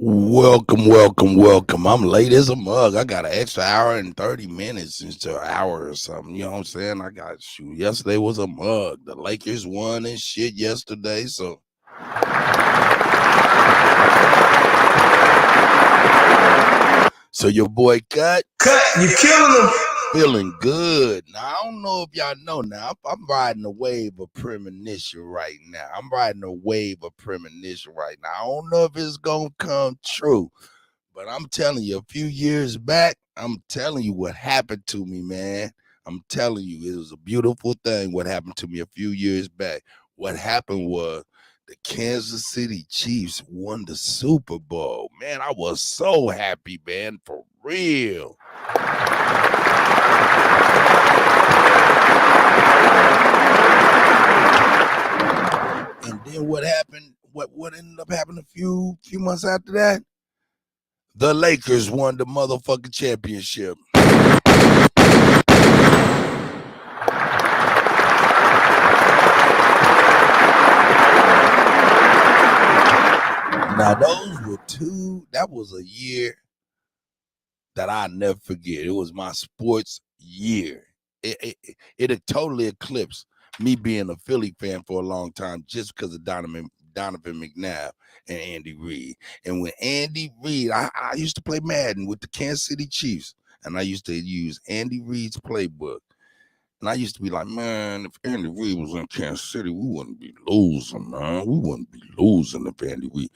Welcome, welcome, welcome. I'm late as a mug. I got an extra hour and 30 minutes into an hour or something. You know what I'm saying? I got shoot. Yesterday was a mug. The Lakers won and shit yesterday. So your boy Kut, You killing them. feeling good. Now I don't know if y'all know now. I'm riding a wave of premonition right now. I don't know if it's gonna come true. But I'm telling you, a few years back, I'm telling you what happened to me, man. I'm telling you, it was a beautiful thing what happened to me a few years back. What happened was the Kansas City Chiefs won the Super Bowl. Man, I was so happy, man, for real. And then what happened? What ended up happening a few months after that? The Lakers won the motherfucking championship. Now that was a year that I never forget. It was my sports year. It had totally eclipsed me being a Philly fan for a long time just because of Donovan McNabb and Andy Reid. And when Andy Reid, I used to play Madden with the Kansas City Chiefs, and I used to use Andy Reid's playbook. And I used to be like, man, if Andy Reid was in Kansas City, we wouldn't be losing, man. We wouldn't be losing if Andy Reid.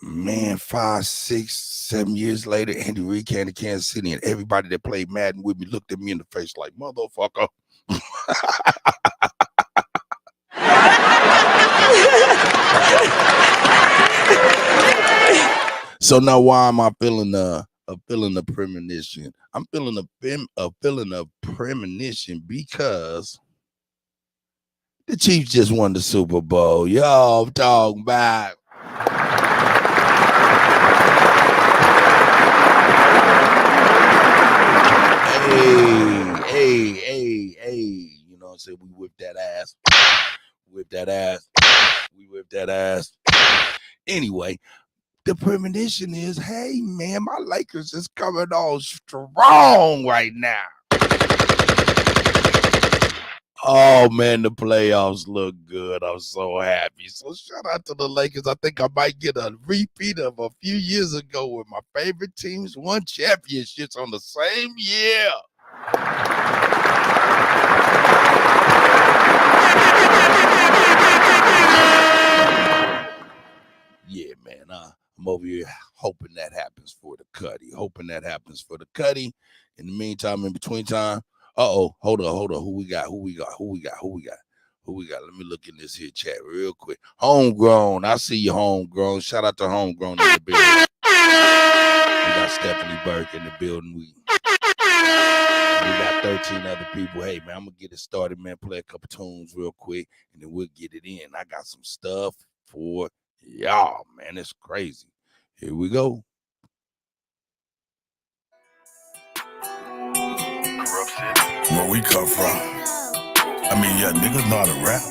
Man, 5, 6, 7 years later, Andy Reid came to Kansas City, and everybody that played Madden with me looked at me in the face like, motherfucker. So now why am I feeling a feeling of premonition? I'm feeling a feeling of premonition because the Chiefs just won the Super Bowl. Yo, I'm talking about. Hey. You know what I'm saying? We whipped that ass. We whipped that ass. Anyway, the premonition is, hey, man, my Lakers is coming on strong right now. Oh, man, the playoffs look good. I'm so happy. So shout out to the Lakers. I think I might get a repeat of a few years ago when my favorite teams won championships on the same year. Yeah, man. I'm over here hoping that happens for the Kutty. In the meantime, in between time, hold on. Who we got? Let me look in this here chat real quick. Homegrown. I see you, Homegrown. Shout out to Homegrown in the building. We got Stephanie Burke in the building. We got 13 other people. Hey, man, I'm going to get it started, man. Play a couple tunes real quick, and then we'll get it in. I got some stuff for y'all, man. It's crazy. Here we go. Where we come from. I mean, yeah, niggas know how to rap.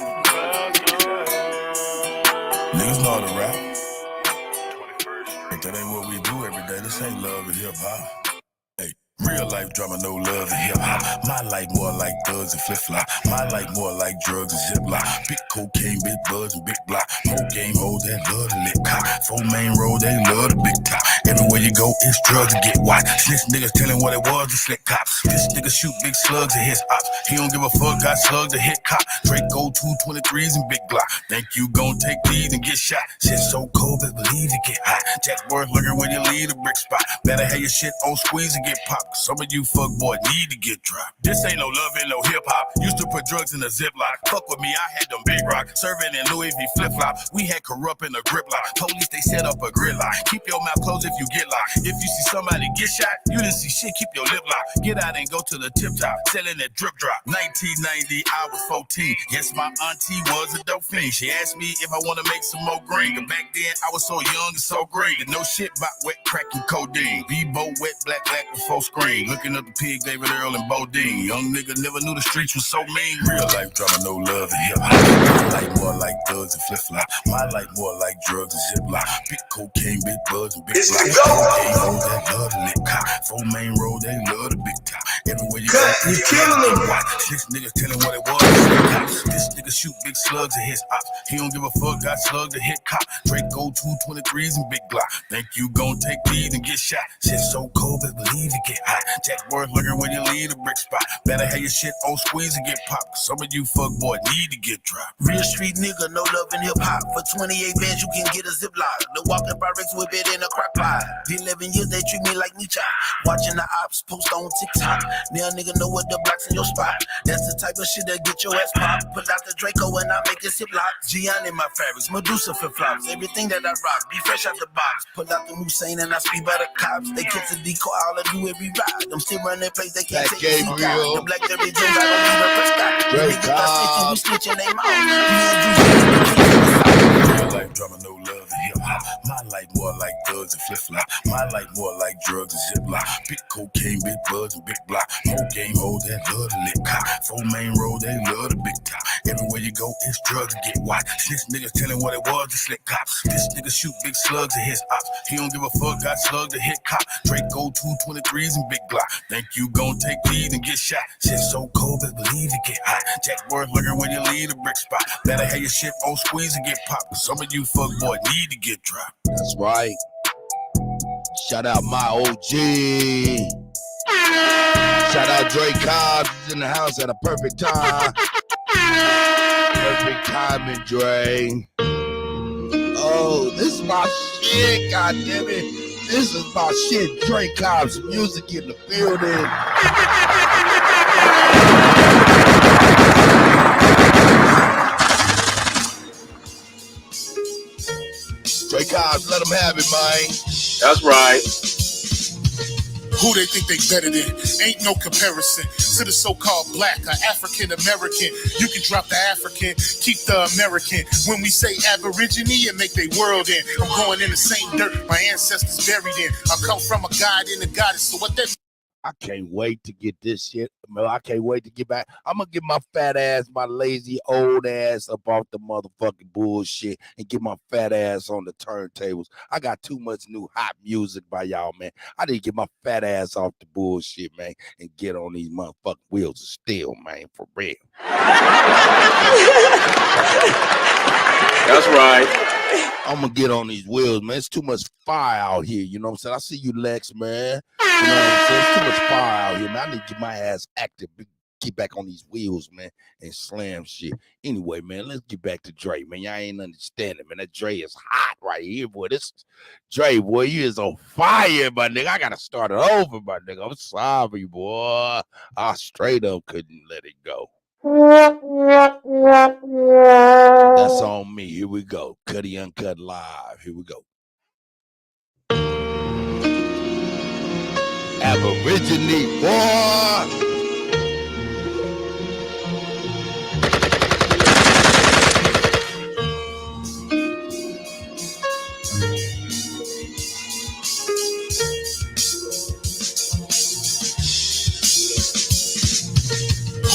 But that ain't what we do every day. This ain't love and hip hop. Hey, real life drama, no love and hip hop. My life more like thugs and flip flop. My life more like drugs and ziploc. Big cocaine, big buds and big block. More game hoes that love to lick cop. 4 main road, they love the big top. Everywhere you go, it's drugs to get watched. Snitch niggas telling what it was to slick cops. This nigga shoot big slugs at his ops. He don't give a fuck, got slugs to hit cop. Draco 223s and big block. Think you gon' take these and get shot. Shit so cold, but believe it get hot. Jack worth looking when you leave the brick spot. Better have your shit on squeeze and get popped. Some of you fuck boy need to get dropped. This ain't no love and no hip hop. Used to put drugs in a ziplock. Fuck with me, I had them big rock. Serving in Louis V flip flop. We had corrupt in a grip lock. Police they set up a gridlock. Keep your mouth closed if you get locked. If you see somebody get shot, you didn't see shit. Keep your lip locked. Get out and go to the tip top. Selling that drip drop. 1990, I was 14. Yes, my auntie was a dope fiend. She asked me if I want to make some more green. But back then I was so young and so green. No shit about wet crack and codeine. Bebo wet black before screen. Looking up the pig, David Earl and Bodine. Young nigga never knew the streets was so mean. Real life drama, no love and hip hop. My life more like thugs and flip-flop. My life more like drugs and ziplock. Big cocaine, big buds, and big This block. is go. They hold that love to lick cop. 4 main road, they love the big top. Everywhere you Cut, go, you killing them. This nigga telling what it was. This nigga shoot big slugs at his ops. He don't give a fuck, got slugged to hit cop. Draco 223s and big Glock. Think you gon' take these and get shot. Shit so cold, but believe it get hot. Jack worth looking when you leave the brick spot. Better have your shit on squeeze and get popped. Some of you fuck boy need to get dropped. Real street nigga, no love in hip hop. For 28 bands, you can get a ziplock. The walking Pyrex whip it in a crock pot. 11 years, they treat me like Nietzsche. Watching the ops post on TikTok. Now nigga know what the blocks in your spot. That's the type of shit that get your ass popped. Pull out the Draco and I make it ziplock. Gianni in my fabrics, Medusa flip flops. Everything that I rock, be fresh out the box. Pull out the Hussein and I speed by the cops. They kiss a decoy, all I do every ride. I'm still running place, they can't Black take me. Gabriel. The Black Jerry Jones, I don't need a press stop. Great Niggas got snitching, we job. snitching they mouth. Me and Juice, Real life drama, no love and hip hop. My life more like thugs and flip flop. My life more like drugs and ziplock. Big cocaine, big buds and big block. Whole game hold that love to lick cop. 4 main road, they love the big top. Everywhere you go, it's drugs and get wide. This nigga telling what it was to slick cops. This nigga shoot big slugs at his ops. He don't give a fuck, got slugged to hit cop. Draco 223s and big Glock. Think you gon' take these and get shot. Shit so cold, but believe it get hot. Jack worth looking when you leave the brick spot. Better have your shit on squeeze and get popped. Some of you fuck boy need to get dropped. That's right. Shout out my OG. Shout out Dre Cobbs. He's in the house at a perfect time. Perfect timing, Dre. Oh, this is my shit, goddammit. This is my shit. Dre Cobbs music in the building. Dre Cobbs, let them have it, man. That's right. Who they think they better than? Ain't no comparison to the so-called black or African American. You can drop the African, keep the American. When we say Aborigine, it make they world in. I'm going in the same dirt my ancestors buried in. I come from a god and a goddess, so what that I can't wait to get this shit. I can't wait to get back. I'm going to get my fat ass, my lazy old ass up off the motherfucking bullshit and get my fat ass on the turntables. I got too much new hot music by y'all, man. I need to get my fat ass off the bullshit, man, and get on these motherfucking wheels of steel, man, for real. That's right. I'm going to get on these wheels, man. It's too much fire out here, you know what I'm saying? I see you, Lex, man. You know what I'm saying? It's too much fire out here, man. I need to get my ass active, get back on these wheels, man, and slam shit. Anyway, man, let's get back to Dre, man. Y'all ain't understanding, man. That Dre is hot right here, boy. This Dre, boy, you is on fire, my nigga. I got to start it over, my nigga. I'm sorry, boy. I straight up couldn't let it go. That's on me. Here we go. Kutty UnKut live. Here we go. Aborigine, boy.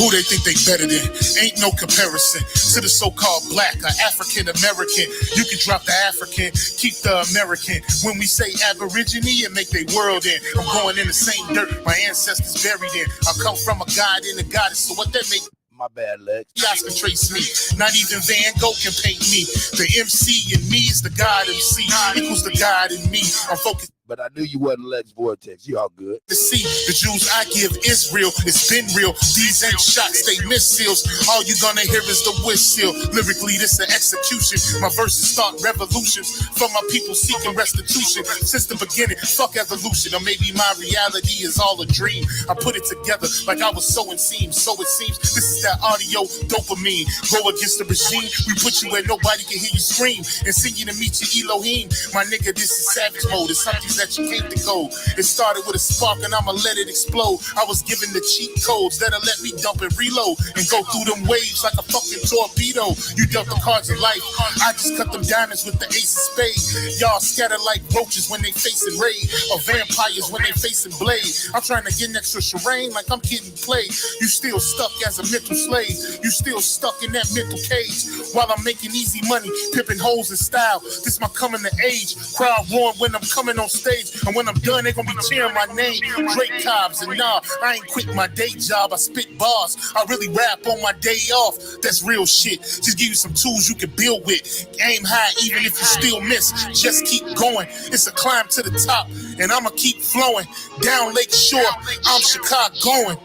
Who they think they better than? Ain't no comparison to the so-called black or African American. You can drop the African, keep the American. When we say Aborigine, it make they world in. I'm going in the same dirt my ancestors buried in. I come from a god and a goddess, so what that make? My bad, Lex. Y'all can trace me. Not even Van Gogh can paint me. The MC in me is the God MC. Equals the God in me. I'm focused. But I knew you wasn't Lex Vortex. You all good. To see the Jews I give is real. It's been real. These ain't shots, they missiles. All you gonna hear is the whistle. Lyrically, this an execution. My verses start revolutions for my people seeking restitution. Since the beginning, fuck evolution. Or maybe my reality is all a dream. I put it together like I was sowing seams. So it seems this is that audio dopamine. Go against the regime. We put you where nobody can hear you scream. And sing you to meet your Elohim. My nigga, this is savage mode. It's something that you can't decode. It started with a spark and I'ma let it explode. I was given the cheat codes that'll let me dump and reload and go through them waves like a fucking torpedo. You dealt the cards of life, I just cut them diamonds with the ace of spades. Y'all scatter like roaches when they facing raid, or vampires when they facing blade. I'm trying to get next to Shireen like I'm getting played. You still stuck as a mental slave. You still stuck in that mental cage. While I'm making easy money, pipping hoes in style. This my coming to age. Crowd roaring when I'm coming on stage. And when I'm done, they gonna be cheering my name. Drake Cobbs, and nah, I ain't quit my day job. I spit bars. I really rap on my day off. That's real shit. Just give you some tools you can build with. Aim high even if you still miss. Just keep going. It's a climb to the top. And I'ma keep flowing. Down Lake Shore, I'm Chicagoan.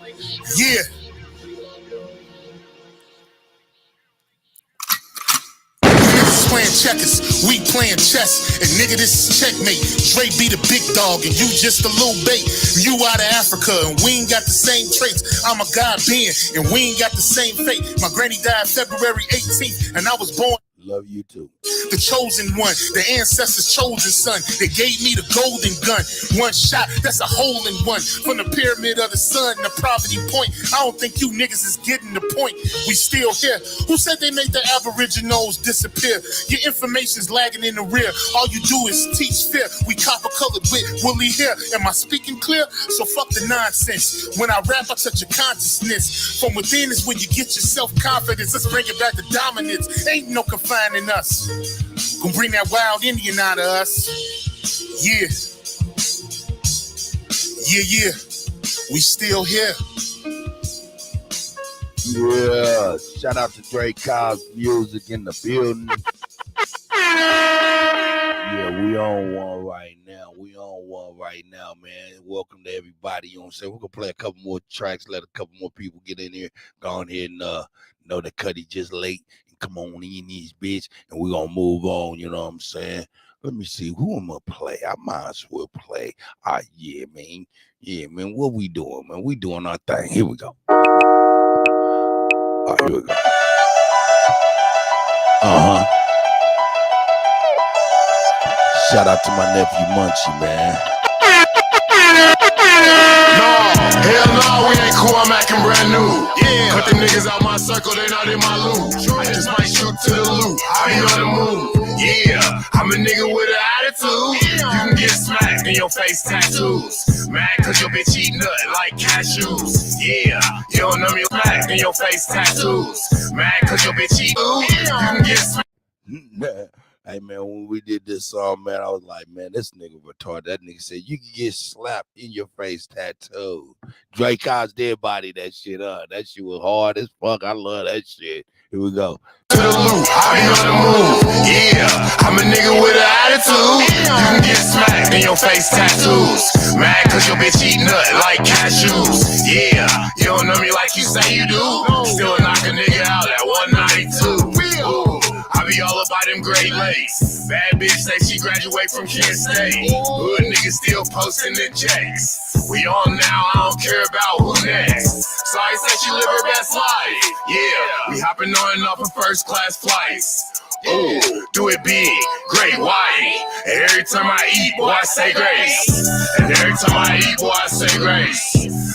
Yeah. Playing checkers, we playing chess, and nigga, this is checkmate. Dre be the big dog, and you just a little bait. You out of Africa, and we ain't got the same traits. I'm a God being, and we ain't got the same fate. My granny died February 18th, and I was born. Love you too. The chosen one, the ancestors' chosen son. They gave me the golden gun. One shot, that's a hole in one. From the pyramid of the sun, the poverty point. I don't think you niggas is getting the point. We still here. Who said they made the aboriginals disappear? Your information's lagging in the rear. All you do is teach fear. We copper colored with woolly hair. Am I speaking clear? So fuck the nonsense. When I rap, I touch your consciousness. From within is when you get your self-confidence. Let's bring it back to dominance. Ain't no confinement in us. Gonna bring that wild Indian out of us. Yeah. Yeah. We still here. Yeah. Shout out to Drake Cobbs Music in the building. Yeah, we on one right now. Man. Welcome to everybody. You know what I'm saying? We're gonna play a couple more tracks, let a couple more people get in here. Go on here and know that Kutty just late. Come on in these bitch, and we're gonna move on, you know what I'm saying? Let me see who I'm gonna play. I might as well play. Yeah, man. What we doing, man? We doing our thing. Here we go. Here we go. Shout out to my nephew Munchie, man. Hell no, we ain't cool, I'm acting brand new. Yeah. Cut them niggas out my circle, they not in my loop. I just might shoot to the loop, I be on the move. Yeah, I'm a nigga with an attitude. You can get smacked in your face tattoos. Mad cause your bitch eat nut like cashews. Yeah, you don't know me smacked in your face tattoos. Mad cause your bitch eat food. You can get smacked. Hey, man, when we did this song, man, I was like, man, this nigga retarded. That nigga said, you can get slapped in your face tattoo. Drake Cobbs dead body that shit up. That shit was hard as fuck. I love that shit. Here we go. To the loop, I be on the move. Yeah, I'm a nigga with an attitude. You can get smacked in your face tattoos. Mad cause your bitch eat nut like cashews. Yeah, you don't know me like you say you do. Still knock a nigga out at 192. I be all about them Great Lakes. Bad bitch say she graduate from Kent State. Hood niggas still posting the checks. We on now, I don't care about who next. So I say she live her best life. Yeah, we hopping on and off of first class flights. Ooh, do it big, great white. And every time I eat, boy, I say grace. And every time I eat, boy, I say grace.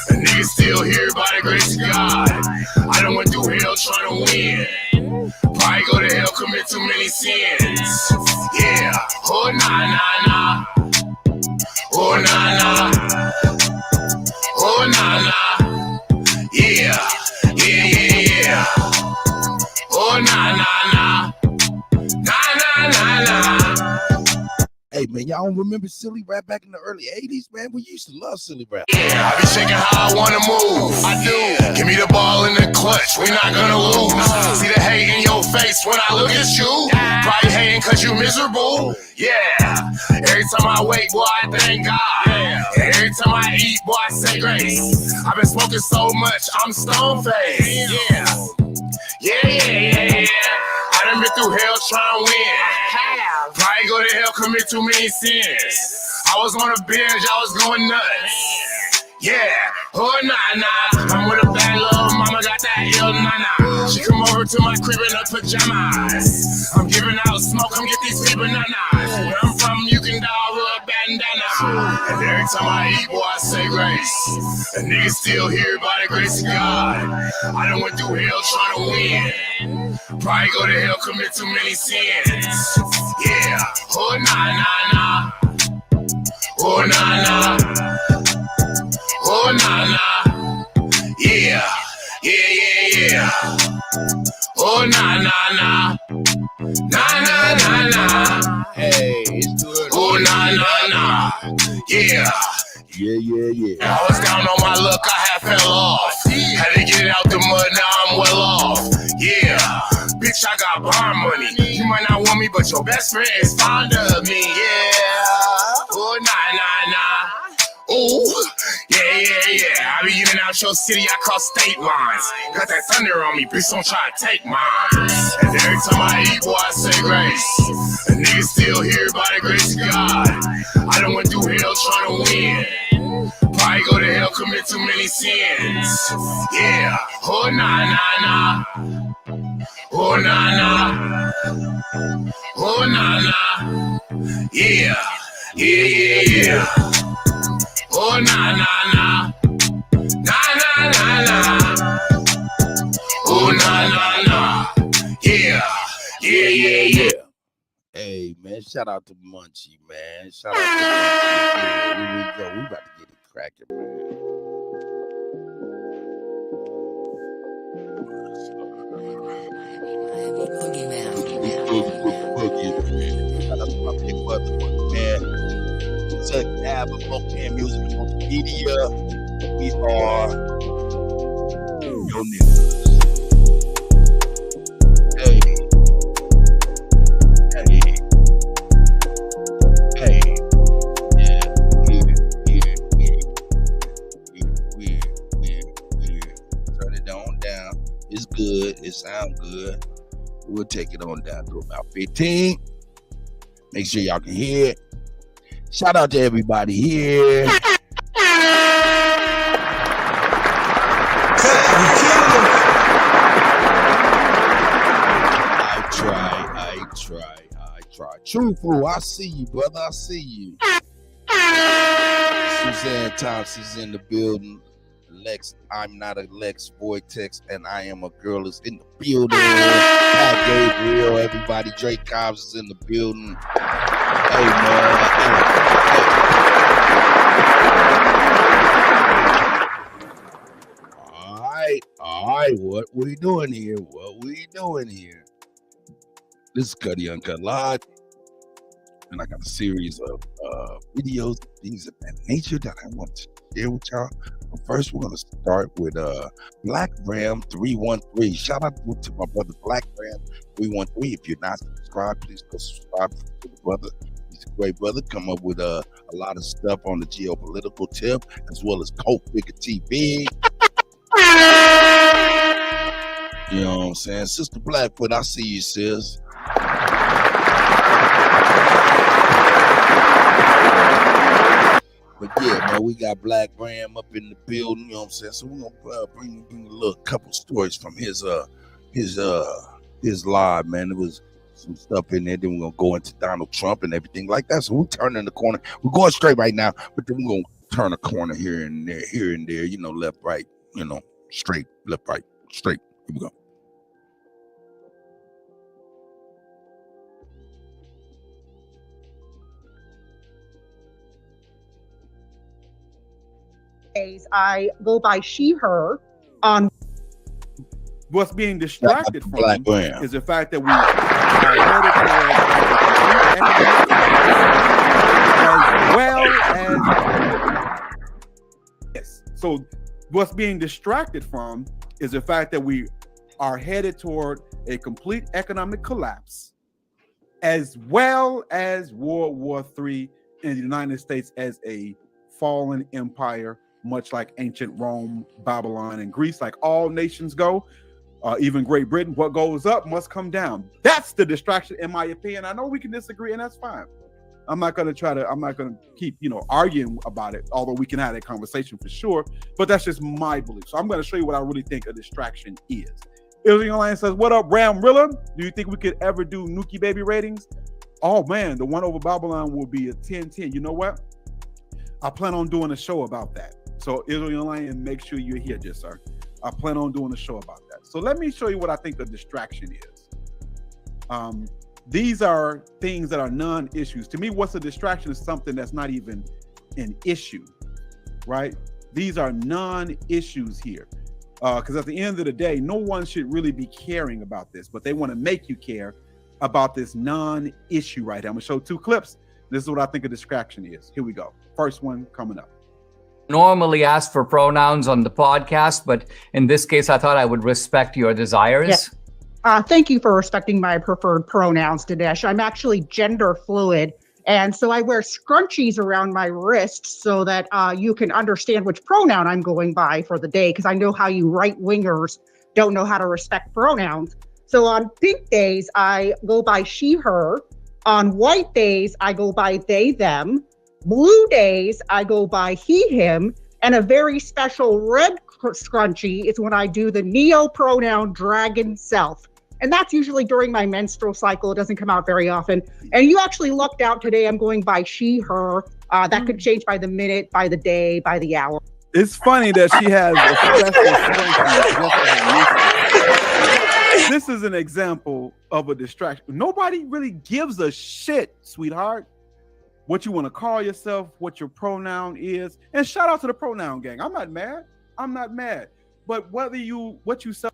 A nigga still here by the grace of God. I done went through hell trying to win. Probably go to hell, commit too many sins. Yeah, oh nah nah nah. Oh nah nah. Oh nah nah. Yeah, yeah, yeah, yeah. Oh nah nah nah. Nah nah nah nah. Hey, man, y'all don't remember silly rap back in the early 80s, man? We used to love silly rap. Yeah, I be shaking how I wanna move. I do. Give me the ball in the clutch, we not gonna lose. See the hate in your face when I look at you. Probably hating cause you miserable. Yeah. Every time I wake, boy, I thank God. And every time I eat, boy, I say grace. I've been smoking so much, I'm stone faced. Yeah. Yeah, yeah, yeah, yeah. I done been through hell trying to win. Probably go to hell, commit too many sins. I was on a binge, I was going nuts. Yeah, oh nah nah. I'm with a bad little mama, got that ill nana. She come over to my crib in her pajamas. I'm giving out smoke, come get these people nanas. Where I'm from, you can dial with a bandana. every time I eat, boy, I say grace. A nigga still here by the grace of God. I done went through hell trying to win. Probably go to hell, commit too many sins. Yeah, oh nah nah nah. Oh nah nah. Oh nah nah. Yeah, yeah, yeah, yeah. Oh nah nah nah. Nah nah nah nah. Hey, it's good. Oh nah nah nah. Yeah. Yeah. I was down on my luck, I had fell off. Had to get it out the mud, now I'm well off. Yeah, bitch, I got bond money. You might not want me, but your best friend is fond of me. Yeah, oh nah nah nah. Oh, yeah. I be in and out your city, I cross state lines. Got that thunder on me, bitch, don't try to take mine. And every time I eat, boy, I say grace. A nigga still here by the grace of God. I done went through hell trying to win. Probably go to hell, commit too many sins. Yeah, oh nah nah nah. Oh nah nah. Oh nah nah. Yeah. Oh nah nah nah. Nah nah nah. Oh nah nah nah. Yeah. Hey, man, shout out to Munchie, man. Shout out to Munchie. Here we go. We about to get it cracking, man. Shout out to my big brother, man. Check the album, Mopan Music, Multimedia. We are your niggas. Hey. Turn it on down. It's good. It sounds good. We'll take it on down to about 15. Make sure y'all can hear it. Shout out to everybody here. I try. Truthful, I see you, brother. I see you. Suzanne Thompson's in the building. Lex, I'm not a Lex Vortex, and I am a girl is in the building. Pat Gabriel, everybody. Drake Cobbs is in the building. Hey, man. All right. What we doing here? This is Kutty UnKut Live, and I got a series of videos, things of that nature that I want to share with y'all. But first, we're going to start with Black Ram 313. Shout out to my brother Black Ram 313. If you're not subscribed, please go subscribe to the brother. He's a great brother. Come up with a lot of stuff on the geopolitical tip, as well as Coke Figure TV. You know what I'm saying? Sister Blackfoot, I see you, sis. But yeah, man, we got Black Ram up in the building, you know what I'm saying? So we're gonna bring a little couple stories from his live, man. There was some stuff in there. Then we're gonna go into Donald Trump and everything like that. So we're turning the corner. We're going straight right now, but then we're gonna turn a corner here and there, you know, left, right, you know, straight, left, right, straight. Here we go. I go by she, her on. What's being distracted from is the fact that we as well as yes. So what's being distracted from is the fact that we are headed toward a complete economic collapse, as well as World War III in the United States as a fallen empire, much like ancient Rome, Babylon, and Greece. Like all nations go, even Great Britain, what goes up must come down. That's the distraction, in my opinion. I know we can disagree, and that's fine. I'm not going to keep, arguing about it, although we can have that conversation for sure, but that's just my belief. So I'm going to show you what I really think a distraction is. Illian Lion says, what up, Ramrilla? Do you think we could ever do Nuki Baby ratings? Oh man, the one over Babylon will be a 10-10. You know what? I plan on doing a show about that. So Israel Online, make sure you're here, dear sir. I plan on doing a show about that. So let me show you what I think a distraction is. These are things that are non-issues. To me, what's a distraction is something that's not even an issue, right? These are non-issues here. Because at the end of the day, no one should really be caring about this, but they want to make you care about this non-issue right here. I'm going to show 2 clips. This is what I think a distraction is. Here we go. First one coming up. Normally ask for pronouns on the podcast, but in this case, I thought I would respect your desires. Yes. Thank you for respecting my preferred pronouns, Dinesh. I'm actually gender fluid, and so I wear scrunchies around my wrists so that you can understand which pronoun I'm going by for the day, because I know how you right-wingers don't know how to respect pronouns. So on pink days, I go by she, her. On white days, I go by they, them. Blue days, I go by he, him. And a very special red scrunchie is when I do the neo-pronoun dragon self. And that's usually during my menstrual cycle. It doesn't come out very often. And you actually lucked out today. I'm going by she, her. That could change by the minute, by the day, by the hour. It's funny that she has a special. This is an example of a distraction. Nobody really gives a shit, sweetheart, what you want to call yourself, what your pronoun is. And shout out to the pronoun gang. I'm not mad. But what you say,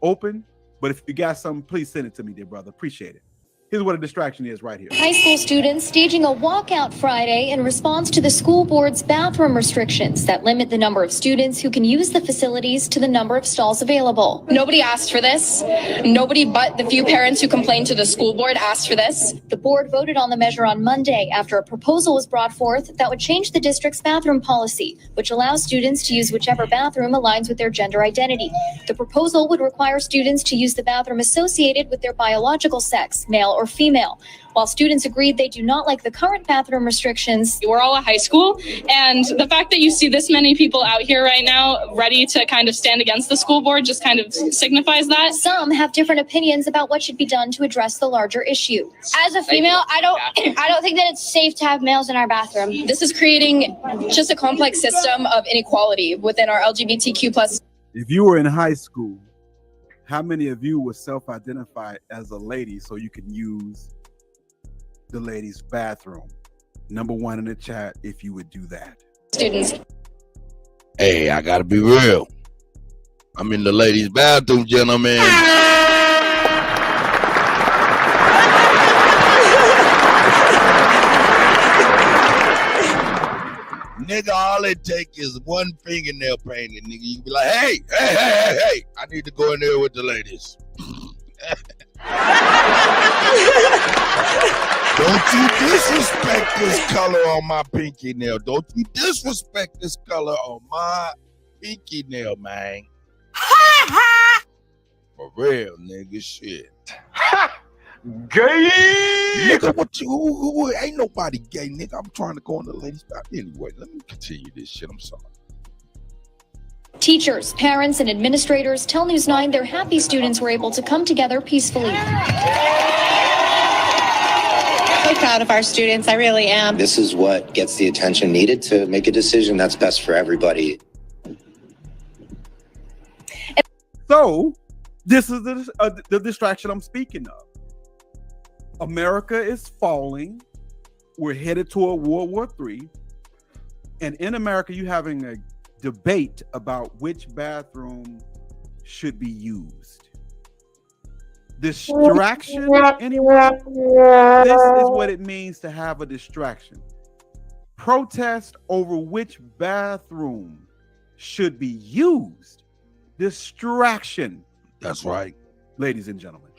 open. But if you got something, please send it to me, dear brother. Appreciate it. Here's what a distraction is right here. High school students staging a walkout Friday in response to the school board's bathroom restrictions that limit the number of students who can use the facilities to the number of stalls available. Nobody asked for this. Nobody but the few parents who complained to the school board asked for this. The board voted on the measure on Monday after a proposal was brought forth that would change the district's bathroom policy, which allows students to use whichever bathroom aligns with their gender identity. The proposal would require students to use the bathroom associated with their biological sex, male or female. While students agreed they do not like the current bathroom restrictions. We're all a high school, and the fact that you see this many people out here right now ready to kind of stand against the school board just kind of signifies that. Some have different opinions about what should be done to address the larger issue. As a female, I don't think that it's safe to have males in our bathroom. This is creating just a complex system of inequality within our LGBTQ+. If you were in high school, how many of you would self-identify as a lady so you can use the ladies' bathroom? Number 1 in the chat, if you would do that. Students. Hey, I gotta be real. I'm in the ladies' bathroom, gentlemen. Nigga, all it take is one fingernail painting, nigga. You be like, hey, I need to go in there with the ladies. Don't you disrespect this color on my pinky nail. Don't you disrespect this color on my pinky nail, man. For real, nigga, shit. Gay! Nigga, what you, who ain't nobody gay, nigga. I'm trying to go in the ladies' bathroom. Anyway, let me continue this shit. I'm sorry. Teachers, parents, and administrators tell News 9 they're happy students were able to come together peacefully. I'm proud of our students. I really am. This is what gets the attention needed to make a decision that's best for everybody. So, this is the distraction I'm speaking of. America is falling. We're headed toward World War III. And in America, you're having a debate about which bathroom should be used. Distraction, anyone? This is what it means to have a distraction. Protest over which bathroom should be used. Distraction. That's right. Ladies and gentlemen,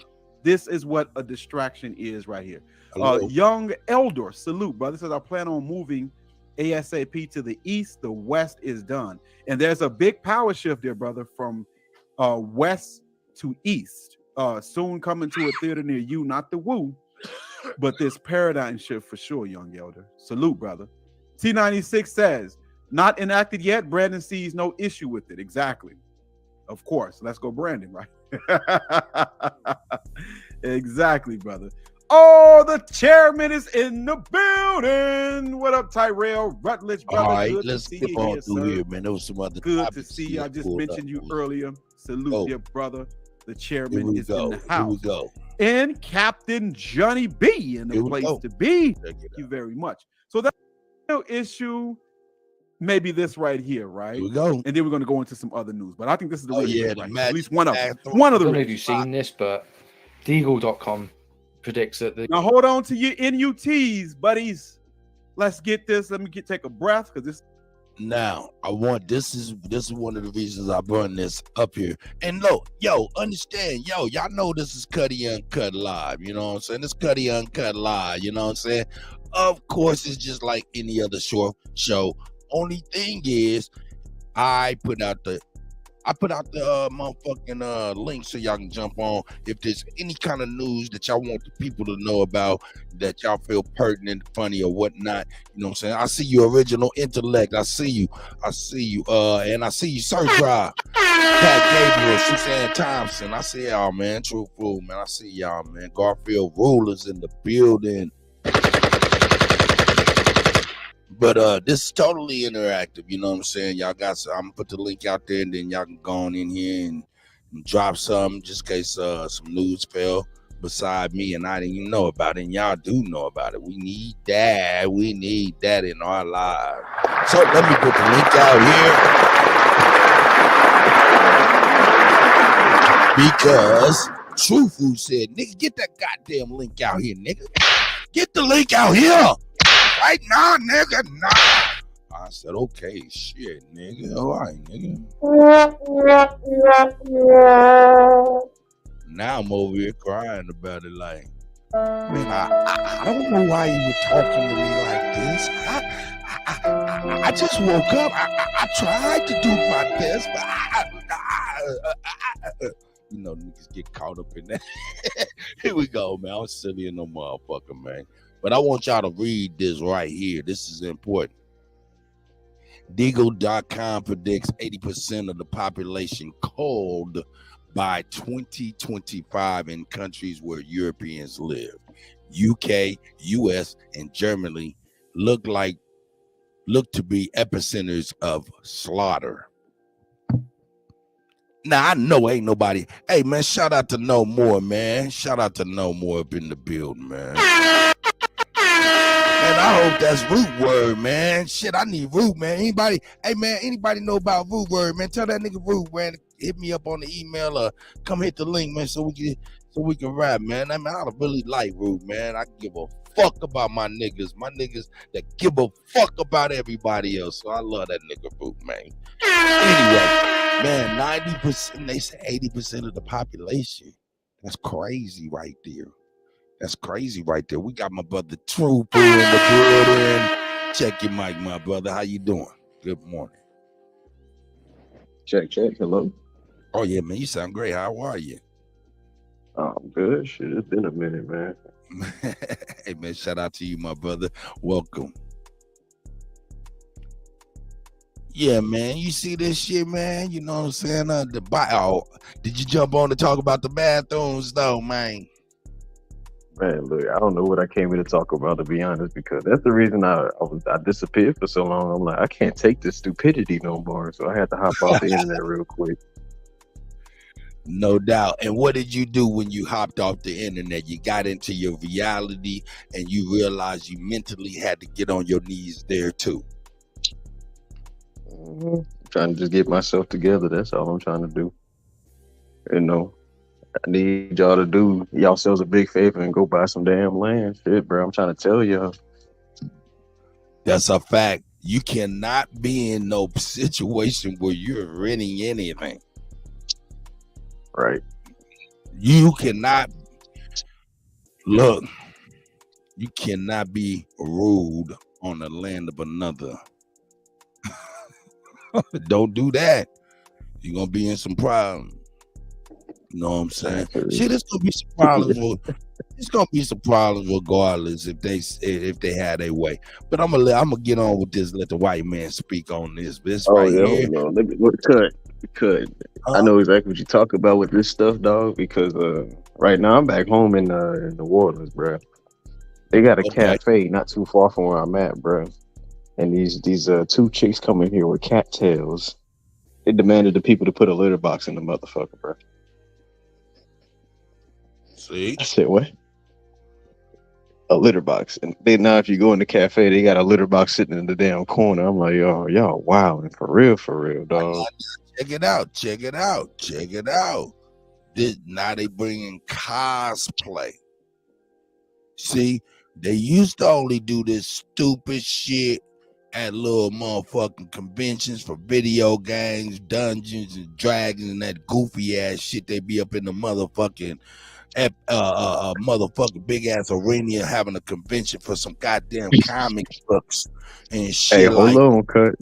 this is what a distraction is right here. Hello. Young elder, salute, brother. Says I plan on moving ASAP to the east. The west is done. And there's a big power shift there, brother, from west to east. Soon coming to a theater near you, not the woo, but this paradigm shift for sure, young elder. Salute, brother. T96 says, not enacted yet. Brandon sees no issue with it. Exactly. Of course. Let's go, Brandon, right? Exactly, brother. Oh, the chairman is in the building. What up, Tyrell Rutledge, brother? All right, Good let's to see skip you on here, through sir. here, man. There was some other Good to topics see here you. I just pulled mentioned up. you earlier. Salute Oh. your brother. The Here chairman we is go. in the Here we house. go. And Captain Johnny B in the Here we place go. to be. Check it Thank you out. very much. So that issue, maybe this right here, right? Here we go. And then we're going to go into some other news. But I think this is the Oh, really yeah, big the right here. magic At least one of them. bathroom. One I of the don't know really if you've seen this, but Deagle.com predicts that the Now hold on to your NUTs, buddies. Let's get this. Let me take a breath because this. Now, this is one of the reasons I brought this up here. And look, understand, y'all know this is Kutty UnKut Live, you know what I'm saying? It's Kutty UnKut Live, you know what I'm saying? Of course, it's just like any other show. Only thing is, I put out the motherfucking link so y'all can jump on if there's any kind of news that y'all want the people to know about, that y'all feel pertinent, funny, or whatnot. You know what I'm saying? I see you, Original Intellect. I see you. And I see you, Sir Drive, Pat Gabriel, Suzanne Thompson. I see y'all, man. True Fool, man. I see y'all, man. Garfield Rulers in the building. But this is totally interactive, you know what I'm saying? Y'all got some, I'm gonna put the link out there, and then y'all can go on in here and drop something just in case some news fell beside me and I didn't even know about it, and y'all do know about it. We need that. We need that in our lives. So let me put the link out here. Because True Food said, nigga, get that goddamn link out here, nigga. Get the link out here. Right now, nigga, nah. I said, okay, shit, nigga. All right, nigga. Now I'm over here crying about it like, man, I don't know why you were talking to me like this. I just woke up. I tried to do my best, but you know, niggas get caught up in that. Here we go, man. I'm silly in no motherfucker, man. But I want y'all to read this right here. This is important. Deagle.com predicts 80% of the population cold by 2025 in countries where Europeans live. UK, US, and Germany look to be epicenters of slaughter. Now, I know ain't nobody. Hey, man, shout out to No More, man. Shout out to No More up in the building, man. Man, I hope that's root word, man. Shit, I need root, man. Anybody know about root word, man? Tell that nigga root, man. Hit me up on the email or come hit the link, man, so we can rap, man. I mean, I really like root, man. I give a fuck about my niggas that give a fuck about everybody else. So I love that nigga root, man. Anyway, man, 90%, they say 80% of the population. That's crazy right there. That's crazy right there. We got my brother Trooper in the building. Check your mic, my brother. How you doing? Good morning. Check. Hello. Oh, yeah, man. You sound great. How are you? I'm good. Shit, it's been a minute, man. Hey, man, shout out to you, my brother. Welcome. Yeah, man. You see this shit, man? You know what I'm saying? Did you jump on to talk about the bathrooms, though, man? Man, look, I don't know what I came here to talk about, to be honest, because that's the reason I disappeared for so long. I'm like, I can't take this stupidity no more, so I had to hop off the internet real quick. No doubt. And what did you do when you hopped off the internet? You got into your reality and you realized you mentally had to get on your knees there too. Trying to just get myself together. That's all I'm trying to do. You know, I need y'all to do yourselves a big favor and go buy some damn land. Shit, bro. I'm trying to tell y'all. That's a fact. You cannot be in no situation where you're renting anything. Right. You cannot look. You cannot be rude on the land of another. Don't do that. You're gonna be in some problems. You know what I'm saying? Shit, it's gonna be some problems. It's gonna be some problems regardless if they had their way. But I'm gonna get on with this. Let the white man speak on this. This right here. No. Let me cut. I know exactly what you talk about with this stuff, dog. Because Right now, I'm back home in New Orleans, bro. They got a cafe not too far from where I'm at, bro. And these two chicks come in here with cattails. They demanded the people to put a litter box in the motherfucker, bro. See? I said, what? A litter box. And then now if you go in the cafe, they got a litter box sitting in the damn corner. I'm like, y'all wow, for real, dog. Check it out. Now they bringing cosplay. See, they used to only do this stupid shit at little motherfucking conventions for video games, Dungeons and Dragons, and that goofy ass shit. They be up in the motherfucking motherfucking big ass arena having a convention for some goddamn comic books and shit. Hey, hold on, Cut.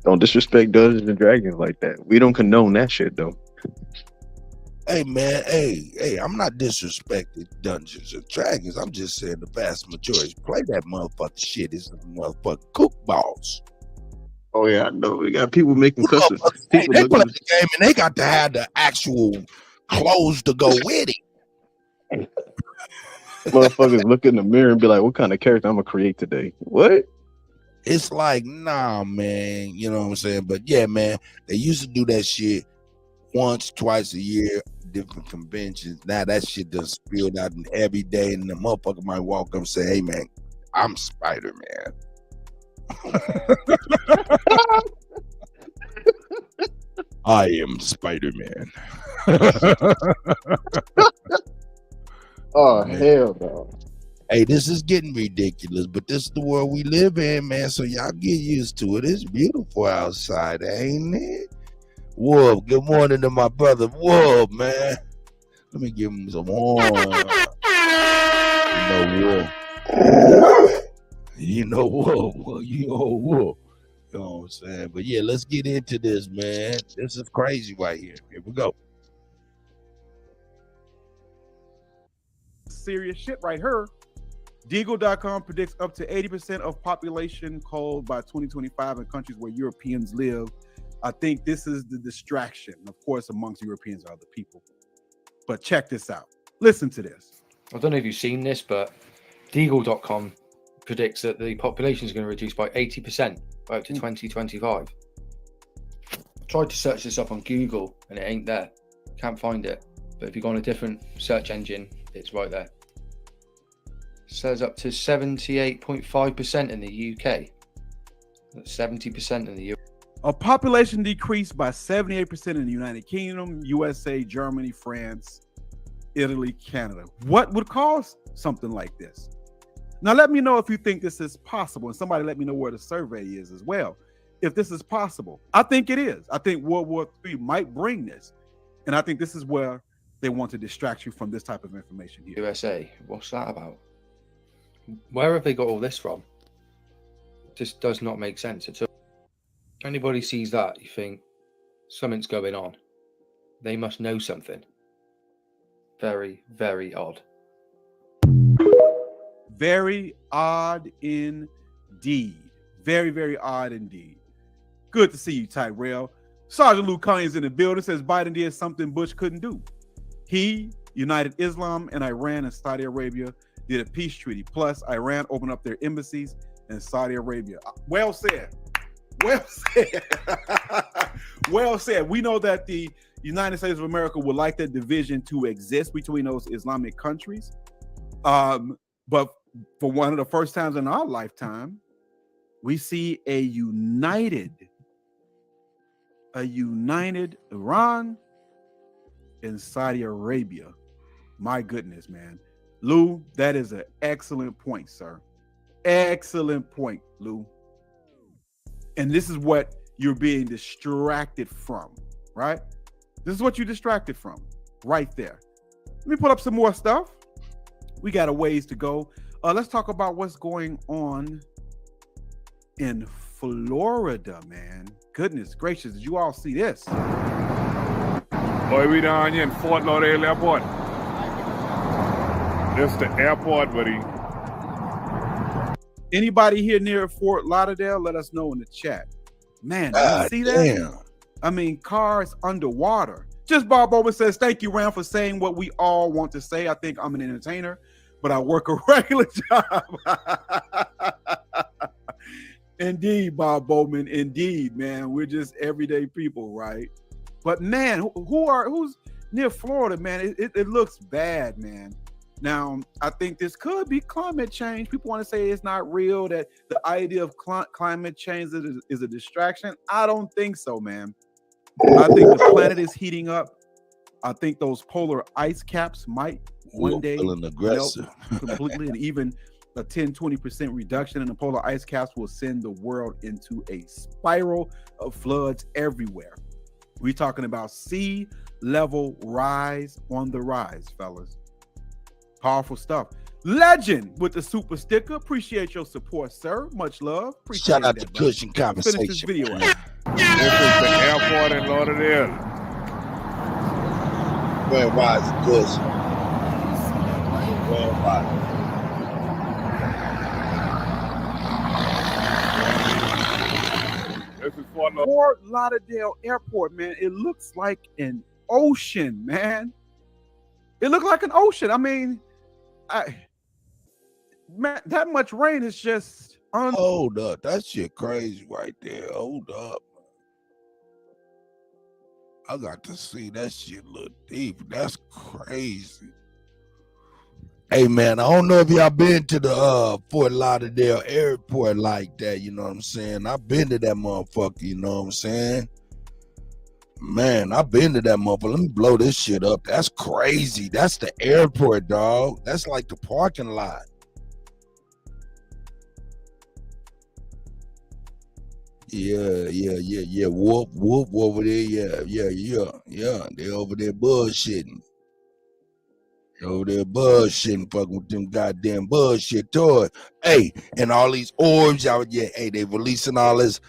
Don't disrespect Dungeons and Dragons like that. We don't condone that shit though. Hey man, hey, I'm not disrespecting Dungeons and Dragons. I'm just saying the vast majority play that motherfucking shit is the motherfucking kook balls. Oh yeah, I know. We got people making custom. Hey, they play the game and they got to have the actual clothes to go with it. Motherfuckers look in the mirror and be like, what kind of character I'm gonna create today? What? It's like, nah, man. You know what I'm saying? But yeah, man, they used to do that shit once, twice a year, different conventions. Now that shit done spilled out every day, and the motherfucker might walk up and say, hey man, I'm Spider-Man. I am Spider-Man. Oh hell no. Hey, this is getting ridiculous, but this is the world we live in, man. So y'all get used to it. It's beautiful outside, ain't it? Wolf, good morning to my brother Wolf, man. Let me give him some horn. Wolf. Wolf. You know Wolf. You know what I'm saying? But yeah, let's get into this, man. This is crazy right here. Here we go. Serious shit right here. Deagle.com predicts up to 80% of population cold by 2025 in countries where Europeans live. I think this is the distraction. Of course, amongst Europeans are other people. But check this out. Listen to this. I don't know if you've seen this, but Deagle.com predicts that the population is going to reduce by 80% by up to 2025. I tried to search this up on Google and it ain't there. Can't find it. But if you go on a different search engine, it's right there. It says up to 78.5% in the UK. That's 70% in the US. A population decreased by 78% in the United Kingdom, USA, Germany, France, Italy, Canada. What would cause something like this? Now, let me know if you think this is possible. And somebody let me know where the survey is as well. If this is possible. I think it is. I think World War III might bring this. And I think this is where they want to distract you from this type of information here. USA, what's that about? Where have they got all this from? This does not make sense at all. Anybody sees that, you think something's going on. They must know something. Very, very odd. Very odd indeed. Very, very odd indeed. Good to see you, Tyrell. Sergeant Luke Cunning's in the building, says Biden did something Bush couldn't do. He united Islam and Iran and Saudi Arabia, did a peace treaty. Plus, Iran opened up their embassies in Saudi Arabia. Well said. Well said. Well said. We know that the United States of America would like that division to exist between those Islamic countries. But for one of the first times in our lifetime, we see a united Iran and Saudi Arabia. My goodness, man. Lou, that is an excellent point, sir. Excellent point, Lou. And this is what you're being distracted from, right? This is what you're distracted from right there. Let me pull up some more stuff. We got a ways to go. Let's talk about what's going on in Florida, man. Goodness gracious, did you all see this? Boy, we down here in Fort Lauderdale Airport. This the airport, buddy. Anybody here near Fort Lauderdale, let us know in the chat. Man, did you see that? Damn. I mean, cars underwater. Just Bob Bowman says, thank you, Ram, for saying what we all want to say. I think I'm an entertainer, but I work a regular job. Indeed, Bob Bowman. Indeed, man. We're just everyday people, right? But man, who's near Florida, man? It looks bad, man. Now, I think this could be climate change. People want to say it's not real, that the idea of climate change is a distraction. I don't think so, man. I think the planet is heating up. I think those polar ice caps might one day melt completely, and even a 10-20% reduction in the polar ice caps will send the world into a spiral of floods everywhere. We're talking about sea level rise on the rise, fellas. Powerful stuff. Legend with the super sticker. Appreciate your support, sir. Much love. Appreciate Shout out that, to brother. Cushion Conversation. Finish this video out. This is the airport in Lauderdale. Where rise Cushion? Where rise? This is Fort Lauderdale Airport, man. It looks like an ocean, man. It looked like an ocean. I mean, man, that much rain is just Hold up. That shit crazy right there. Hold up. I got to see that shit look deep. That's crazy. Hey man, I don't know if y'all been to the Fort Lauderdale airport like that, you know what I'm saying? I've been to that motherfucker, you know what I'm saying? Man, I've been to that motherfucker. Let me blow this shit up. That's crazy. That's the airport, dog. That's like the parking lot. Yeah. Whoop over there. Yeah. They over there bullshitting. Fucking with them goddamn bullshit toys. Hey, and all these orbs out. Yeah, hey, they releasing all this.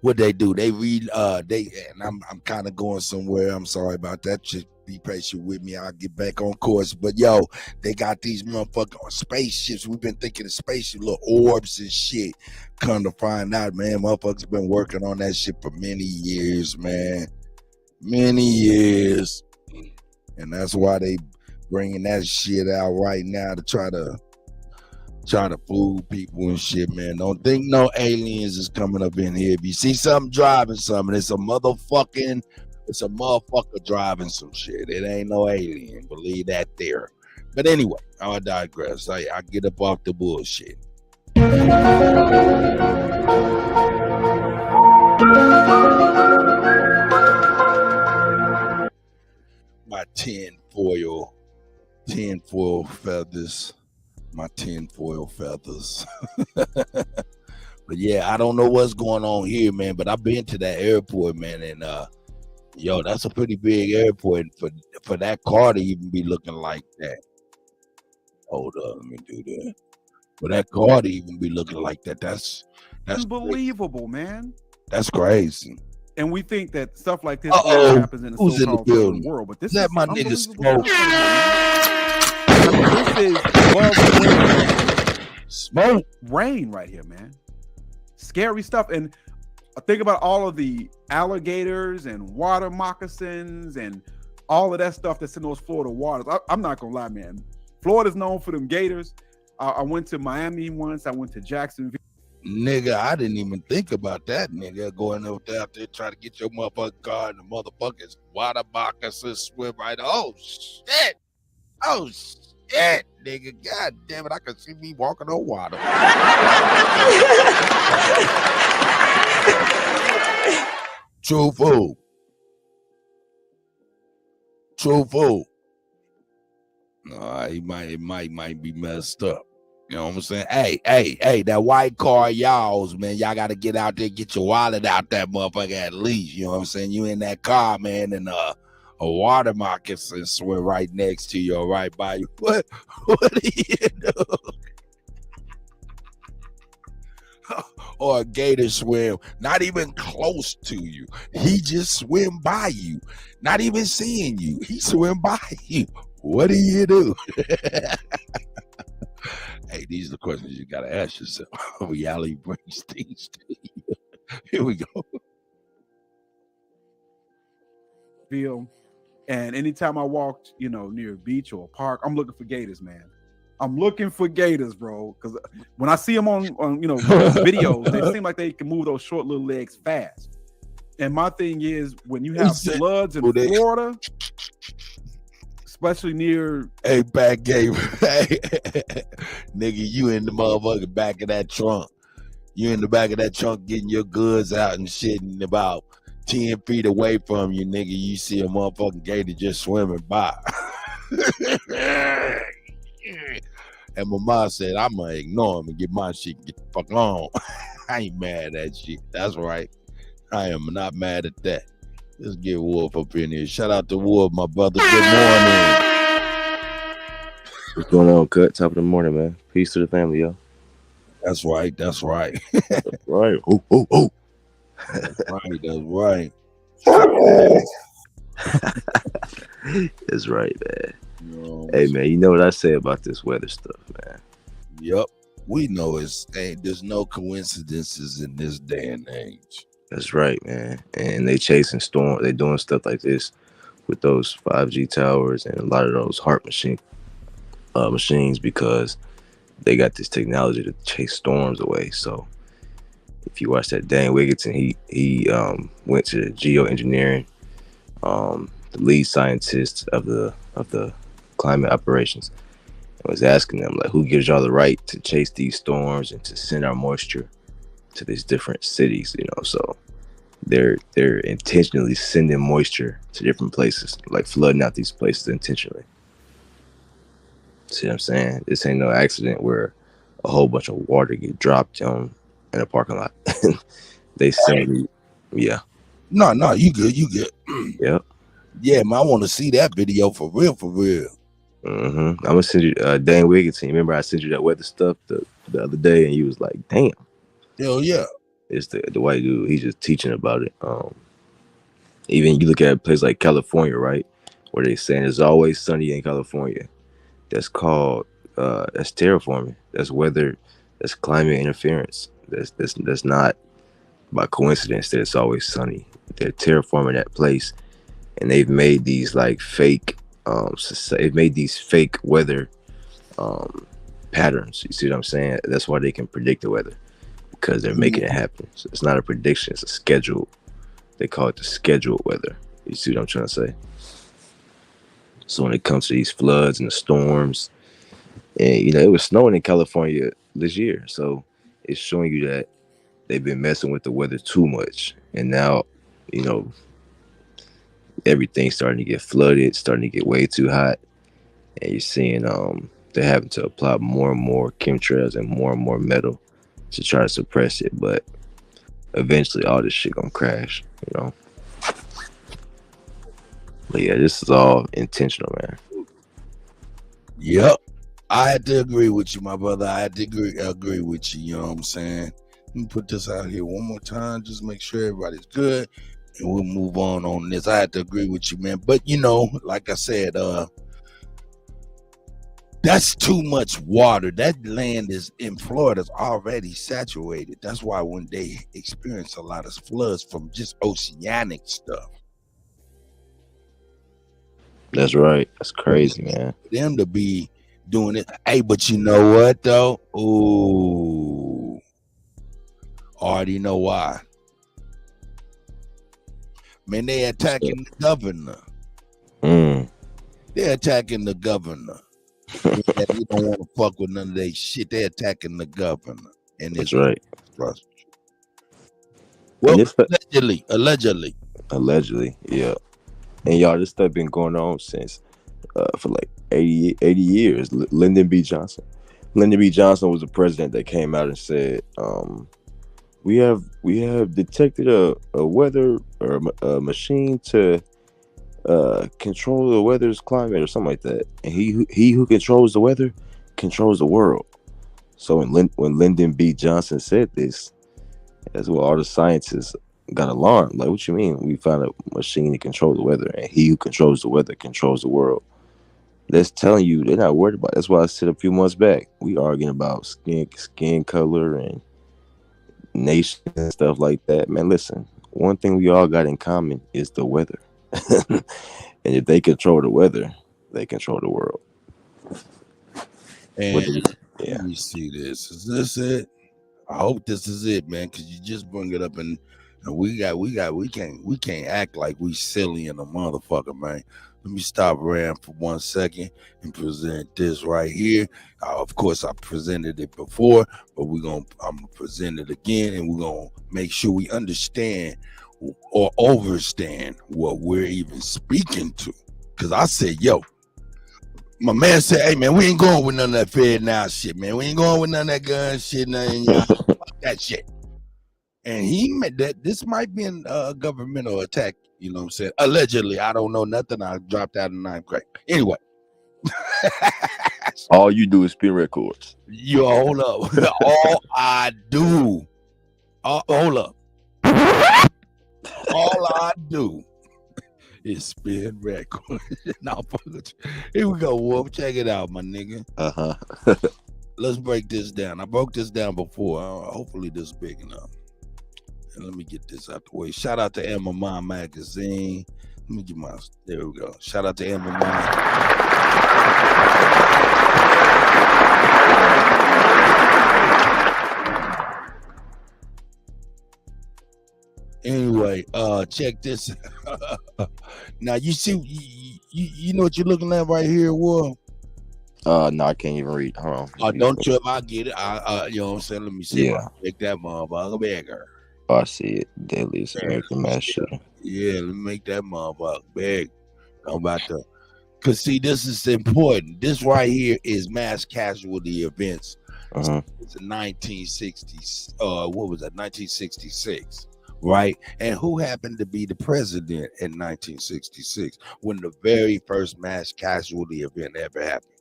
What they do? They read. And I'm kind of going somewhere. I'm sorry about that. Just be patient with me. I'll get back on course. But yo, they got these motherfucking spaceships. We've been thinking of spaceship, little orbs and shit. Come to find out, man, motherfuckers been working on that shit for many years, man. Many years. And that's why they bringing that shit out right now to try to fool people and shit, man. Don't think no aliens is coming up in here. If you see something driving something, it's a motherfucker driving some shit. It ain't no alien. Believe that there. But anyway, I digress. I get up off the bullshit. My tinfoil feathers. My tinfoil feathers. But yeah, I don't know what's going on here, man. But I've been to that airport, man, and yo, that's a pretty big airport for that car to even be looking like that. Hold up, let me do that. For that car to even be looking like that, that's unbelievable, crazy. Man. That's crazy. And we think that stuff like this only happens in the Who's in the building? World, but this Let is my nigga smoke. This is smoke rain right here, man. Scary stuff. And think about all of the alligators and water moccasins and all of that stuff that's in those Florida waters. I'm not gonna lie, man. Florida's known for them gators. I went to Miami once. I went to Jacksonville. Nigga, I didn't even think about that, nigga. Going out there trying to get your motherfucking car and the motherfuckers water moccasins swim right. Oh shit, nigga. God damn it, I can see me walking on water. True fool. No, it might be messed up. You know what I'm saying? Hey, that white car y'all's, man. Y'all got to get out there, get your wallet out that motherfucker at least. You know what I'm saying? You in that car, man, and a water moccasin swim right next to you or right by you. What do you do? Or a gator swim, not even close to you. He just swim by you, not even seeing you. He swim by you. What do you do? Hey, these are the questions you got to ask yourself. Reality brings things to you. Here we go. feel. And anytime I walked, near a beach or a park, I'm looking for gators, man. I'm looking for gators, bro. Because when I see them on videos, they seem like they can move those short little legs fast. And my thing is, when you have floods in Florida, especially near back game, nigga, you in the motherfucking back of that trunk. You in the back of that trunk getting your goods out and shit, and about 10 feet away from you, nigga, you see a motherfucking gator just swimming by. And my mom said, I'm gonna ignore him and get my shit and get the fuck on. I ain't mad at that shit. That's right. I am not mad at that. Let's get Wolf up in here. Shout out to Wolf, my brother. Good morning. What's going on, Cut? Top of the morning, man. Peace to the family, yo. That's right. That's right. Right. Oh. That's right. That's right. That's right, man. Hey, man, you know what I say about this weather stuff, man. Yep. We know there's no coincidences in this day and age. That's right, man. And they chasing storm. They doing stuff like this with those 5G towers and a lot of those HART machines because they got this technology to chase storms away. So if you watch that Dan Wigginton, he went to geoengineering, the lead scientist of the climate operations, and was asking them, like, who gives y'all the right to chase these storms and to send our moisture to these different cities, so they're intentionally sending moisture to different places, like flooding out these places intentionally. See what I'm saying? This ain't no accident where a whole bunch of water get dropped in a parking lot. They send yeah. No, you good. Yep. Yeah, man, I want to see that video for real. I'm gonna send you Dan Wigginton. Remember I sent you that weather stuff the other day, and you was like, damn. Hell yeah. It's the white dude. He's just teaching about it. Even you look at a place like California, right, where they saying it's always sunny in California. That's called that's terraforming. That's weather. That's climate interference. That's not by coincidence that it's always sunny. They're terraforming that place, and they've made these like fake. They've made these fake weather patterns. You see what I'm saying? That's why they can predict the weather, because they're making it happen. So it's not a prediction, it's a schedule. They call it the scheduled weather. You see what I'm trying to say? So when it comes to these floods and the storms, and it was snowing in California this year, so it's showing you that they've been messing with the weather too much, and now everything's starting to get flooded, starting to get way too hot, and you're seeing they're having to apply more and more chemtrails and more metal to try to suppress it, but eventually all this shit gonna crash, But yeah, this is all intentional, man. Yep. I had to agree with you, my brother. I had to agree with you, you know what I'm saying? Let me put this out here one more time, just make sure everybody's good, and we'll move on this. I had to agree with you, man. But like I said, that's too much water. That land is in Florida's already saturated. That's why when they experience a lot of floods from just oceanic stuff. That's right. That's crazy, man. For them to be doing it. Hey, but you know what though? Ooh. Already know why. Man, they attacking the governor. They're attacking the governor. You don't want to fuck with none of that shit. They're attacking the governor. And that's right. Well, allegedly, yeah. And y'all, this stuff been going on since for like 80 years. Lyndon B. Johnson was the president that came out and said, we have detected a weather or a machine to control the weather's climate or something like that, and he who controls the weather controls the world. So when Lyndon B. Johnson said this, that's what all the scientists got alarmed. Like, what you mean? We found a machine to control the weather, and he who controls the weather controls the world. That's telling you they're not worried about it. That's why I said a few months back, we arguing about skin color and nation and stuff like that. Man, listen, one thing we all got in common is the weather. and if they control the weather, they control the world. And let me see this. Is this it? I hope this is it, man, because you just bring it up, and we can't act like we silly in a motherfucker, man. Let me stop Ram for 1 second and present this right here. Of course, I presented it before, but I'm gonna present it again, and we're gonna make sure we understand or overstand what we're even speaking to. Because I said, yo, my man said, hey, man, we ain't going with none of that Fed now shit, man. We ain't going with none of that gun shit, nothing, fuck that shit. And he meant that this might be a governmental attack, you know what I'm saying? Allegedly, I don't know nothing. I dropped out in 9th grade. Anyway. All you do is spin records. Yo, hold up. All I do. Hold up. All I do is spin records. Now, here we go, Wolf. Check it out, my nigga. Let's break this down. I broke this down before. Hopefully this is big enough. And let me get this out the way. Shout out to MMA Magazine. Let me get my, there we go. Shout out to MMA. Anyway, check this. Now you see, you know what you're looking at right here, Will? No, I can't even read. Hold on. Don't trip. I get it. You know what I'm saying? Let me see. Yeah. If I can make that motherfucker bigger. Oh, I see it. Deadliest American mass shooting. Yeah, let me make that motherfucker big. I'm about to, cause see, this is important. This right here is mass casualty events. It's 1960s. What was that? 1966. Right? And who happened to be the president in 1966 when the very first mass casualty event ever happened?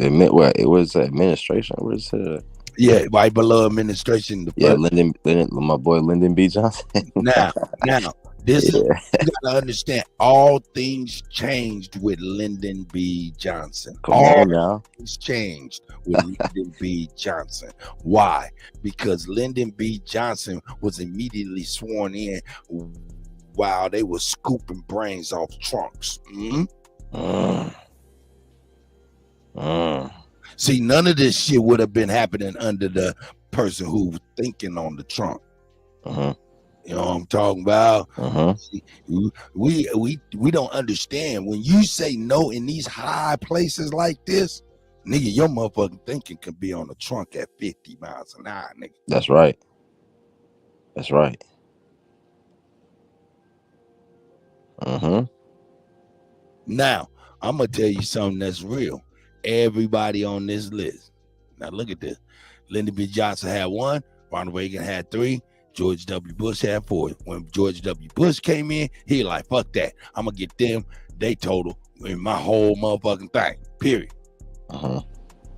It was administration. What is it? Yeah, right below administration. Lyndon, my boy Lyndon B. Johnson. now, this is, you gotta understand, all things changed with Lyndon B. Johnson. All things changed with Lyndon B. Johnson. Why? Because Lyndon B. Johnson was immediately sworn in while they were scooping brains off trunks. See, none of this shit would have been happening under the person who was thinking on the trunk. You know what I'm talking about? See, we don't understand. When you say no in these high places like this, nigga, your motherfucking thinking can be on the trunk at 50 miles an hour, nigga. That's right. That's right. Now, I'm gonna tell you something that's real. Everybody on this list. Now look at this. Lyndon B. Johnson had 1, Ronald Reagan had 3, George W. Bush had 4. When George W. Bush came in, he like, fuck that. I'm gonna get them, they total in my whole motherfucking thing. Period.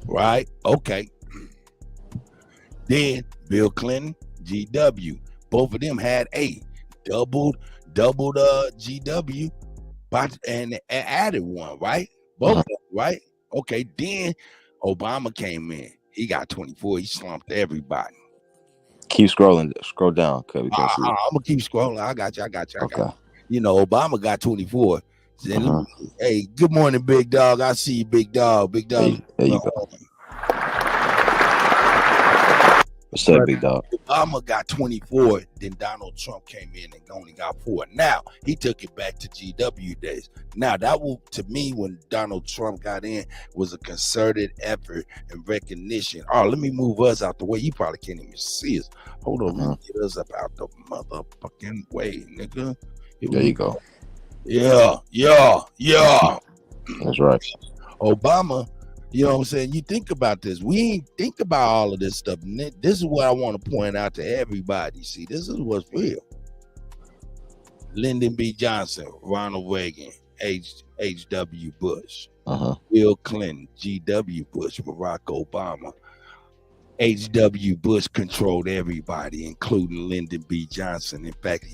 Right? Okay. Then Bill Clinton, GW. Both of them had 8. Doubled GW, and added 1, right? Both of them, right? Okay, then Obama came in. He got 24. He slumped everybody. Keep scrolling. Scroll down. I'm gonna keep scrolling. I got you. Okay. You know, Obama got 24. Then, hey, good morning, big dog. I see you, big dog. Big dog. There you go. What's up, big dog? Obama got 24. Then Donald Trump came in and only got 4. Now he took it back to GW days. Now that will, to me, when Donald Trump got in, was a concerted effort and recognition. Oh, let me move us out the way. You probably can't even see us. Hold on, let me get us up out the motherfucking way, nigga. There you go. Yeah. That's right. Obama. You know what I'm saying? You think about this. We ain't think about all of this stuff. This is what I want to point out to everybody. See, this is what's real. Lyndon B. Johnson, Ronald Reagan, H.W. Bush, Bill Clinton, G.W. Bush, Barack Obama, H.W. Bush controlled everybody, including Lyndon B. Johnson. In fact,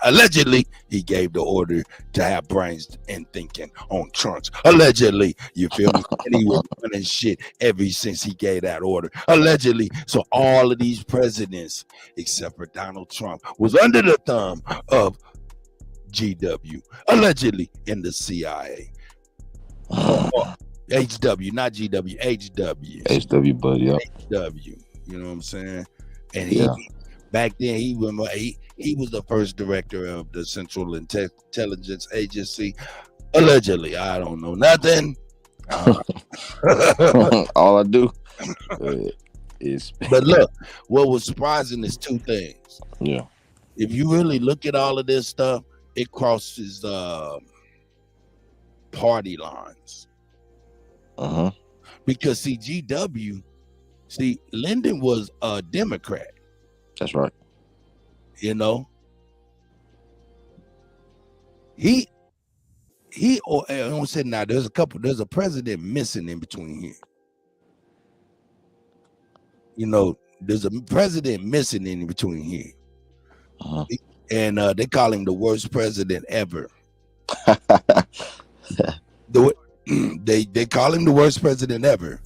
allegedly, he gave the order to have brains and thinking on trunks. Allegedly, you feel me? And he was running shit ever since he gave that order. Allegedly. So all of these presidents, except for Donald Trump, was under the thumb of GW, allegedly in the CIA. HW, not GW, HW. HW, buddy. Yep. HW. You know what I'm saying? And he back then he was the first director of the Central Intelligence Agency. Allegedly, I don't know nothing. All I do is. But look, what was surprising is two things. Yeah. If you really look at all of this stuff, it crosses party lines. Because Lyndon was a Democrat. That's right. You know, I said now there's a president missing in between here. You know, there's a president missing in between here. And they call him the worst president ever. They call him the worst president ever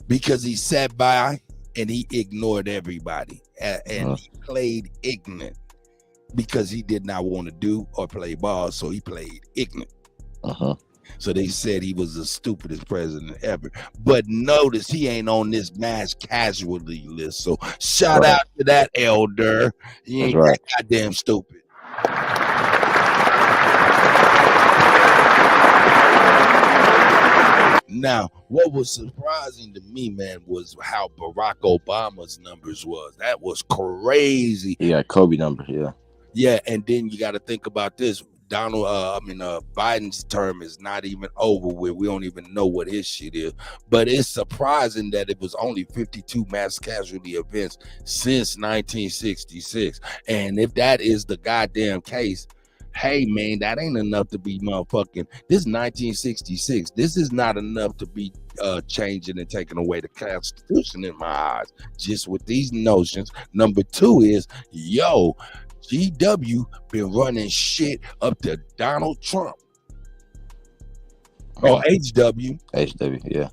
because he sat by and he ignored everybody and he played ignorant because he did not want to do or play ball, so he played ignorant. So they said he was the stupidest president ever. But notice he ain't on this mass casualty list. So shout out to that elder. He ain't that goddamn stupid. Now, what was surprising to me, man, was how Barack Obama's numbers was. That was crazy. Yeah, Kobe numbers. Yeah. Yeah, and then you got to think about this. Biden's term is not even over with. We don't even know what his shit is. But it's surprising that it was only 52 mass casualty events since 1966. And if that is the goddamn case, hey man, that ain't enough to be motherfucking. This is 1966. This is not enough to be changing and taking away the Constitution in my eyes. Just with these notions. Number two is, GW been running shit up to Donald Trump. Oh, HW. HW, yeah.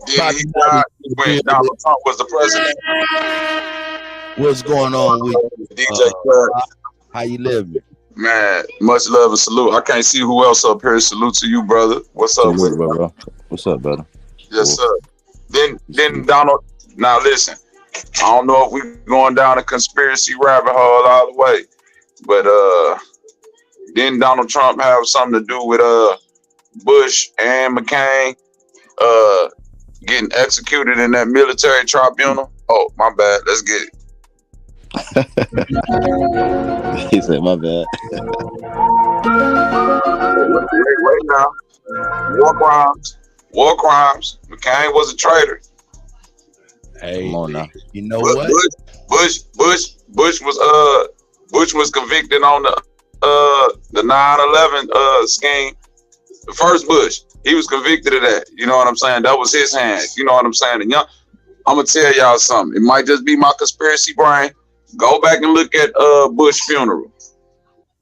Did he die when Donald Trump was the president? What's going on with DJ Club? How you living? Man, much love and salute. I can't see who else up here. Salute to you, brother. What's up, bro? What's up, brother? Yes, sir. Then Donald. Now listen, I don't know if we're going down a conspiracy rabbit hole all the way, but didn't Donald Trump have something to do with Bush and McCain getting executed in that military tribunal? Oh, my bad. Let's get it. He said, my bad. Wait now. War crimes. McCain was a traitor. Hey, come on now. You know what? Bush was convicted on the 9/11 scheme. The first Bush, he was convicted of that. You know what I'm saying? That was his hand. You know what I'm saying? And I'm gonna tell y'all something. It might just be my conspiracy brain. Go back and look at Bush funeral.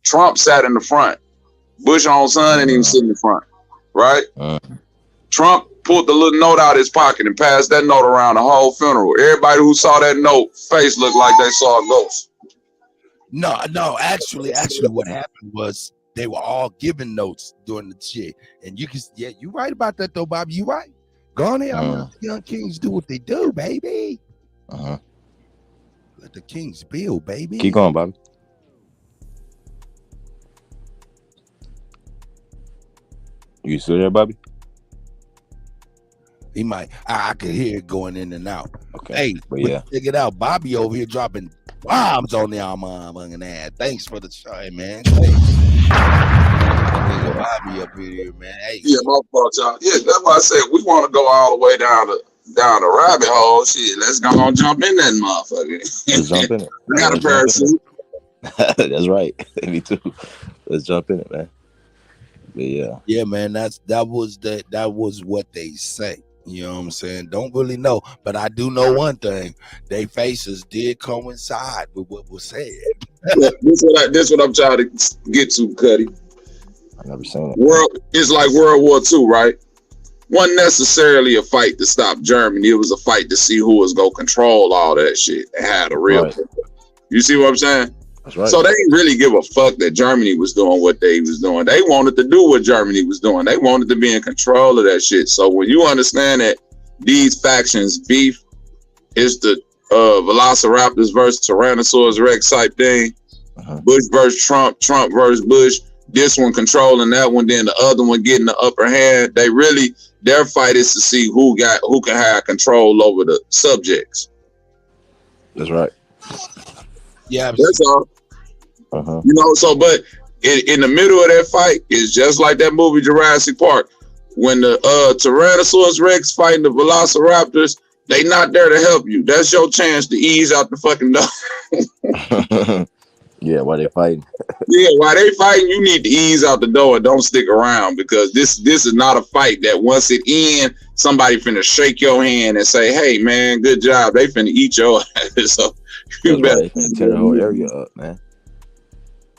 Trump sat in the front. Bush own son didn't even sit in the front, right? Trump pulled the little note out of his pocket and passed that note around the whole funeral. Everybody who saw that note, face looked like they saw a ghost. No. Actually, what happened was they were all giving notes during the shit, and you right about that though, Bobby. You right. Go on there. I'm gonna let the young kings do what they do, baby. Let the kings build, baby. Keep going, Bobby. You still there, Bobby? He might. I could hear it going in and out. Okay. Hey, but yeah, check it out. Bobby over here dropping bombs on the motherfucking ass. Thanks for the try, man. Thanks. Bobby up here, man. Hey. Yeah, my fault, y'all. Yeah, that's why I said we want to go all the way down the rabbit hole. Shit, let's go on jump in that motherfucker. Let's jump in it. We got a parachute. That's right. Me too. Let's jump in it, man. But yeah. Yeah, man. That was what they say. You know what I'm saying? Don't really know, but I do know one thing: their faces did coincide with what was said. This what I'm trying to get to, Kutty. I never seen it. It's like World War II, right? Wasn't necessarily a fight to stop Germany. It was a fight to see who was gonna control all that shit and had a real. Right. You see what I'm saying? That's right. So they didn't really give a fuck that Germany was doing what they was doing. They wanted to do what Germany was doing. They wanted to be in control of that shit. So when you understand that these factions beef is the Velociraptors versus Tyrannosaurus Rex type thing, Bush versus Trump, Trump versus Bush, this one controlling that one, then the other one getting the upper hand. Their fight is to see who can have control over the subjects. That's right. Yeah, that's all. You know, so but in the middle of that fight is just like that movie Jurassic Park. When the Tyrannosaurus Rex fighting the Velociraptors, they not there to help you. That's your chance to ease out the fucking door. Yeah, while they fighting. Yeah, while they fighting, you need to ease out the door and don't stick around, because this is not a fight that once it ends, somebody finna shake your hand and say, "Hey man, good job." They finna eat your ass. So you better tear the whole area up, man.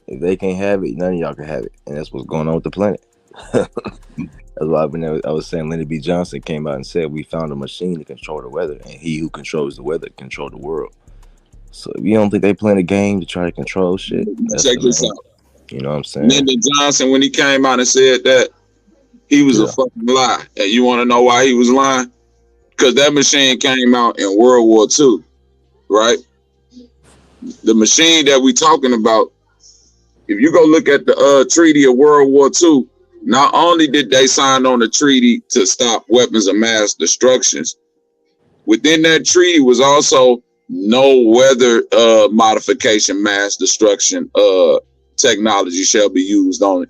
If they can't have it, none of y'all can have it, and that's what's going on with the planet. That's why I was saying Lyndon B. Johnson came out and said we found a machine to control the weather, and he who controls the weather control the world. So if you don't think they playing a game to try to control shit, check this out. You know what I'm saying? Lyndon Johnson, when he came out and said that, he was a fucking lie. And you want to know why he was lying? Because that machine came out in World War II, right? The machine that we talking about, if you go look at the Treaty of World War II, not only did they sign on the treaty to stop weapons of mass destructions, within that treaty was also no weather modification mass destruction technology shall be used on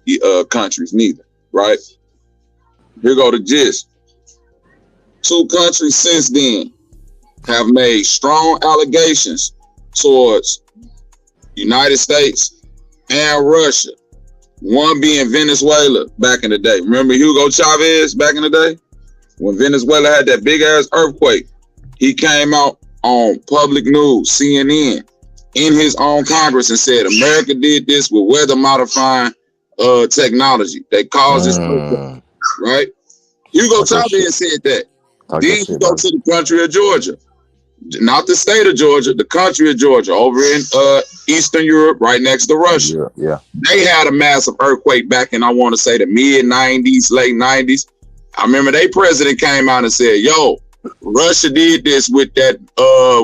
countries neither, right? Here go the gist. 2 countries since then have made strong allegations towards United States and Russia. One being Venezuela back in the day. Remember Hugo Chavez back in the day? When Venezuela had that big ass earthquake, he came out on public news, CNN, in his own Congress and said America did this with weather modifying technology. They caused this, right? Hugo Chavez said that. Then you go to the country of Georgia, not the state of Georgia, the country of Georgia, over in Eastern Europe, right next to Russia. Yeah. They had a massive earthquake back in, I want to say, the mid 90s, late 90s. I remember their president came out and said, "Yo, Russia did this with that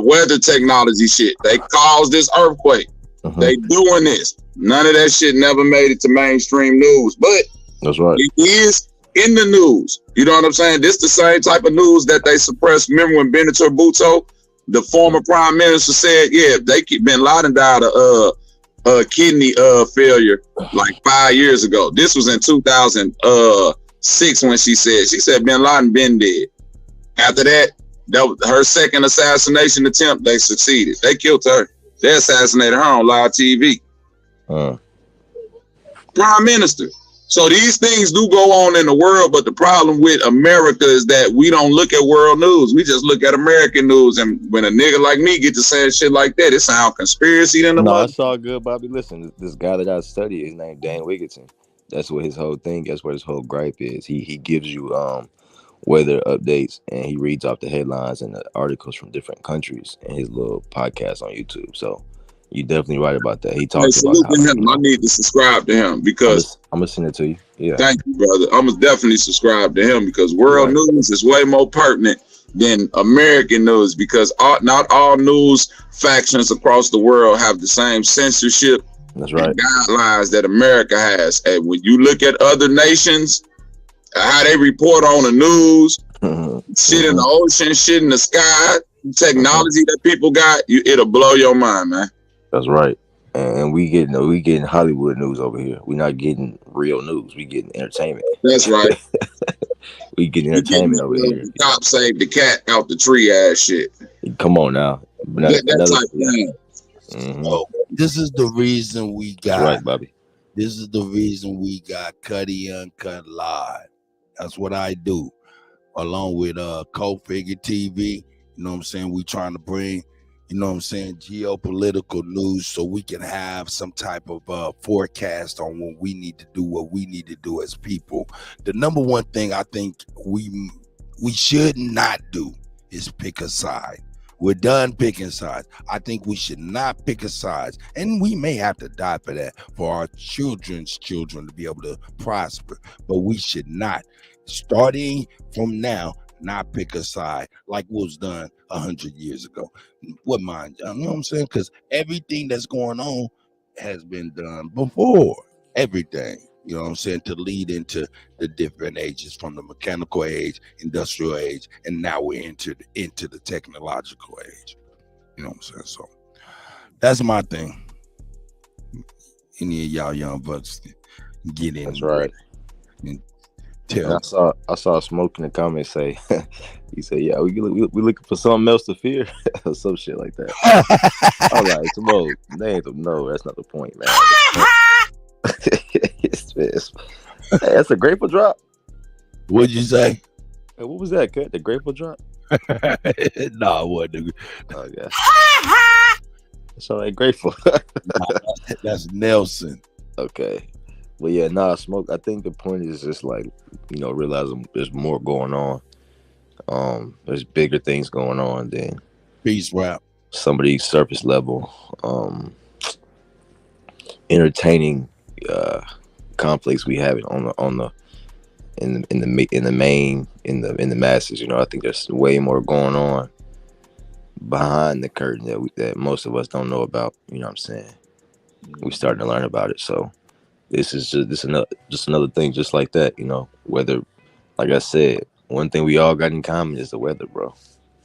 weather technology shit. They caused this earthquake. They doing this." None of that shit never made it to mainstream news, but that's right. It is in the news. You know what I'm saying? This the same type of news that they suppressed. Remember when Benito Bhutto, the former prime minister, said, "Yeah, Bin Laden died of kidney failure like 5 years ago." This was in 2006 when she said Bin Laden been dead. After that was her second assassination attempt. They succeeded. They killed her. They assassinated her on live TV. Prime minister. So these things do go on in the world, but the problem with America is that we don't look at world news. We just look at American news. And when a nigga like me get to saying shit like that, it sounds conspiracy than the No, mother. it's all good, Bobby. Listen, this guy that I study is named Dan Wigginton. That's what his whole thing, that's what his whole gripe is. He gives you weather updates, and he reads off the headlines and the articles from different countries in his little podcast on YouTube. So you're definitely right about that. He talks about how, him. I need to subscribe to him because I'm gonna send it to you. Yeah. Thank you, brother. I'm gonna definitely subscribe to him because world news is way more pertinent than American news, because not all news factions across the world have the same censorship and guidelines that America has. And when you look at other nations, how they report on the news, shit in the ocean, shit in the sky, technology that people got, it'll blow your mind, man. That's right. And we getting Hollywood news over here. We're not getting real news. We getting entertainment. That's right. We getting entertainment over here. The cop saved the cat out the tree ass shit. Come on now. That type of thing. So this is the reason we got. That's right, Bobby. This is the reason we got Kutty UnKut live. That's what I do. along with Co-Figure TV. You know what I'm saying? We trying to bring, you know what I'm saying, geopolitical news so we can have some type of forecast on what we need to do as people. The number one thing I think we should not do is pick a side. We're done picking sides. I think we should not pick a side. And we may have to die for that, for our children's children to be able to prosper. But we should not, starting from now, not pick a side like was done 100 years ago. What mind? You know what I'm saying? Because everything that's going on has been done before. Everything. You know what I'm saying? To lead into the different ages, from the mechanical age, industrial age, and now we're into the technological age. You know what I'm saying? So that's my thing. Any of y'all young bucks get in. That's right. And I saw Smoke in the comments say, he said, "Yeah, we looking for something else to fear," or some shit like that. I was like, Smoke, no, that's not the point, man. Hey, that's a Grateful drop. What'd you say? Hey, what was that, Kut? The Grateful drop? No, it wasn't. Oh, yeah. That's all right, Grateful. That's Nelson. Okay. But yeah, Smoke, I think the point is just like, realizing there's more going on. There's bigger things going on than peace rap. Some of these surface level entertaining conflicts we have in the masses. I think there's way more going on behind the curtain that most of us don't know about. You know what I'm saying? We're starting to learn about it. So this is just another thing, just like that. Weather, like I said, one thing we all got in common is the weather, bro.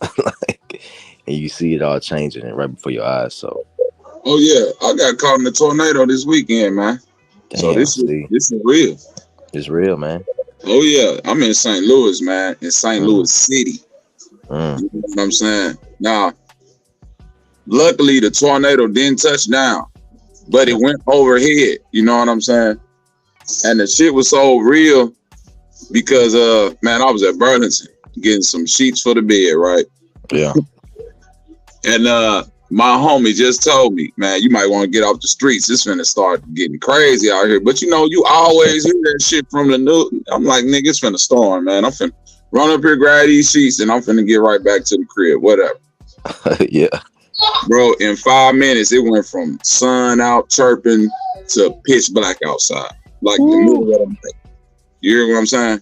And you see it all changing right before your eyes. So. Oh yeah, I got caught in a tornado this weekend, man. Damn, so this is real. It's real, man. Oh yeah, I'm in St. Louis, man. In St. Louis City. You know what I'm saying? Now, luckily the tornado didn't touch down, but it went overhead. You know what I'm saying? And the shit was so real because man, I was at Burlington getting some sheets for the bed, right? Yeah. And my homie just told me, man, you might want to get off the streets. It's finna start getting crazy out here. But you always hear that shit from the news. I'm like, nigga, it's finna storm, man. I'm finna run up here, grab these sheets, and I'm finna get right back to the crib, whatever. Yeah. Bro, in 5 minutes, it went from sun out chirping to pitch black outside. Like the middle of the night. You hear what I'm saying?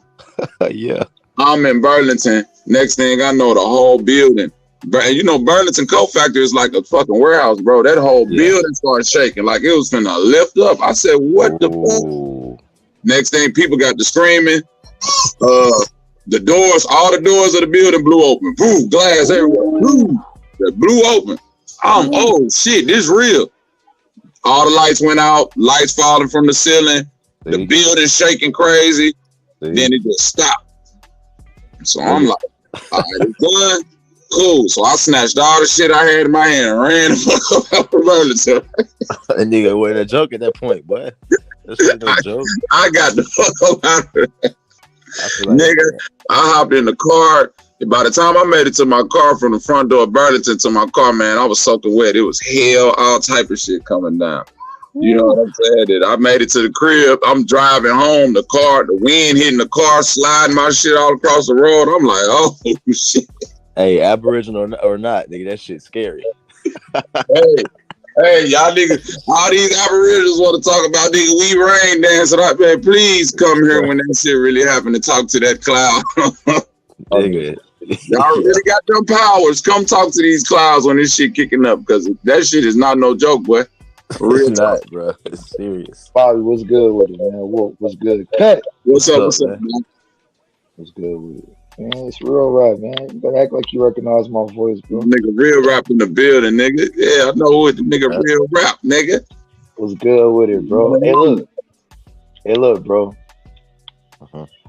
Yeah. I'm in Burlington. Next thing I know, the whole building. And Burlington Coat Factory is like a fucking warehouse, bro. That whole building started shaking like it was finna lift up. I said, what the fuck? Next thing, people got to screaming. The doors, all the doors of the building blew open. Boom, glass everywhere. Boom, they blew open. Oh shit, this real. All the lights went out, lights falling from the ceiling. The building shaking crazy. Then it just stopped. So I'm like, all right, it's done. Cool. So I snatched all the shit I had in my hand and ran the fuck out of Burlington. That nigga wasn't a joke at that point, boy. That's no joke. I got the fuck out of there. Nigga, I hopped in the car. By the time I made it to my car from the front door of Burlington to my car, man, I was soaking wet. It was hell, all type of shit coming down. You know what I'm saying? I made it to the crib. I'm driving home. The wind hitting the car, sliding my shit all across the road. I'm like, oh shit. Hey, Aboriginal or not, nigga, that shit's scary. Hey, y'all niggas, all these Aboriginals want to talk about nigga, we rain dancing. Man, please come here when that shit really happened to talk to that cloud. Nigga. Y'all really got them powers. Come talk to these clouds when this shit kicking up, because that shit is not no joke, boy. For real it's not, bro. It's serious. Bobby, what's good with it, man? What's good? Kut. What's up, man? What's good with it? Man, it's real rap, man. You better act like you recognize my voice, bro. Nigga, real rap in the building, nigga. Yeah, I know it. Nigga, real rap, nigga. What's good with it, bro? Hey, look, bro.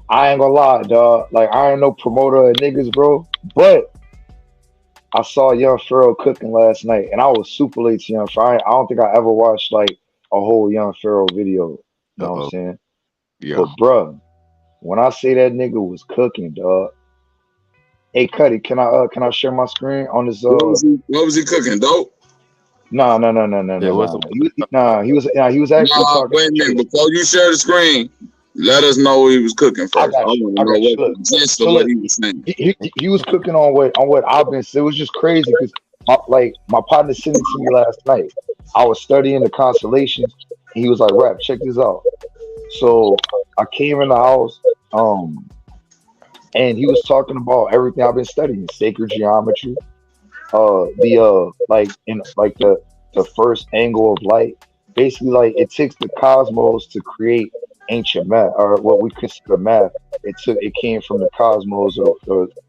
I ain't gonna lie, dog. Like, I ain't no promoter of niggas, bro. But I saw Young Pharaoh cooking last night, and I was super late to Young Pharaoh. I don't think I ever watched, like, a whole Young Pharaoh video. You know what I'm saying? Yeah. But, bro, when I say that nigga was cooking, dog, Hey, Kutty, can I share my screen on this? What was he cooking? Dope? No. He was actually Nah, talking wait a to minute. Chase. Before you share the screen, let us know what he was cooking I first. I got you. want to I know got you. what Look, the gist so of what look, he was saying. he was cooking on what I've been. It was just crazy because my partner sent it to me last night. I was studying the constellations, and he was like, "Rap, check this out." So I came in the house, and he was talking about everything I've been studying: sacred geometry, like in like the first angle of light. Basically, like it takes the cosmos to create ancient math, or what we consider math. It came from the cosmos, or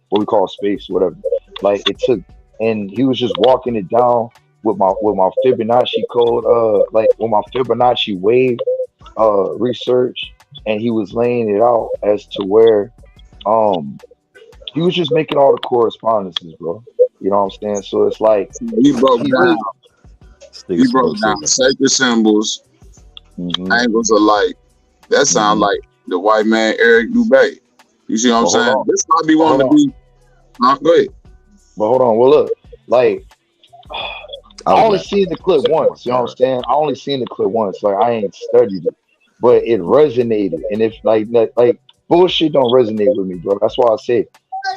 what we call space, whatever. Like it took, and he was just walking it down with my Fibonacci code, like with my Fibonacci wave research, and he was laying it out as to where um he was just making all the correspondences, bro. You know what I'm saying? So it's like He broke he down. really He broke down sacred symbols, angles of light. That sounds like the white man Eric Dubé. You see what I'm saying? This might be one to be. Go ahead. But hold on. Well, look, like I only seen the clip once. You know what I'm saying? I only seen the clip once. Like I ain't studied it, but it resonated. And if like bullshit don't resonate with me, bro. That's why I said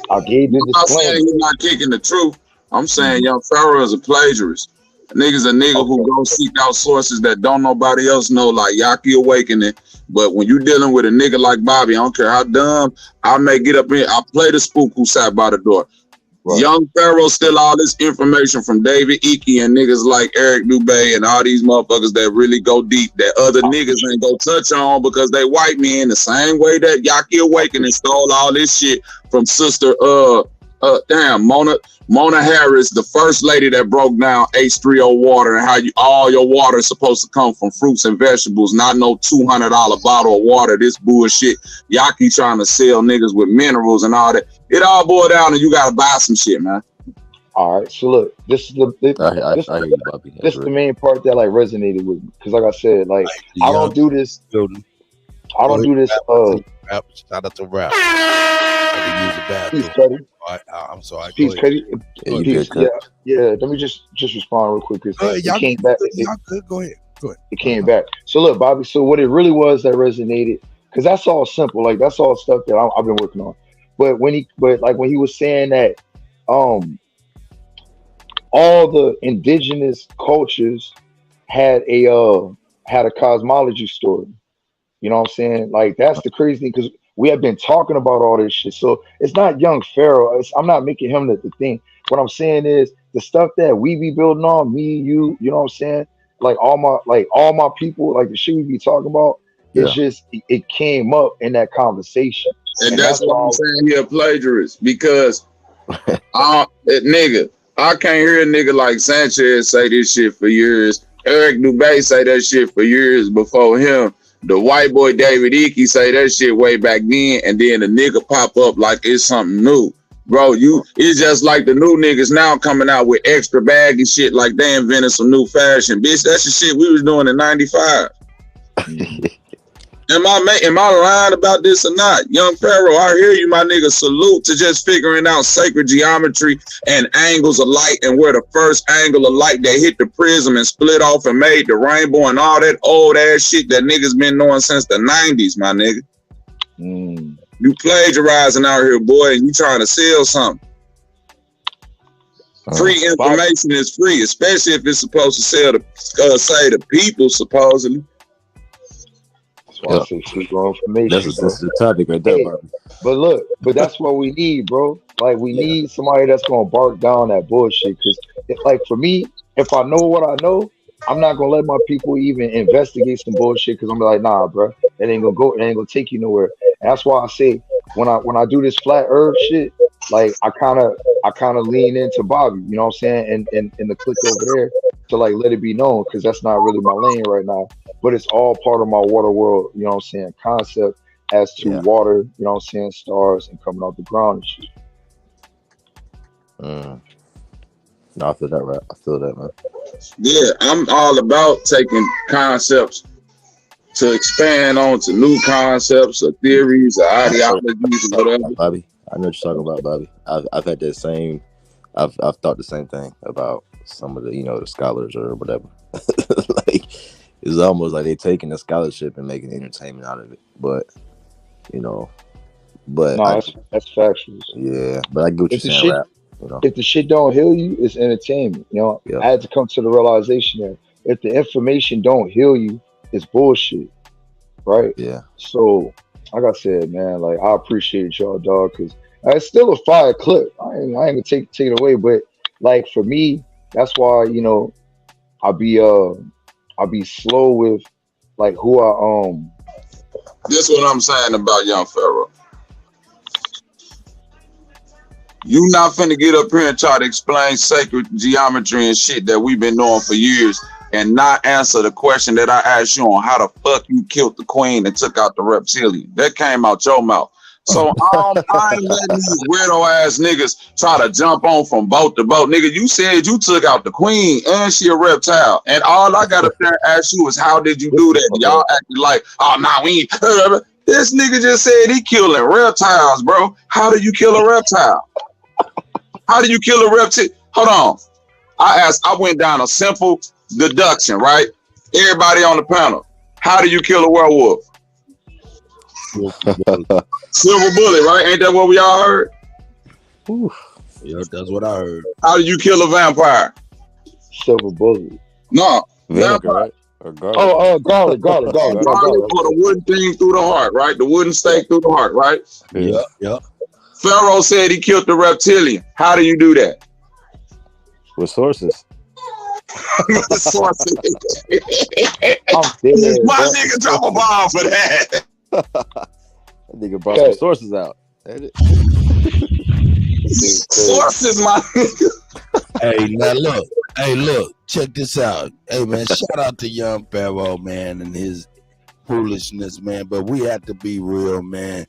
I gave the I'm not saying disclaimer. he's not kicking the truth. I'm saying Young Pharaoh is a plagiarist. Nigga's a nigga who go seek out sources that don't nobody else know, like Yaki Awakening. But when you dealing with a nigga like Bobby, I don't care how dumb, I may get up in, I play the spook who sat by the door. Right. Young Pharaoh still all this information from David Icke and niggas like Eric Dubé and all these motherfuckers that really go deep that other niggas ain't go touch on because they white men, the same way that Yaki Awakening stole all this shit from sister Mona Harris, the first lady that broke down H3O water and how all your water is supposed to come from fruits and vegetables, not no $200 bottle of water. This bullshit. Yaki trying to sell niggas with minerals and all that. It all boiled down and you gotta buy some shit, man. All right, so look, this is this is the main part that like resonated with me because, like I said, like I don't do this. I don't do this. Rap, shout out to Rap. Peace, Kutty. I'm sorry. Peace, Kutty. Peace. Yeah. Let me just respond real quick because it came back. Go ahead. It came back. So look, Bobby. So what it really was that resonated, because that's all simple. Like that's all stuff that I've been working on. But when he was saying that, all the indigenous cultures had a cosmology story. You know what I'm saying? Like that's the crazy thing because we have been talking about all this shit. So it's not Young Pharaoh. I'm not making him the thing. What I'm saying is the stuff that we be building on, me, you know what I'm saying? Like all my people, like the shit we be talking about, it's just it came up in that conversation. And that's why I'm saying he a plagiarist because I can't hear a nigga like Sanchez say this shit for years. Eric Dubé say that shit for years before him. The white boy David Icke say that shit way back then, and then the nigga pop up like it's something new. Bro, it's just like the new niggas now coming out with extra baggy shit like they invented some new fashion. Bitch, that's the shit we was doing in 95. Am I lying about this or not? Young Pharaoh, I hear you, my nigga. Salute to just figuring out sacred geometry and angles of light and where the first angle of light that hit the prism and split off and made the rainbow and all that old ass shit that niggas been knowing since the 90s, my nigga. You plagiarizing out here, boy, and you trying to sell something. Free information is free, especially if it's supposed to sell to say the people, supposedly. That's why I say free information. That's the topic right there, Bobby. But that's what we need, bro. Like we need somebody that's gonna bark down that bullshit. Because, like for me, if I know what I know, I'm not gonna let my people even investigate some bullshit. Because I'm like, nah, bro, it ain't gonna take you nowhere. And that's why I say when I do this flat earth shit, like I kind of lean into Bobby. You know what I'm saying? And the click over there to like let it be known because that's not really my lane right now. But it's all part of my water world, you know what I'm saying, concept as to water, you know what I'm saying, stars and coming out the ground and shit. No, I feel that, right? I feel that, man. Yeah, I'm all about taking concepts to expand on to new concepts or theories or ideologies or whatever. Bobby, I know what you're talking about, Bobby. I've had that same. I've thought the same thing about some of the the scholars or whatever. Like it's almost like they're taking the scholarship and making entertainment out of it. But but No, that's factual. yeah, but I get what you're If the saying, shit rap. if the shit don't heal you, it's entertainment. Yeah. I had to come to the realization that if the information don't heal you, it's bullshit, right? Yeah. So, like I said, man, like I appreciate y'all, dog, because it's still a fire clip. I ain't gonna take it away, but like for me, that's why I be slow with like who This what I'm saying about Young Pharaoh. You not finna get up here and try to explain sacred geometry and shit that we've been knowing for years and not answer the question that I asked you on how the fuck you killed the queen and took out the reptilian. That came out your mouth. So I ain't letting these weirdo ass niggas try to jump on from boat to boat. Nigga, you said you took out the queen and she a reptile. And all I got up there to ask you is how did you do that? Y'all acting like, oh nah, we ain't. This nigga just said he killing reptiles, bro. How do you kill a reptile? How do you kill a reptile? Hold on. I went down a simple deduction, right? Everybody on the panel. How do you kill a werewolf? Silver bullet, right? Ain't that what we all heard? Yeah, that's what I heard. How do you kill a vampire? Silver bullet. No. Vinegar, right? Or garlic. Garlic. Garlic for the wooden thing through the heart, right? The wooden stake through the heart, right? Yeah. Pharaoh said he killed the reptilian. How do you do that? With sources. Sources. I'm dead, My bro. nigga drop a bomb for that. That nigga brought some sources out. Sources, my nigga. Hey, look, check this out. Hey, man, shout out to Young Pharaoh, man, and his foolishness, man. But we have to be real, man.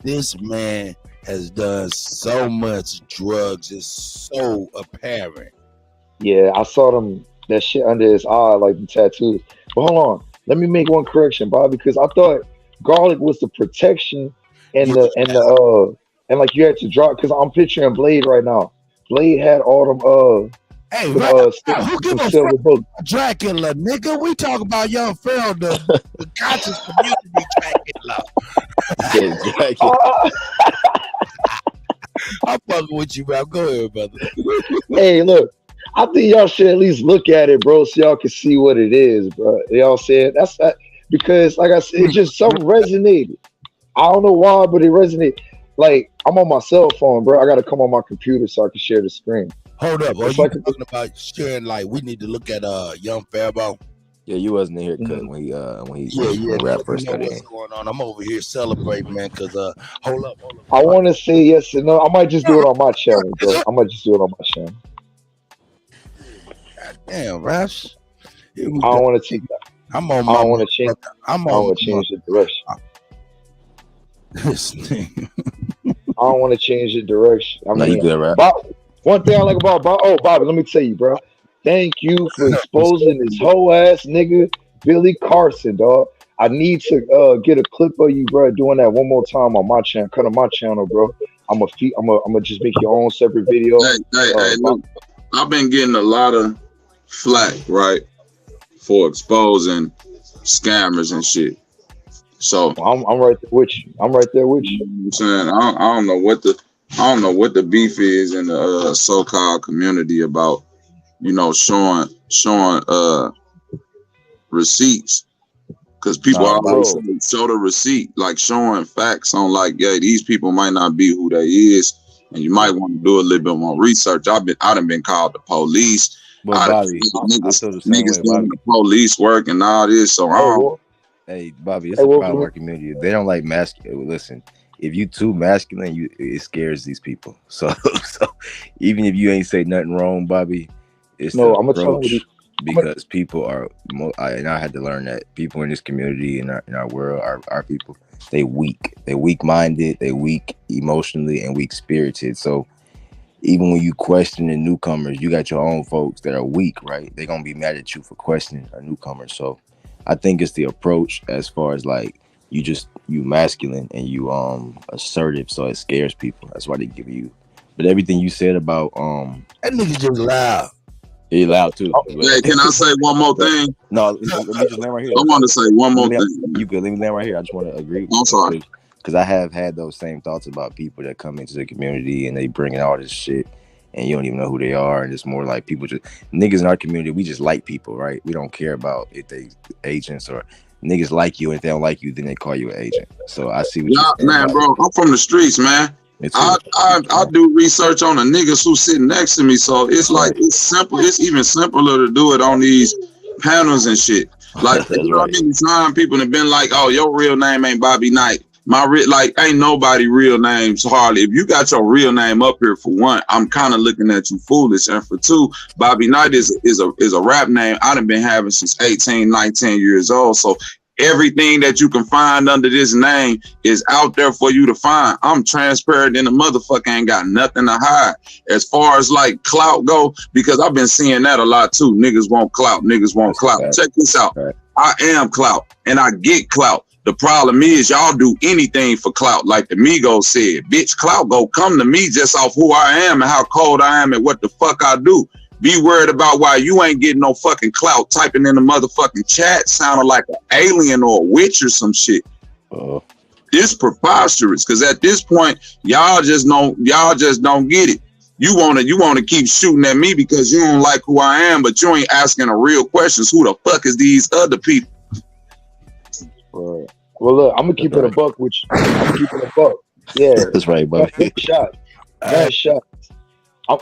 This man has done so much drugs. It's so apparent. Yeah, I saw that shit under his eye, like the tattoos. But hold on, let me make one correction, Bob, because I thought garlic was the protection and like you had to drop. Because I'm picturing Blade right now. Blade had all them Hey, who give a silver fuck bullet. Dracula, nigga? We talk about Young Pharaoh, the conscious community Dracula. I'm fucking with you, bro. Go ahead, brother. Hey, look, I think y'all should at least look at it, bro, so y'all can see what it is, bro. Y'all said that's that because, like I said, it just something resonated. I don't know why, but it resonated. Like I'm on my cell phone, bro. I got to come on my computer so I can share the screen. Hold up, are It's you like talking about sharing? Like we need to look at Young Pharaoh. Yeah, you wasn't in here cut when rap first got in. What's going on? I'm over here celebrating, man. Cause hold up. I want to say yes and no. I might just do it on my channel, bro. I might just do it on my channel. God damn, Raps. I don't want to take that. I don't want to change. I don't want to change the direction. This thing. I don't want to change the direction. I mean, you good, right? Bob, one thing I like about Bob. Oh, Bobby, let me tell you, bro. Thank you for exposing this whole ass nigga, Billy Carson, dog. I need to get a clip of you, bro, doing that one more time on my channel. Cut on my channel, bro. I'm gonna just make your own separate video. Hey, look, I've been getting a lot of flack, right, for exposing scammers and shit. So I'm right there with you. I'm right there with you. You know what I'm saying I don't know what the beef is in the so-called community about, showing receipts, because people always show the receipt, like showing facts on like, yeah, these people might not be who they is, and you might want to do a little bit more research. I done been called the police. But Bobby, niggas doing the police work and all this. So hey, Bobby, it's a problem in our community. They don't like masculine. Listen, if you too masculine, it scares these people. So even if you ain't say nothing wrong, Bobby, it's the approach, because people are, and I had to learn that people in this community, in our world, our people, they weak-minded, they weak emotionally, and weak-spirited. So even when you question the newcomers, you got your own folks that are weak, right? They're gonna be mad at you for questioning a newcomer. So I think it's the approach as far as like you masculine and you assertive, so it scares people. That's why they give you. But everything you said about that nigga just loud. He loud too. Hey, can I say one more thing? No, let me just land right here. I want to say one more thing. You could let me land right here. I just want to agree. I'm sorry. Because I have had those same thoughts about people that come into the community and they bring in all this shit and you don't even know who they are. And it's more like people just, niggas in our community, we just like people, right? We don't care about if they agents or niggas like you. If they don't like you, then they call you an agent. So I see what you're saying. Man, bro, I'm from the streets, man. I do research on the niggas who sit next to me, so it's like it's simple. It's even simpler to do it on these panels and shit. Like you know, how many times people have been like, "Oh, your real name ain't Bobby Knight." Like ain't nobody real names hardly. If you got your real name up here, for one, I'm kind of looking at you foolish, and for two, Bobby Knight is a rap name I done been having since 18, 19 years old. So everything that you can find under this name is out there for you to find. I'm transparent and the motherfucker ain't got nothing to hide. As far as like clout go, because I've been seeing that a lot too. Niggas want clout. Niggas want clout. Check this out. I am clout and I get clout. The problem is y'all do anything for clout. Like the Migos said, bitch, clout go come to me just off who I am and how cold I am and what the fuck I do. Be worried about why you ain't getting no fucking clout typing in the motherfucking chat sounding like an alien or a witch or some shit. It's preposterous because at this point, y'all just don't get it. You wanna keep shooting at me because you don't like who I am, but you ain't asking the real questions. Who the fuck is these other people? Right. Well, look, I'm gonna keep it a buck with you. I'm gonna keep it a buck. Yeah, that's right, buddy. Shot. I'm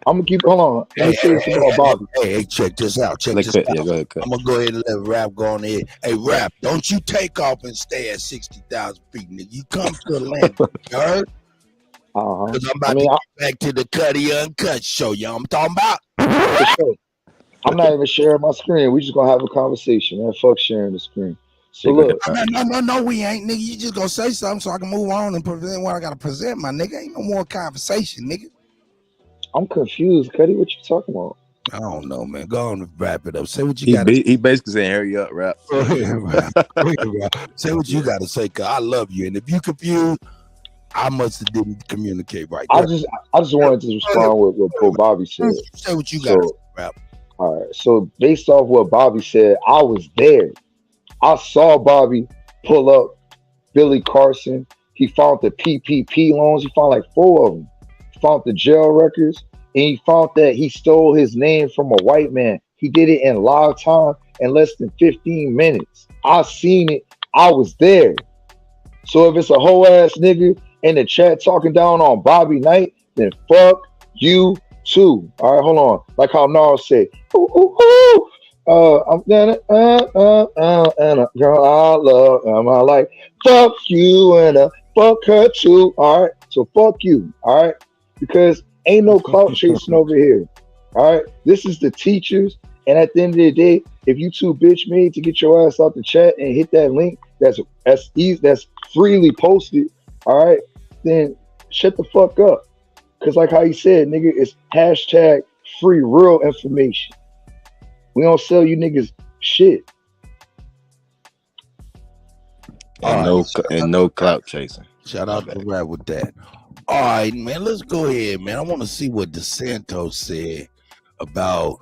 gonna keep. Hold on. Let me say this about Bobby. Hey, check this out. Check this out. Yeah, go ahead, I'm gonna go ahead and let Rap go on ahead. Hey, Rap, don't you take off and stay at 60,000 feet, nigga. You come to the land. You heard? Because I'm about to get back to the Kutty UnKut show. You know what I'm talking about? Sure. I'm not even sharing my screen. We just gonna have a conversation, man. Fuck sharing the screen. So look, no, we ain't, nigga. You just gonna say something so I can move on and present what I gotta present, my nigga. Ain't no more conversation, nigga. I'm confused, Kutty. What you talking about? I don't know, man. Go on and wrap it up. Say what you got. He basically saying, "Hurry up, Rap." Go ahead, Rap. Say what you got to say, cause I love you, and if you confused, I must have didn't communicate right. I just wanted to respond with what Bobby said. Say what you got, Rap. All right. So based off what Bobby said, I was there. I saw Bobby pull up Billy Carson. He found the PPP loans. He found like 4 of them. He found the jail records. And he found that he stole his name from a white man. He did it in live time in less than 15 minutes. I seen it. I was there. So if it's a whole ass nigga in the chat talking down on Bobby Knight, then fuck you too. All right, hold on. Like how Nar said, ooh, ooh, ooh. I'm gonna and a girl I love. And I'm like, fuck you and fuck her too. All right, so fuck you. All right, because ain't no clout chasing over here. All right, this is the teachers. And at the end of the day, if you too bitch made to get your ass out the chat and hit that link that's freely posted, all right, then shut the fuck up. Cause like how he said, nigga, it's hashtag free real information. We don't sell you niggas shit. And no clout chasing. Shout out to Rap with that. All right, man, let's go ahead, man. I want to see what DeSantos said about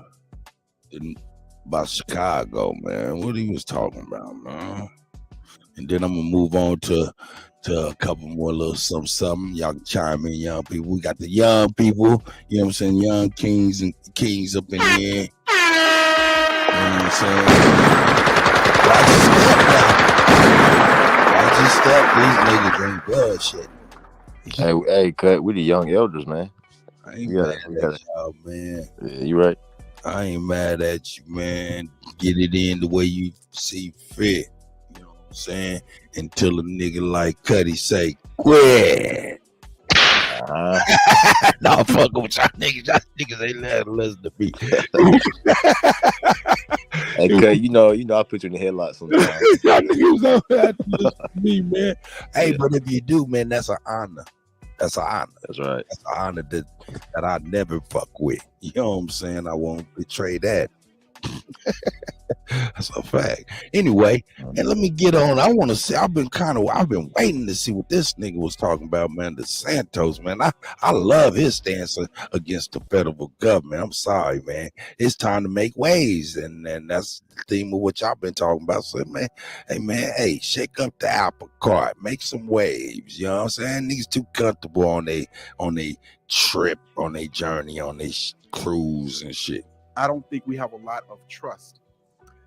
Chicago, man. What he was talking about, man. And then I'm gonna move on to a couple more little something. Y'all can chime in, young people. We got the young people, you know what I'm saying? Young kings and kings up in here. You know what I'm saying? Watch your step. These niggas ain't bullshit. Hey, Cut. We the young elders, man. I ain't mad at y'all, man. Yeah, you right. I ain't mad at you, man. Get it in the way you see fit. You know what I'm saying? Until a nigga like Kutty say, quit. Nah, fuck with y'all niggas. Y'all niggas ain't let listen to me. Hey, Cut, you know, I put you in the headlock sometimes. Y'all niggas don't have to listen to me, man. Hey, but if you do, man, that's an honor. That's an honor. That's right. That's an honor that I never fuck with. You know what I'm saying? I won't betray that. That's a fact. Anyway, and let me get on. I want to see. I've been waiting to see what this nigga was talking about, man. DeSantis, man. I love his stance against the federal government. I'm sorry, man. It's time to make waves, and that's the theme of what y'all been talking about. So, man, hey, shake up the apple cart, make some waves. You know what I'm saying? Niggas too comfortable on they trip, on their journey, on their cruise and shit. I don't think we have a lot of trust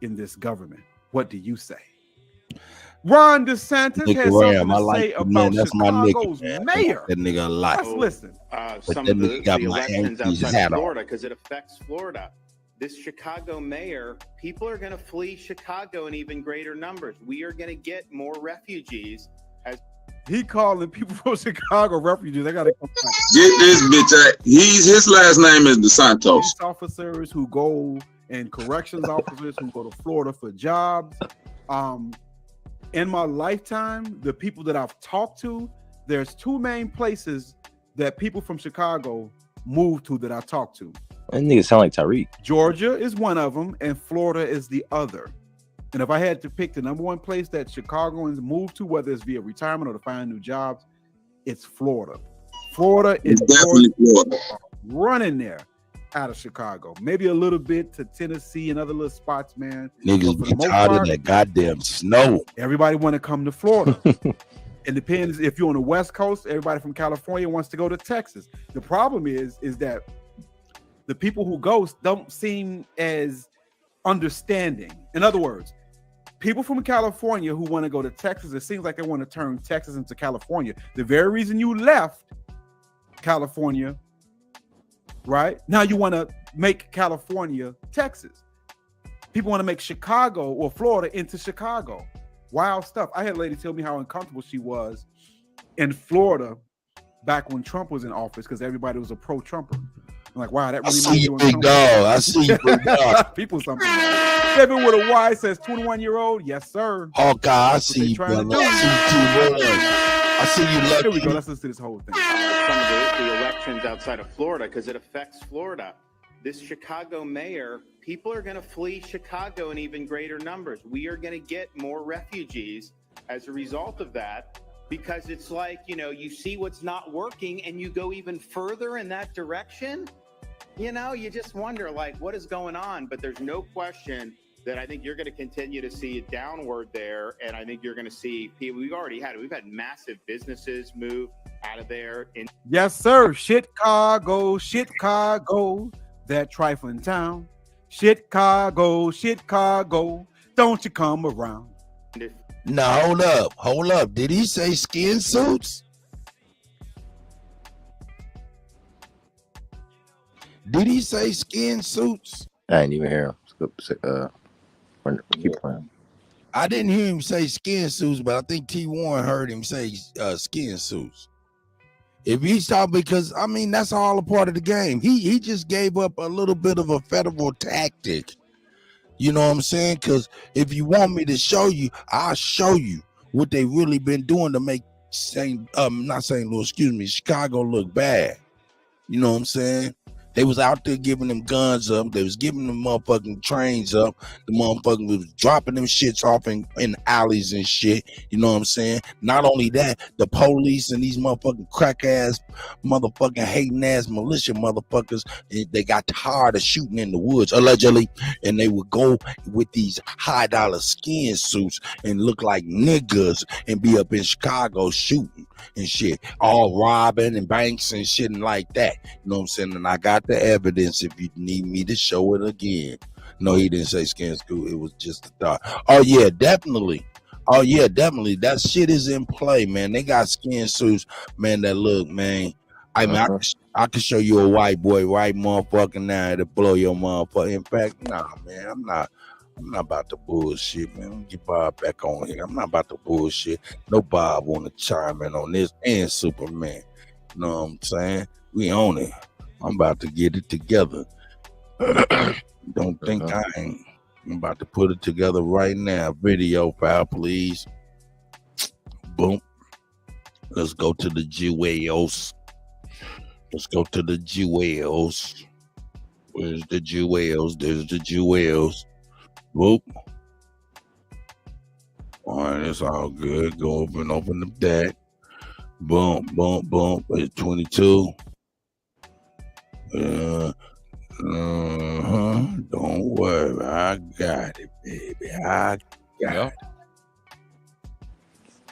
in this government. What do you say? Ron DeSantis has something to say about Chicago's mayor. That nigga a lot. Let's listen. Some of the elections outside of Florida, because it affects Florida. This Chicago mayor, people are going to flee Chicago in even greater numbers. We are going to get more refugees. He calling people from Chicago refugees. They got to come back. Get this bitch out. His last name is DeSantis. Police officers who go and corrections officers who go to Florida for jobs. In my lifetime, the people that I've talked to, there's two main places that people from Chicago move to that I talk to. That nigga sound like Tariq. Georgia is one of them, and Florida is the other. And if I had to pick the number one place that Chicagoans move to, whether it's via retirement or to find new jobs, it's Florida. Florida is definitely Florida. Running there out of Chicago. Maybe a little bit to Tennessee and other little spots, man. Niggas be tired of that goddamn snow. Everybody want to come to Florida. It depends if you're on the West Coast. Everybody from California wants to go to Texas. The problem is that the people who go don't seem as understanding. In other words, people from California who want to go to Texas, it seems like they want to turn Texas into California. The very reason you left California, right? Now you want to make California Texas. People want to make Chicago or Florida into Chicago. Wild stuff. I had a lady tell me how uncomfortable she was in Florida back when Trump was in office because everybody was a pro-Trumper. I'm like, wow, that really makes you big dog. I see you, big dog. People something. David with a Y says 21-year-old. Yes, sir. Okay, I see you, brother. I see you. Lucky. Here we go. Let's listen to this whole thing. Some of the elections outside of Florida, because it affects Florida. This Chicago mayor, people are going to flee Chicago in even greater numbers. We are going to get more refugees as a result of that. Because it's like, you see what's not working and you go even further in that direction, you just wonder, like, what is going on? But there's no question that I think you're going to continue to see it downward there. And I think you're going to see people, we've had massive businesses move out of there. Yes, sir. Chicago, that trifling town. Chicago, don't you come around. Now, hold up. Did he say skin suits? Did he say skin suits? I didn't even hear him. Keep playing. I didn't hear him say skin suits, but I think T. Warren heard him say skin suits. If he's talking, because that's all a part of the game. He just gave up a little bit of a federal tactic. You know what I'm saying? Because if you want me to show you, I'll show you what they really been doing to make Chicago look bad. You know what I'm saying? They was out there giving them guns up. They was giving them motherfucking trains up. The motherfuckers was dropping them shits off in alleys and shit. You know what I'm saying? Not only that, the police and these motherfucking crack ass, motherfucking hating ass militia motherfuckers, they got tired of shooting in the woods, allegedly, and they would go with these high dollar skin suits and look like niggas and be up in Chicago shooting and shit, all robbing and banks and shit and like that. You know what I'm saying? And I got the evidence if you need me to show it again. No, he didn't say skin suit. It was just a thought. Oh yeah, definitely. That shit is in play, man. They got skin suits, man, that look, man. I can show you a white boy right motherfucking now to blow your motherfucker. In fact, nah, man, I'm not about to bullshit, man. Let me get Bob back on here. I'm not about to bullshit. No Bob want to chime in on this and Superman. You know what I'm saying? We own it. I'm about to get it together. Don't think I ain't. I'm about to put it together right now. Video file, please. Boom. Let's go to the jewels. There's the jewels. There's the jewels. Whoop. All right, it's all good. Go open the deck. Boom, boom, boom. It's 22. Don't worry. I got it, baby. I got it.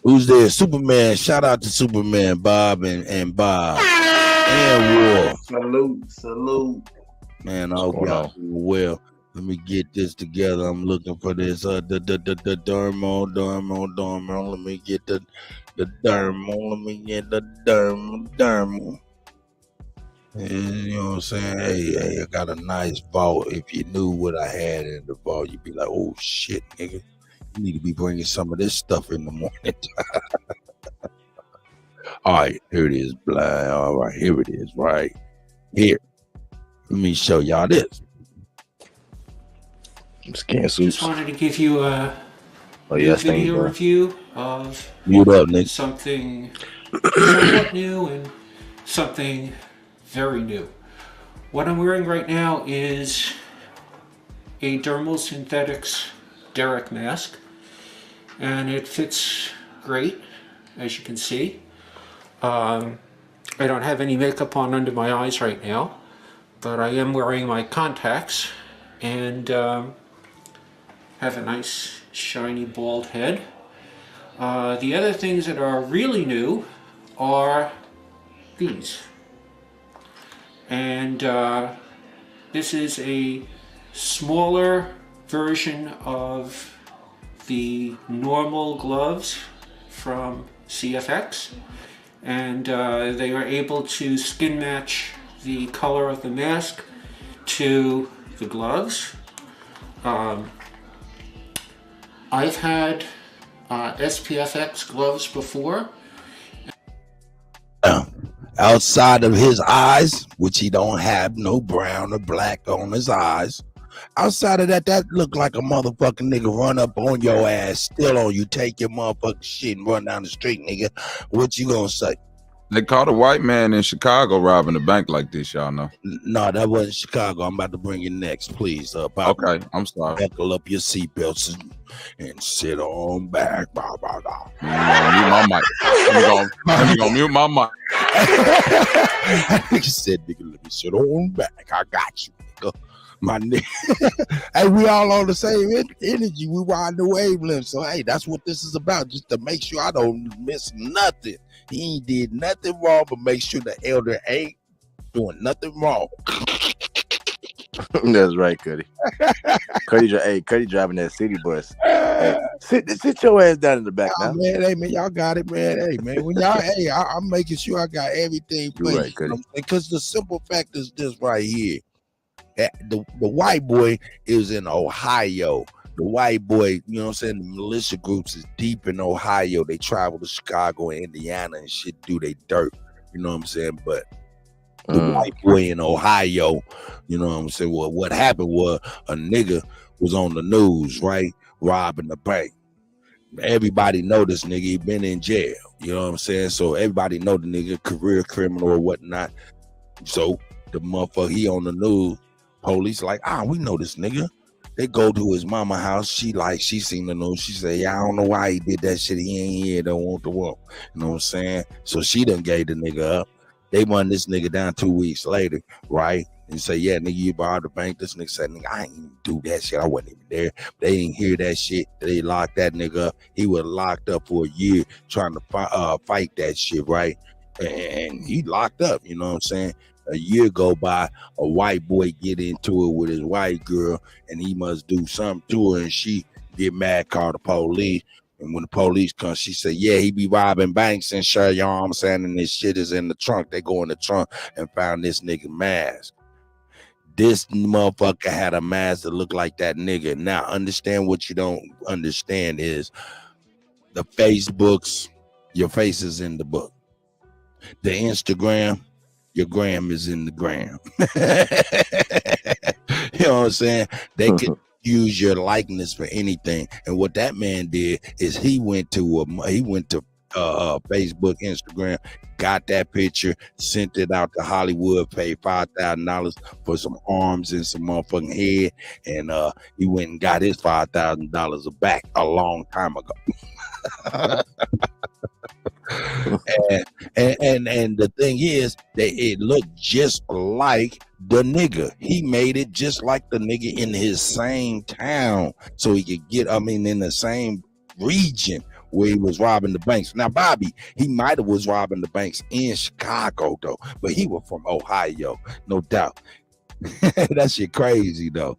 Who's there? Superman. Shout out to Superman, Bob and Bob. And War. Salute. Man, I hope y'all do well. Let me get this together. I'm looking for this. The dermo. Let me get the dermo. Let me get the dermo. And, you know what I'm saying? Hey, I got a nice vault. If you knew what I had in the vault, you'd be like, oh shit, nigga. You need to be bringing some of this stuff in the morning. All right, here it is, blind. All right, here it is, right here. Let me show y'all this. Just wanted to give you a video review of something somewhat new and something very new. What I'm wearing right now is a Dermal Synthetics Derek mask, and it fits great, as you can see. I don't have any makeup on under my eyes right now, but I am wearing my contacts and have a nice shiny bald head. The other things that are really new are these. And this is a smaller version of the normal gloves from CFX, and they are able to skin match the color of the mask to the gloves. I've had SPFX gloves before. Outside of his eyes, which he don't have no brown or black on his eyes. Outside of that look like a motherfucking nigga run up on your ass, still on you, take your motherfucking shit and run down the street, nigga. What you gonna say? They caught a white man in Chicago robbing a bank like this, y'all know. No, that wasn't Chicago. I'm about to bring you next, please. Okay, I'm sorry. Buckle up your seatbelts and sit on back. Mute my mic. Let me go mute my mic. He said, nigga, let me sit on back. I got you, nigga. My nigga. Hey, we all on the same energy. We ride the wavelength. So, hey, that's what this is about. Just to make sure I don't miss nothing. He ain't did nothing wrong, but make sure the elder ain't doing nothing wrong. That's right, Kutty. Kutty driving that city bus. Hey, sit your ass down in the back now. Man, hey man, y'all got it, man. Hey man, when y'all, I'm making sure I got everything played. Right, Kutty. Because the simple fact is this right here. The white boy is in Ohio. The white boy, you know what I'm saying, the militia groups is deep in Ohio. They travel to Chicago and Indiana and shit, do they dirt. You know what I'm saying? But the white boy in Ohio, you know what I'm saying? Well, what happened was a nigga was on the news, right? Robbing the bank. Everybody know this nigga, he been in jail. You know what I'm saying? So everybody know the nigga, career criminal or whatnot. So the motherfucker, he on the news. Police like, we know this nigga. They go to his mama house. She seen the news. She say, I don't know why he did that shit. He ain't here. Don't want the work. You know what I'm saying? So she done gave the nigga up. They run this nigga down 2 weeks later, right? And say, yeah, nigga, you robbed the bank. This nigga said, nigga, I ain't even do that shit. I wasn't even there. They didn't hear that shit. They locked that nigga up. He was locked up for a year trying to fight that shit, right? And he locked up, you know what I'm saying? A year go by, a white boy get into it with his white girl, and he must do something to her, and she get mad, call the police. And when the police come, she say, yeah, he be robbing banks and sure, you know what I'm saying, and this shit is in the trunk. They go in the trunk and found this nigga mask. This motherfucker had a mask that looked like that nigga. Now, understand what you don't understand is the Facebooks, your face is in the book. The Instagram, your gram is in the gram. You know what I'm saying? They could use your likeness for anything. And what that man did is he went to Facebook, Instagram, got that picture, sent it out to Hollywood, paid $5,000 for some arms and some motherfucking head, and he went and got his $5,000 back a long time ago. and the thing is that it looked just like the nigga. He made it just like the nigga in his same town, so he could get, in the same region where he was robbing the banks. Now, Bobby, he might have was robbing the banks in Chicago though, but he was from Ohio, no doubt. That shit crazy though.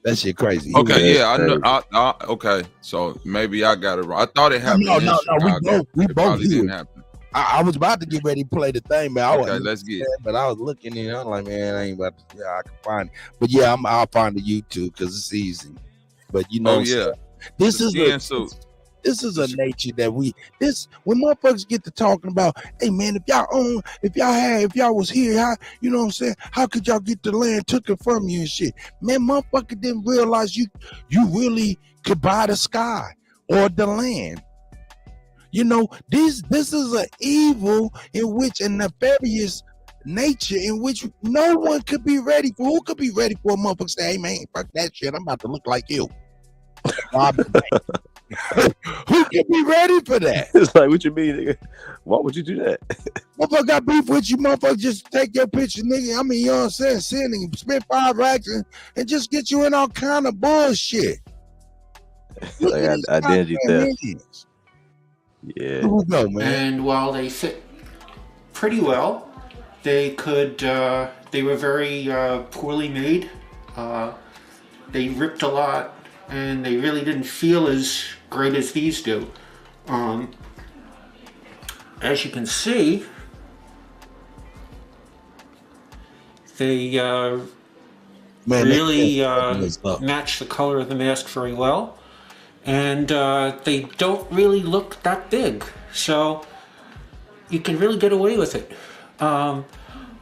That shit crazy. Okay, yeah, I know. Okay, so maybe I got it wrong. I thought it happened. No, we both didn't happen. I was about to get ready to play the thing, man. Okay, let's get it. But I was looking and I'm like, man, I ain't about to. Yeah, I can find it. But yeah, I'll find the YouTube because it's easy. But you know, this is a nature that when motherfuckers get to talking about, hey man, if y'all was here, how, you know what I'm saying? How could y'all get the land took it from you and shit? Man, motherfucker didn't realize you really could buy the sky or the land. You know, this is an evil in which a nefarious nature in which no one could be ready for. Who could be ready for a motherfucker say, hey man, fuck that shit, I'm about to look like you. Who can be ready for that? It's like, what you mean, nigga? Why would you do that? Motherfucker got beef with you, motherfucker. Just take your picture, nigga. You know what I'm saying? Send and spend 5 racks and just get you in all kind of bullshit. Like identity theft. Yeah. Here we go, man. And while they fit pretty well, they were very poorly made. They ripped a lot, and they really didn't feel as great as these do. As you can see, they really match the color of the mask very well, and they don't really look that big, so you can really get away with it.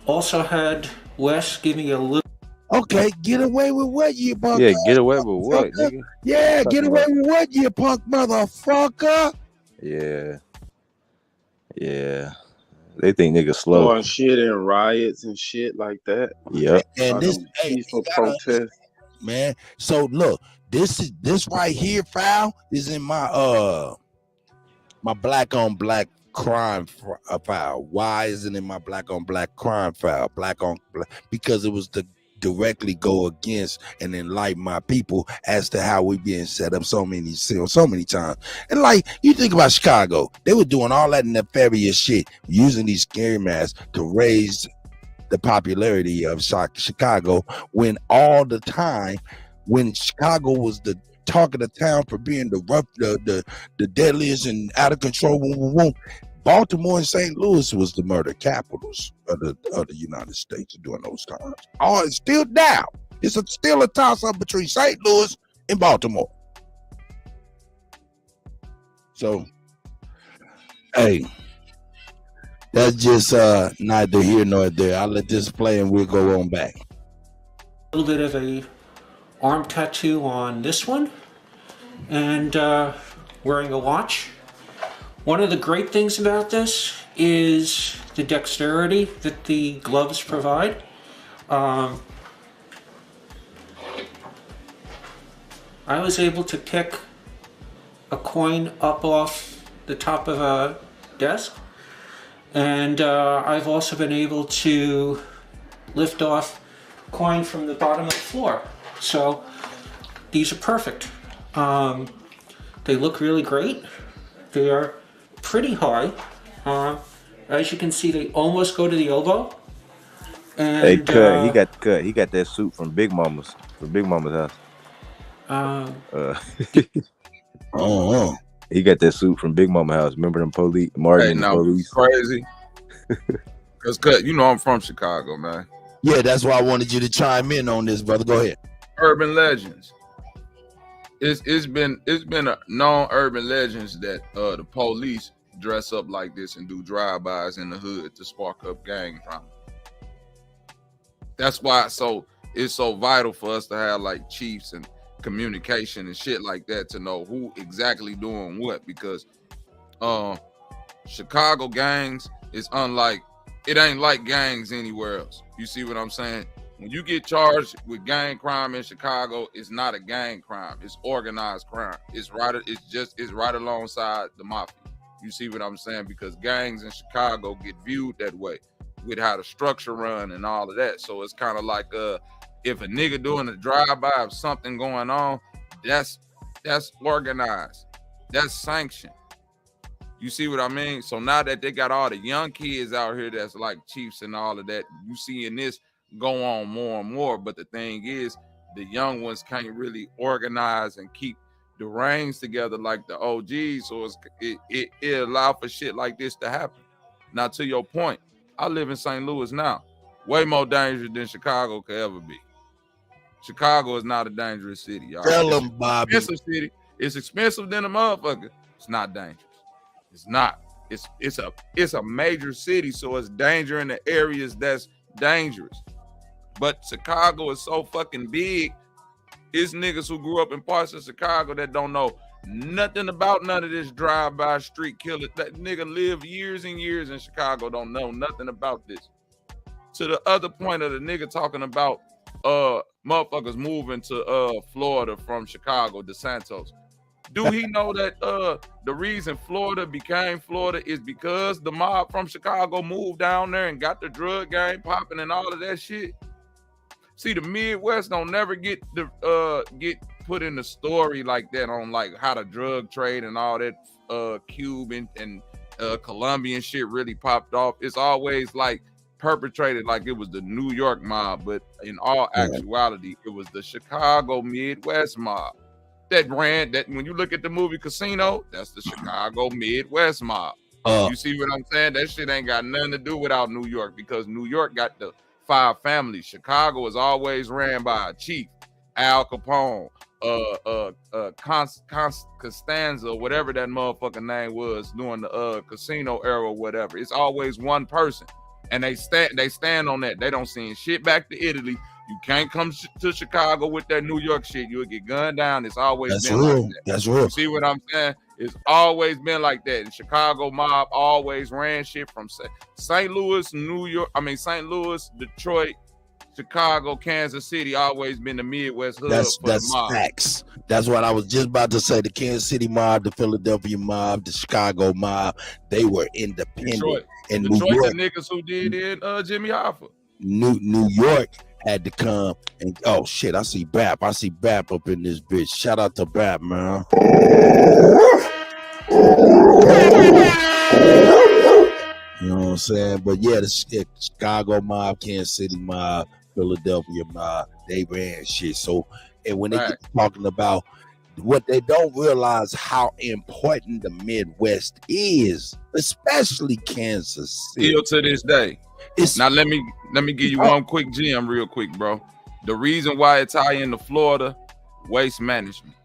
Also had Wes give me a little. Okay, get away with what, you punk? Yeah, get away with what, nigga? Yeah, get away with what, you punk motherfucker? Yeah. They think niggas slow. On shit and riots and shit like that. Yep. And this peaceful protest, man. So look, this right here, file is in my my black on black crime file. Why isn't it in my black on black crime file? Black on black, because it was to directly go against and enlighten my people as to how we being set up so many times. And like, you think about Chicago, they were doing all that nefarious shit, using these scary masks to raise the popularity of Chicago, when all the time, when Chicago was the talk of the town for being the rough, the deadliest and out of control. Baltimore and St. Louis was the murder capitals of the United States during those times. Oh, it's still down. It's still a toss-up between St. Louis and Baltimore. So, hey, that's just neither here nor there. I'll let this play and we'll go on back. A little bit of a arm tattoo on this one, and wearing a watch. One of the great things about this is the dexterity that the gloves provide. I was able to pick a coin up off the top of a desk, and I've also been able to lift off a coin from the bottom of the floor. So these are perfect. They look really great. They are pretty high. As you can see, they almost go to the elbow. And, hey, Cut, he got that suit from Big Mama's house. He got that suit from Big Mama's house. Remember them police? Martin and the police. Crazy. Cause Cut, you know I'm from Chicago, man. Yeah, that's why I wanted you to chime in on this, brother. Go ahead. Urban legends. It's been a known urban legends that the police dress up like this and do drive-bys in the hood to spark up gang drama. That's why it's so vital for us to have like chiefs and communication and shit like that to know who exactly doing what, because Chicago gangs is unlike, it ain't like gangs anywhere else. You see what I'm saying? When you get charged with gang crime in Chicago, it's not a gang crime. It's organized crime. It's right alongside the mafia. You see what I'm saying? Because gangs in Chicago get viewed that way with how the structure run and all of that. So it's kind of like if a nigga doing a drive-by of something going on, that's organized. That's sanctioned. You see what I mean? So now that they got all the young kids out here that's like chiefs and all of that, you seeing this go on more and more. But the thing is, the young ones can't really organize and keep the reins together like the OGs. So it allow for shit like this to happen. Now, to your point, I live in St. Louis now. Way more dangerous than Chicago could ever be. Chicago is not a dangerous city, y'all. Tell them, Bobby. Expensive city. It's expensive than a motherfucker. It's not dangerous. It's not. It's a major city, so it's danger in the areas that's dangerous. But Chicago is so fucking big. It's niggas who grew up in parts of Chicago that don't know nothing about none of this drive-by street killer. That nigga lived years and years in Chicago, don't know nothing about this. To the other point of the nigga talking about motherfuckers moving to Florida from Chicago, DeSantos. Do he know that the reason Florida became Florida is because the mob from Chicago moved down there and got the drug game popping and all of that shit? See, the Midwest don't never get put in the story like that on like how the drug trade and all that Cuban and Colombian shit really popped off. It's always like perpetrated like it was the New York mob, but in all actuality, it was the Chicago Midwest mob that ran that. When you look at the movie Casino, that's the Chicago Midwest mob. You see what I'm saying? That shit ain't got nothing to do without New York, because New York got the 5 families. Chicago is always ran by a chief, Al Capone, Costanza, whatever that motherfucking name was during the casino era or whatever. It's always one person, and they stand on that. They don't send shit back to Italy. You can't come to Chicago with that New York shit. You'll get gunned down. It's always been real. like that. That's real. You see what I'm saying? It's always been like that. And Chicago mob always ran shit from St. Louis, St. Louis, Detroit, Chicago, Kansas City. Always been the Midwest hood for the mob. Facts. That's what I was just about to say. The Kansas City mob, the Philadelphia mob, the Chicago mob, they were independent. Detroit, and New York, the niggas who did in Jimmy Hoffa. New York had to come and oh shit, I see Bap up in this bitch. Shout out to Bap, man. You know what I'm saying? But yeah, the Chicago mob, Kansas City mob, Philadelphia mob, they ran shit. So, and when they get talking about what they don't realize how important the Midwest is, especially Kansas City. Still to this day. Now let me give you one quick gem real quick, bro. The reason why it tie into Florida, waste management.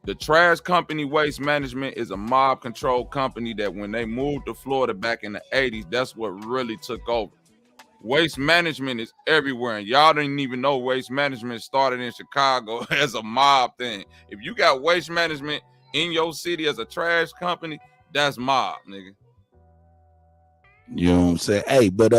The trash company Waste Management is a mob control company that when they moved to Florida back in the 80s, that's what really took over. Waste management is everywhere, and y'all didn't even know waste management started in Chicago as a mob thing. If you got waste management in your city as a trash company, that's mob, nigga. You know what I'm saying? Hey, but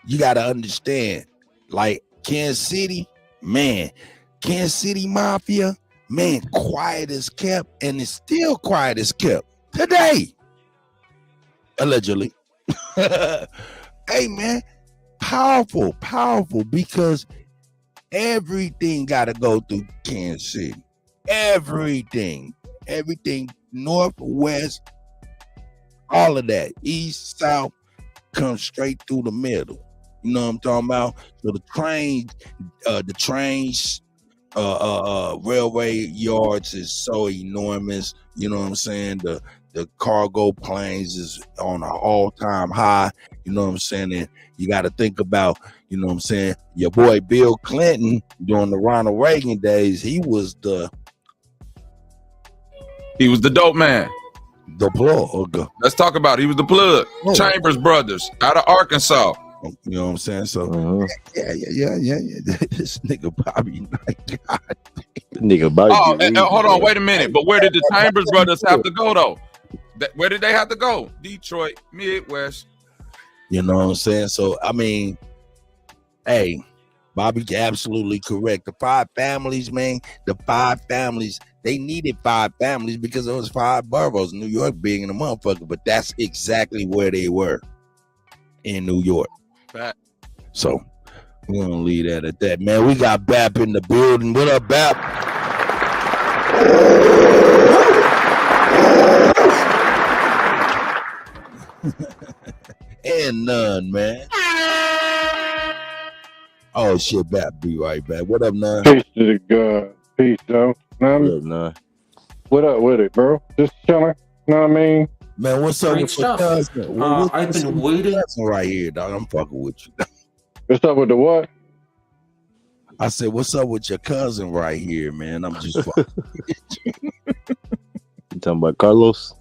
you gotta understand, like Kansas City, man, Kansas City Mafia, man, quiet as kept, and it's still quiet as kept today. Allegedly. Hey, man, powerful, because everything gotta go through Kansas City. Everything, north, west, all of that, east, south, comes straight through the middle. You know what I'm talking about? So the trains, railway yards is so enormous. You know what I'm saying? The cargo planes is on an all-time high. You know what I'm saying? And you got to think about, you know what I'm saying, your boy Bill Clinton during the Ronald Reagan days, he was the dope man. The plug. Let's talk about it. He was the plug. Oh. Chambers Brothers out of Arkansas. You know what I'm saying? So yeah. This nigga Bobby, God. Nigga Bobby. Hold on, wait a minute. But where did the Chambers Brothers have to go though? Where did they have to go? Detroit, Midwest. You know what I'm saying? So I mean, hey, Bobby's absolutely correct. The 5 families, man, they needed 5 families because it was 5 boroughs. New York being the motherfucker, but that's exactly where they were in New York. Fact. So we're gonna leave that at that, man. We got Bap in the building. What up, Bap? And none, man. Oh shit, Bap, be right back. What up, None? Peace to the God. Peace, though. What up, None? What up with it, bro? Just chilling. Know what I mean? Man, what's up Great with your stuff. cousin? I've been waiting. Right here, dog. I'm fucking with you. What's up with the what? I said, what's up with your cousin right here, man? I'm just fucking with you. You talking about Carlos?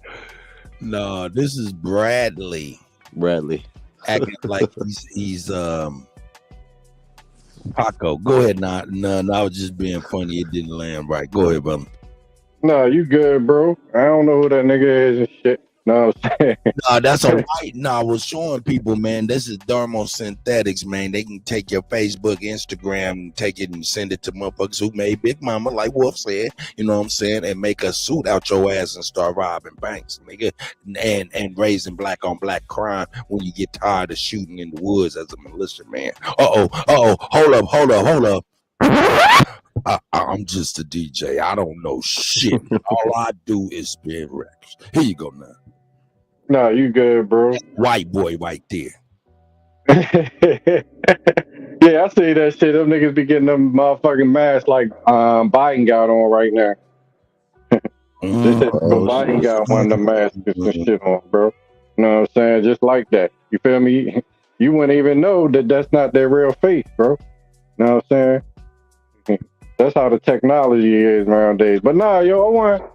No, this is Bradley. Acting like he's Paco. Go ahead, None. I was just being funny. It didn't land right. Go ahead, brother. No, you good, bro. I don't know who that nigga is and shit. No, I'm saying. No, that's all right. No, I was showing people, man, this is dermosynthetics, man. They can take your Facebook, Instagram, and take it and send it to motherfuckers who made Big Mama, like Wolf said, you know what I'm saying, and make a suit out your ass and start robbing banks, nigga, and raising black on black crime when you get tired of shooting in the woods as a militia man. Hold up. I'm just a DJ. I don't know shit. All I do is spin records. Here you go now. No, you good, bro. White boy right there. Yeah, I see that shit. Them niggas be getting them motherfucking masks like Biden got on right now. Biden got one of them masks and shit on, bro. You know what I'm saying? Just like that. You feel me? You wouldn't even know that that's not their real face, bro. You know what I'm saying? That's how the technology is nowadays. But nah, yo, I want to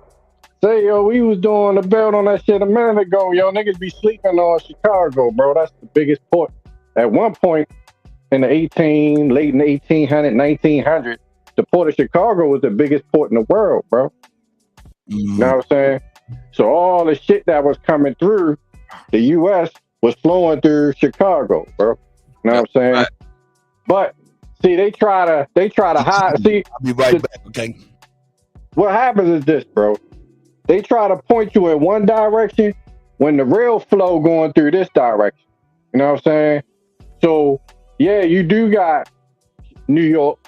say, yo, we was doing the belt on that shit a minute ago. Yo, niggas be sleeping on Chicago, bro. That's the biggest port. At one point in the late in the 1900, the port of Chicago was the biggest port in the world, bro. You know what I'm saying? So all the shit that was coming through the U.S. was flowing through Chicago, bro. You know what I'm saying? Right. But see, they try to hide. See, I'll be right back, okay? What happens is this, bro. They try to point you in one direction when the real flow going through this direction. You know what I'm saying? So, yeah, you do got New York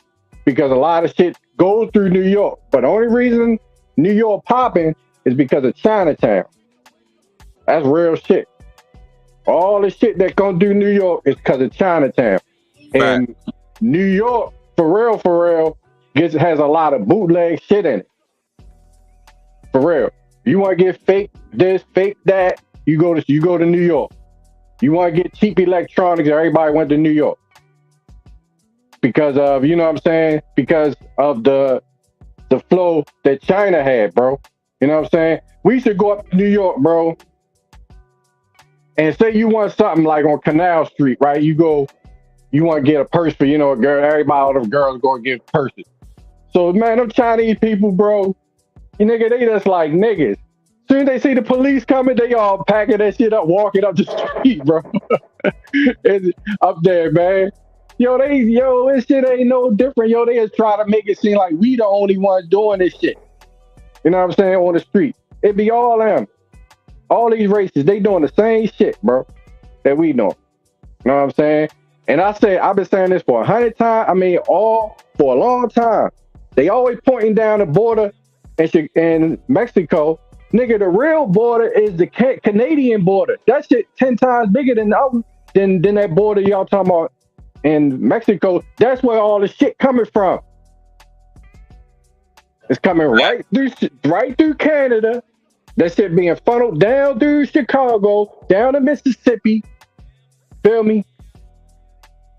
because a lot of shit goes through New York. But the only reason New York popping is because of Chinatown. That's real shit. All the shit that come through New York is because of Chinatown. And New York, for real, has a lot of bootleg shit in it. For real. You want to get fake this, fake that, you go to New York. You want to get cheap electronics, everybody went to New York. Because of, you know what I'm saying? Because of the flow that China had, bro. You know what I'm saying? We should go up to New York, bro. And say you want something like on Canal Street, right? You want to get a purse for, a girl. Everybody, all them girls go and get purses. So, man, them Chinese people, bro, nigga, they just like niggas. Soon as they see the police coming, they all packing that shit up, walking up the street, bro. It's up there, man. This shit ain't no different. Yo, they just try to make it seem like we the only ones doing this shit. You know what I'm saying? On the street. It be all them. All these races, they doing the same shit, bro, that we doing. You know what I'm saying? And I've been saying this for 100 times. For a long time. They always pointing down the border in Mexico. Nigga, the real border is the Canadian border. That shit 10 times bigger than that border y'all talking about in Mexico. That's where all the shit coming from. It's coming right through Canada. That shit being funneled down through Chicago, down to Mississippi. Feel me?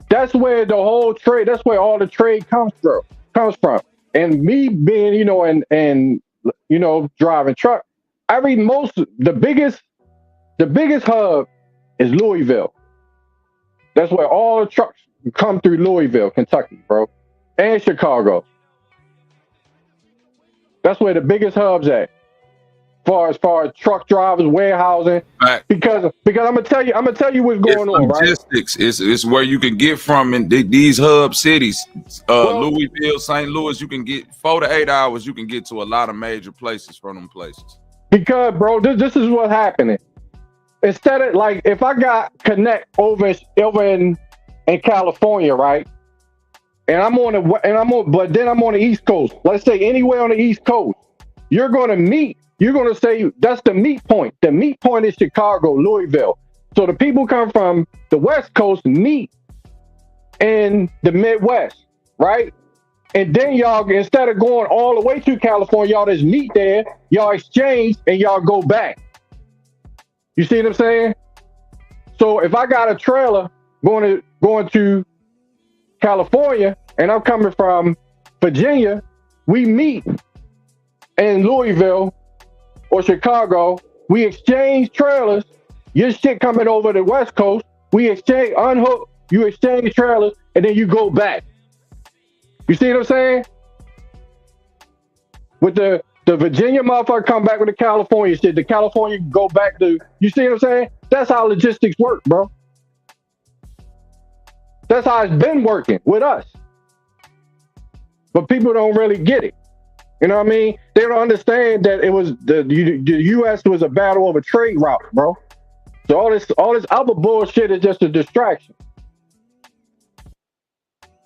That's where the whole trade, that's where all the trade comes from. And me being, and driving truck, the biggest hub is Louisville. That's where all the trucks come through Louisville, Kentucky, bro. And Chicago. That's where the biggest hub's at. far as truck drivers, warehousing. Right. Because I'm gonna tell you what's going on, right? Logistics. It's where you can get from in these hub cities, Louisville, St. Louis. You can get 4 to 8 hours. You can get to a lot of major places from them places. Because, bro, this is what's happening. Instead of like, if I got connect over in California, right? But then I'm on the East Coast. Let's say anywhere on the East Coast, you're gonna say that's the meet point. The meet point is Chicago, Louisville. So the people come from the West Coast meet in the Midwest, right? And then y'all, instead of going all the way to California, y'all just meet there, y'all exchange, and y'all go back. You see what I'm saying? So if I got a trailer going to California and I'm coming from Virginia, we meet in Louisville or Chicago. We exchange trailers. Your shit coming over the West Coast. We exchange, unhook, you exchange trailers, and then you go back. You see what I'm saying? With the Virginia motherfucker come back with the California shit. The California go back to, you see what I'm saying? That's how logistics work, bro. That's how it's been working with us. But people don't really get it. You know what I mean? They don't understand that it was the U.S. was a battle over trade routes, bro. So all this other bullshit is just a distraction.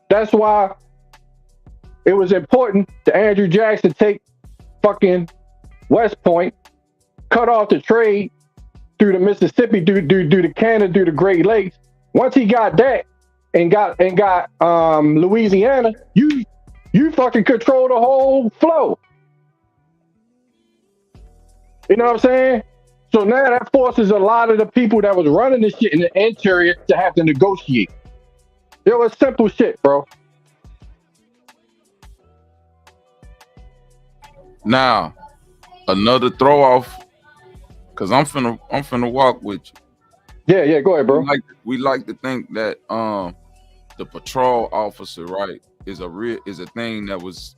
That's why it was important to Andrew Jackson take fucking West Point, cut off the trade through the Mississippi, through the Canada, through the Great Lakes. Once he got that and got Louisiana, you fucking control the whole flow. You know what I'm saying? So now that forces a lot of the people that was running this shit in the interior to have to negotiate. It was simple shit, bro. Now, another throw off, cause I'm finna walk with you. Yeah, go ahead, bro. We like to think that the patrol officer, right, is a thing that was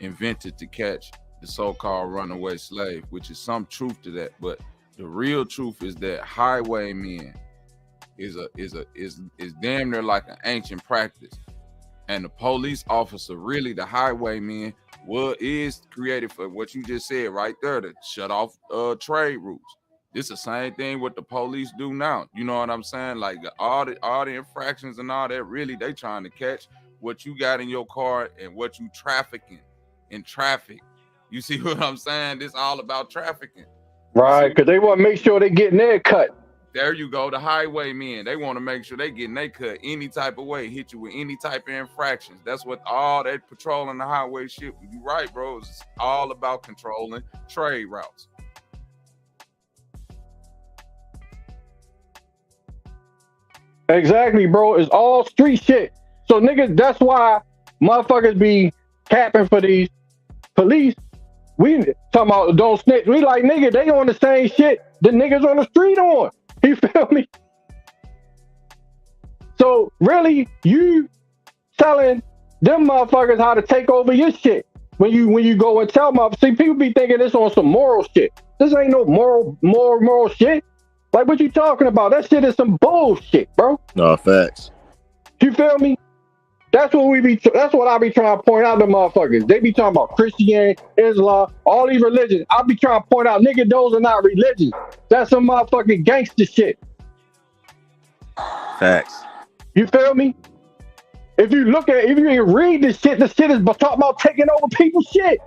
invented to catch the so-called runaway slave, which is some truth to that. But the real truth is that highwaymen is damn near like an ancient practice. And the police officer, really the highwayman, is created for what you just said right there, to shut off trade routes. It's the same thing what the police do now. You know what I'm saying? Like all the infractions and all that, really they trying to catch what you got in your car and what you trafficking in traffic. You see what I'm saying? This all about trafficking. Right, because they want to make sure they getting their cut. There you go, the highwaymen. They want to make sure they getting their cut any type of way, hit you with any type of infractions. That's what all that patrolling the highway shit. You right, bro. It's all about controlling trade routes. Exactly, bro. It's all street shit. So niggas, that's why motherfuckers be capping for these police. We talking about don't snitch. We like, nigga, they on the same shit the niggas on the street on. You feel me? So really, you telling them motherfuckers how to take over your shit when you go and tell motherfuckers. See, people be thinking this on some moral shit. This ain't no moral shit. Like, what you talking about? That shit is some bullshit, bro. No, facts. You feel me? That's what I be trying to point out to motherfuckers. They be talking about Christianity, Islam, all these religions. I be trying to point out, nigga, those are not religions. That's some motherfucking gangster shit. Facts. You feel me? If you read this shit is talking about taking over people's shit.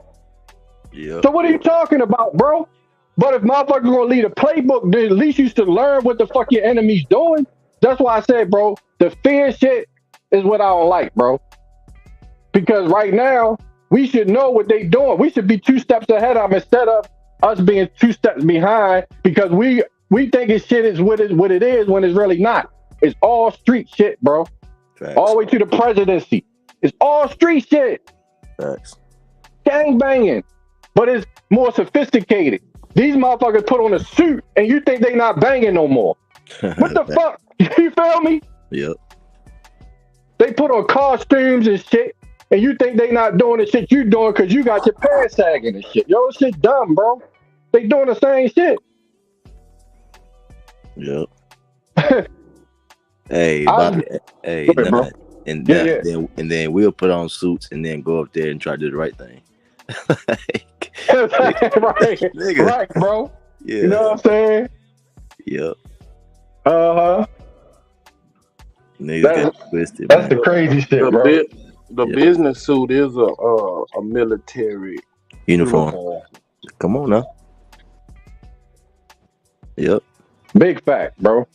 Yeah. So what are you talking about, bro? But if motherfuckers gonna lead a playbook, then at least you should learn what the fuck your enemy's doing. That's why I said, bro, the fear shit is what I don't like, bro. Because right now, we should know what they doing. We should be 2 steps ahead of them instead of us being 2 steps behind, because we think it's shit is what it is when it's really not. It's all street shit, bro. Facts. All the way to the presidency. It's all street shit. Facts. Gang banging. But it's more sophisticated. These motherfuckers put on a suit and you think they not banging no more. What the fuck? You feel me? Yep. They put on costumes and shit, and you think they not doing the shit you doing because you got your pants sagging and shit. Yo, shit dumb, bro. They doing the same shit. Yep. Hey, I- Bobby. Hey, Go ahead, bro. and Yeah, that, yeah. then we'll put on suits and then go up there and try to do the right thing. right, Nigga. right, bro. Yeah. You know what I'm saying? Yep. Niggas That's- got twisted. That's man. the crazy shit, The, bro. the business suit is a military Uniform. Come on now. Yep. Big fact, bro.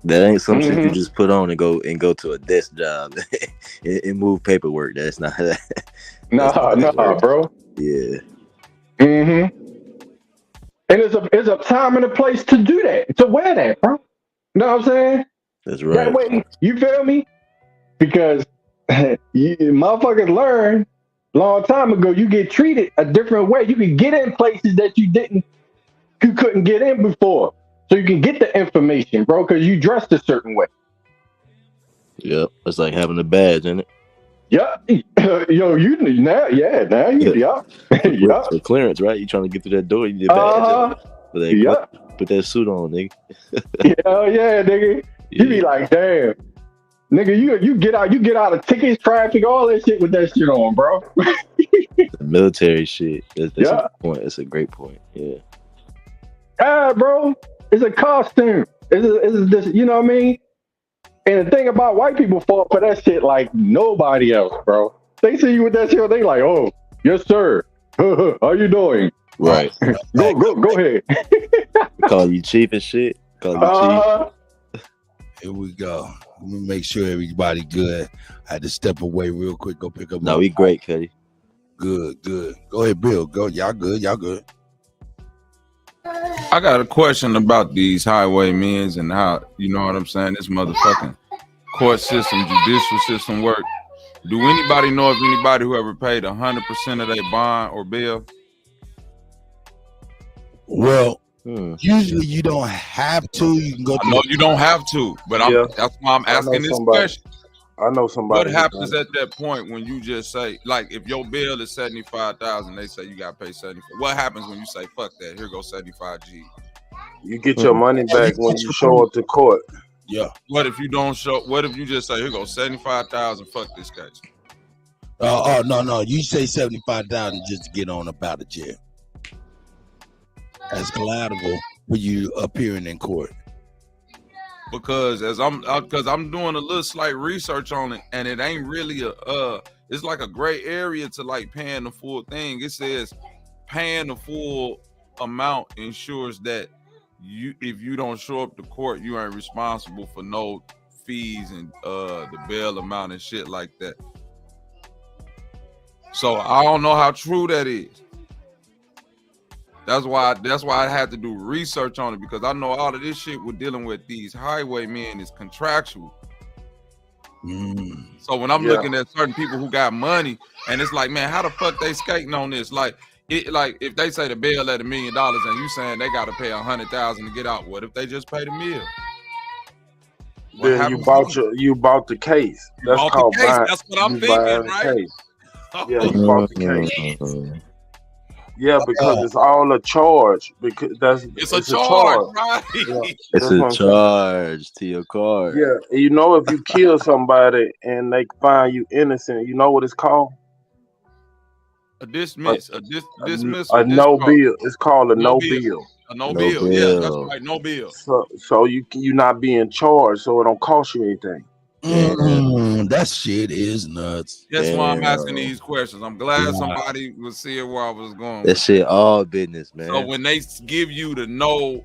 That ain't some shit you Mhm. just put on and go to a desk job and move paperwork. That's not that. Nah, bro. Yeah. Mm-hmm. And it's a time and a place to do that, to wear that, bro. You know what I'm saying? That's That right. way, you feel me? Because motherfuckers learn long time ago, you get treated a different way. You can get in places that you couldn't get in before. So you can get the information, bro, because you dressed a certain way. Yep. It's like having a badge, isn't it? Yup. Yo, you now For clearance, right? You trying to get through that door, you need a badge. But they put that suit on, nigga. Hell yeah, nigga. You be like, damn. Nigga, you get out of tickets, traffic, all that shit with that shit on, bro. The military shit. That's a Yeah. good point. That's a great point. Yeah. Bro, it's a costume. It's this, you know what I mean? And the thing about white people fall for that shit like nobody else, bro. They see you with that shit, they like, oh, yes, sir. How you doing? Right. Go ahead. Call you chief and shit. Call you chief. Here we go. Let me make sure everybody good. I had to step away real quick. Go pick up. No, my we great, Kutty. Good. Go ahead, Bill. Go. Y'all good. I got a question about these highwaymen and how, you know what I'm saying, this motherfucking court system, judicial system work. Do anybody know of anybody who ever paid 100% of their bond or bill? Well, usually you don't have to. You can go. No, you don't have to, but that's why I'm asking this question. I know somebody. What happens at that point when you just say, like, if your bill is $75,000, they say you got to pay $75,000. What happens when you say, fuck that, here goes $75,000? You get your money back when you show up to court. Yeah. What if you don't show? What if you just say, here goes $75,000? Fuck this case. No. You say $75,000 just to get on up out of jail. As collateral when you appearing in court. Because I'm doing a little slight research on it, and it ain't really it's like a gray area to like paying the full thing. It says paying the full amount ensures that if you don't show up to court, you ain't responsible for no fees and the bail amount and shit like that. So I don't know how true that is. That's why I had to do research on it, because I know all of this shit we're dealing with these highwaymen is contractual. So when I'm looking at certain people who got money, and it's like, man, how the fuck they skating on this? Like if they say the bail at $1 million and you saying they got to pay $100,000 to get out, what if they just pay the meal? Then you bought the case. That's called buying. That's what I'm thinking, right? Yeah, you bought the case. Yeah, because it's all a charge. Because it's a charge, right? Yeah, it's a charge to your car. Yeah, you know, if you kill somebody and they find you innocent, you know what it's called? A dismiss. A dismissal. A no bill. It's called a no bill. A no bill. Yeah, that's right. No bill. So you not being charged, so it don't cost you anything. That shit is nuts. That's why I'm asking these questions. I'm glad somebody was seeing where I was going. That shit all business, man. So when they give you the no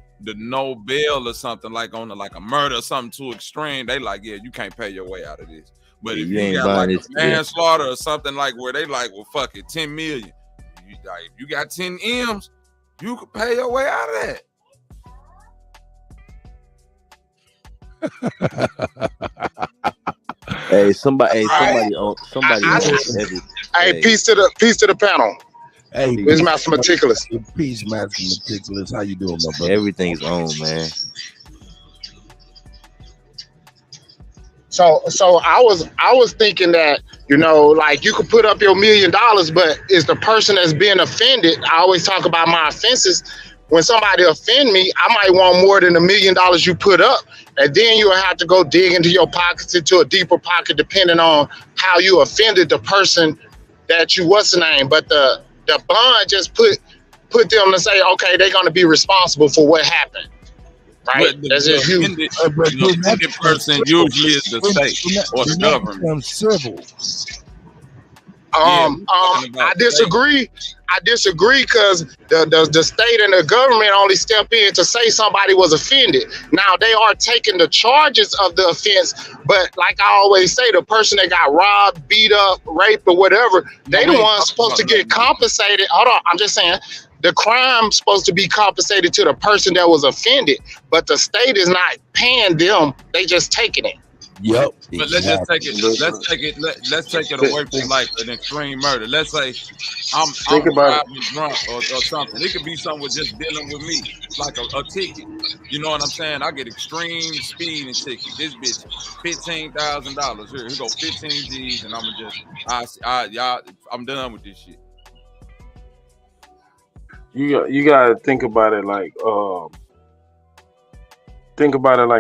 bail or something, like on like a murder or something too extreme, they like, yeah, you can't pay your way out of this. But if you got like a manslaughter or something like where they like, well, fuck it, 10 million. If you got 10 M's, you could pay your way out of that. Somebody. Hey, peace to the panel. Hey, it's Master Meticulous. Peace, Master Meticulous. How you doing, my brother? Everything's on, man. So I was thinking that You know, like you could put up your $1 million, but it's the person that's being offended. I always talk about my offenses. When somebody offend me, I might want more than $1 million you put up. And then you'll have to go dig into your pockets, into a deeper pocket, depending on how you offended the person that you what's the name. But the bond just put them to say, okay, they're going to be responsible for what happened. Right? That's just you. The offended person usually is the state or the government. Civil. I disagree. I disagree because the state and the government only step in to say somebody was offended. Now they are taking the charges of the offense, but like I always say, the person that got robbed, beat up, raped, or whatever, they the ones supposed to get compensated. Hold on, I'm just saying. The crime's supposed to be compensated to the person that was offended, but the state is not paying them; they just taking it. Yep. But let's just take it. Let's take it away from like an extreme murder. Let's say I'm driving drunk or something. It could be something with just dealing with me, like a ticket. You know what I'm saying? I get extreme speeding ticket. This bitch, $15,000. Here go 15 G's, and I'm done with this shit. You gotta think about it like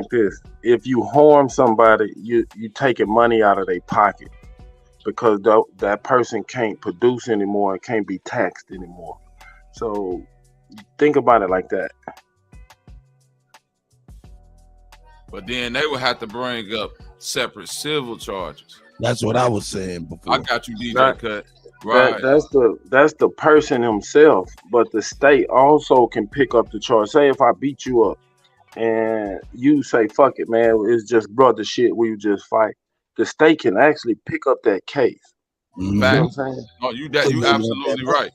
this. If you harm somebody, you taking money out of their pocket because that person can't produce anymore and can't be taxed anymore. So think about it like that. But then they would have to bring up separate civil charges. That's what I was saying before. I got you, DJ Cut. Right. That's the person himself, but the state also can pick up the charge. Say if I beat you up and you say, fuck it, man, it's just brother shit, we just fight. The state can actually pick up that case. You know what I'm saying? Oh, you absolutely right.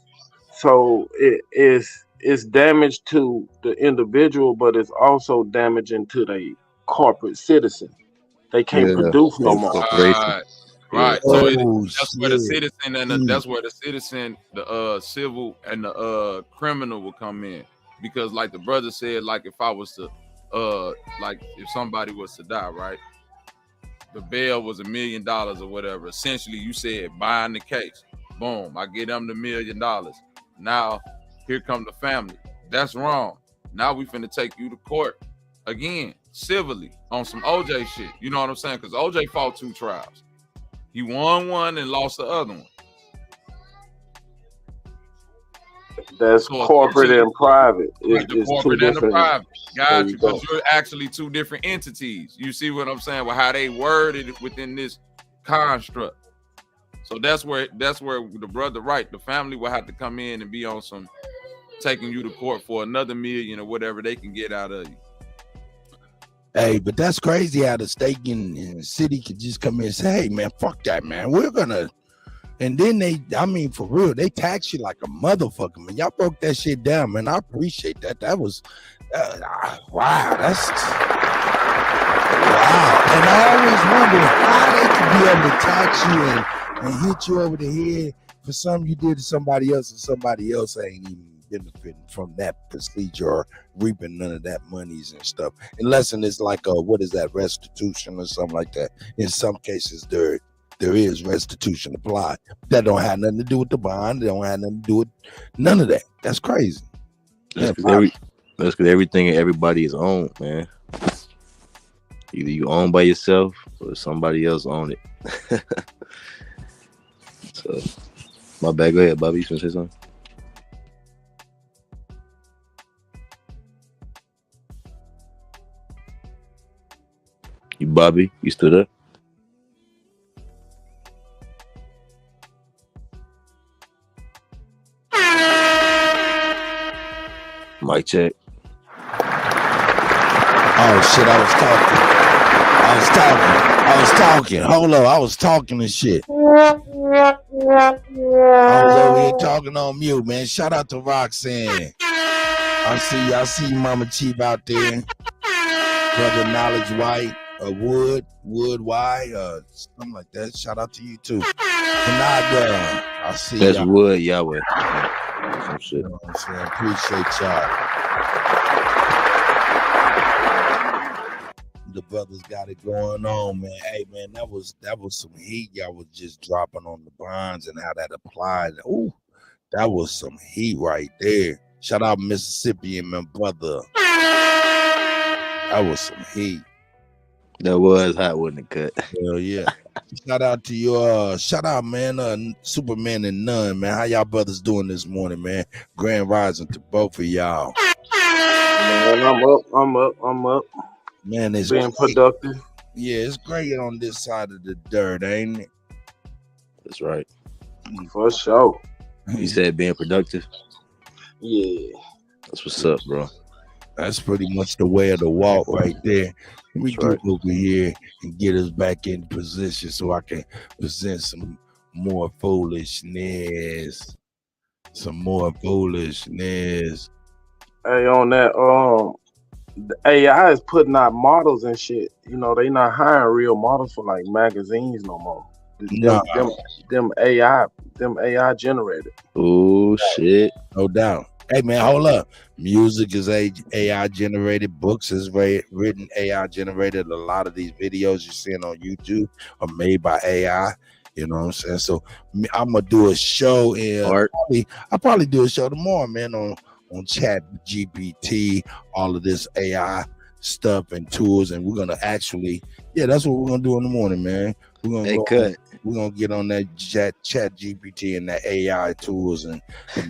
So it's damage to the individual, but it's also damaging to the corporate citizen. They can't produce no more. Right. So that's where the citizen and that's where the citizen, the civil and the criminal will come in. Because like the brother said, like if I was to like if somebody was to die, right? The bail was $1 million or whatever. Essentially, you said buying the case. Boom, I get them the $1 million. Now, here come the family. That's wrong. Now we finna take you to court again, civilly, on some OJ shit. You know what I'm saying? Because OJ fought 2 trials. He won one and lost the other one. That's so corporate and private. The corporate and the private. Got you, because you're actually 2 different entities. You see what I'm saying? Well, how they worded it within this construct. So that's where the brother, right? The family will have to come in and be on some taking you to court for another $1 million or whatever they can get out of you. Hey, but that's crazy how the state and the city could just come in and say, hey, man, fuck that, man. We're going to. And then for real, they tax you like a motherfucker, man. Y'all broke that shit down, man. I appreciate that. That was, wow. That's, wow. And I always wondered how they could be able to tax you and hit you over the head for something you did to somebody else and somebody else ain't even benefiting from that procedure or reaping none of that monies and stuff. Unless it's like what is that, restitution or something like that. In some cases there is restitution applied. That don't have nothing to do with the bond. They don't have nothing to do with none of that. That's crazy. That's because everything and everybody is owned, man. Either you own by yourself or somebody else own it. So, my bad. Go ahead, Bobby. You want to say something? Bobby, you stood up? Mic check. Oh shit, I was talking. Hold on, I was talking and shit. I was over here talking on mute, man. Shout out to Roxanne. I see Mama Chief out there. Brother Knowledge White, Wood Y, something like that. Shout out to you too. I see that's y'all. Wood Yahweh. Some shit. You know what I'm saying? Appreciate y'all. the brothers got it going on, man. Hey, man, that was some heat y'all was just dropping on the bonds and how that applied. Ooh, that was some heat right there. Shout out Mississippi and my brother. That was some heat. That was hot, wasn't it, Cut? Hell yeah. Shout out to your man, Superman and None, man. How y'all brothers doing this morning, man? Grand rising to both of y'all. Man, I'm up. Man, it's being great. productive. Yeah, it's great on this side of the dirt, ain't it? That's right. For sure. You said being productive? Yeah. That's what's up, bro. That's pretty much the way of the walk right there. Let me That's get right. over here and get us back in position so I can present some more foolishness. Hey, on that, the AI is putting out models and shit. You know, they not hiring real models for like magazines no more. Them AI generated. Oh shit. No doubt. Hey man, hold up. Music is AI generated. Books is written AI generated. A lot of these videos you're seeing on YouTube are made by AI. You know what I'm saying? So I'm gonna do a show I'll probably do a show tomorrow, man, on Chat GPT, all of this AI stuff and tools, and we're gonna actually, that's what we're gonna do in the morning, man. We're gonna get on that Chat GPT and that AI tools and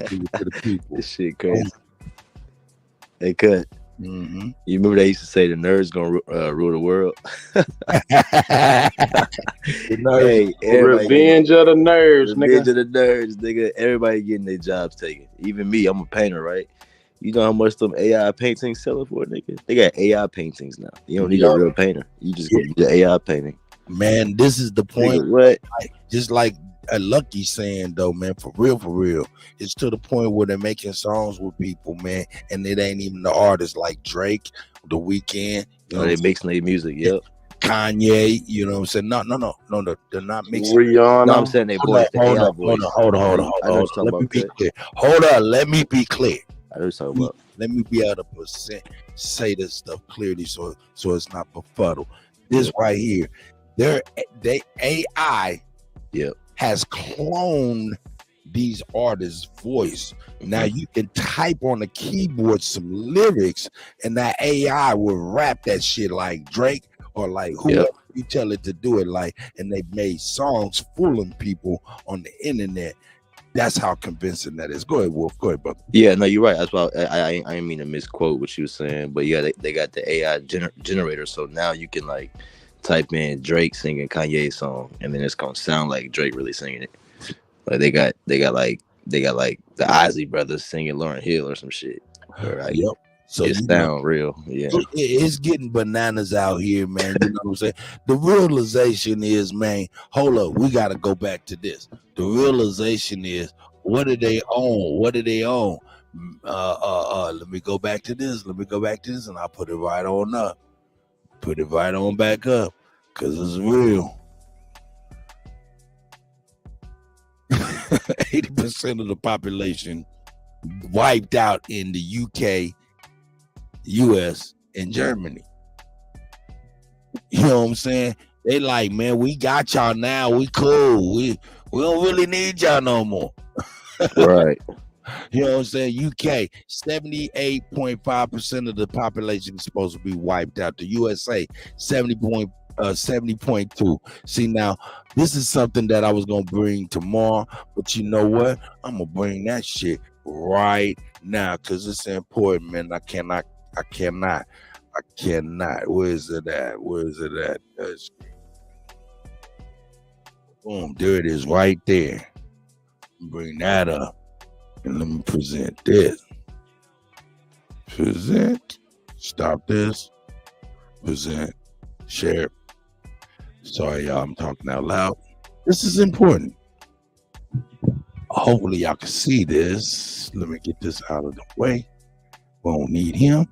do it to the people. This shit crazy. Hey, Cut. Mm-hmm. You remember they used to say the nerds gonna rule the world? Hey, revenge of the nerds, Revenge of the nerds, nigga. Everybody getting their jobs taken. Even me, I'm a painter, right? You know how much them AI paintings selling for, nigga? They got AI paintings now. You don't need a real painter. You just get the AI painting. Man, this is the point. Nigga, what? Just like a Lucky saying though, man, for real. It's to the point where they're making songs with people, man, and it ain't even the artists like Drake, The Weeknd. You know, they mixing their music, yep. Kanye, you know what I'm saying? No, they're not mixing. Rihanna. No, I'm saying they voice, the AI voice. Hold on. Let me be clear. Hold on, let me be clear. I was talking about. Let me be able to say this stuff clearly, so it's not befuddled. This right here, they AI, has cloned these artists' voice. Now you can type on the keyboard some lyrics, and that AI will rap that shit like Drake or like whoever you tell it to do it like. And they made songs fooling people on the internet. That's how convincing that is. Go ahead, Wolf. Go ahead, brother. Yeah, no, you're right. That's why I didn't mean to misquote what you were saying, but yeah, they got the AI generator, so now you can like type in Drake singing Kanye's song, and then it's gonna sound like Drake really singing it. Like they got like the Ozzy brothers singing Lauryn Hill or some shit. Right? Yep. So it sound real. Yeah. It's getting bananas out here, man. You know what I'm saying? The realization is, man, hold up, we gotta go back to this. The realization is, what do they own? Let me go back to this. And I'll put it right on up. Put it right on back up. Cause it's real. 80% of the population wiped out in the UK, US, and Germany. You know what I'm saying? They like, man, we got y'all now. We cool. We don't really need y'all no more. Right. You know what I'm saying? UK, 78.5% of the population is supposed to be wiped out. The USA, 70.2. See, now this is something that I was gonna bring tomorrow, but you know what? I'm gonna bring that shit right now because it's important, man. I cannot. Where is it at? Boom, there it is right there. Bring that up. And let me present this. Stop this. Present. Share. Sorry, y'all, I'm talking out loud. This is important. Hopefully, y'all can see this. Let me get this out of the way. Won't need him.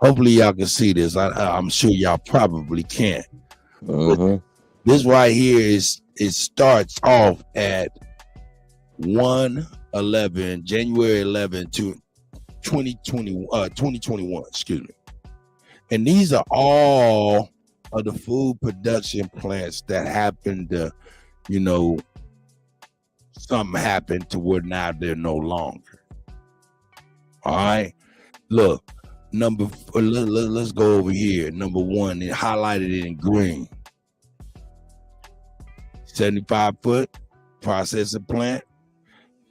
Hopefully, y'all can see this. I'm sure y'all probably can. This right here it starts off at January 11 to 2021, excuse me. And these are all of the food production plants that happened to, you know, something happened to where now they're no longer. All right. Look, let's go over here. Number one, it highlighted it in green. 75-foot processing plant.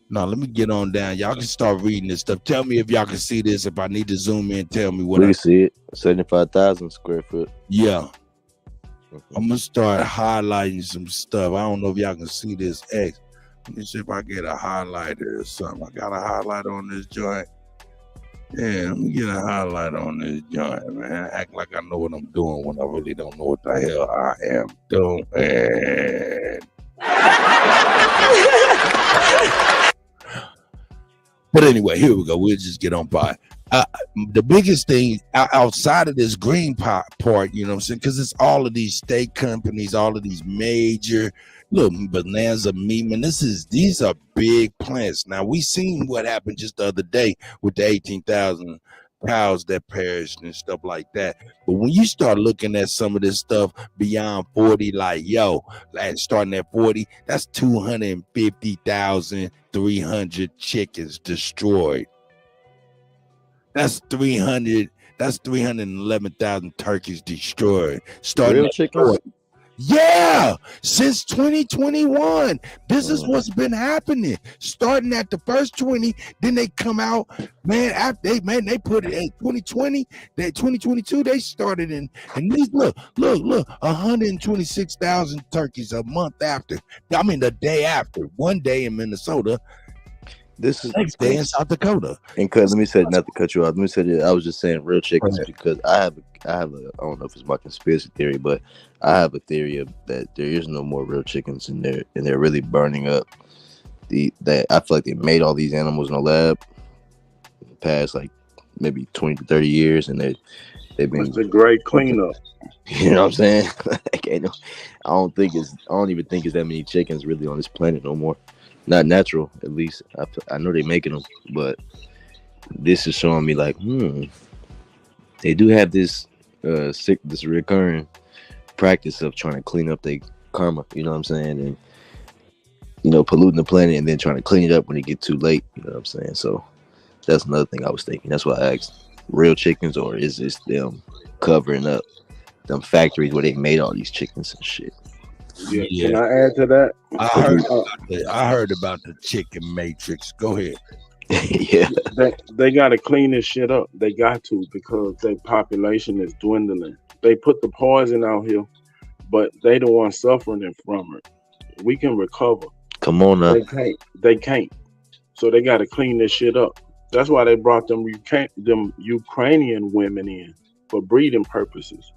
Now let me get on down. Y'all can start reading this stuff. Tell me if y'all can see this. If I need to zoom in, tell me what We can see it. 75,000 square foot. Yeah. I'm gonna start highlighting some stuff. I don't know if y'all can see this X. Let me see if I get a highlighter or something. I got a highlight on this joint. Yeah, let me get a highlight on this joint, man. Act like I know what I'm doing when I really don't know what the hell I am doing. But anyway, here we go. We'll just get on by. The biggest thing outside of this green part, you know what I'm saying? Because it's all of these state companies, all of these major, look, Bonanza Meat, man, these are big plants. Now, we seen what happened just the other day with the 18,000 cows that perished and stuff like that. But when you start looking at some of this stuff beyond 40, like, like starting at 40, that's 250,300 chickens destroyed. That's 311,000 turkeys destroyed. Starting Real at chickens? 40. Yeah, since 2021, this is what's been happening. Starting at the first 20, then they come out, man. After they put it in 2020, 2022, they started and these look, 126,000 turkeys a month after. I mean, the day after, one day in Minnesota. This is next day in South Dakota. And let me say, not to cut you off. Let me say that I was just saying real chickens because I don't know if it's my conspiracy theory, but I have a theory of that there is no more real chickens in there, and they're really burning up. That I feel like they made all these animals in the lab in the past like maybe 20 to 30 years, and they've been. It's a great cleanup. You know what I'm saying? I don't even think it's that many chickens really on this planet no more. Not natural, at least. I know they're making them, but this is showing me like, they do have this this recurring practice of trying to clean up their karma. You know what I'm saying? And polluting the planet and then trying to clean it up when it gets too late. You know what I'm saying? So that's another thing I was thinking. That's why I asked: real chickens, or is this them covering up them factories where they made all these chickens and shit? Yeah. Can I add to that? I heard about the chicken matrix. Go ahead. Yeah. They got to clean this shit up. They got to, because their population is dwindling. They put the poison out here, but they the ones suffering from it. We can recover. Come on now. They can't. So they got to clean this shit up. That's why they brought them Ukrainian women in for breeding purposes.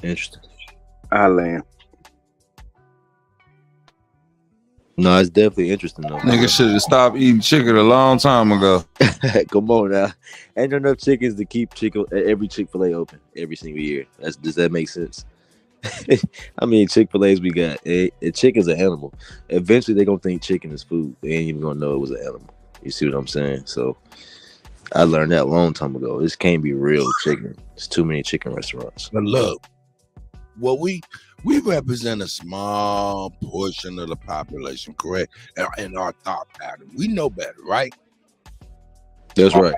Interesting. I land. No, it's definitely interesting though. Nigga should have stopped eating chicken a long time ago. Come on now. Ain't enough chickens to keep every Chick-fil-A open every single year. Does that make sense? I mean, Chick-fil-A's we got. Chicken's an animal. Eventually they're gonna think chicken is food. They ain't even gonna know it was an animal. You see what I'm saying? So I learned that a long time ago. This can't be real chicken. There's too many chicken restaurants. But look, well, we represent a small portion of the population, correct? In our thought pattern, we know better, right? That's right.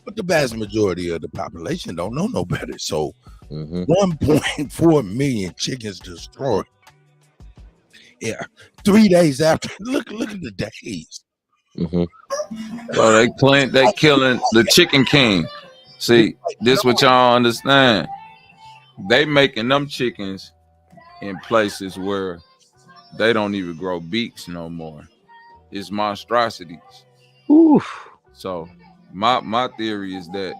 But the vast majority of the population don't know no better. So 1.4 million chickens destroyed. Yeah, 3 days after. Look at the days. So they killing the chicken king. See, this what y'all understand. They making them chickens in places where they don't even grow beaks no more. It's monstrosities. Oof. So my theory is that,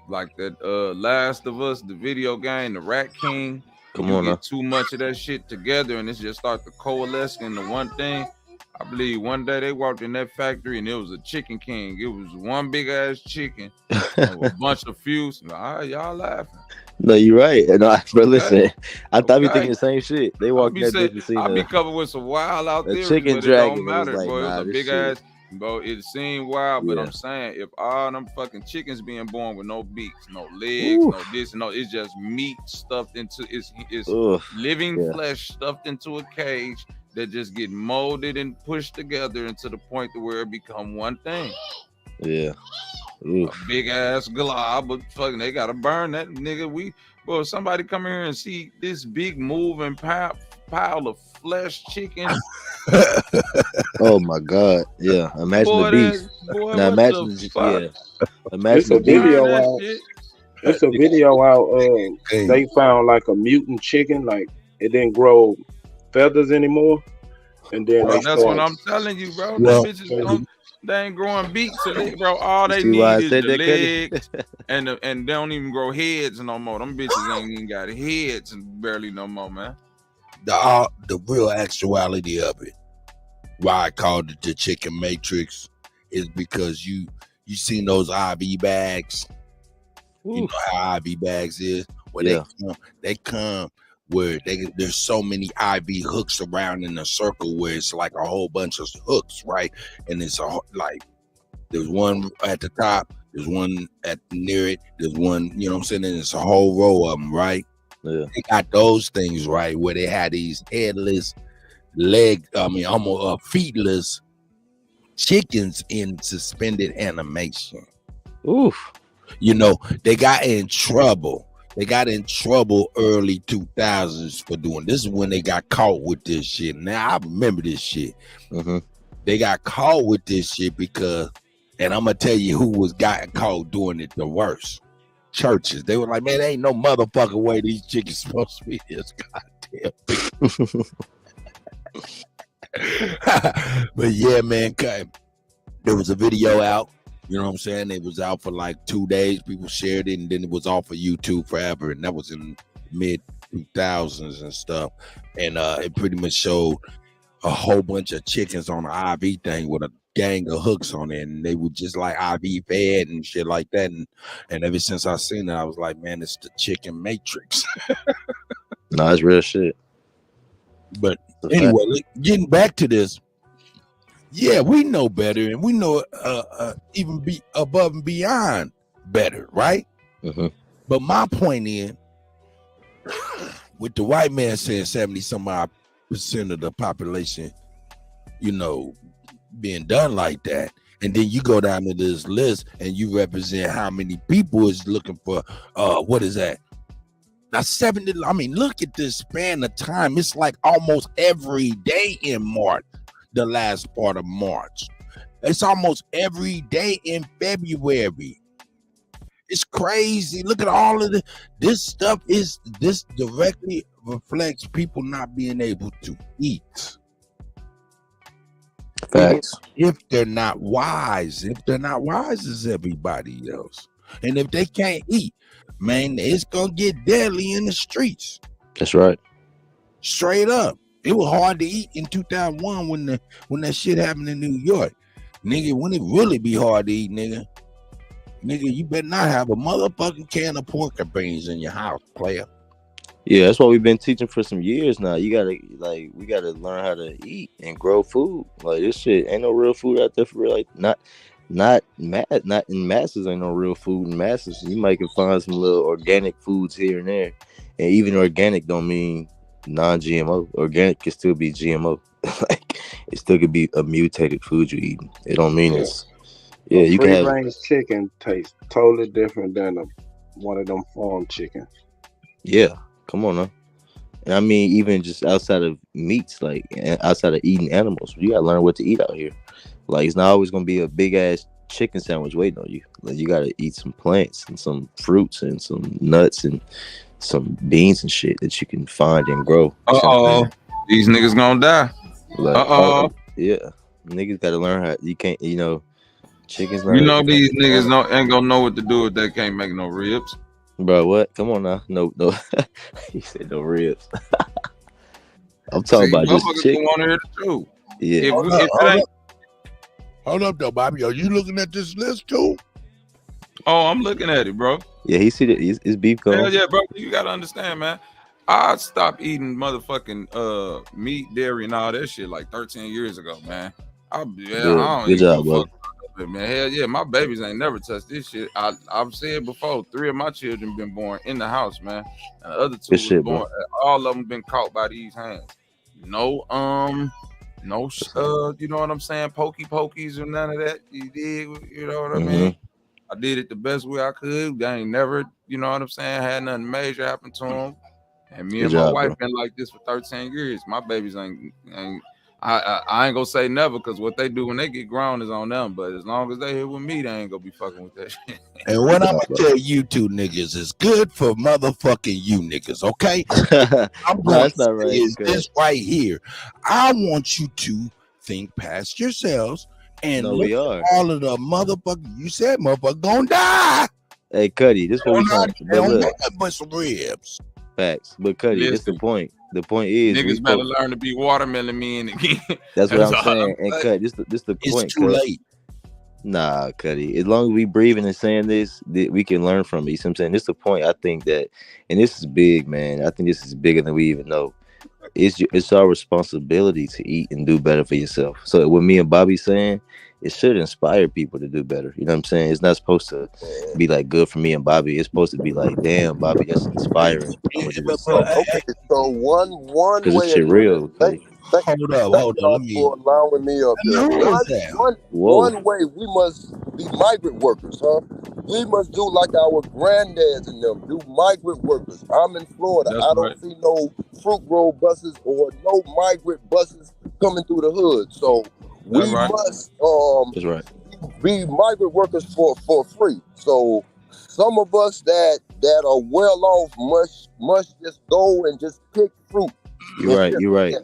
like that Last of Us, the video game, the Rat King, get too much of that shit together and it just start to coalesce into one thing. I believe one day they walked in that factory and it was a chicken king. It was one big ass chicken, and a bunch of fuse. Y'all laughing. No, you're right. No, but listen, I thought we thinking the same shit. They walked in that bitch and seen I be covered with some wild out there. chicken dragon. It don't matter, like, boy. It was a big ass Bro, it seemed wild, but Yeah. I'm saying if all them fucking chickens being born with no beaks, no legs, no this, no, it's just meat stuffed into it's Ugh, living yeah. flesh stuffed into a cage that just get molded and pushed together into the point to where it become one thing. Yeah. A big ass glob, but fucking they gotta burn that nigga. Bro, somebody come here and see this big moving pile of flesh chicken. Oh my God. Yeah. Imagine Boy, the beast. boy, Now what imagine the the fuck? yeah. Imagine It's a the beast. video that out. shit. It's a video out. They found like a mutant chicken, like it didn't grow feathers anymore, and then Bro, they that's what started. I'm telling you, bro. Well, Them bitches they ain't growing beaks, so bro, all You they see why I need is said the that, Kutty? legs and they don't even grow heads no more. Them bitches ain't even got heads and barely no more, man. The real actuality of it, why I called it the chicken matrix, is because you seen those IV bags. You know how IV bags is, where they come where there's so many IV hooks around in a circle where it's like a whole bunch of hooks, right? And it's like there's one at the top, there's one at near it, there's one, you know what I'm saying? And it's a whole row of them, right? Yeah. They got those things right where they had these headless almost feetless chickens in suspended animation. Oof. You know, they got in trouble. They got in trouble early 2000s for doing this. Is when they got caught with this shit. Now I remember this shit. They got caught with this shit because, and I'm gonna tell you who was gotten caught doing it the worst. Churches. They were like, man, there ain't no motherfucking way these chickens supposed to be this goddamn. But yeah, man, there was a video out. You know what I'm saying? It was out for like 2 days. People shared it, and then it was off of YouTube forever. And that was in mid 2000s and stuff. And it pretty much showed a whole bunch of chickens on an IV thing with a gang of hooks on it, and they were just like IV fed and shit like that. And ever since I seen it, I was like, man, it's the chicken matrix. No, it's real shit. But anyway, getting back to this. Yeah, we know better, and we know even be above and beyond better, right? But my point is, with the white man saying 70% of the population, you know, being done like that, and then you go down to this list and you represent how many people is looking for what is that? Now 70. I mean, look at this span of time. It's like almost every day in March. The last part of March. It's almost every day in February. It's crazy. Look at all of this stuff. This directly reflects people not being able to eat. Facts. If they're not wise. If they're not wise as everybody else. And if they can't eat, man, it's gonna get deadly in the streets. That's right. Straight up. It was hard to eat in 2001 when that shit happened in New York. Nigga, when it really be hard to eat, nigga, you better not have a motherfucking can of pork and beans in your house, player. Yeah, that's what we've been teaching for some years now. We gotta learn how to eat and grow food. Like this shit ain't no real food out there for real. Like not in masses ain't no real food in masses. You might can find some little organic foods here and there. And even organic don't mean non-GMO. Organic can still be GMO. Like it still could be a mutated food you eating. It don't mean it's you can have free-range chicken tastes totally different than one of them farm chickens. Yeah, come on now. And I mean, even just outside of meats, like outside of eating animals, you gotta learn what to eat out here. Like it's not always gonna be a big ass chicken sandwich waiting on you. Like you gotta eat some plants and some fruits and some nuts and some beans and shit that you can find and grow. These niggas gonna die. Like, yeah, niggas gotta learn how. You can't, chickens. You know these niggas ain't gonna know what to do if they can't make no ribs. Bro, what? Come on now. No. You said no ribs. I'm talking about just chicken. Want to hear the truth. Yeah. Hold up though, Bobby. Are you looking at this list too? Oh, I'm looking at it, bro. Yeah, he see that his beef going. Hell yeah, bro. You gotta understand, man. I stopped eating motherfucking meat, dairy, and all that shit like 13 years ago, man. I Good, don't good even job, give a brother. fuck about it, man. Hell yeah, my babies ain't never touched this shit. I've said before, 3 of my children been born in the house, man, and the other 2 Good was shit, born. bro. All of them been caught by these hands. No, you know what I'm saying? Pokies or none of that. You did, you know what I mean? I did it the best way I could. I ain't never, you know what I'm saying, had nothing major happen to them. And me Good and my job, wife bro. been like this for 13 years. My babies ain't I ain't gonna say never, because what they do when they get grown is on them. But as long as they here with me, they ain't gonna be fucking with that shit. And what I'm gonna tell you two niggas is good for motherfucking you niggas, okay? I'm No, going that's to not say right. is Cuz. this right here. I want you to think past yourselves and No, look we at are. all of the motherfuckers. You said motherfucker gonna die. Hey, Cuddy, this what we trying. They But don't look, nothing but some ribs. facts. But Cuddy, this the Listen, point. The point is we niggas better supposed. learn to be watermelon men again. That's what I'm all saying. I'm And saying. Cut, this the It's point. too Cut. late. Nah, Cuddy. As long as we breathing and saying this, we can learn from it. You see what I'm saying? This the point. I think that, and this is big, man. I think this is bigger than we even know. It's our responsibility to eat and do better for yourself. So what me and Bobby saying, it should inspire people to do better. You know what I'm saying? It's not supposed to be like good for me and Bobby. It's supposed to be like, damn, Bobby, that's inspiring. I'm gonna do the same. Okay, so one Cause this way of shit doing it. real, Cuddy. Thank Hold up. Let y'all me. for allowing me up there. Who is that? Whoa. One way we must be migrant workers, huh? We must do like our grandddads and them, do migrant workers. I'm in Florida. That's I right. don't see no fruit roll buses or no migrant buses coming through the hood. So That's we right. must That's right. be migrant workers for free. So some of us that are well off must just go and just pick fruit. You're right. You're right.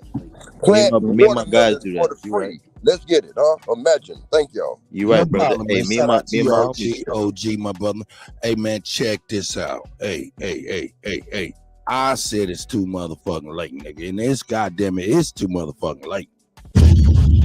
Plant Me and my guys watermelons do for that. the You're free. right. Let's get it, huh? Imagine. Thank y'all. You're No right, brother. problem, Hey, man. me Shout and my out to you, homies do that. OG, my brother. Hey, man, check this out. Hey. I said it's too motherfucking late, nigga. And it's goddamn it, it's too motherfucking late.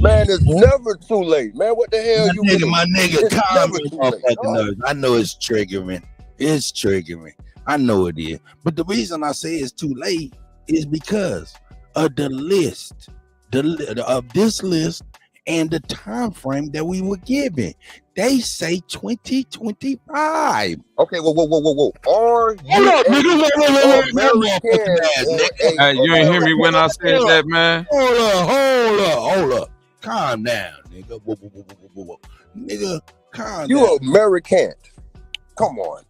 Man, it's never too late, man. What the hell you mean? My nigga, It's calm never your too late. motherfucking nerves. I know it's triggering. It's triggering. I know it is. But the reason I say it's too late is because of the list, of this list and the time frame that we were given. They say 2025. Okay, whoa. Are you Hold up, nigga. American? Hey, you ain't hear me when I said that, man. Hold up. Calm down, nigga. Whoa. Nigga, calm You down. American. Come on.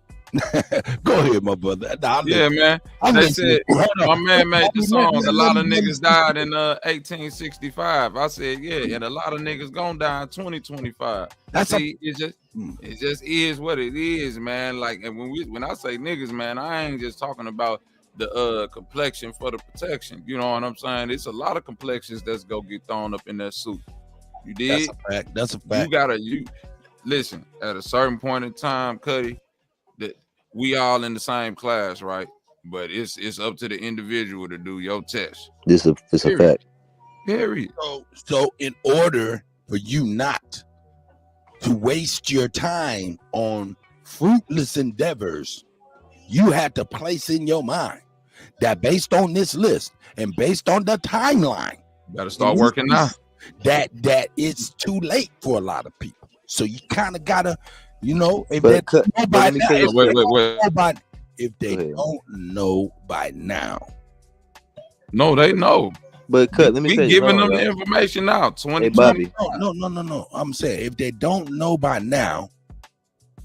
Go ahead, my brother. Yeah, man. They said my man made the song. A lot of niggas died in 1865. I said, yeah, and a lot of niggas gonna die in 2025. It just is what it is, man. Like, and when I say niggas, man, I ain't just talking about the complexion for the protection. You know what I'm saying? It's a lot of complexions that's go get thrown up in that suit. You did? That's a fact. You listen at a certain point in time, Cuddy, that we all in the same class, right? But it's up to the individual to do your test. It's a fact. Period. So in order for you not to waste your time on fruitless endeavors, you had to place in your mind that based on this list and based on the timeline, you gotta start working now. That it's too late for a lot of people. So you kind of gotta, if they don't know by now. No, they know. But let me say, giving them the information now. 2020. No. I'm saying if they don't know by now.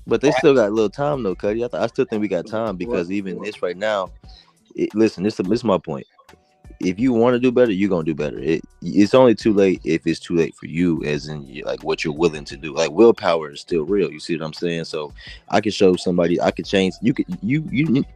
But they still got a little time though, Cuddy. I still think we got time because even this right now. Listen, this is my point. If you want to do better, you're gonna do better. It's only too late if it's too late for you, as in like what you're willing to do. Like willpower is still real. You see what I'm saying? So I can show somebody. I could change. You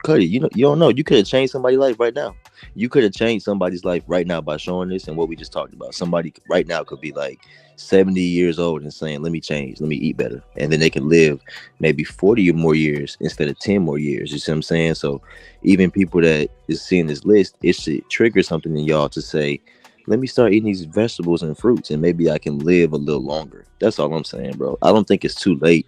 Cuddy. You don't know. You could have changed somebody's life right now. You could have changed somebody's life right now by showing this and what we just talked about. Somebody right now could be like 70 years old and saying, "Let me change. Let me eat better," and then they can live maybe 40 or more years instead of 10 more years. You see what I'm saying? So even people that is seeing this list, it should trigger something in y'all to say, let me start eating these vegetables and fruits and maybe I can live a little longer. That's all I'm saying, bro. I don't think it's too late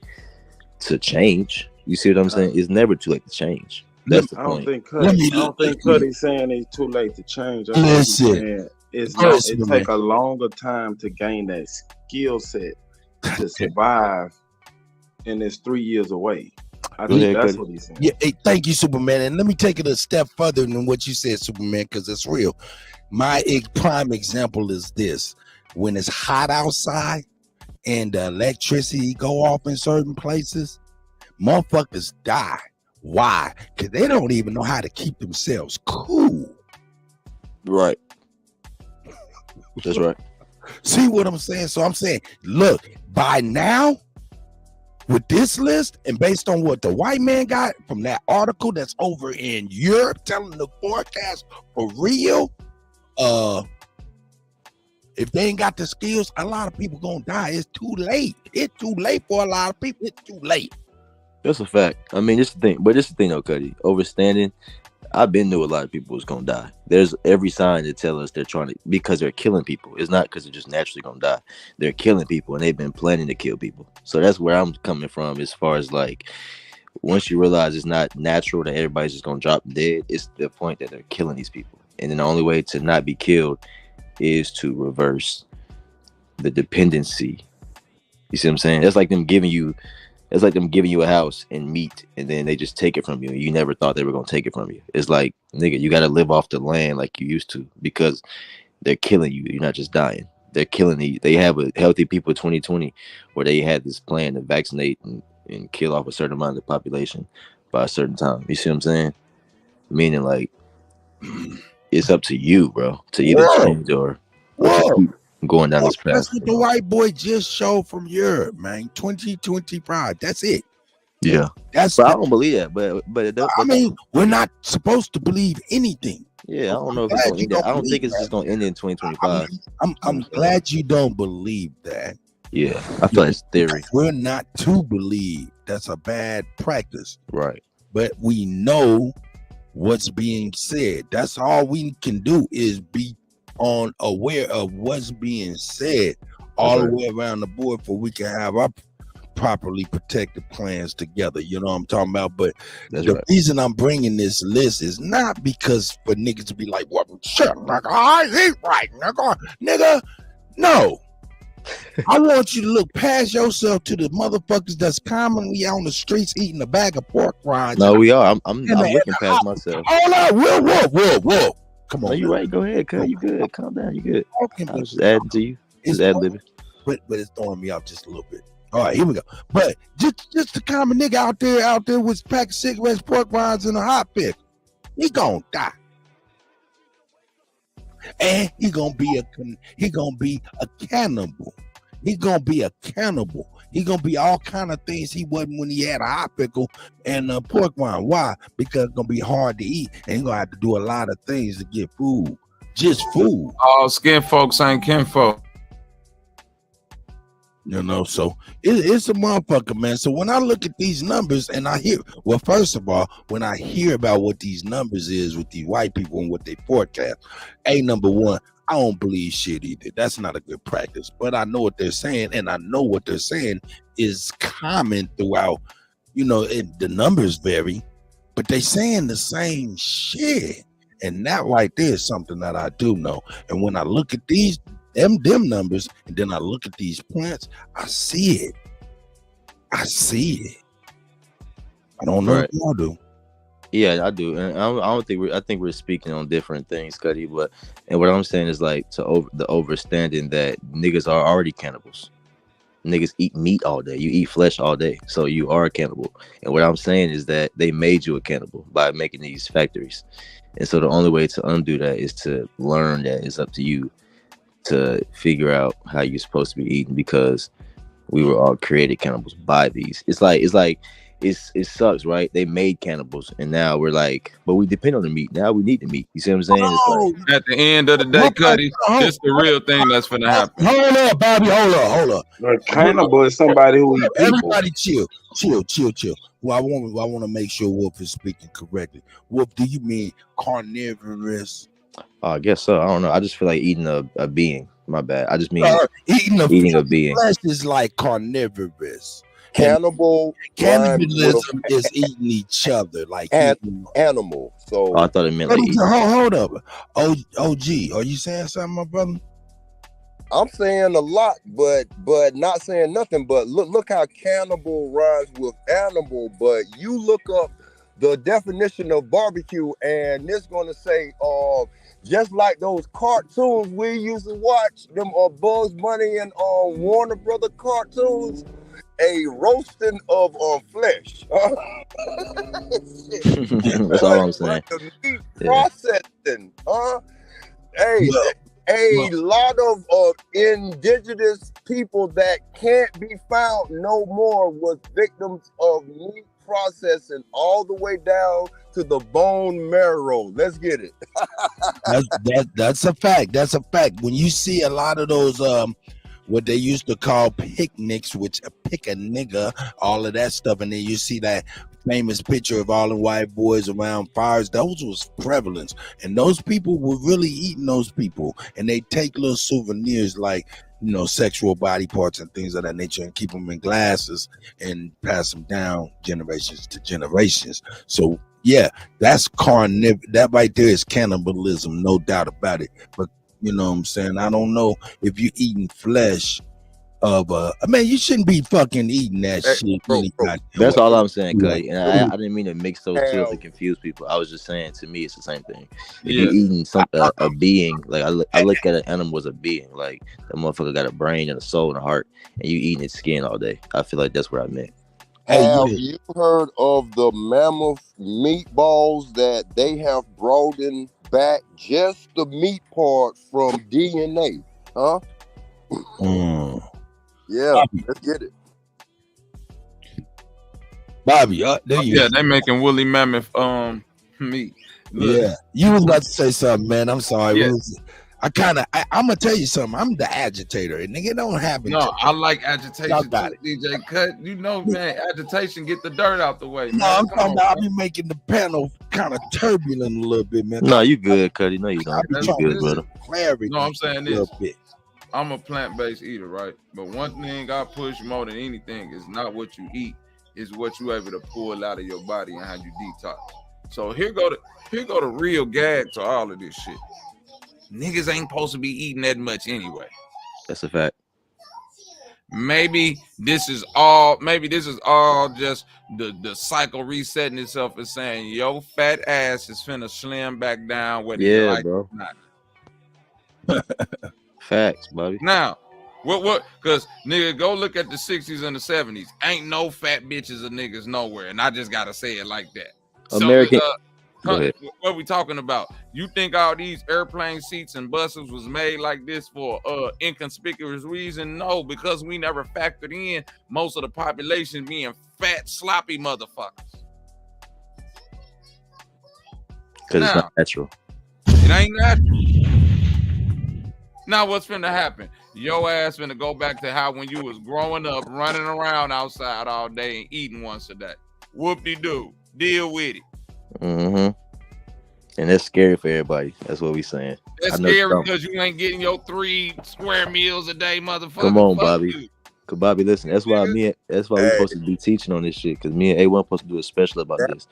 to change. You see what I'm saying? It's never too late to change. That's the point. I don't think Cuddy's saying it's too late to change. I think he's saying it take a longer time to gain that skill set to survive in this 3 years away. I think that's what he's saying. Yeah, hey, thank you, Superman. And let me take it a step further than what you said, Superman, because it's real. My prime example is this: when it's hot outside and the electricity go off in certain places, motherfuckers die. Why? Because they don't even know how to keep themselves cool. Right. That's right. See what I'm saying? So I'm saying, look, by now, with this list, and based on what the white man got from that article that's over in Europe telling the forecast for real, if they ain't got the skills, a lot of people gonna die. It's too late. It's too late for a lot of people. It's too late. That's a fact. I mean, this is the thing. But this is the thing, though, Kutty. Overstanding, I've been knew a lot of people was gonna die. There's every sign to tell us they're trying to, because they're killing people. It's not because they're just naturally gonna die. They're killing people, and they've been planning to kill people. So that's where I'm coming from, as far as like, once you realize it's not natural that everybody's just gonna drop dead, it's the point that they're killing these people. And then the only way to not be killed is to reverse the dependency. You see what I'm saying? That's like them giving you a house and meat, and then they just take it from you. You never thought they were gonna take it from you. It's like, nigga, you gotta live off the land like you used to, because they're killing you. You're not just dying. They're killing you. They have a Healthy People 2020 where they had this plan to vaccinate and kill off a certain amount of the population by a certain time. You see what I'm saying? Meaning, like, it's up to you, bro, to either change or keep going down this path. That's what the white boy just showed from Europe, man. 2025. That's it. Yeah. But I don't believe that. But I mean, we're not supposed to believe anything. Yeah, I don't know if it's gonna end that. I don't think it's just gonna end in 2025. I'm glad you don't believe that. Yeah, I feel like it's theory. We're not to believe. That's a bad practice. Right. But we know what's being said. That's all we can do, is be aware of what's being said all the way around the board, for we can have our properly protected plans together. You know what I'm talking about? But the reason I'm bringing this list is not because for niggas to be like, what shit, like, he's right, nigga. No. I want you to look past yourself to the motherfuckers that's commonly on the streets eating a bag of pork rinds. No, we are. I'm looking past myself. Hold up, whoa. Come on. No, you right. Go ahead, cuz. You good. Calm down. You good. I was just adding to you. Just ad-libbing. But it's throwing me off just a little bit. All right, here we go. But just the common nigga out there with a pack of cigarettes, pork rinds, and a hot pick, he gonna die. And he gonna be a cannibal. He gonna be a cannibal. He gonna be all kind of things he wasn't when he had a hot pickle and a pork rind. Why? Because it's gonna be hard to eat, and he's gonna have to do a lot of things to get food. Just food. All skin folks ain't kinfolk. You know, so it's a motherfucker, man. So when I look at these numbers and I hear, well, first of all, when I hear about what these numbers is with these white people and what they forecast, number one, I don't believe shit either. That's not a good practice. But I know what they're saying, and I know what they're saying is common throughout. You know, the numbers vary, but they saying the same shit. And that right there is something that I do know. And when I look at these them numbers, and then I look at these plants, I see it. I don't know if y'all do. Yeah, I do, and I don't think I think we're speaking on different things, Kutty. But what I'm saying is like the overstanding that niggas are already cannibals. Niggas eat meat all day. You eat flesh all day, so you are a cannibal. And what I'm saying is that they made you a cannibal by making these factories, and so the only way to undo that is to learn that it's up to you to figure out how you're supposed to be eating, because we were all created cannibals by these. It sucks, right? They made cannibals, and now we're like, but we depend on the meat. Now we need the meat. You see what I'm saying? It's like, at the end of the day, Kutty, it's the real thing that's gonna happen. Hold up, Bobby. Hold up. A cannibal is somebody who eats people. Everybody chill. Well, I want to make sure Wolf is speaking correctly. Wolf, do you mean carnivorous? I guess so. I don't know. I just feel like eating a being. My bad. I just mean eating a being. Flesh is like carnivorous. Cannibalism is eating each other, like animal. So I thought it meant like hold up. OG, are you saying something, my brother? I'm saying a lot, but not saying nothing. But look how cannibal rhymes with animal. But you look up the definition of barbecue, and it's gonna say, just like those cartoons we used to watch, them Bugs Bunny and Warner Brother cartoons, a roasting of flesh. That's all I'm saying. The meat processing, Hey, a lot of indigenous people that can't be found no more was victims of meat processing all the way down to the bone marrow. Let's get it. That's a fact. That's a fact. When you see a lot of those what they used to call picnics, which pick a nigga, all of that stuff, and then you see that famous picture of all the white boys around fires, those was prevalent, and those people were really eating those people, and they take little souvenirs like, you know, sexual body parts and things of that nature, and keep them in glasses and pass them down generations to generations. So yeah, that's that right there is cannibalism, no doubt about it. But you know what I'm saying? I don't know if you're eating flesh of man, you shouldn't be fucking eating that shit. That's all I'm saying, Kutty. And I didn't mean to mix those two up to confuse people. I was just saying, to me, it's the same thing. If you're eating a being, like I look at an animal as a being, like that motherfucker got a brain and a soul and a heart, and you eating its skin all day. I feel like that's what I meant. Have you heard of the mammoth meatballs that they have brought in back just the meat part from DNA? Huh? Yeah, let's get it. Bobby, there you they making woolly mammoth meat. Look. Yeah, you was about to say something, man. I'm sorry. Yeah. I'm gonna tell you something. I'm the agitator, and nigga, don't happen. No, I like agitation too, DJ Cut. You know, man, agitation get the dirt out the way. No, man. I'm talking about I be making the panel kind of turbulent a little bit, man. No, you good, Kutty. No, you don't. You good, brother. Clarity. No, I'm saying this. I'm a plant-based eater, right? But one thing I push more than anything is not what you eat, is what you able to pull out of your body and how you detox. So here go the real gag to all of this shit. Niggas ain't supposed to be eating that much anyway. That's a fact. Maybe this is all just the cycle resetting itself and saying yo fat ass is finna slim back down whether you like bro. it or not. Facts, Bobby. Now, what? Because nigga, go look at the 60s and the 70s. Ain't no fat bitches or niggas nowhere, and I just gotta say it like that. American. So, what we talking about? You think all these airplane seats and buses was made like this for inconspicuous reason? No, because we never factored in most of the population being fat, sloppy motherfuckers. Because it's not natural. It ain't natural. Now what's finna happen? Your ass finna go back to how when you was growing up, running around outside all day and eating once a day. Whoop-de-doo. Deal with it. Mm-hmm. And that's scary for everybody. That's what we saying. That's scary because you ain't getting your 3 square meals a day, motherfucker. Come on, Bobby. Cause Bobby, listen, that's why we supposed to be teaching on this shit. Cause me and A1 supposed to do a special about this.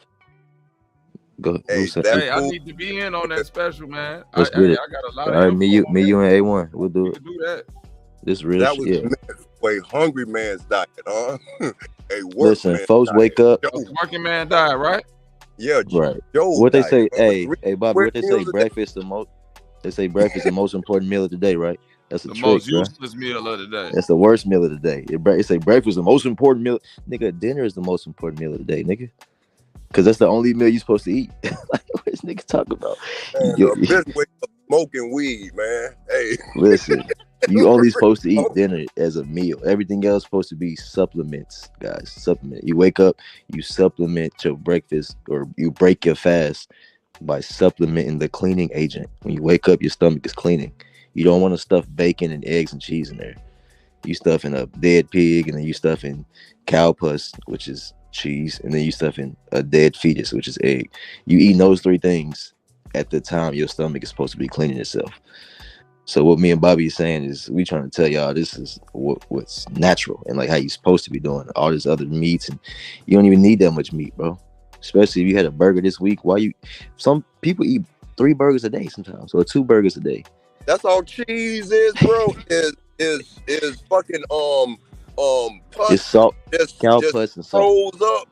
Go ahead. Hey, I need to be in on that special, man. Let's get it. I got a lot all right, me, you, and A1. We'll do it. Do that. This real that shit. Was a hungry man's diet, huh? Listen, folks, diet. Wake up. Working man diet, right? Yeah, right. What they say? Hey, Bobby. What they say? Breakfast the most. They say breakfast the most important meal of the day, right? That's the most useless meal of the day. That's the worst meal of the day. They say breakfast is the most important meal. Nigga, dinner is the most important meal of the day, nigga. Because that's the only meal you're supposed to eat. Like, what is nigga talking about? Smoking weed, man. Hey, listen, you only supposed to eat dinner as a meal. Everything else supposed to be supplements, guys. Supplement. You wake up, you supplement your breakfast, or you break your fast by supplementing the cleaning agent. When you wake up, your stomach is cleaning. You don't want to stuff bacon and eggs and cheese in there. You stuff in a dead pig, and then you stuff in cow pus, which is cheese, and then you stuff in a dead fetus, which is egg. You eat those 3 things at the time your stomach is supposed to be cleaning itself. So what me and Bobby is saying is we trying to tell y'all this is what's natural and like how you're supposed to be doing all this other meats, and you don't even need that much meat, bro. Especially if you had a burger this week. Some people eat 3 burgers a day sometimes, or 2 burgers a day. That's all cheese is, bro. Is fucking pus. It's salt, just cow pus and salt. froze up.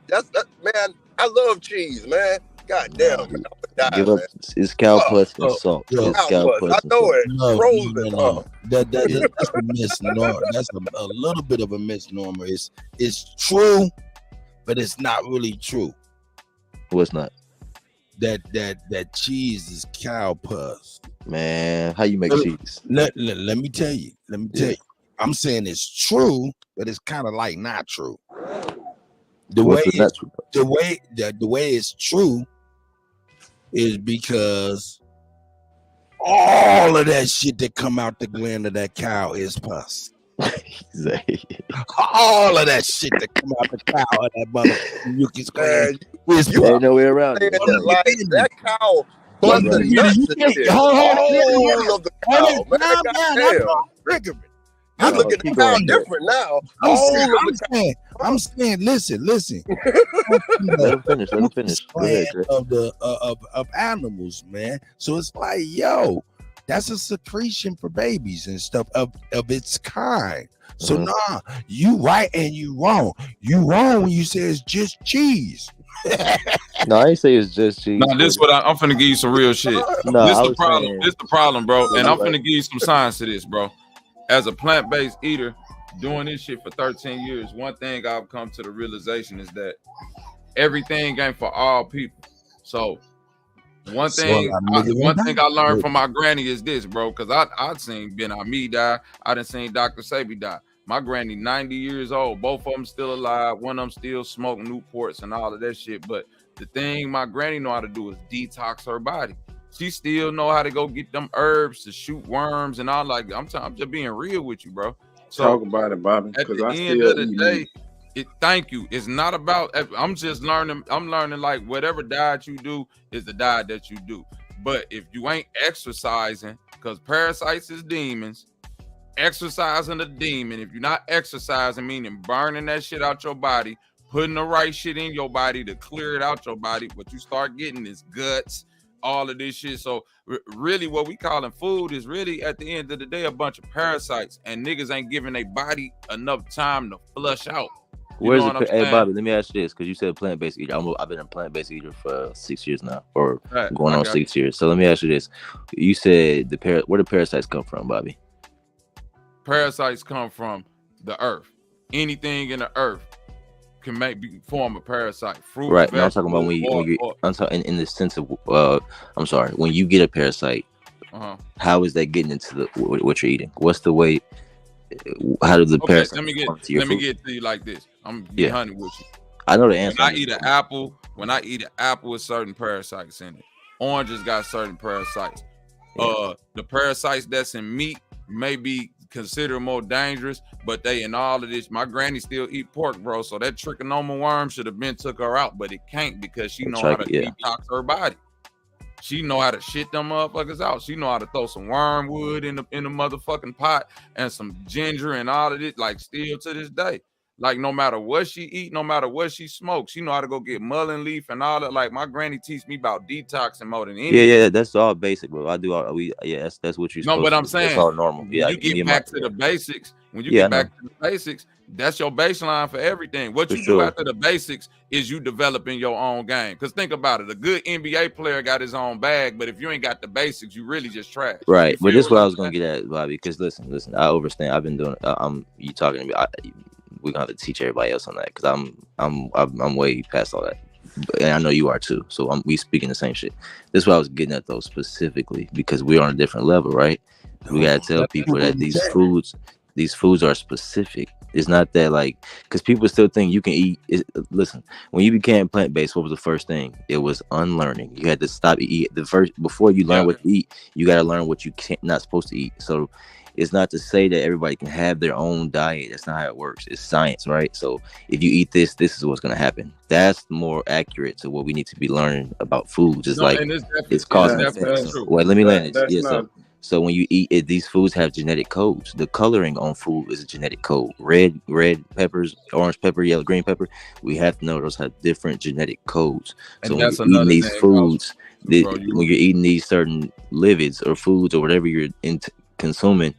That's that, man. I love cheese, man. God damn, man. I'm gonna die, Give up. man. It's cow pus and salt. Yo, It's cow pus. pus I and know salt. it. No, Frozen. no. That's a misnomer. That's a little bit of a misnomer. It's true, but it's not really true. What's not? That cheese is cow pus. Man, how you make cheese? Let me tell you. Let me tell you. I'm saying it's true, but it's kind of like not true. The way it's true is because all of that shit that come out the gland of that cow is pus. All of that shit that come out the cow of that motherfucking mucus gland is pus. Ain't no way around it. Like that cow busting nuts and shit. All of the cow, man. I'm looking at the cow different now. I'm saying, listen. Let him finish. Let him finish. Go ahead, Chris. Of animals, man. So it's like, yo, that's a secretion for babies and stuff of its kind. So nah, you right and you wrong. You wrong when you say it's just cheese. No, I ain't say it's just cheese. No, this what I'm finna give you some real shit. No, this I the was problem. saying- This the problem, bro. And I'm finna give you some science to this, bro. As a plant-based eater, doing this shit for 13 years, one thing I've come to the realization is that everything ain't for all people. So one thing I learned from my granny is this, bro, because I'd seen Ben Ami die. I done seen Dr. Sabi die. My granny, 90 years old, both of them still alive. One of them still smoking Newports and all of that shit. But the thing my granny know how to do is detox her body. She still know how to go get them herbs to shoot worms and all. Like I'm just being real with you, bro. So talk about it, Bobby. At the I end still of the day, thank you. It's not about. I'm just learning. I'm learning like whatever diet you do is the diet that you do. But if you ain't exercising, because parasites is demons, exercising a demon. If you're not exercising, meaning burning that shit out your body, putting the right shit in your body to clear it out your body, what you start getting is guts. All of this shit. So really what we calling food is really at the end of the day a bunch of parasites, and niggas ain't giving their body enough time to flush out. Where's the hey Bobby, let me ask you this, because you said plant-based eater. I've been a plant-based eater for 6 years now, or going on 6 years. So let me ask you this. You said where do parasites come from, Bobby? Parasites come from the earth. Anything in the earth can form a parasite. Fruit, right. No, I'm talking about I'm talking in the sense of I'm sorry, when you get a parasite, how is that getting into what you're eating? What's the way? How does the parasite? Let me get to you like this. I'm gonna be honey with you. I know the answer. When I eat an apple, with certain parasites in it. Oranges got certain parasites. The parasites that's in meat may be considered more dangerous, but they in all of this. My granny still eat pork, bro. So that trichonoma worm should have been took her out, but it can't because she know how to detox her body. She know how to shit them motherfuckers out. She know how to throw some wormwood in the motherfucking pot and some ginger and all of it. Like still to this day, like no matter what she eat, no matter what she smokes, she know how to go get mullein leaf and all that. Like my granny teach me about detoxing more than anything. Yeah, that's all basic, bro. I do all that's what you're. No, but I'm saying that's all normal. Yeah, you get back to the basics. When you get back to the basics, that's your baseline for everything. What you do after the basics is you developing your own game. Because think about it, a good NBA player got his own bag, but if you ain't got the basics, you really just trash. Right, but this is what I was gonna get at, Bobby. Because listen, I overstand. I've been doing. You talking to me? We're gonna have to teach everybody else on that because I'm way past all that, and I know you are too. So we speaking the same shit. This is what I was getting at though specifically because we're on a different level, right? We gotta tell people that these foods are specific. It's not that like because people still think you can eat. Listen, when you became plant-based, what was the first thing? It was unlearning. You had to stop eating before you learn what to eat. You got to learn what you not supposed to eat. So it's not to say that everybody can have their own diet. That's not how it works. It's science, right? So if you eat this is what's gonna happen. That's more accurate to what we need to be learning about foods. It's it's causing effects. Wait, let me land it. So when you eat it, these foods have genetic codes. The coloring on food is a genetic code. Red peppers, orange pepper, yellow, green pepper. We have to know those have different genetic codes. So when you're eating these foods, Bro, when you're eating these certain lipids or foods or whatever you're consuming,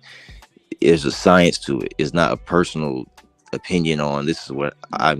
there's a science to it. It's not a personal opinion on this is what I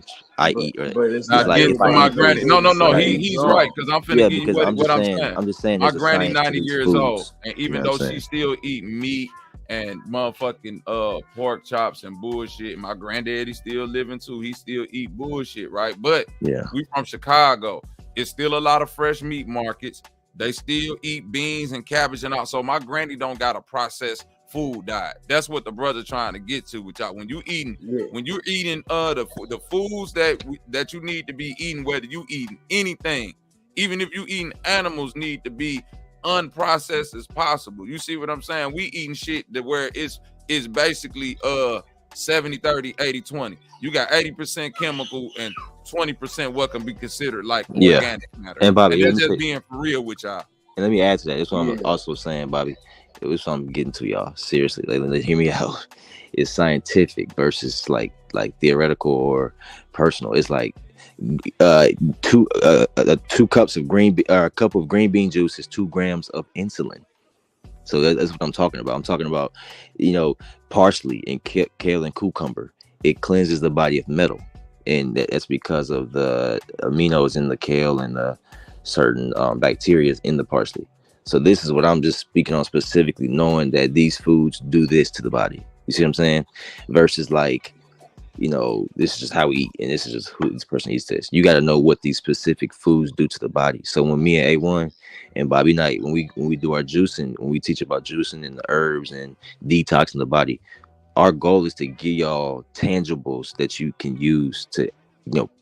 eat. Or But it's it's not like if I my eat granny. this, No. right? He's right because I'm finna Yeah, give you because what I'm saying. I'm just saying My there's a granny science to 90 these years foods. old, and even You know though what I'm she saying? still eat meat and motherfucking pork chops and bullshit, my granddaddy still living too. He still eat bullshit, right? But yeah, we from Chicago. It's still a lot of fresh meat markets. They still eat beans and cabbage and all. So my granny don't got a processed food diet. That's what the brother trying to get to with y'all. When you're eating the foods that you need to be eating, whether you eating anything, even if you eating animals, need to be unprocessed as possible. You see what I'm saying? We eating shit that where it's basically 70-30, 80-20. You got 80% chemical and 20% what can be considered like organic matter. And Bobby, that's just being for real with y'all. And let me add to that. That's what I'm also saying, Bobby. It was something I'm getting to, y'all. Seriously, like, hear me out. It's scientific versus like theoretical or personal. It's like 2 cups of a cup of green bean juice is 2 grams of insulin. So that's what I'm talking about. I'm talking about, parsley and kale and cucumber. It cleanses the body of metal, and that's because of the aminos in the kale and the certain bacteria in the parsley. So this is what I'm just speaking on specifically, knowing that these foods do this to the body. You see what I'm saying? Versus like, this is just how we eat, and this is just who this person eats this. You got to know what these specific foods do to the body. So when me and A1 and Bobby Knight, when we do our juicing, when we teach about juicing and the herbs and detoxing the body, our goal is to give y'all tangibles that you can use to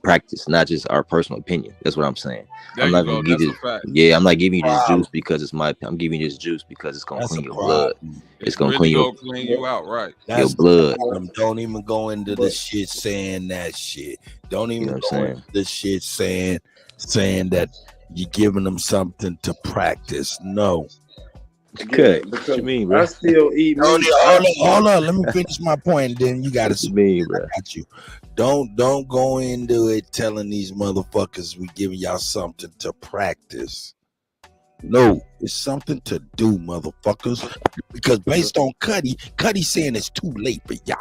practice, not just our personal opinion. That's what I'm saying. I'm not gonna give you this. I'm not giving you this juice because it's I'm giving you this juice because it's gonna clean your blood. It's gonna really clean clean you out, right? Your blood. Don't even go into the shit saying that shit. Don't even go into the shit saying that you're giving them something to practice. No. Good. What you mean, bro? I still eat meat. Hold on. Let me finish my point. And then you got to me, bro. I got you. Don't go into it telling these motherfuckers we giving y'all something to practice. No, it's something to do, motherfuckers. Because based on Kutty saying it's too late for y'all.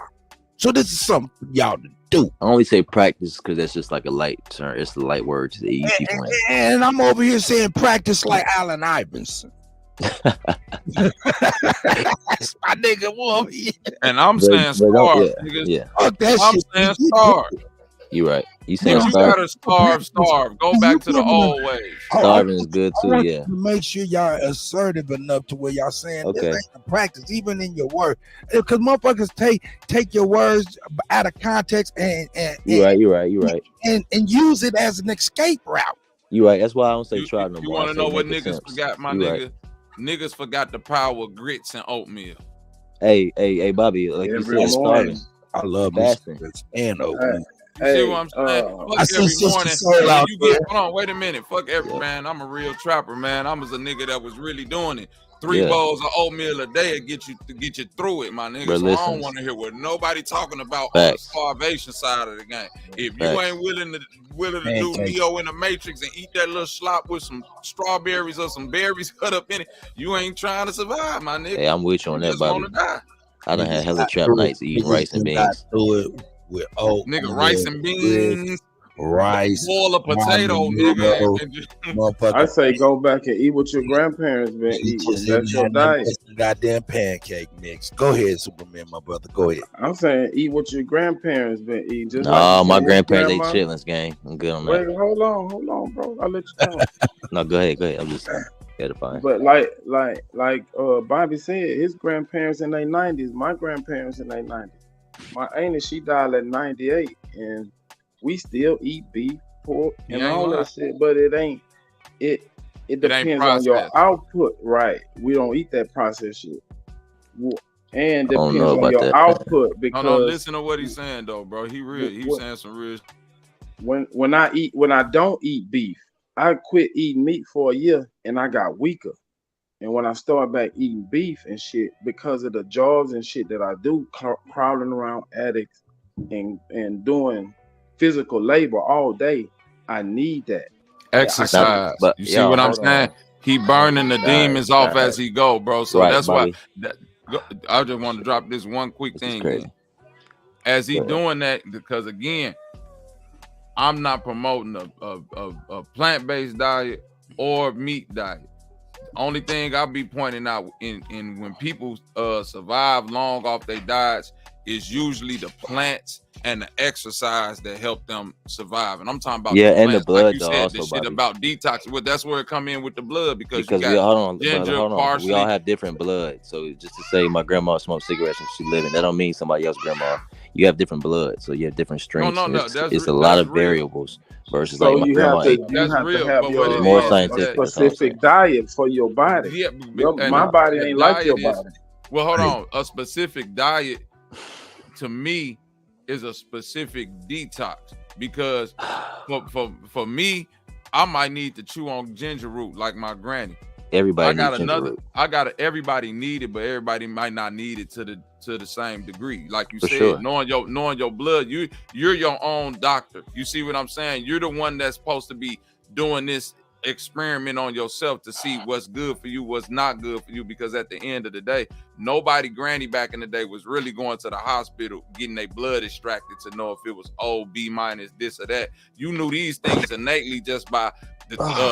So this is something for y'all to do. I only say practice because that's just like a light term. It's the light word to the easy point. And I'm over here saying practice like Allen Iverson. That's my nigga over here. And I'm saying starve, nigga. Yeah. Fuck that I'm shit. saying starve. You right. You saying You gotta starve. Go back to the old ways. Starving is good too. I want Yeah. you to make sure y'all assertive enough to where y'all saying this ain't a practice, even in your word, because motherfuckers take your words out of context and You're right. And use it as an escape route. You're right. That's why I don't say try no more. You want to know what niggas sense. forgot, my you nigga? Right. Niggas forgot the power of grits and oatmeal. Hey, Bobby, like you said, starving. I love fasting and oatmeal. You see what I'm saying? Fuck every morning. Hold on, wait a minute. Fuck every man. I'm a real trapper, man. I was a nigga that was really doing it. 3 bowls of oatmeal a day to get you through it, my nigga. But so listen, I don't want to hear what nobody talking about on the starvation side of the game. If you ain't willing to do Neo in the Matrix and eat that little slop with some strawberries or some berries cut up in it, you ain't trying to survive, my nigga. Hey, I'm with you on that, Bobby. I done had hella trap nights eating rice and beans. Do it with nigga, rice and beans. Rice, boil a potato, nigga. I say go back and eat what your grandparents been eating. That's your diet. Goddamn pancake mix. Go ahead, Superman, my brother. Go ahead. I'm saying eat what your grandparents been eating. Just my grandparents ate chitlins, gang. I'm good on that. Wait, hold on, bro. I'll let you talk. No, go ahead. I'm just edifying. But like Bobby said, his grandparents in their 90s, my grandparents in their 90s. My auntie, she died at 98, and we still eat beef, pork, and all that shit. But it ain't. It depends on your output, right? We don't eat that processed shit, and depends on your output. Because listen to what he's saying though, bro. He real. He's saying some real. When I don't eat beef, I quit eating meat for a year, and I got weaker. And when I started back eating beef and shit, because of the jobs and shit that I do, crawling around addicts and doing physical labor all day, I need that exercise. But you see what I'm saying? He burning the demons off as he go, bro. So Right, that's Bobby. why I just want to drop this one quick thing in. As he doing that, because again, I'm not promoting a plant-based diet or meat diet. Only thing I'll be pointing out in when people survive long off their diets is usually the plants and the exercise that help them survive. And I'm talking about Yeah, the and the plants, blood like you though, said, also, the shit Bobby. about detox. Well, that's where it come in with the blood because you we got hold on, ginger, brother, hold on. parsley. We all have different blood. So just to say my grandma smoked cigarettes and she living, that don't mean somebody else's grandma. You have different blood, so you have different strengths. No, It's a lot of variables versus So like my you grandma have to ate. have It's more scientific. a specific diet for your body. Yeah, My body ain't like your body. Well, hold on. A specific diet to me is a specific detox because for me, I might need to chew on ginger root like my granny. Everybody needs ginger root. Everybody need it, but everybody might not need it to the same degree. Like you For said, sure. knowing your blood, you're your own doctor. You see what I'm saying? You're the one that's supposed to be doing this experiment on yourself to see what's good for you, what's not good for you, because at the end of the day, nobody granny back in the day was really going to the hospital getting their blood extracted to know if it was O, B minus, this or that. You knew these things innately just by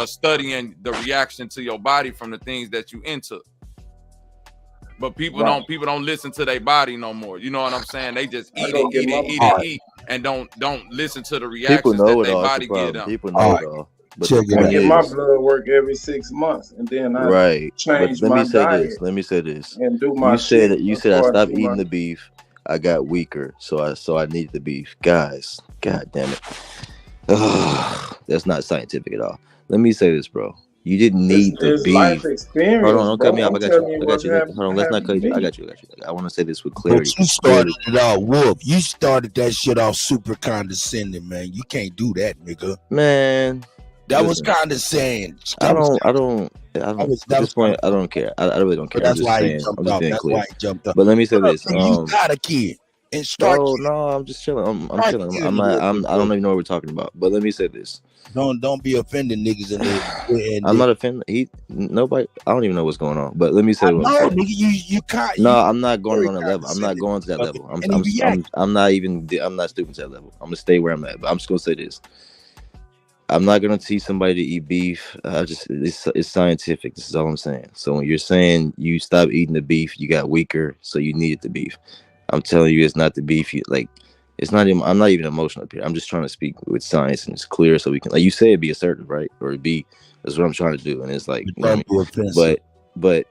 studying the reaction to your body from the things that you into. But people don't listen to their body no more. You know what I'm saying? They just eat, and don't listen to the reactions that their body give them. People know it all. But I get my blood work every 6 months, and then I change my diet. Let me say this. And do my you said shit you said I before stopped do eating my- the beef. I got weaker, so I needed the beef. Guys, god damn it. That's not scientific at all. Let me say this, bro. You didn't need the It's beef. life experience, Hold on, don't cut me off. bro. I got I'm you. telling you Hold on, let's not cut you. I got you. I want to say this with clarity. But you started it all, Wolf. You started that shit off super condescending, man. You can't do that, nigga. Man, that was listen, condescending. I don't. At this point, I don't care. I really don't care. But that's I'm just why he saying. jumped I'm just off. being That's clear. why he jumped up. But let me say this. You got a kid and start. Bro, no, I'm just chilling. I'm chilling. I'm not. I don't even know what we're talking about. But let me say this. Don't be offending niggas in there. I'm not offended. Nobody. I don't even know what's going on. But let me say what I'm saying. Nigga, you can't. No, I'm not going on that level. I'm not going to that level. I'm not even. I'm not stooping to that level. I'm gonna stay where I'm at. But I'm just gonna say this. I'm not gonna teach somebody to eat beef. It's scientific. This is all I'm saying. So when you're saying you stopped eating the beef, you got weaker, so you needed the beef. I'm telling you, it's not the beef. It's not even. I'm not even emotional up here. I'm just trying to speak with science and it's clear, so we can, like you said, be assertive, right? Or be. That's what I'm trying to do, and it's like, you know what I mean?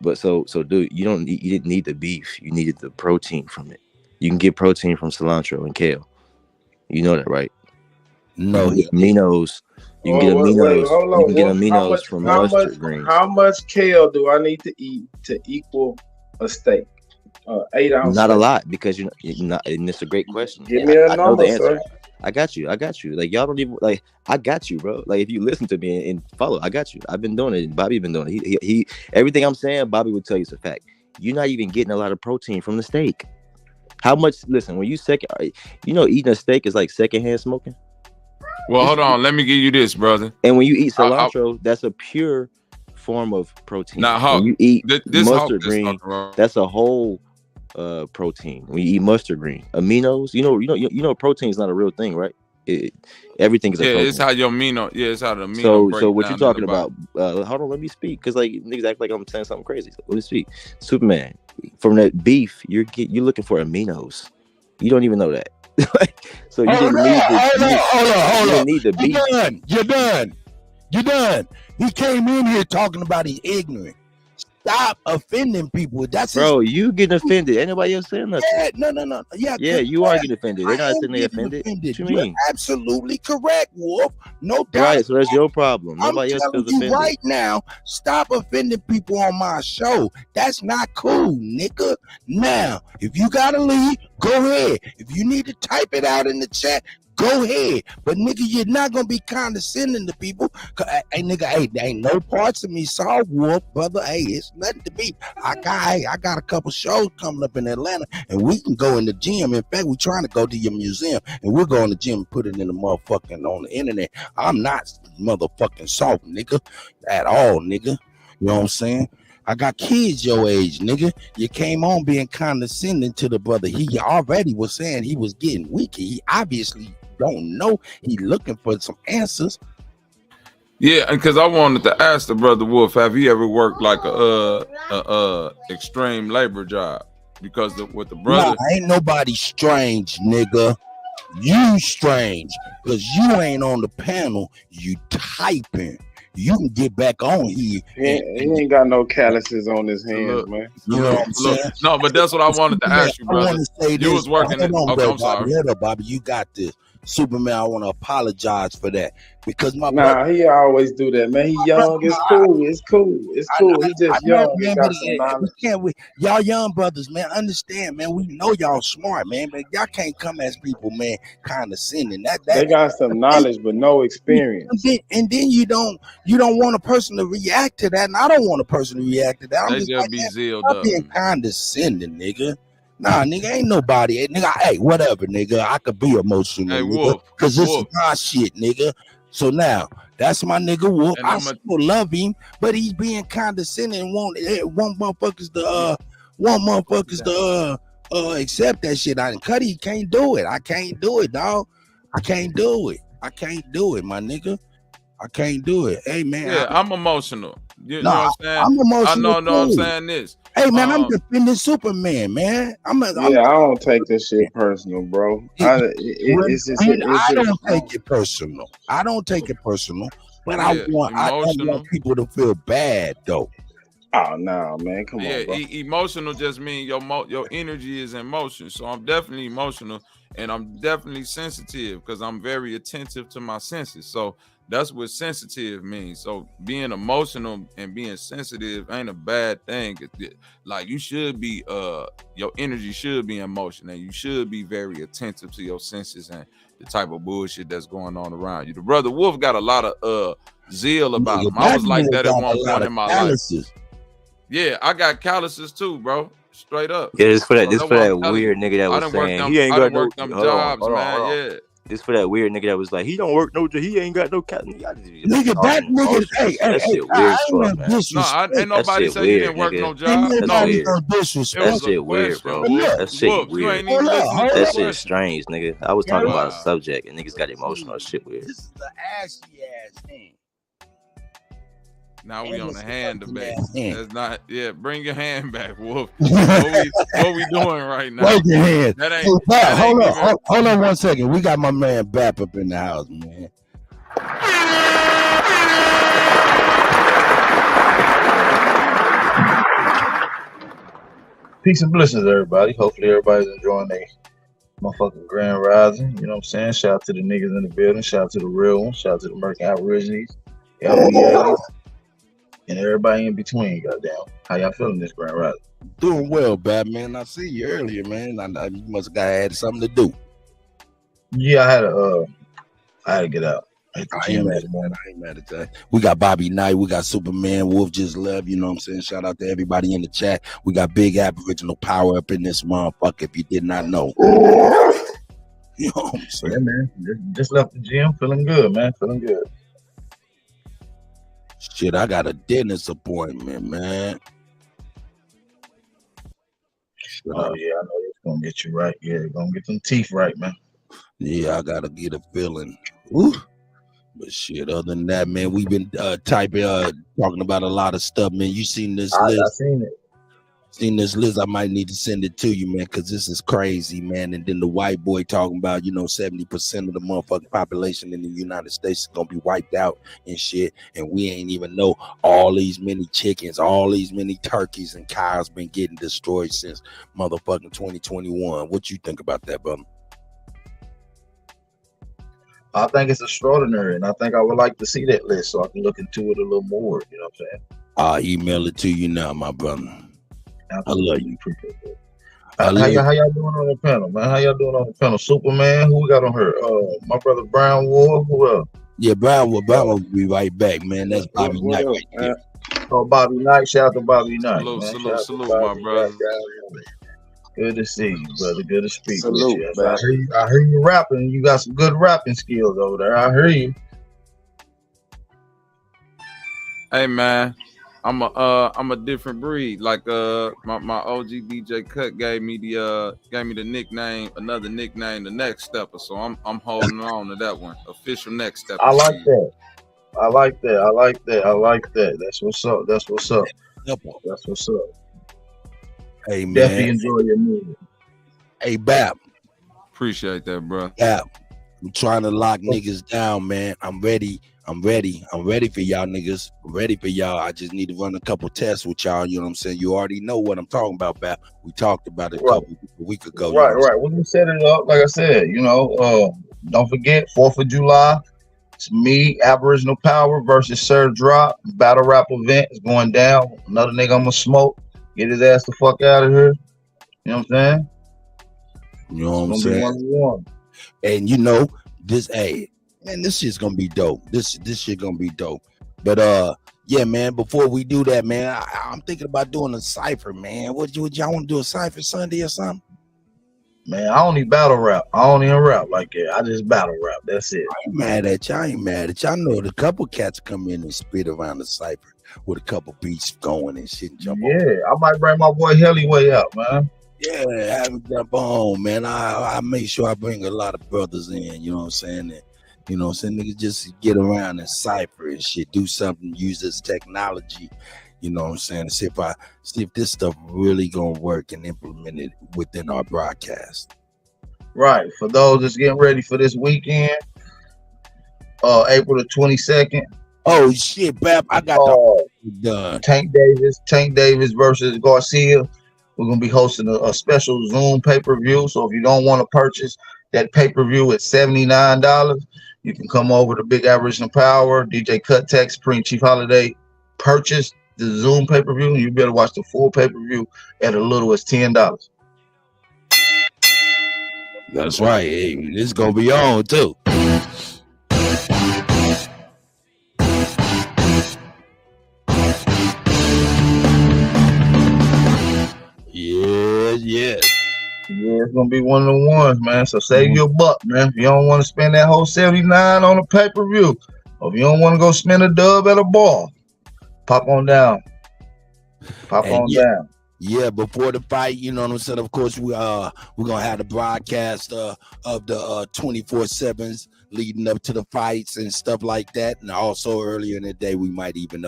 But so dude, you didn't need the beef. You needed the protein from it. You can get protein from cilantro and kale. You know that, right? No, aminos. You can get aminos. You can get aminos from mustard greens. How much kale do I need to eat to equal a steak? 8 ounces. Not a lot, because you're not, and it's a great question. Give me a number, I know the answer. sir. I got you. Like, y'all don't even like. I got you, bro. Like, if you listen to me and follow, I got you. I've been doing it. Bobby been doing it. He everything I'm saying, Bobby would tell you it's a fact. You're not even getting a lot of protein from the steak. How much? Listen, when you eating a steak is like secondhand smoking. Well, hold on. Let me give you this, brother. And when you eat cilantro, that's a pure form of protein. Now, when you eat this mustard green, that's a whole protein. When you eat mustard green, aminos, you know, protein is not a real thing, right? Everything is a protein. It's how your amino. Yeah, it's how the amino. So what you talking about? Hold on, let me speak, because like niggas act like I'm saying something crazy. So let me speak. Superman, from that beef, you're looking for aminos. You don't even know that. So you didn't need the beef. You're done. He came in here talking about he's ignorant. Stop offending people. Bro, you getting offended. Ain't nobody else saying nothing. Yeah, no. Yeah, you are getting offended. They're not saying they offended. What you mean? You're absolutely correct, Wolf. No doubt. Right, so that's your problem. Nobody else feels offended. Right now, stop offending people on my show. That's not cool, nigga. Now, if you gotta leave, go ahead. If you need to type it out in the chat, go ahead. But nigga, you're not gonna be condescending to people. Hey, nigga, hey, there ain't no parts of me saw, Wolf, brother. Hey, it's nothing to be. I got a couple shows coming up in Atlanta, and we can go in the gym. In fact, we're trying to go to your museum, and we'll go in the gym and put it in the motherfucking on the internet. I'm not motherfucking soft, nigga, at all, nigga. You know what I'm saying? I got kids your age, nigga. You came on being condescending to the brother. He already was saying he was getting weak. He obviously don't know. He looking for some answers. Yeah, because I wanted to ask the brother Wolf, have you ever worked like a extreme labor job? Because with the brother, ain't nobody strange, nigga. You strange, because you ain't on the panel. You typing. You can get back on here. He ain't got no calluses on his hands, man. You know what I'm saying? No, but that's what I wanted to ask you, brother. You was working. I'm sorry. Hold up, Bobby. You got this. Superman, I want to apologize for that because my brother, he always do that, man. He young. It's cool. It's cool. It's cool. He just young. He got some knowledge. Y'all young brothers, man, understand, man. We know y'all smart, man, but y'all can't come as people, man, condescending. They got some knowledge, but no experience. And then you don't want a person to react to that, and I don't want a person to react to that. I'm just be zealed up. Being condescending, nigga. Nah, nigga, ain't nobody. Nigga, hey, whatever, nigga. I could be emotional, nigga, because this is my shit, nigga. So now, that's my nigga Wolf. I still love him, but he's being condescending and want motherfuckers to accept that shit. Kutty can't do it. I can't do it, dog. I can't do it. I can't do it, my nigga. I can't do it. Hey, man. Yeah, I'm emotional. You know what I'm saying? I'm emotional. I know I'm saying this. Hey, man, I'm defending Superman, man. I don't take this shit personal, bro. I don't take it personal. I don't take it personal, but I don't want people to feel bad, though. Oh, no, man. Come on, bro. Emotional just means your energy is in motion. So I'm definitely emotional, and I'm definitely sensitive because I'm very attentive to my senses. So that's what sensitive means. So being emotional and being sensitive ain't a bad thing. Like you should be, your energy should be in motion, and you should be very attentive to your senses and the type of bullshit that's going on around you. The brother Wolf got a lot of zeal about him. I was like that at one point in my life. Yeah, I got calluses too, bro. Straight up. Yeah, this for that weird nigga that was saying he ain't got no jobs, man. Yeah. This for that weird nigga that was like, he don't work no job. He ain't got no cat. Nigga, that nigga, that shit weird as fuck, man. No, ain't nobody say he didn't work no job. That shit weird, bro. That shit weird. That shit strange, nigga. I was talking about a subject and niggas got emotional. That shit weird. This is the ashy ass thing. Now we on the hand debate. That's not. Yeah, bring your hand back, Wolf. What we doing right now? Wave your hand. That ain't. Hold on 1 second. We got my man Bap up in the house, man. Peace and blessings, everybody. Hopefully, everybody's enjoying their motherfucking grand rising. You know what I'm saying? Shout out to the niggas in the building. Shout out to the real ones. Shout out to the American Aborigines, LBAs, and everybody in between. Goddamn, how y'all feeling this grand rising? Doing well, Batman. I see you earlier, man. You must have had something to do. Yeah, I had to get out. I ain't mad at that. We got Bobby Knight, we got Superman, Wolf just left, you know what I'm saying? Shout out to everybody in the chat. We got big Aboriginal power up in this motherfucker, if you did not know. You know what I'm saying? Yeah, man. Just left the gym, feeling good, man. Feeling good. Shit, I got a dentist appointment, man. Oh, yeah, I know it's gonna get you right. Yeah, gonna get them teeth right, man. Yeah, I gotta get a feeling. Ooh. But shit, other than that, man, we've been talking about a lot of stuff, man. You seen this list? I seen it. Seen this list? I might need to send it to you, man, because this is crazy, man. And then the white boy talking about, 70% of the motherfucking population in the United States is gonna be wiped out and shit. And we ain't even know all these many chickens, all these many turkeys and cows been getting destroyed since motherfucking 2021. What you think about that, brother? I think it's extraordinary, and I think I would like to see that list so I can look into it a little more. You know what I'm saying? I'll email it to you now, my brother. I love you. How y'all doing on the panel, man? How y'all doing on the panel? Superman, who we got on her? My brother Brown War, who else? Yeah, Brown will be right back, man. That's Bobby Knight right there. Oh, Bobby Knight. Shout out to Bobby Knight. Salute, my brother. Good to see you, brother. Good to speak Salute, with you. I hear you rapping. You got some good rapping skills over there. I hear you. Hey, man. I'm a different breed. Like my OG DJ Cut gave me the nickname, another nickname, the Next Stepper. So I'm holding on to that one. Official Next Stepper. I like that. I like that. I like that. I like that. That's what's up. That's what's up. That's what's up. Hey man, definitely enjoy your music. Hey Bap, appreciate that, bro. Bap, I'm trying to lock niggas down, man. I'm ready. I'm ready for y'all niggas. I'm ready for y'all. I just need to run a couple tests with y'all. You know what I'm saying? You already know what I'm talking about, Bap. We talked about it a week ago. Right, right. When we set it up, like I said, don't forget 4th of July. It's me, Aboriginal Power versus Sir Drop. Battle rap event is going down. Another nigga I'm gonna smoke. Get his ass the fuck out of here. You know what I'm saying? You know what I'm saying? And this shit's gonna be dope. This shit gonna be dope. But yeah, man, before we do that, man, I'm thinking about doing a cipher, man. Would y'all want to do a cipher Sunday or something? Man, I don't even battle rap. I don't even rap like that. I just battle rap. That's it. I ain't mad at y'all. I know the couple cats come in and spit around the cipher with a couple beats going and shit and jump on. I might bring my boy Hellyway out, man. Yeah, have him jump on, man. I make sure I bring a lot of brothers in, you know what I'm saying? And, you know what I'm saying? Niggas just get around and cipher and shit, do something, use this technology, you know what I'm saying? See if this stuff really gonna work and implement it within our broadcast. Right. For those that's getting ready for this weekend, April the 22nd. Oh shit, Bap, I got the Tank Davis versus Garcia. We're gonna be hosting a special Zoom pay-per-view. So if you don't want to purchase that pay-per-view at $79, you can come over to Big Aboriginal Power, DJ Cut Tech, Supreme Chief Holiday. Purchase the Zoom pay-per-view, and you better watch the full pay-per-view at as little as $10. That's right. Hey, this gonna be on too. Yeah, it's gonna be one of the ones, man. So save your buck, man. If you don't want to spend that whole 79 on a pay-per-view, or if you don't want to go spend a dub at a bar, pop on down. Down. Yeah, before the fight, you know what I'm saying? Of course, we're gonna have the broadcast of the 24/7s leading up to the fights and stuff like that. And also earlier in the day, we might even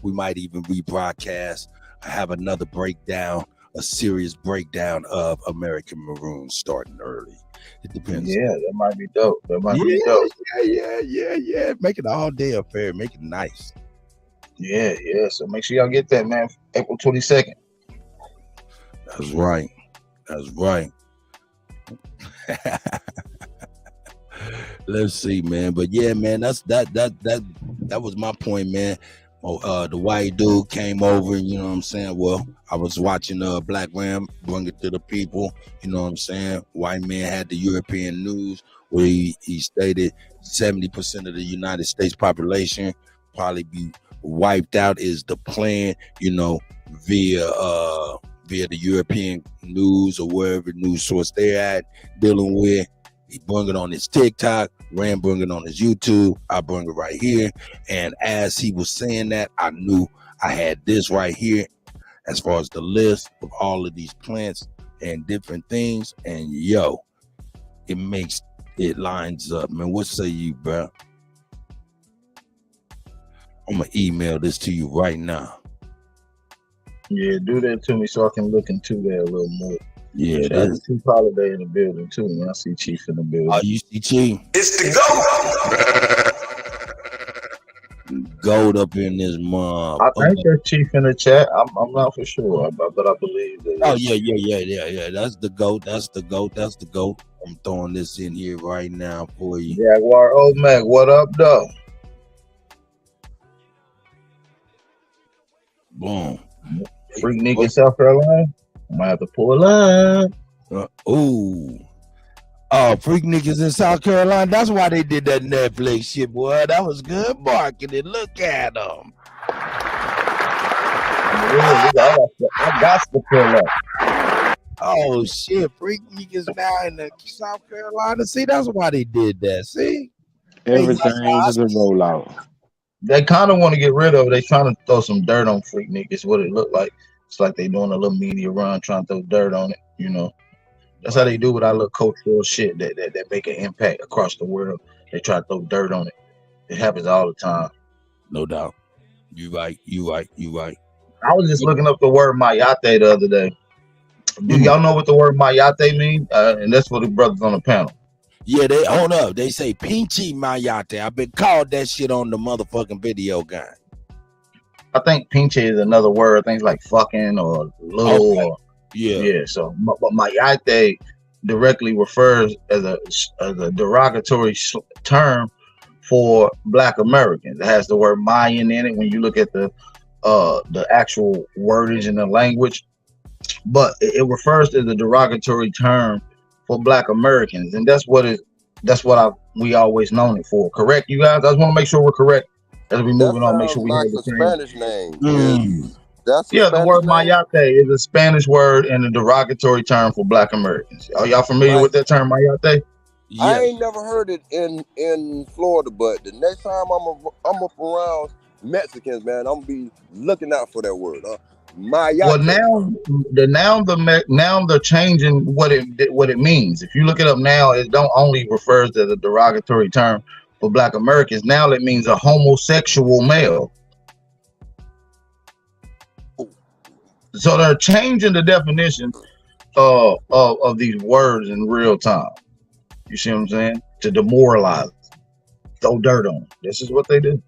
rebroadcast, have another breakdown, a serious breakdown of American Maroons starting early. It depends. Yeah, that might be dope. That might be dope. Yeah. Make it an all day affair. Make it nice. Yeah. So make sure y'all get that, man. April 22nd. That's right. Let's see, man. But yeah, man, that was my point, man. The white dude came over, you know what I'm saying? Well, I was watching Black Ram bring it to the people, you know what I'm saying? White man had the European news where he stated 70% of the United States population probably be wiped out is the plan, you know, via the European news or wherever news source they're at dealing with. He bring it on his TikTok, Ram bring it on his YouTube, I bring it right here. And as he was saying that, I knew I had this right here as far as the list of all of these plants and different things. And it lines up, man. What say you, bro? I'm gonna email this to you right now. Yeah, do that to me so I can look into that a little more. Yeah, that's Chief Holiday in the building too, man. I see Chief in the building. Oh, you see Chief? It's the GOAT. GOAT up in this mob. I think there's Chief in the chat. I'm not for sure, but I believe that. Oh yeah. That's the GOAT. I'm throwing this in here right now for you. Jaguar Omeg, what up, though? Boom. Freak nigga in South Carolina. I might have to pull up. Freak niggas in South Carolina. That's why they did that Netflix shit, boy. That was good marketing. Look at them. I got to pull up. Oh shit, freak niggas now in the South Carolina. See, that's why they did that. See, everything is a rollout. They kind of want to get rid of it. They trying to throw some dirt on Freak Nick. It's what it looked like. It's like they doing a little media run, trying to throw dirt on it. You know, that's how they do with our little cultural shit that make an impact across the world. They try to throw dirt on it. It happens all the time. No doubt. You right. I was just looking up the word mayate the other day. Do y'all know what the word mayate means? And that's for the brothers on the panel. Yeah, they hold up. They say pinchy mayate. I've been called that shit on the motherfucking video game. I think pinche is another word. Things like fucking or little. Okay. Or, Yeah. So, but mayate directly refers as a derogatory term for Black Americans. It has the word Mayan in it when you look at the actual wordage in the language, but it refers to the derogatory term for Black Americans, and that's what we always known it for. Correct, you guys? I just want to make sure we're correct as we moving on. Make sure we have the same Spanish name. That's the word mayate is a Spanish word and a derogatory term for Black Americans. Are y'all familiar with that term, mayate? I ain't never heard it in Florida, but the next time I'm up around Mexicans, man, I'm gonna be looking out for that word. Mayate. Well, now they're changing what it means. If you look it up now, it don't only refers to the derogatory term for Black Americans. Now it means a homosexual male. So they're changing the definition of these words in real time. You see what I'm saying? To demoralize, throw dirt on them. This is what they do.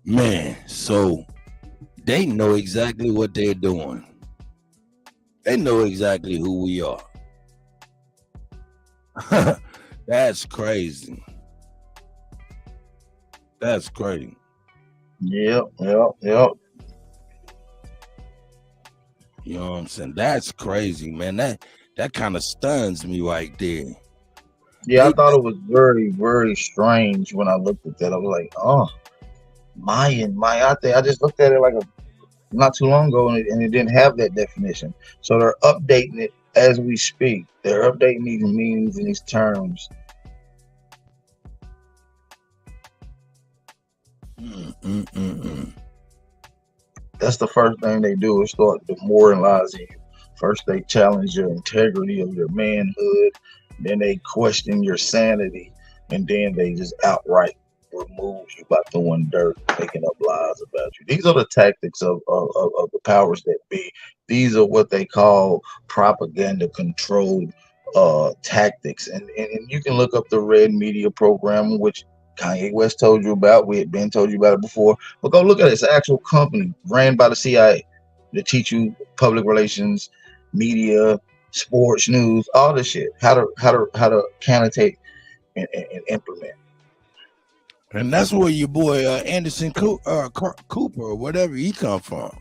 Man, so they know exactly what they're doing. They know exactly who we are. That's crazy. That's crazy. Yep. You know what I'm saying? That's crazy, man. That kind of stuns me right there. Yeah, I thought it was very, very strange when I looked at that. I was like, oh, mayate. I just looked at it like not too long ago, and it didn't have that definition. So they're updating it as we speak. They're updating these meanings and these terms. That's the first thing they do is start demoralizing you. First, they challenge your integrity of your manhood. Then they question your sanity, and then they just outright remove you by throwing dirt, making up lies about you. These are the tactics of the powers that be. These are what they call propaganda controlled tactics. And you can look up the Red Media program, which Kanye West told you about. We had been told you about it before. But go look at it. It's an actual company ran by the CIA to teach you public relations, media, sports, news, all this shit. How to canditate and implement. And that's where your boy Anderson Cooper or whatever he come from.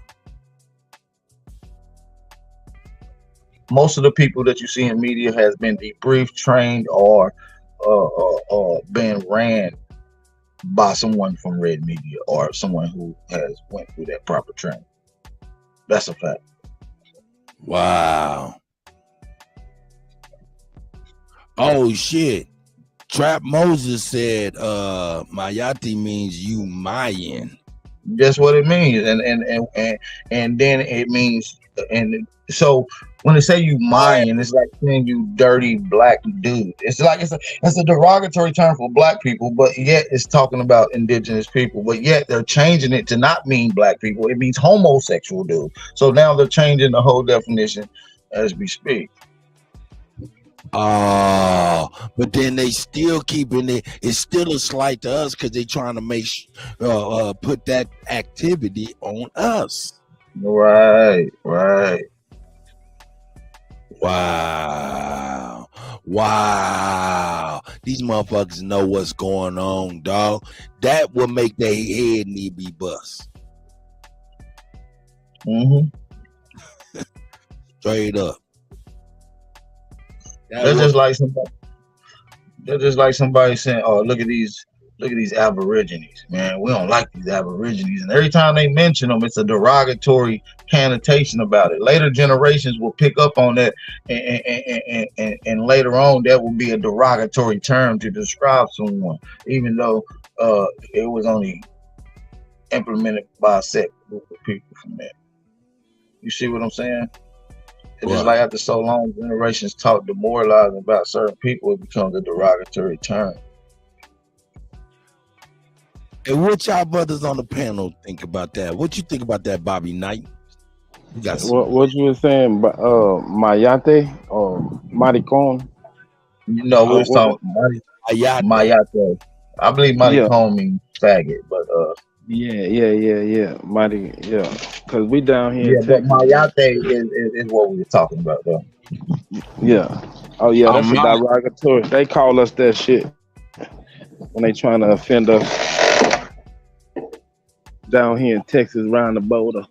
Most of the people that you see in media has been debriefed, trained, or been ran by someone from Red Media or someone who has went through that proper training. That's a fact. Wow. Oh shit. Trap Moses said Mayati means you Mayan. That's what it means. And then it means, and so when they say you Mayan, it's like saying you dirty Black dude. It's like it's a derogatory term for Black people, but yet it's talking about indigenous people, but yet they're changing it to not mean Black people. It means homosexual dude. So now they're changing the whole definition as we speak. Oh, but then they still keeping it. It's still a slight to us because they trying to make put that activity on us. Right. Wow. These motherfuckers know what's going on, dog. That will make their head need be bust. Straight up. That's just like somebody saying, "Oh, look at these Aborigines, man. We don't like these Aborigines." And every time they mention them, it's a derogatory connotation about it. Later generations will pick up on that, and later on that will be a derogatory term to describe someone, even though it was only implemented by a set group of people from that. You see what I'm saying? It's just like after so long, generations talk demoralizing about certain people, it becomes a derogatory term. And what y'all brothers on the panel think about that? What you think about that, Bobby Knight? You got what you were saying, Mayate or Maricon? No, we was talking Mayate. I believe Maricon means faggot, but Yeah. Mighty, yeah. Cause we down here. Yeah, in but Texas. Mayate is what we were talking about, though. Yeah. Oh yeah, that's a derogatory. They call us that shit when they trying to offend us down here in Texas, around the border.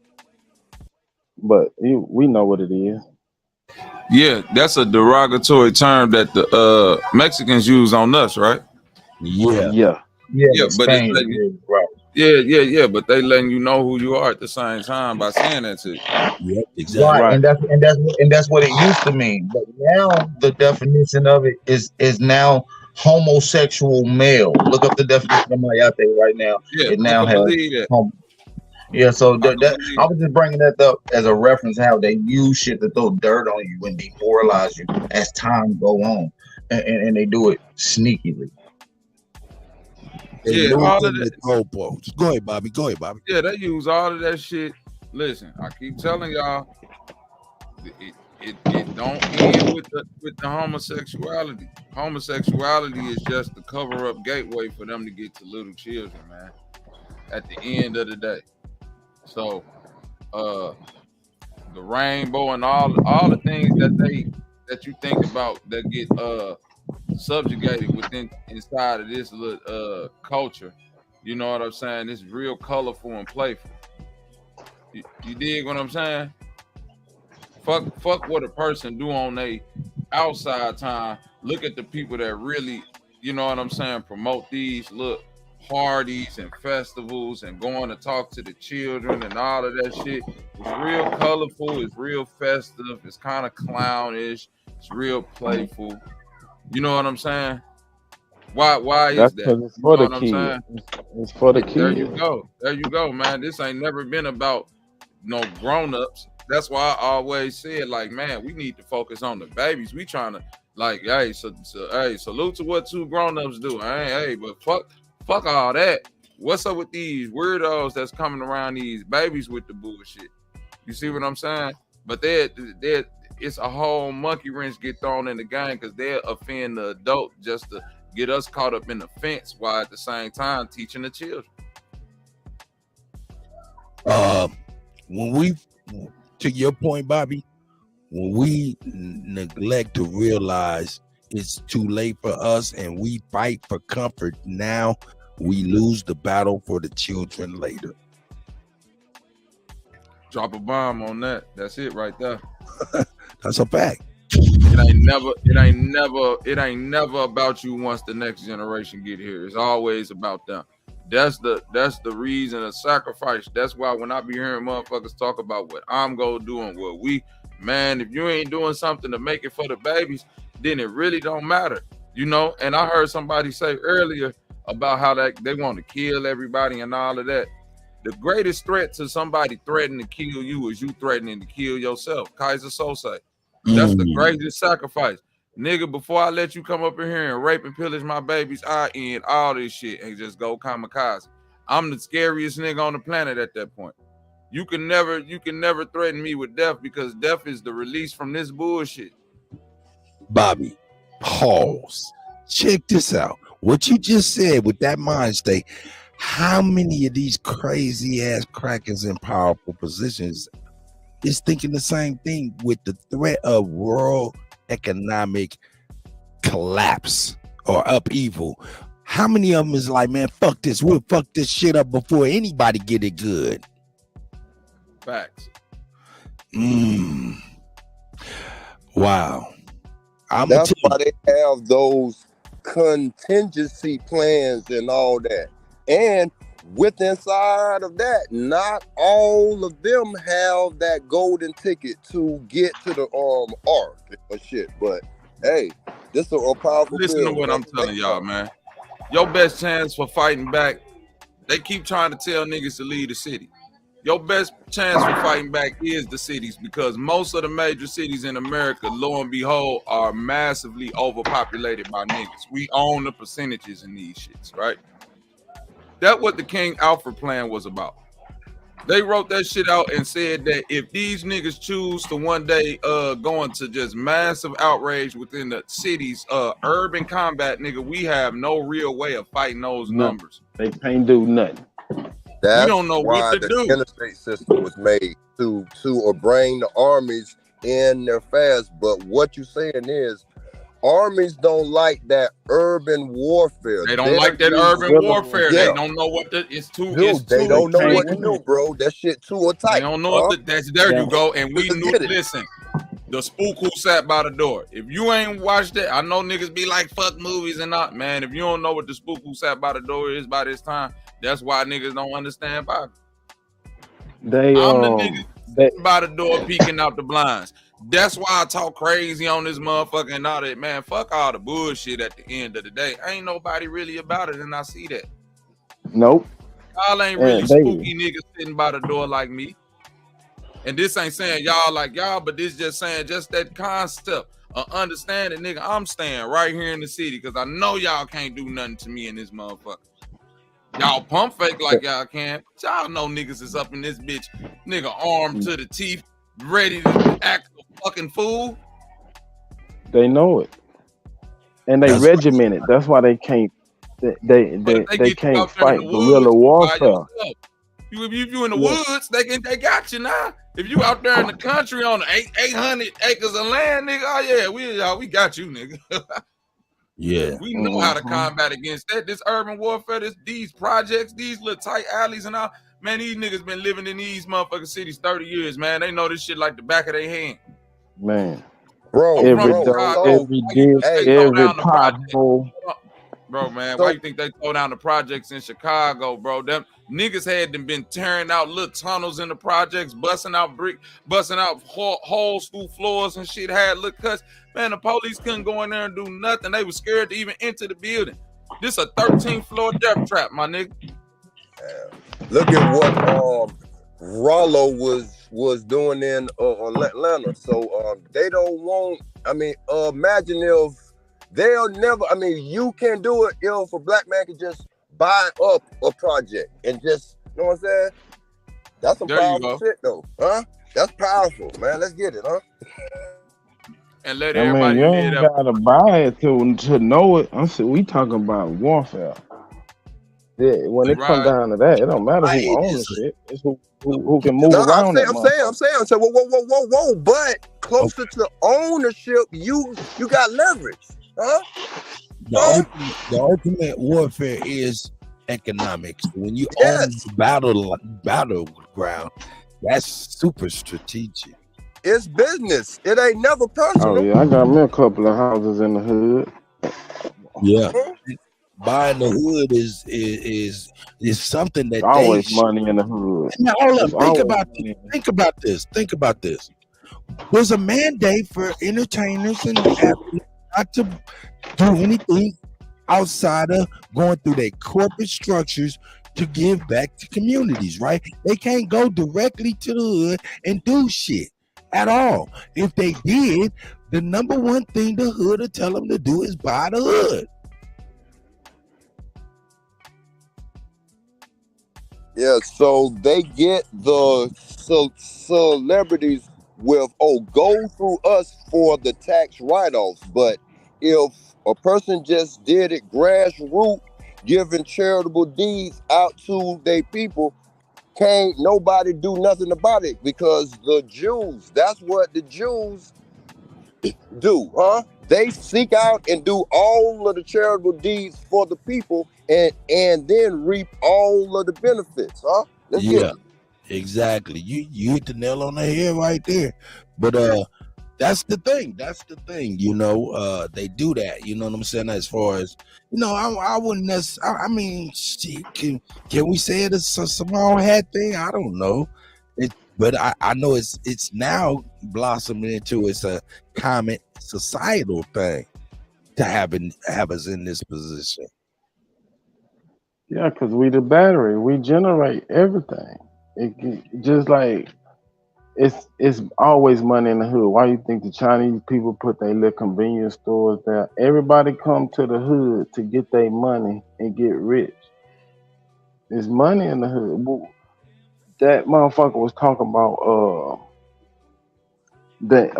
But we know what it is. Yeah, that's a derogatory term that the Mexicans use on us, right? Yeah. But it's letting you, yeah, but they letting you know who you are at the same time by saying that to you. Yeah, exactly. Right, and that's what it used to mean. But now the definition of it is now homosexual male. Look up the definition of Mayate right now. Yeah, it now I has believe that. Yeah, so I was just bringing that up as a reference how they use shit to throw dirt on you and demoralize you as time go on, and they do it sneakily. Yeah, all of that. Go ahead, Bobby. Yeah, they use all of that shit. Listen, I keep telling y'all, it don't end with the homosexuality. Homosexuality is just the cover up gateway for them to get to little children, man. At the end of the day, so the rainbow and all the things that you think about that get subjugated inside of this little culture, you know what I'm saying? It's real colorful and playful. You dig what I'm saying? Fuck what a person do on they outside time. Look at the people that really, you know what I'm saying, promote these little parties and festivals and going to talk to the children and all of that shit. It's real colorful, it's real festive, it's kind of clownish, it's real playful. You know what I'm saying? Why is that? It's for you know the what kids. I'm saying? It's for the kids. There you go, man. This ain't never been about no grown-ups. That's why I always said, like, man, we need to focus on the babies. We trying to, like, hey, hey, salute to what two grown-ups do. Hey, but fuck all that. What's up with these weirdos that's coming around these babies with the bullshit? You see what I'm saying? But it's a whole monkey wrench get thrown in the game because they'll offend the adult just to get us caught up in the fence while at the same time teaching the children. When we, to your point, Bobby, when we neglect to realize it's too late for us and we fight for comfort now, we lose the battle for the children later. Drop a bomb on that. That's it right there. That's a fact. It ain't never about you once the next generation get here. It's always about them. That's the reason of sacrifice. That's why when I be hearing motherfuckers talk about what I'm gonna do and what man, if you ain't doing something to make it for the babies, then it really don't matter, you know. And I heard somebody say earlier about how they want to kill everybody and all of that. The greatest threat to somebody threatening to kill you is you threatening to kill yourself. Kaiser Sose. That's the greatest sacrifice. Nigga, before I let you come up in here and rape and pillage my babies, I end all this shit and just go kamikaze. I'm the scariest nigga on the planet at that point. You can never threaten me with death because death is the release from this bullshit. Bobby, pause. Check this out. What you just said with that mind state, how many of these crazy ass crackers in powerful positions is thinking the same thing with the threat of world economic collapse or upheaval? How many of them is like, man, fuck this, we'll fuck this shit up before anybody get it good? Facts. Wow. That's why they have those contingency plans and all that. And with inside of that, not all of them have that golden ticket to get to the arc or shit. But hey, this is a powerful Listen to bill, what man. I'm telling y'all, man. Your best chance for fighting back, they keep trying to tell niggas to leave the city. Your best chance for fighting back is the cities, because most of the major cities in America, lo and behold, are massively overpopulated by niggas. We own the percentages in these shits, right? That's what the King Alfred plan was about. They wrote that shit out and said that if these niggas choose to one day go into just massive outrage within the cities, urban combat, nigga, we have no real way of fighting those numbers. They can't do nothing. That's we don't know why what to do. The interstate system was made to bring the armies in there fast. But what you're saying is, armies don't like that urban warfare. They don't like that urban warfare. Yeah. They don't know what it's too. Dude, it's they too don't know what to tight. do, bro. That shit too tight. They don't know what there you go. And we knew. Listen, the spook who sat by the door. If you ain't watched it, I know niggas be like, fuck movies and not, man. If you don't know what the spook who sat by the door is by this time, that's why niggas don't understand Bible. I'm the nigga by the door peeking out the blinds. That's why I talk crazy on this motherfucker and all that, man. Fuck all the bullshit at the end of the day. Ain't nobody really about it, and I see that. Nope. Y'all ain't really spooky niggas sitting by the door like me. And this ain't saying y'all like y'all, but this just saying just that concept of understanding, nigga, I'm staying right here in the city because I know y'all can't do nothing to me in this motherfucker. Y'all pump fake like y'all can, but y'all know niggas is up in this bitch, nigga, armed to the teeth, ready to act a fucking fool. They know it, and they regimented. That's why they can't. They can't fight guerrilla warfare. If you in the woods, they got you now. If you out there in the country on 800 acres of land, nigga, oh yeah, we got you, nigga. Yeah, we know how to combat against that. This urban warfare, these projects, these little tight alleys and all. Man, these niggas been living in these motherfucking cities 30 years, man. They know this shit like the back of their hand. Man, bro, every pothole. Bro, man, why you think they throw down the projects in Chicago, bro? Them niggas had been tearing out little tunnels in the projects, busting out holes through floors and shit, had little cuts. Man, the police couldn't go in there and do nothing. They was scared to even enter the building. This a 13th floor death trap, my nigga. Look at what Rollo was doing in Atlanta. So they don't want. I mean, imagine if they'll never. I mean, you can do it if a black man can just buy up a project and just, you know what I'm saying? That's some powerful shit, though, huh? That's powerful, man. Let's get it, huh? And let everybody you ain't gotta buy it to know it. We talking about warfare. Yeah, when it come down to that, it don't matter who owns shit. It's who can move around. I'm saying, whoa. But closer to ownership, you got leverage, huh? The ultimate warfare is economics. When you own the battleground, that's super strategic. It's business. It ain't never personal. Oh yeah, I got me a couple of houses in the hood. Yeah. Buying the hood is something that always money in the hood. Now hold up, think about this. There's a mandate for entertainers and athletes not to do anything outside of going through their corporate structures to give back to communities, right? They can't go directly to the hood and do shit at all. If they did, the number one thing the hood will tell them to do is buy the hood. Yeah, so they get the celebrities with, go through us for the tax write-offs. But if a person just did it grassroots, giving charitable deeds out to their people, can't nobody do nothing about it, because the Jews, that's what the Jews do, huh? They seek out and do all of the charitable deeds for the people and then reap all of the benefits, huh? Exactly. You hit the nail on the head right there. But That's the thing. That's the thing. They do that. You know what I'm saying? As far as I wouldn't necessarily. I mean, shit, can we say it as a small hat thing? I don't know. But I know it's now blossoming into it's a common societal thing to have us in this position. Yeah, because we the battery. We generate everything. It just like it's always money in the hood. Why you think the Chinese people put their little convenience stores there? Everybody come to the hood to get their money and get rich. There's money in the hood. That motherfucker was talking about that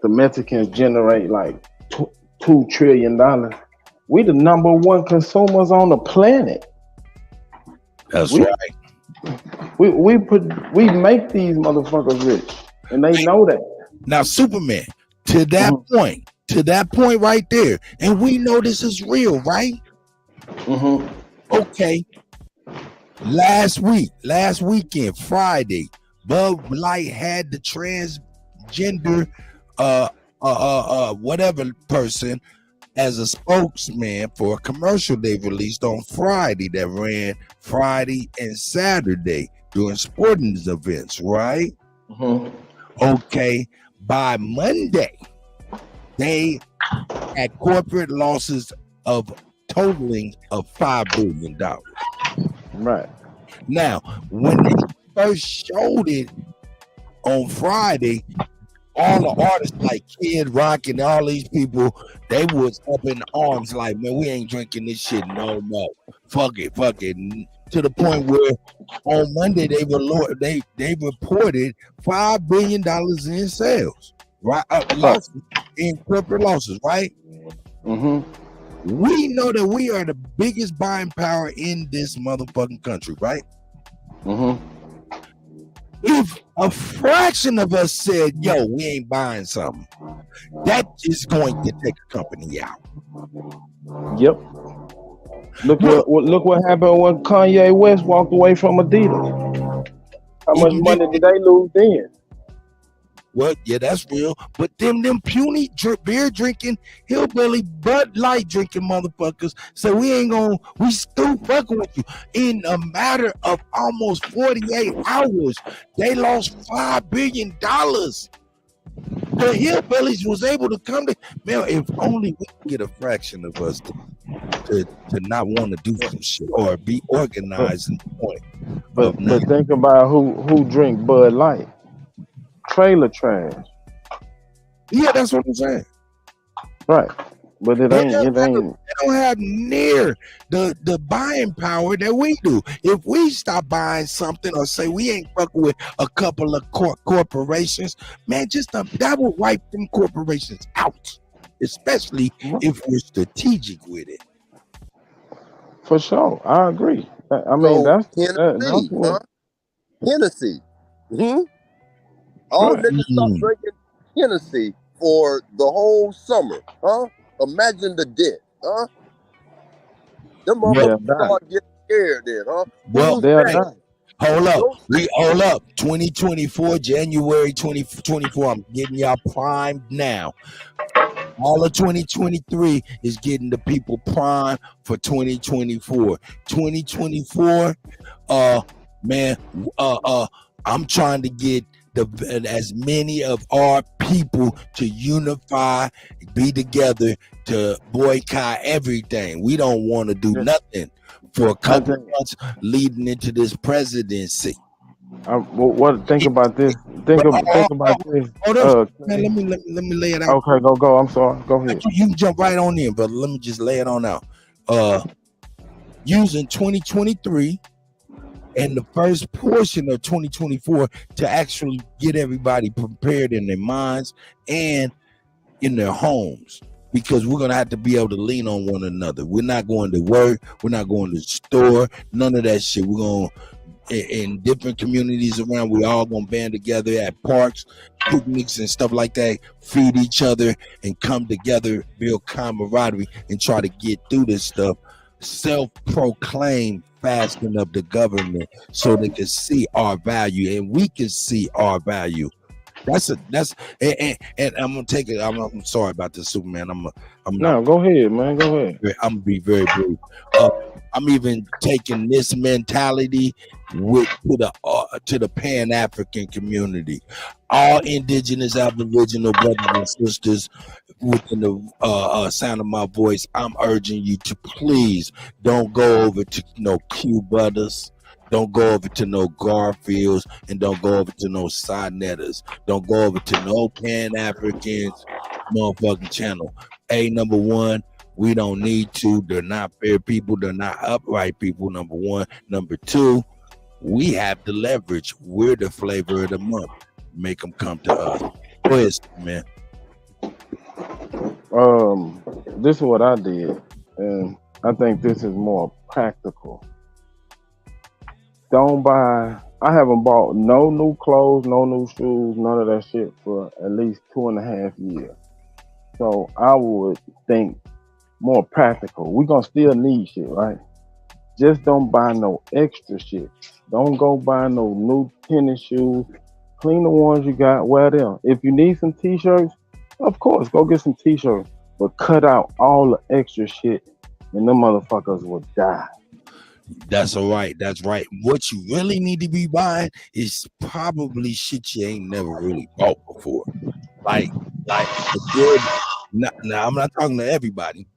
the Mexicans generate like $2 trillion. We the number one consumers on the planet. That's right. We make these motherfuckers rich, and they know that. Now, Superman, to that point right there, and we know this is real, right? Okay. Last weekend, Friday, Bud Light had the transgender whatever person as a spokesman for a commercial they released on Friday that ran Friday and Saturday during sporting events, right? Okay, by Monday, they had corporate losses of totaling of $5 billion. Right. Now, when they first showed it on Friday, all the artists like Kid Rock and all these people, they was up in arms like, man, we ain't drinking this shit no more. Fuck it. To the point where on Monday they reported $5 billion in sales, right? Losses, in corporate losses, right? We know that we are the biggest buying power in this motherfucking country, right? If a fraction of us said, yo, we ain't buying something, that is going to take a company out. Yep. Look what happened when Kanye West walked away from Adidas. How much money did they lose then? Well, yeah, that's real. But them puny beer drinking, hillbilly, Bud Light drinking motherfuckers. So we still fucking with you. In a matter of almost 48 hours, they lost $5 billion. The hillbillies was able to come to, man, if only we could get a fraction of us to not want to do some shit or be organized in the point. But think about who drink Bud Light. Trailer trash. Yeah, that's what I'm saying. Right. But it ain't. They don't have near the buying power that we do. If we stop buying something or say we ain't fucking with a couple of corporations, man, that will wipe them corporations out. Especially if we're strategic with it. For sure, I agree. I mean, that's what Hennessy. All niggas stop drinking Hennessy for the whole summer, huh? Imagine the debt, huh? Them motherfuckers start getting scared then, huh? Well, hold up. 2024, January 2024. I'm getting y'all primed now. All of 2023 is getting the people primed for 2024. 2024, I'm trying to get as many of our people to unify, be together to boycott everything. We don't want to do nothing for a couple of months leading into this presidency. Think about this. Think about this. Man, let me lay it out. Okay, go. I'm sorry. Go ahead. You can jump right on in, but let me just lay it on out. Using 2023 and the first portion of 2024 to actually get everybody prepared in their minds and in their homes, because we're gonna have to be able to lean on one another. We're not going to work. We're not going to the store. None of that shit. We're gonna in different communities around. We all gonna band together at parks, picnics, and stuff like that. Feed each other and come together, build camaraderie, and try to get through this stuff. Self-proclaim fasting of the government so they can see our value and we can see our value That's and I'm gonna take it. I'm sorry about this, Superman. No, go ahead, man. Go ahead. I'm gonna be very brief. I'm even taking this mentality to the Pan African community. All indigenous Aboriginal brothers and sisters within the sound of my voice, I'm urging you to please don't go over to no Q Brothers. Don't go over to no Garfields, and don't go over to no Sinettas. Don't go over to no Pan Africans motherfucking channel. Number one, we don't need to. They're not fair people. They're not upright people, number one. Number two, we have the leverage. We're the flavor of the month. Make them come to us. Go ahead, man. This is what I did, and I think this is more practical. Don't buy. I haven't bought no new clothes, no new shoes, none of that shit for at least 2.5 years. So I would think more practical. We're gonna still need shit, right? Just don't buy no extra shit. Don't go buy no new tennis shoes. Clean the ones you got, wear them. If you need some t-shirts, of course, go get some t-shirts. But cut out all the extra shit and them motherfuckers will die. That's all right. That's right. What you really need to be buying is probably shit you ain't never really bought before. Like a good. Now I'm not talking to everybody,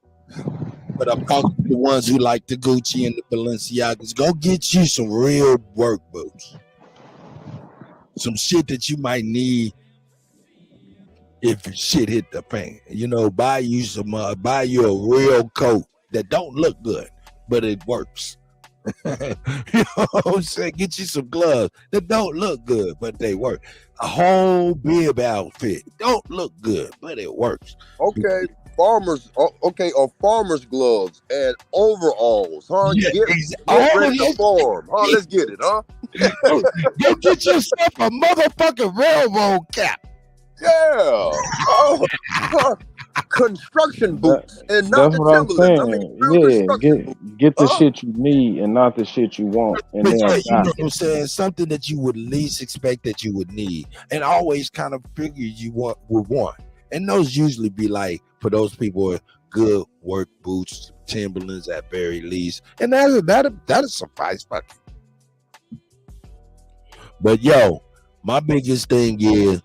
but I'm talking to the ones who like the Gucci and the Balenciagas. Go get you some real work boots. Some shit that you might need if shit hit the fan. You know, buy you a real coat that don't look good, but it works. You know what I'm saying? Get you some gloves that don't look good, but they work. A whole bib outfit don't look good, but it works. Okay, farmers. Okay, on farmers' gloves and overalls, huh? Yeah, get ready to farm, huh? Let's get it, huh? Go get yourself a motherfucking railroad cap. Yeah. Construction boots and not That's the what I'm Timberlands. I saying. mean, real construction boots. Get the shit you need and not the shit you want. And But then yeah, you know what I'm saying? Something that you would least expect that you would need, and always kind of figure you would want. And those usually be like for those people are good work boots, Timberlands at very least, and that'll suffice. Fucking. But yo, my biggest thing is,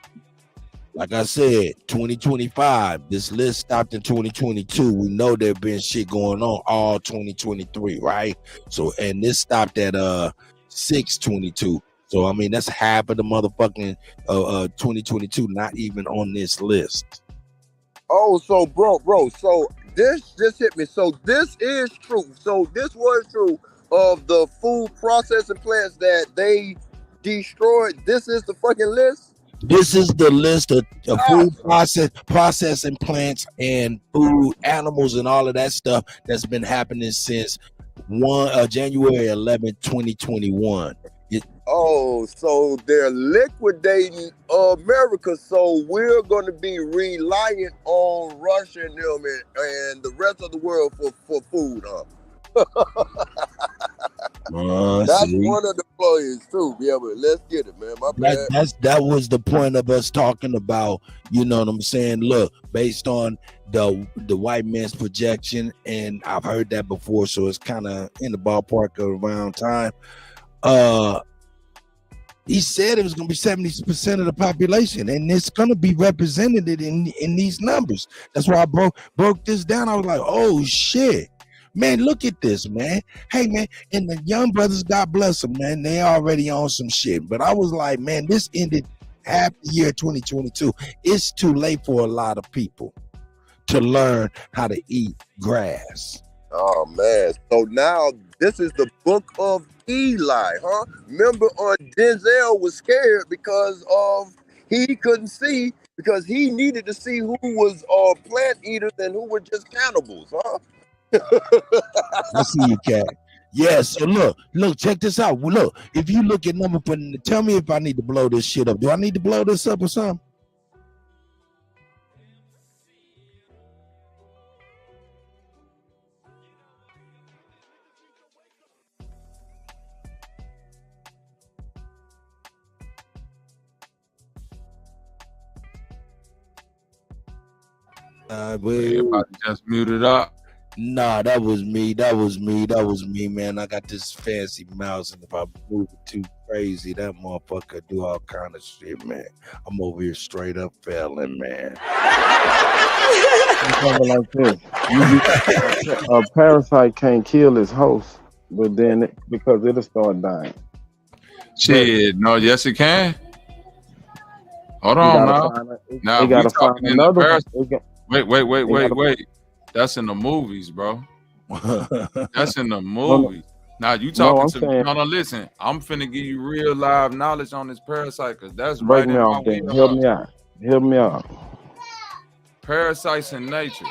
like I said, 2025. This list stopped in 2022. We know there's been shit going on all 2023, right? So, and this stopped at 6/22. So, I mean, that's half of the motherfucking 2022 not even on this list. Oh, so bro, so this just hit me. So this is true. So this was true of the food processing plants that they destroyed. This is the fucking list. This is the list of food processing plants and food animals and all of that stuff that's been happening since January 11, 2021. Oh, so they're liquidating America. So we're going to be reliant on Russia and them and the rest of the world for food, huh? That's one of the players too. Yeah, but let's get it, man. My bad. That was the point of us talking about, you know what I'm saying? Look, based on the white man's projection, and I've heard that before, so it's kind of in the ballpark around time. He said it was going to be 70% of the population, and it's going to be represented in these numbers. That's why I broke this down. I was like, oh shit. Man, look at this, man. Hey, man, and the young brothers, God bless them, man. They already on some shit. But I was like, man, this ended half the year 2022. It's too late for a lot of people to learn how to eat grass. Oh, man. So now this is the book of Eli, huh? Remember, Denzel was scared because he couldn't see, because he needed to see who was plant eaters and who were just cannibals, huh? I see you, Cat. Yeah, so look, check this out. Look, if you look at number, tell me if I need to blow this shit up. Do I need to blow this up or something? Everybody just muted up. Nah, that was me, man. I got this fancy mouse, and if I move it too crazy, that motherfucker do all kind of shit, man. I'm over here straight up failing, man. Something like this. A parasite can't kill its host, but then because it'll start dying. Shit, no, yes it can. Hold on now. They gotta find another one. Wait. That's in the movies, bro. That's in the movies. Now you talking to me. No, listen. I'm finna give you real live knowledge on this parasite, because that's Break right me in off, my then. wheelhouse. Help me out. Parasites in nature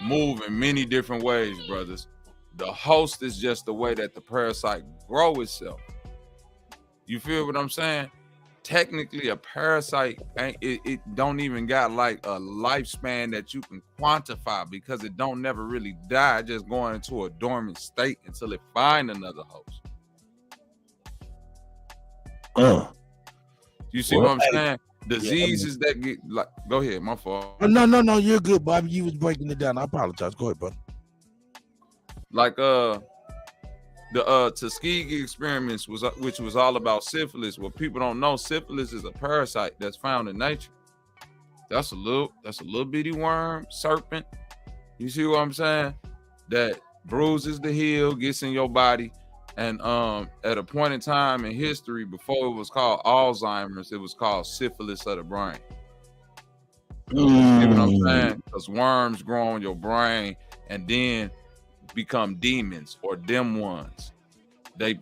move in many different ways, brothers. The host is just the way that the parasite grow itself. You feel what I'm saying? Technically, a parasite it don't even got like a lifespan that you can quantify, because it don't never really die, just going into a dormant state until it find another host. You see what I'm saying? Diseases that get like, go ahead, my fault. No, you're good, Bobby. You was breaking it down. I apologize. Go ahead, brother. Like the Tuskegee experiments which was all about syphilis. What people don't know, syphilis is a parasite that's found in nature. That's a little bitty worm, serpent. You see what I'm saying? That bruises the heel, gets in your body, and at a point in time in history, before it was called Alzheimer's, it was called syphilis of the brain. You see what I'm saying? Because worms grow on your brain and then become demons or them ones. They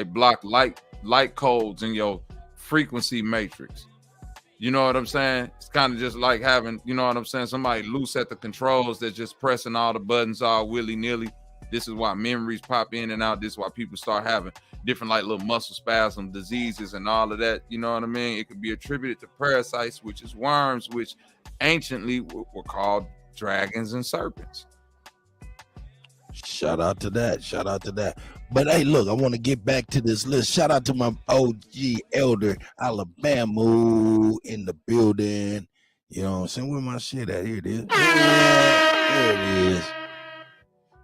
block light codes in your frequency matrix. You know what I'm saying? It's kind of just like having, you know what I'm saying, somebody loose at the controls that's just pressing all the buttons all willy-nilly. This is why memories pop in and out. This is why people start having different like little muscle spasm diseases and all of that. You know what I mean? It could be attributed to parasites, which is worms, which anciently were called dragons and serpents. Shout out to that. But hey, look, I want to get back to this list. Shout out to my OG elder Alabama in the building. You know what I'm saying? Where my shit at? Here it is. There it is.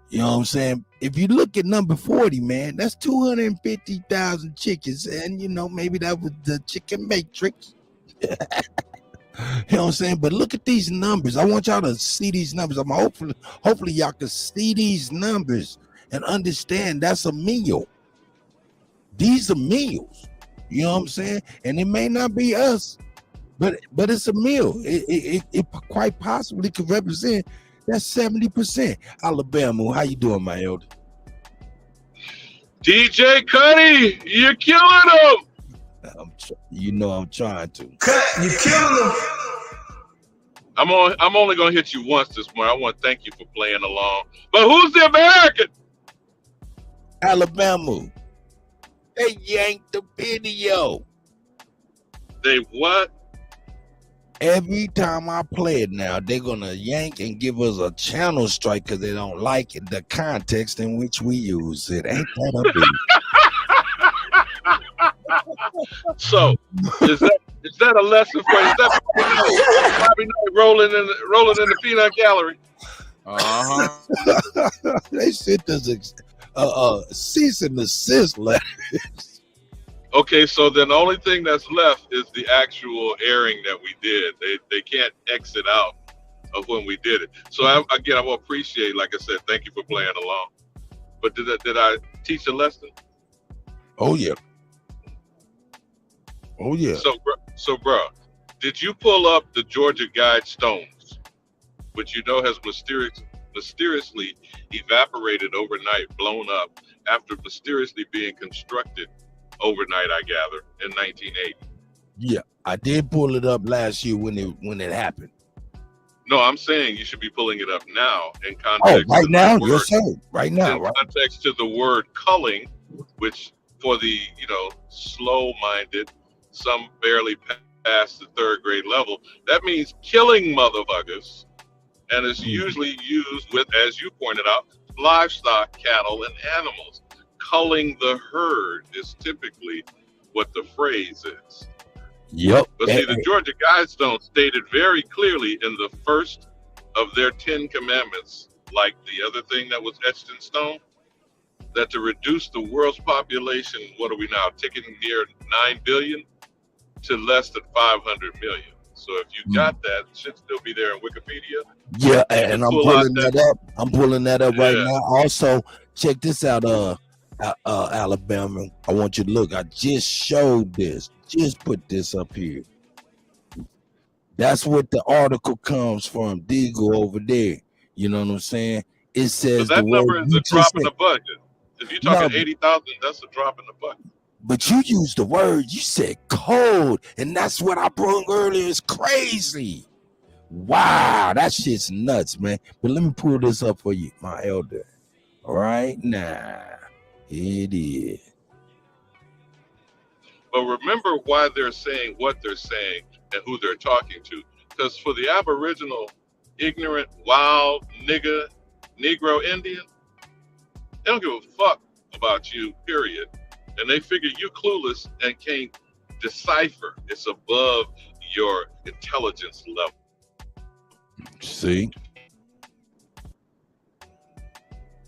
You know what I'm saying? If you look at number 40, man, that's 250,000 chickens. And, you know, maybe that was the chicken matrix. You know what I'm saying? But look at these numbers. I want y'all to see these numbers. I'm hopefully y'all can see these numbers and understand that's a meal. These are meals. You know what I'm saying? And it may not be us, but it's a meal. It quite possibly could represent that's 70%. Alabama, how you doing, my elder? DJ Kutty, you're killing them. I'm trying to. You killing them. I'm only gonna hit you once this morning. I want to thank you for playing along. But who's the American? Alabama. They yanked the video. They what? Every time I play it now, they're gonna yank and give us a channel strike because they don't like it, the context in which we use it. Ain't that a beat? So is that a lesson for you? Is that Bobby Knight rolling in the peanut gallery? They sent us a cease and desist letters. Okay, so then the only thing that's left is the actual airing that we did. They can't exit out of when we did it. So I will appreciate, like I said, thank you for playing along. But did I teach a lesson? Oh yeah. So bro, did you pull up the Georgia Guidestones, which you know has mysteriously evaporated overnight, blown up after mysteriously being constructed overnight, I gather, in 1980. Yeah, I did pull it up last year when it happened. No, I'm saying you should be pulling it up now in context. Oh, right now? Yes, sir. Right now. In context to the word culling, which for the, slow-minded, some barely past the third grade level, that means killing motherfuckers. And it's usually used with, as you pointed out, livestock, cattle, and animals. Culling the herd is typically what the phrase is. Yep. But see, the Georgia Guidestones stated very clearly in the first of their 10 commandments, like the other thing that was etched in stone, that to reduce the world's population, what are we now, ticking near 9 billion to less than 500 million. So if you got that, it should still be there in Wikipedia. Yeah, and I'm pulling that up. I'm pulling that up right Yeah. now. Also, check this out, Alabama. I want you to look. I just showed this. Just put this up here. That's what the article comes from. Deagle over there. You know what I'm saying? It says But that the number word is you a just drop in said. the bucket. If you're talking No, 80,000, that's a drop in the bucket. but you used the word. You said cold, and that's what I brought earlier. It's crazy. Wow, that shit's nuts, man. But let me pull this up for you, my elder. Right now, it is. But remember why they're saying what they're saying and who they're talking to. Because for the Aboriginal, ignorant, wild, Negro Indian, they don't give a fuck about you, period. And they figure you clueless and can't decipher. It's above your intelligence level. See?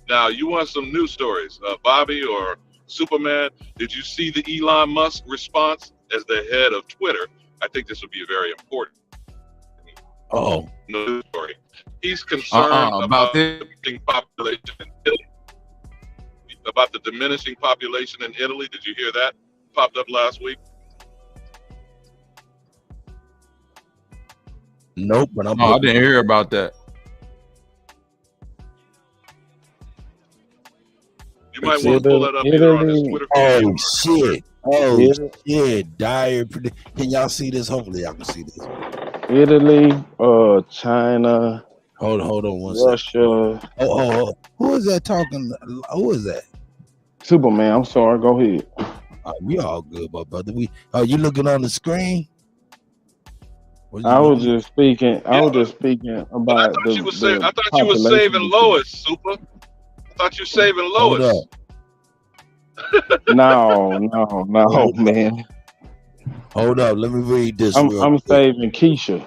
Now, you want some news stories, Bobby or Superman? Did you see the Elon Musk response as the head of Twitter? I think this would be very important. Oh, news story. He's concerned about the diminishing population in Italy. About the diminishing population in Italy. Did you hear that? Popped up last week. Nope, but I'm. No, I didn't hear about that. You might want to pull that up either on his Twitter feed. Oh shit! Oh shit! Dire. Can y'all see this? Hopefully, y'all can see this. Italy, China. Hold on one Russia. second. Oh, who is that talking? Who is that? Superman. I'm sorry. Go ahead. We all good, my brother. You looking on the screen? I was just speaking. I was just speaking about I thought you were saving Lois, Super. I thought you were saving Lois. No, man. Hold up. Let me read this. I'm saving Keisha.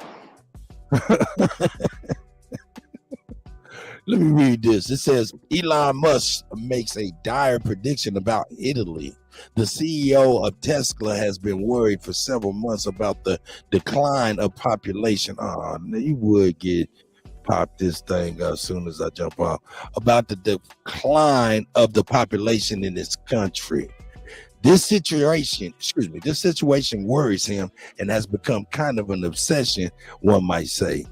Let me read this. It says Elon Musk makes a dire prediction about Italy. The CEO of Tesla has been worried for several months about the decline of population. Oh, you would pop this thing as soon as I jump off. About the decline of the population in this country. This situation worries him and has become kind of an obsession, one might say.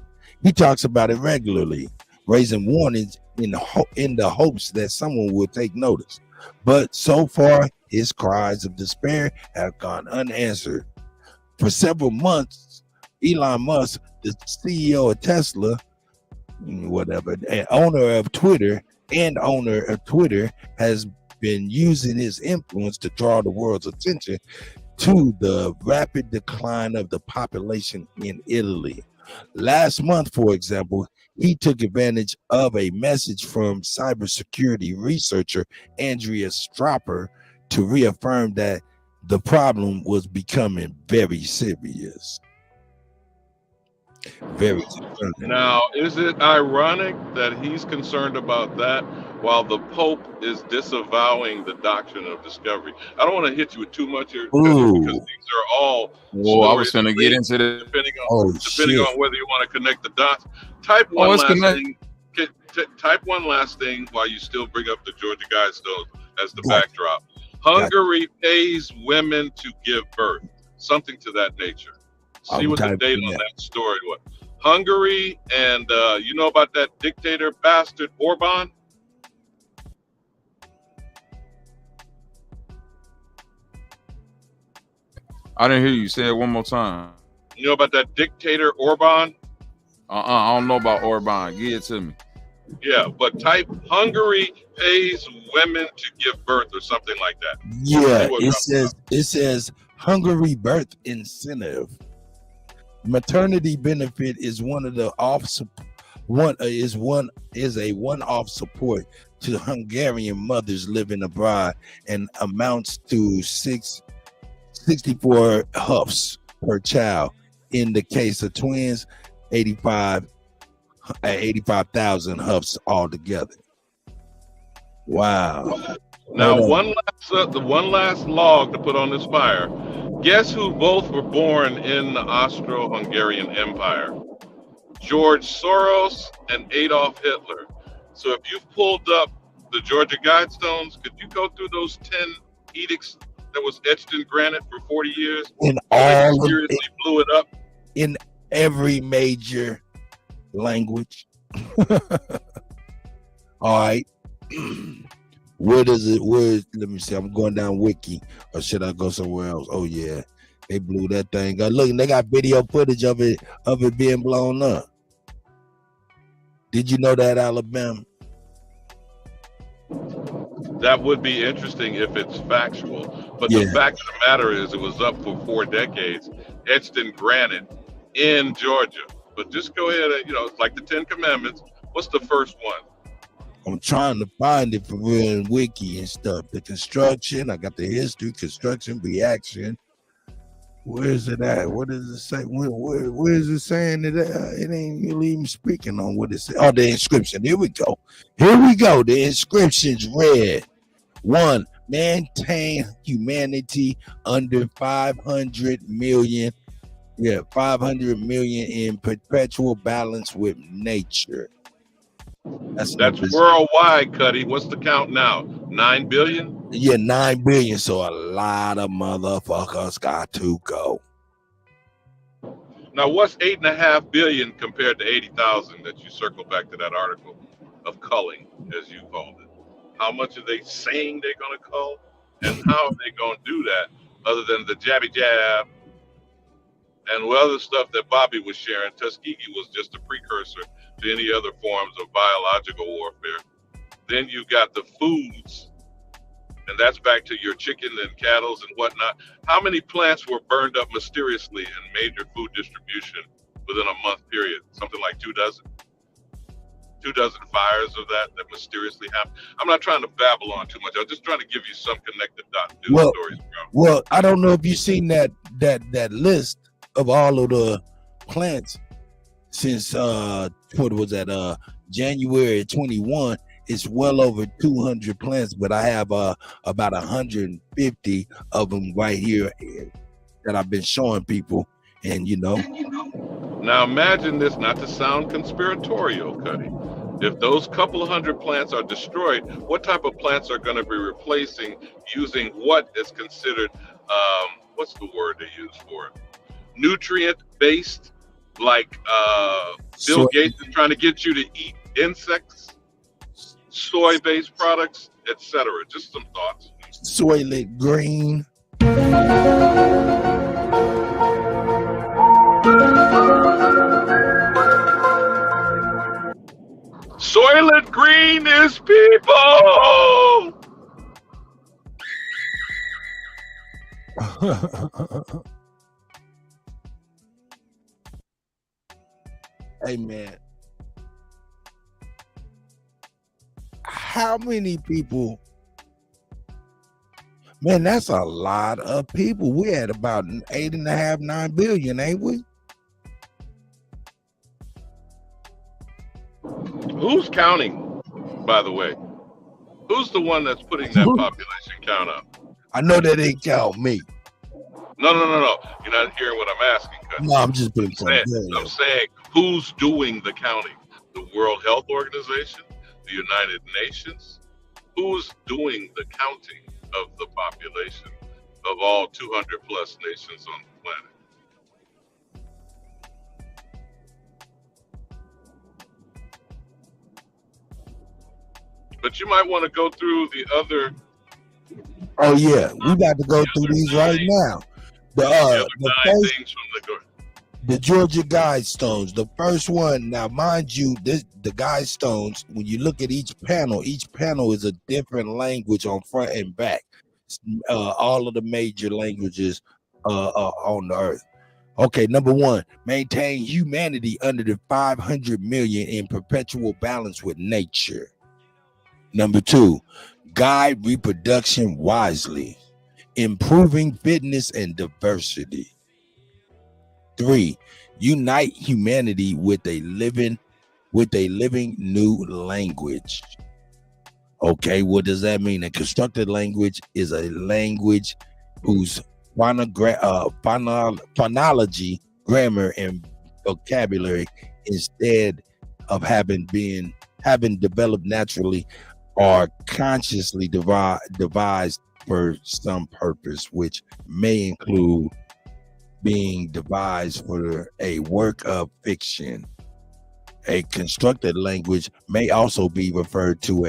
He talks about it regularly, raising warnings in the hopes that someone will take notice. But so far, his cries of despair have gone unanswered. For several months, Elon Musk, the CEO of Tesla, and owner of Twitter, has been using his influence to draw the world's attention to the rapid decline of the population in Italy. Last month, for example, he took advantage of a message from cybersecurity researcher Andrea Stropper to reaffirm that the problem was becoming very serious. Very concerning. Now, is it ironic that he's concerned about that while the Pope is disavowing the doctrine of discovery? I don't want to hit you with too much here because these are all I was going to get into this. Depending on whether you want to connect the dots. Type one last thing while you still bring up the Georgia Guidestones as the backdrop. Hungary pays women to give birth. Something to that nature. See what the date on that story was. Hungary and you know about that dictator bastard Orban? I didn't hear you. Say it one more time. You know about that dictator Orban? I don't know about Orban. Give it to me. Yeah, but type Hungary pays women to give birth or something like that. Yeah, it says Hungary birth incentive. Maternity benefit is a one-off support to Hungarian mothers living abroad and amounts to 64 HUFs, per child. In the case of twins, 85,000 huffs altogether. Wow. Now, one last log to put on this fire. Guess who both were born in the Austro-Hungarian Empire? George Soros and Adolf Hitler. So if you've pulled up the Georgia Guidestones, could you go through those 10 edicts that was etched in granite for 40 years? In They all seriously blew it up. In every major language. All right. Let me see. I'm going down Wiki, or should I go somewhere else? Oh yeah, they blew that thing up. Look, they got video footage of it being blown up. Did you know that, Alabama? That would be interesting if it's factual. But the fact of the matter is it was up for 4 decades, etched in granite in Georgia. But just go ahead and, it's like the 10 Commandments. What's the first one? I'm trying to find it for real in Wiki and stuff. The construction, I got the history, construction, reaction. Where is it at? What does it say? Where is it saying that it ain't really even speaking on what it says? Oh, the inscription. Here we go. The inscriptions read: 1, maintain humanity under 500 million. Yeah, 500 million in perpetual balance with nature. That's worldwide, Kutty. What's the count now? 9 billion? Yeah, 9 billion. So a lot of motherfuckers got to go. Now, what's 8.5 billion compared to 80,000 that you circle back to that article of culling, as you called it? How much are they saying they're going to cull? And how are they going to do that other than the jabby jab and other stuff that Bobby was sharing? Tuskegee was just a precursor to any other forms of biological warfare. Then you got the foods, and that's back to your chicken and cattle and whatnot. How many plants were burned up mysteriously in major food distribution within a month period? Something like 2 dozen. 2 dozen fires of that mysteriously happened. I'm not trying to babble on too much. I'm just trying to give you some connected dot news stories, bro. Well, I don't know if you've seen that list of all of the plants since what was that January 21. It's well over 200 plants, but I have about 150 of them right here that I've been showing people. And now imagine this, not to sound conspiratorial, Kutty. If those couple of 100 plants are destroyed, what type of plants are going to be replacing using what is considered what's the word they use for it? Nutrient based, like Bill Gates is trying to get you to eat insects, soy-based products, etc. Just some thoughts. Soylent Green. Soylent Green is people. Hey man, how many people? Man, that's a lot of people. We had about 8.5, 9 billion, ain't we? Who's counting, by the way? Who's the one that's putting that population count up? I know that they count me. No. You're not hearing what I'm asking. No, I'm just being I'm saying who's doing the counting? The World Health Organization? The United Nations? Who's doing the counting of the population of all 200 plus nations on the planet? But you might want to go through the other. Oh yeah, we got to go through these right now. The Georgia Guidestones, the first one. Now, mind you, the Guidestones, when you look at each panel is a different language on front and back. All of the major languages on the earth. Okay, number 1, maintain humanity under the 500 million in perpetual balance with nature. Number 2, guide reproduction wisely, improving fitness and diversity. 3, unite humanity with a living new language. Okay, what does that mean? A constructed language is a language whose phonology, grammar, and vocabulary, instead of having developed naturally, are consciously devised for some purpose, which may include being devised for a work of fiction. A constructed language may also be referred to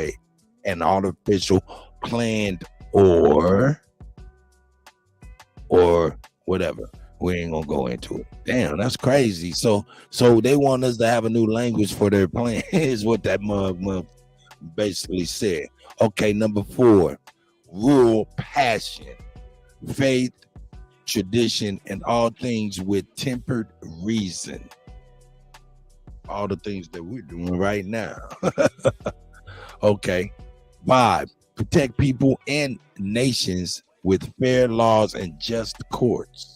an artificial, planned, or whatever. We ain't gonna go into it. Damn, that's crazy. So they want us to have a new language for their plan. Is what that mug basically said. Okay, number 4, rural passion, faith, tradition, and all things with tempered reason. All the things that we're doing right now. Okay. 5, protect people and nations with fair laws and just courts.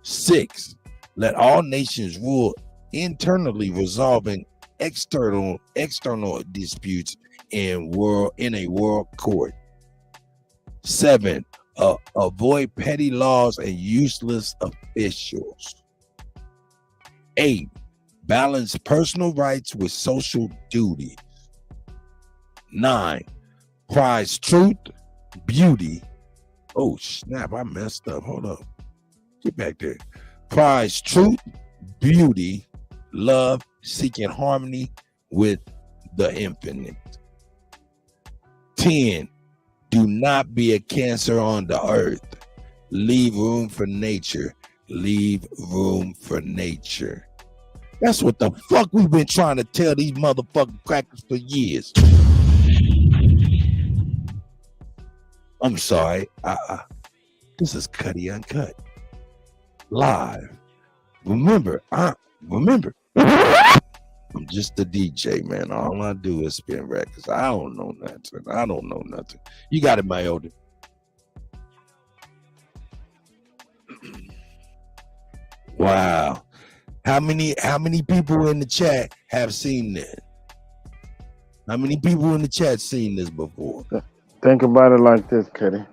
6, let all nations rule internally, resolving external disputes in a world court. 7, avoid petty laws and useless officials. 8, balance personal rights with social duties. 9, prize truth, beauty. Oh snap, I messed up. Hold up. Get back there. Prize truth, beauty, love, seeking harmony with the infinite. 10, do not be a cancer on the earth. Leave room for nature. Leave room for nature. That's what the fuck we've been trying to tell these motherfucking crackers for years. I'm sorry. This is Kutty UnKut. Live. Remember, I'm just a DJ, man. All I do is spin records. I don't know nothing. You got it, my older. Wow. How many people in the chat have seen this? How many people in the chat seen this before? Think about it like this, Kutty.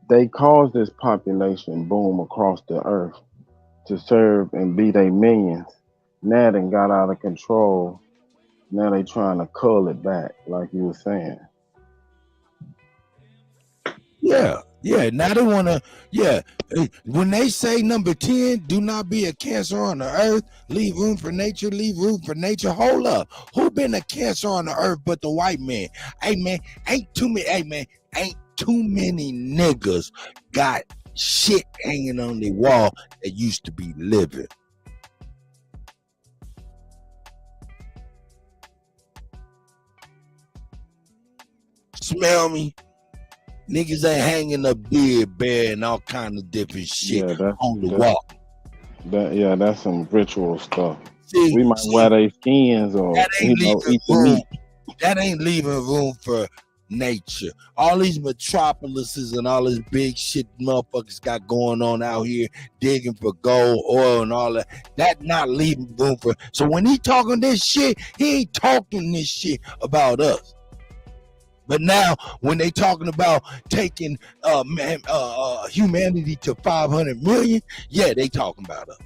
They caused this population boom across the earth to serve and be their minions. Now they got out of control. Now they trying to cull it back, like you were saying. Yeah. Now they wanna, when they say number 10, do not be a cancer on the earth, leave room for nature, hold up. Who been a cancer on the earth but the white man? Hey man, ain't too many niggas got shit hanging on the wall that used to be living. Smell me? Niggas ain't hanging up dead bear and all kind of different shit on the wall. That's some ritual stuff. We might wear their skins or eat the meat. That ain't leaving room for nature. All these metropolises and all this big shit motherfuckers got going on out here digging for gold, oil, and all that. That not leaving room for. So when he talking this shit, he ain't talking this shit about us. But now, when they talking about taking humanity to 500 million, they talking about us.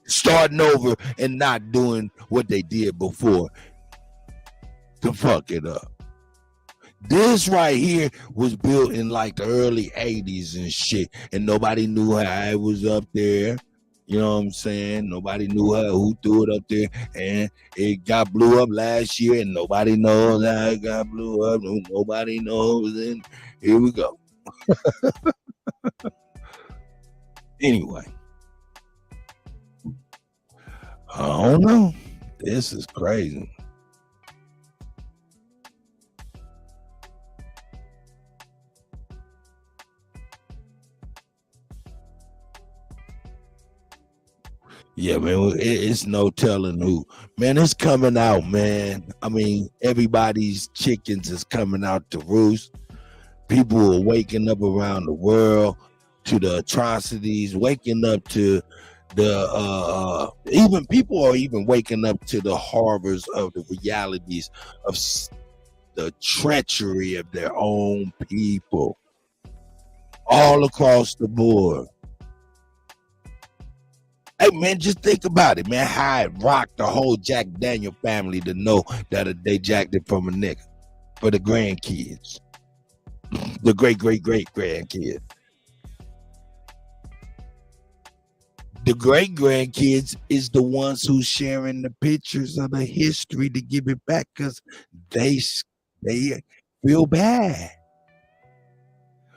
Starting over and not doing what they did before to fuck it up. This right here was built in like the early 80s and shit, and nobody knew how it was up there. You know what I'm saying? Nobody knew who threw it up there, and it got blew up last year, and nobody knows how it got blew up. Nobody knows, and here we go. Anyway, I don't know. This is crazy. Yeah, man, it's no telling who. Man, it's coming out, man. I mean, everybody's chickens is coming out to roost. People are waking up around the world to the atrocities, waking up to the even people are even waking up to the horrors of the realities of the treachery of their own people all across the board. Hey, man, just think about it, man. How it rocked the whole Jack Daniel family to know that they jacked it from a nigga for the grandkids, the great-great-great-grandkids. The great-grandkids is the ones who's sharing the pictures of the history to give it back because they feel bad.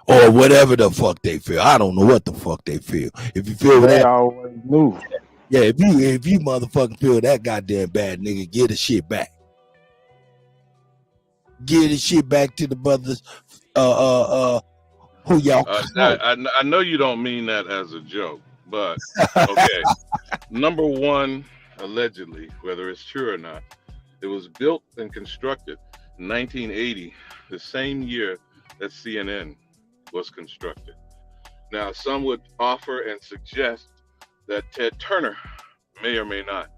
Or whatever the fuck they feel. I don't know what the fuck they feel. If you feel They that, always knew. yeah, if you motherfucking feel that goddamn bad, nigga, get the shit back. Get the shit back to the brothers. Who y'all? I know you don't mean that as a joke, but okay. Number one, allegedly, whether it's true or not, it was built and constructed in 1980, the same year that CNN was constructed. Now, some would offer and suggest that Ted Turner may or may not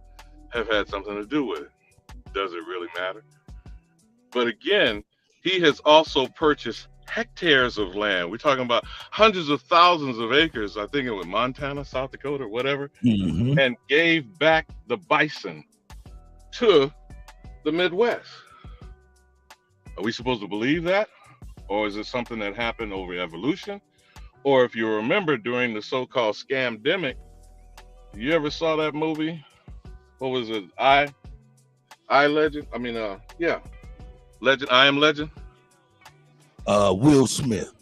have had something to do with it. Does it really matter? But again, he has also purchased hectares of land. We're talking about hundreds of thousands of acres, I think it was Montana, South Dakota, or whatever, and gave back the bison to the Midwest. Are we supposed to believe that? Or is it something that happened over evolution? Or if you remember during the so-called scamdemic, you ever saw that movie? What was it? I Legend? I mean, yeah. Legend, I Am Legend? Will Smith.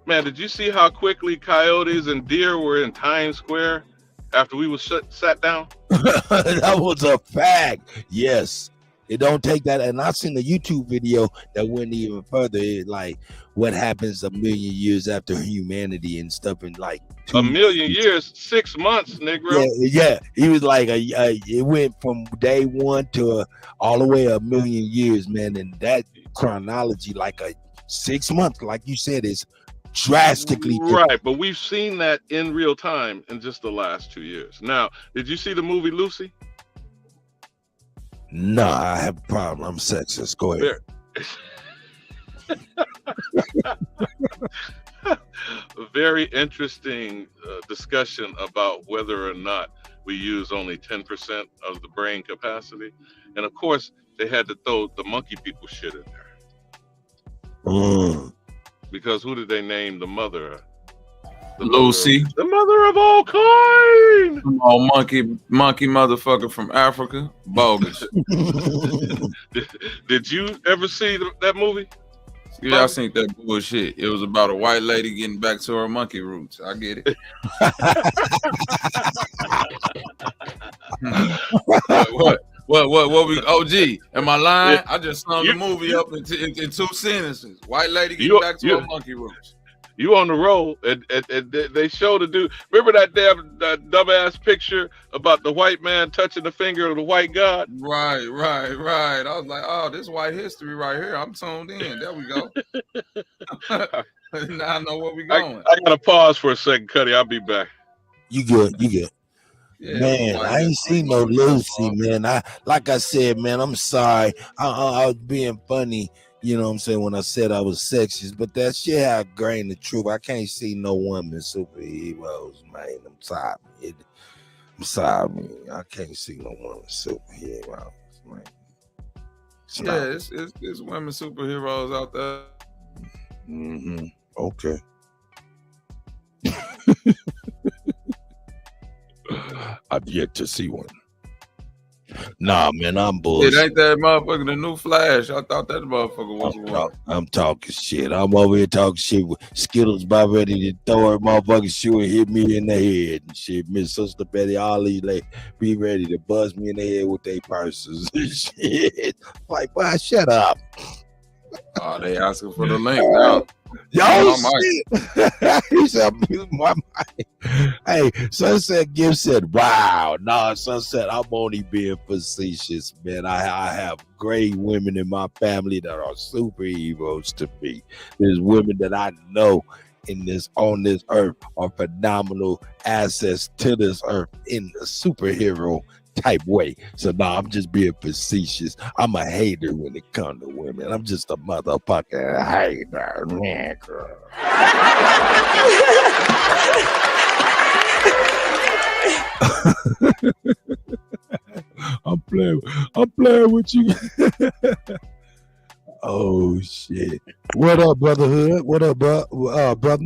Man, did you see how quickly coyotes and deer were in Times Square after we was sat down? That was a fact. Yes. It don't take that. And I've seen the YouTube video that went even further. It, like what happens a million years after humanity and stuff, and like a million years, 6 months, Negro. Yeah. He was like it went from day one to all the way a million years, man. And that chronology, like a 6 months, like you said, is drastically different. Right. But we've seen that in real time in just the last 2 years. Now, did you see the movie Lucy? No, I have a problem. I'm sexist. Go ahead. Very interesting discussion about whether or not we use only 10% of the brain capacity. And of course, they had to throw the monkey people shit in there. Because who did they name the mother? Lucy. The mother of all kind. Oh, monkey motherfucker from Africa. Bogus. Did you ever see that movie? Yeah, I seen that bullshit. It was about a white lady getting back to her monkey roots. I get it. What we OG? Am I lying? I just summed the movie up in 2 sentences. White lady getting back to her monkey roots. You on the roll, and they showed the dude. Remember that damn dumbass picture about the white man touching the finger of the white god? Right. I was like, oh, this white history right here. I'm tuned in. There we go. Now I know where we going. I gotta pause for a second, Kutty. I'll be back. You good. Yeah, man, I ain't seen no Lucy, man. Like I said, man, I'm sorry. I was being funny. You know what I'm saying, when I said I was sexist, but that shit had a grain of truth. I can't see no women superheroes, man. I'm sorry, man. I can't see no women superheroes, man. It's women superheroes out there. Okay. I've yet to see one. Nah, man, I'm bullshit. It ain't that motherfucker the new Flash. I thought that motherfucker was one. I'm talking shit. I'm over here talking shit with Skittles about ready to throw her motherfucking shoe and hit me in the head and shit. Miss Sister Betty, all these like be ready to buzz me in the head with their purses and shit. Like, boy, shut up. Oh, they asking for the link now. Yo, shit. He said, mute my mic. Hey, Sunset Gift said, wow. Nah, Sunset, I'm only being facetious, man. I have great women in my family that are superheroes to me. There's women that I know on this earth are phenomenal assets to this earth in a superhero type way. So I'm just being facetious. I'm a hater when it comes to women. I'm just a motherfucking hater, nigga. I'm playing with you. Oh shit. What up, brotherhood? What up, brother?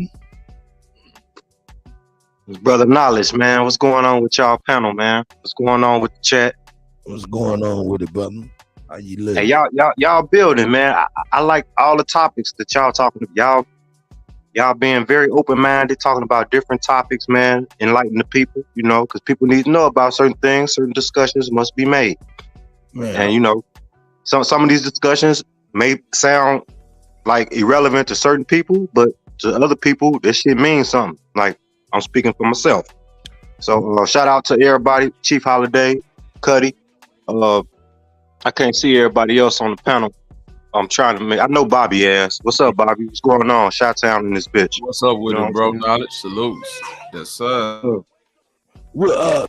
Brother Knowledge, man. What's going on with y'all panel, man? What's going on with the chat? What's going on with it, brother? How you living? Hey, y'all building, man. I like all the topics that y'all talking about. Y'all being very open-minded, talking about different topics, man. Enlightening the people, because people need to know about certain things. Certain discussions must be made. Man. And some of these discussions may sound like irrelevant to certain people, but to other people, this shit means something. Like, I'm speaking for myself. So shout out to everybody, Chief Holiday, Kutty. I can't see everybody else on the panel. I'm trying to I know Bobby ass. What's up, Bobby? What's going on? Shout-town in this bitch. What's up with it, bro? Knowledge, salutes. Yes, sir. Well,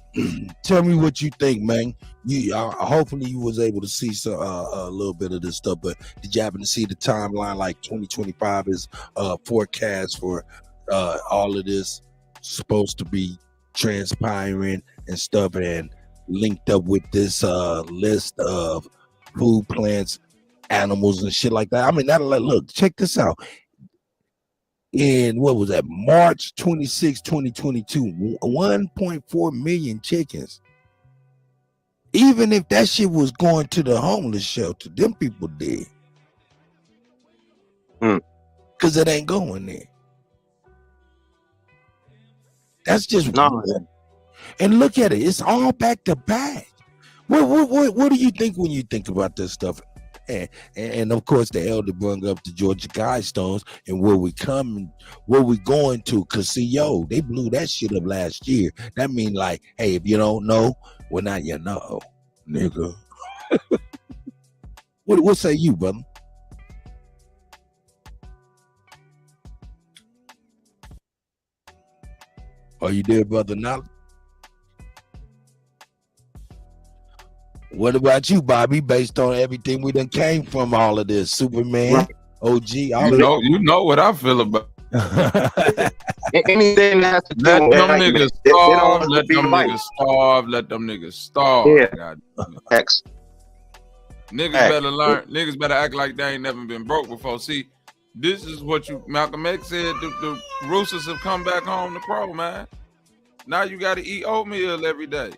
tell me what you think, man. You hopefully you was able to see some a little bit of this stuff, but did you happen to see the timeline? Like 2025 is forecast for all of this supposed to be transpiring and stuff, and linked up with this list of food plants, animals, and shit like that. I mean, look, check this out. In what was that, March 26, 2022, 1.4 million chickens. Even if that shit was going to the homeless shelter, them people dead. Because it ain't going there. That's just one. And look at it, it's all back to back. What do you think when you think about this stuff? And of course, the elder brought up the Georgia Guidestones and where we going to. Cause see, they blew that shit up last year. That mean like, hey, if you don't know, well, now you know, nigga. What say you, brother? Are you there, brother? Now, what about you, Bobby? Based on everything we done came from, all of this, Superman, OG, all you know what I feel about. Anything that has to do Let with them niggas starve. let them niggas starve. Let them niggas starve. Yeah. God. X. Niggas better learn. Niggas better act like they ain't never been broke before. See, this is what Malcolm X said. The roosters have come back home to crow, man. Now you got to eat oatmeal every day.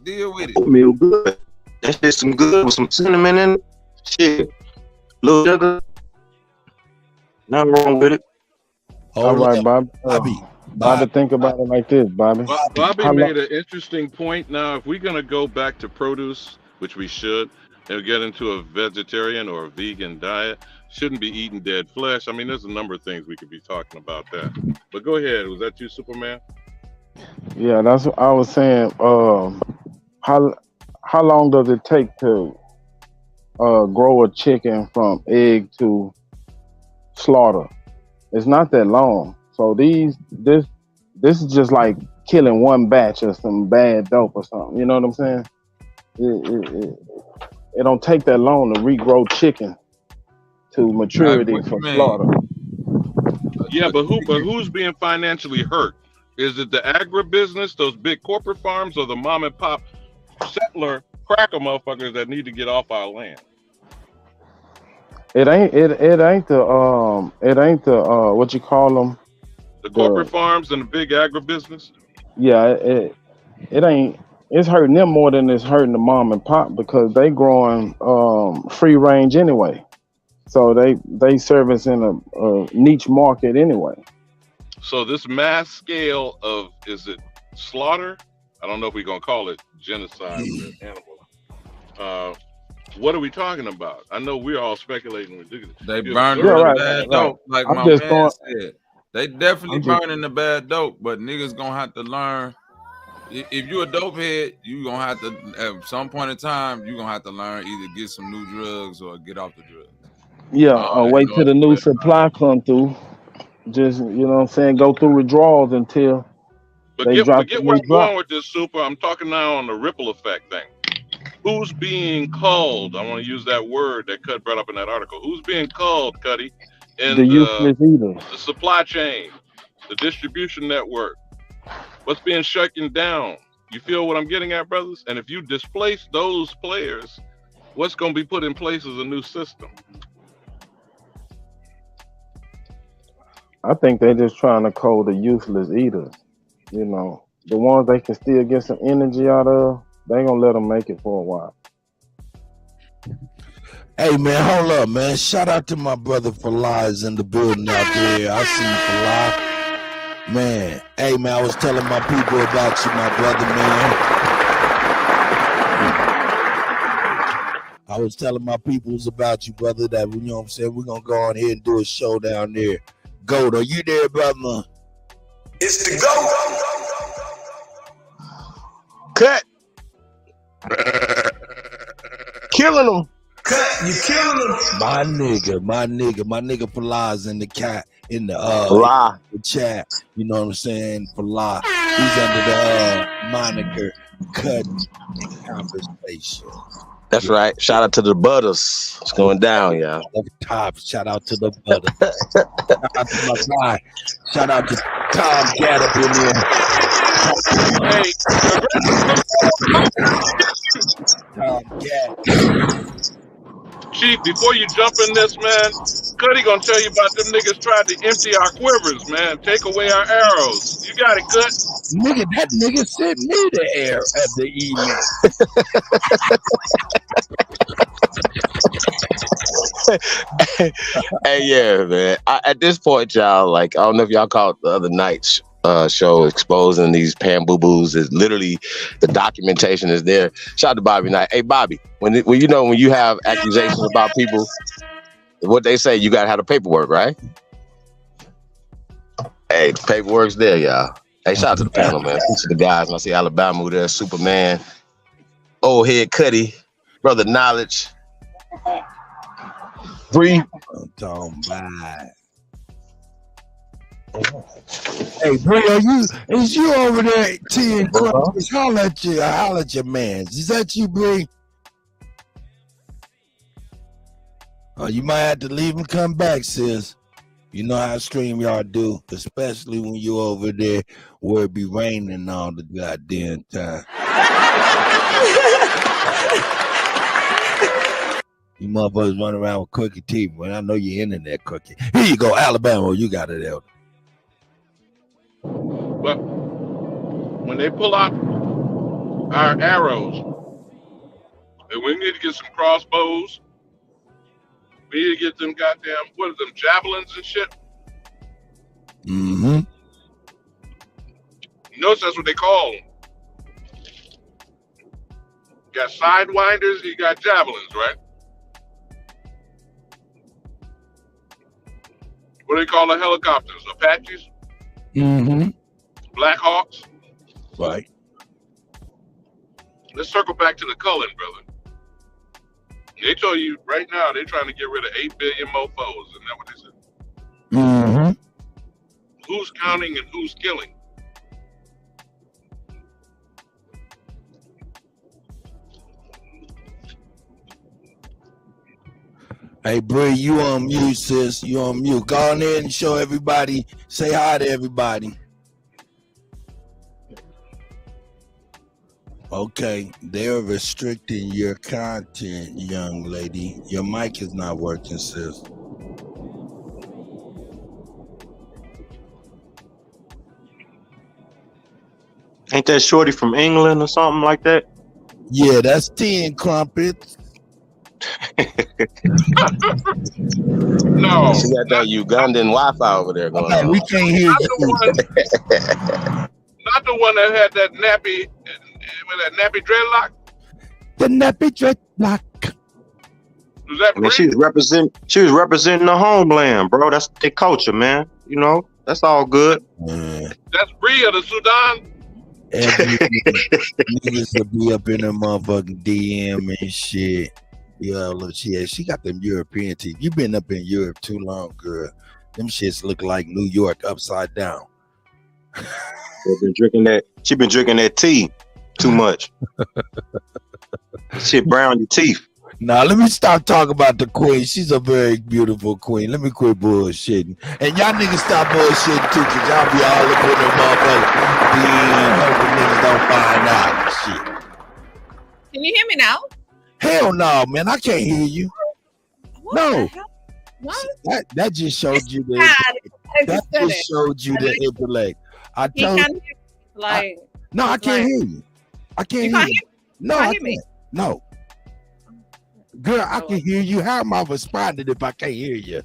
Deal with it. Oatmeal good. That shit some good with some cinnamon in it. Shit. Little sugar. Nothing wrong with it. All right, Bobby, think about it like this, Bobby. Bobby made an interesting point. Now, if we're going to go back to produce, which we should, and get into a vegetarian or a vegan diet, shouldn't be eating dead flesh. I mean, there's a number of things we could be talking about that. But go ahead. Was that you, Superman? Yeah, that's what I was saying. How long does it take to grow a chicken from egg to slaughter? It's not that long. So this is just like killing one batch of some bad dope or something. You know what I'm saying? It don't take that long to regrow chicken to maturity for slaughter. Yeah, but who's being financially hurt? Is it the agribusiness, those big corporate farms, or the mom and pop settler cracker motherfuckers that need to get off our land? It ain't the what you call them? The corporate farms and the big agribusiness? Yeah, it ain't. It's hurting them more than it's hurting the mom and pop because they growing free range anyway. So they service in a niche market anyway. So this mass scale of, is it slaughter? I don't know if we're gonna call it genocide of animals. What are we talking about? I know we're all speculating ridiculous. They You're burning observing. the bad dope, like I'm my just man going. said. They definitely I'm just. burning the bad dope, but niggas gonna have to learn. If you a dope head, you gonna have to at some point in time, you gonna have to learn either get some new drugs or get off the drugs. Yeah, wait In till order the for new that- supply come through. Just you know what I'm saying, go through withdrawals until But they get drop the where new I'm drop. going with this, Super. I'm talking now on the ripple effect thing. Who's being called? I want to use that word that Cut brought up in that article. Who's being called, Cuddy, The in useless eaters. the supply chain, the distribution network? What's being shutting down? You feel what I'm getting at, brothers? And if you displace those players, what's going to be put in place as a new system? I think they just trying to code the useless eaters. You know, the ones they can still get some energy out of, they ain't gonna let them make it for a while. Hey man, hold up, man. Shout out to my brother Falah's in the building out there. I see you, Falah. Man, hey man, I was telling my people about you, my brother, man. I was telling my peoples about you, brother, that you know what I'm saying, we're gonna go on here and do a show down there. Goat, are you there, brother? It's the GOAT. Cut. Killing them. Cut. You killing them. My nigga Falah's in the cat in the Falah. the chat. You know what I'm saying? Falah. He's under the moniker Cut Conversation. That's right. Shout out to the Butters. It's going down, y'all. Up top. Shout out to the Butters. Shout out to my guy. Shout out to Tom Gaddap in there. Hey, Tom Gaddap. Chief, before you jump in this, man, Cuddy gonna tell you about them niggas tried to empty our quivers, man. Take away our arrows. You got it, Cut. Nigga, that nigga sent me the air at the email. Hey, yeah, man. At this point, y'all, like, I don't know if y'all caught the other night's show exposing these Pam Boo Boos. Is literally the documentation is there. Shout out to Bobby Knight. Hey, Bobby, when you have accusations about people, what they say, you gotta have the paperwork, right? Hey, the paperwork's there, y'all. Hey, shout out to the panel, man. Thanks to the guys. I see Alabama there, Superman, old head Cuddy, brother Knowledge, Bree. Hey, Bree, is you over there at 10 clubs? Holla at your man. Is that you, Bree? Oh, you might have to leave and come back, sis. You know how StreamYard do, especially when you over there where it be raining all the goddamn time. You motherfuckers run around with cookie teeth, but I know your internet cookie. Here you go, Alabama. You got it, Elder. But when they pull out our arrows, and we need to get some crossbows, we need to get them goddamn, what are them, javelins and shit? Mm-hmm. You notice that's what they call them. You got sidewinders, you got javelins, right? What do they call the helicopters? Apaches? Mm-hmm. Black Hawks? Right. Let's circle back to the culling, brother. They told you right now they're trying to get rid of 8 billion mofos. Isn't that what they said? Mm-hmm. Who's counting and who's killing? Hey, Bree, you on mute, sis. You on mute. Go on in and show everybody. Say hi to everybody. Okay, they're restricting your content, young lady. Your mic is not working, sis. Ain't that shorty from England or something like that? Yeah, that's 10 Crumpets. No. She got that Ugandan Wi-Fi over there going on. We can't hear you. Not the one that had that nappy dreadlock. The nappy dreadlock. Was that I mean, she was representing the homeland, bro. That's their culture, man. You know, that's all good. That's Bree of the Sudan? Every niggas will be up in the motherfucking DM and shit. Yeah, look, she got them European teeth. You been up in Europe too long, girl. Them shits look like New York upside down. She been drinking that tea too much. Shit brown your teeth. Now let me stop talking about the queen. She's a very beautiful queen. Let me quit bullshitting. And y'all niggas stop bullshitting too, cause y'all be all up in the motherfucker. Hoping niggas don't find out and shit. Can you hear me now? Hell no, man. I can't hear you. What No. What? That just showed you the intellect. I He told can hear me, like no, I can't like- hear you. I can't You hear can't you. hear- No, you can't I hear me? can't. No. Girl, I can hear you. How am I responding if I can't hear you?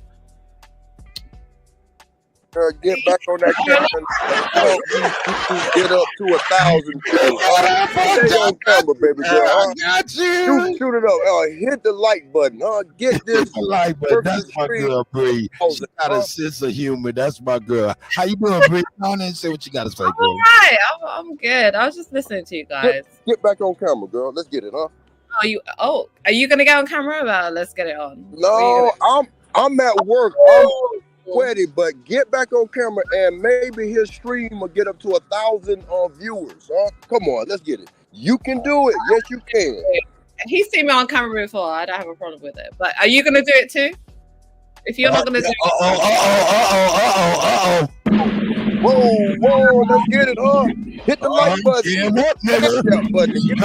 Get back on that camera and help these people get up to 1,000 views. Stay on camera, baby girl. I got you. Shoot it up. Hit the like button. Get this. I like, but that's my girl, Bree. She got a sense of humor. That's my girl. How you doing, Bree? Go on and say what you got to say, girl. All right, I'm good. I was just listening to you guys. Get back on camera, girl. Let's get it, huh? Are you gonna get on camera? Well, let's get it on. No, I'm at work. I'm sweaty, but get back on camera and maybe his stream will get up to 1,000 viewers. Come on, let's get it. You can do it. Yes, you can. He's seen me on camera before. I don't have a problem with it. But are you gonna do it too? If you're not gonna do it, Whoa, let's get it, hit the like button. Damn what, nigga? That button. Get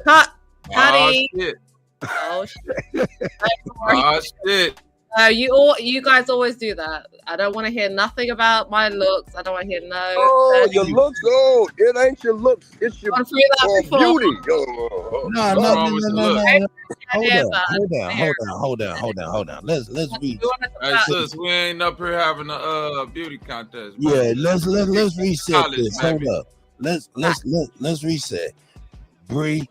Cut. Oh, Kutty. shit. Oh shit. Oh, shit. You guys always do that. I don't want to hear nothing about my looks. I don't want to hear your looks. It ain't your looks. It's your beauty. No. Hold on. Let's read. Hey, sis, we ain't up here having a beauty contest. Yeah, let's reset College, this. baby. Hold up. Let's reset. Bree,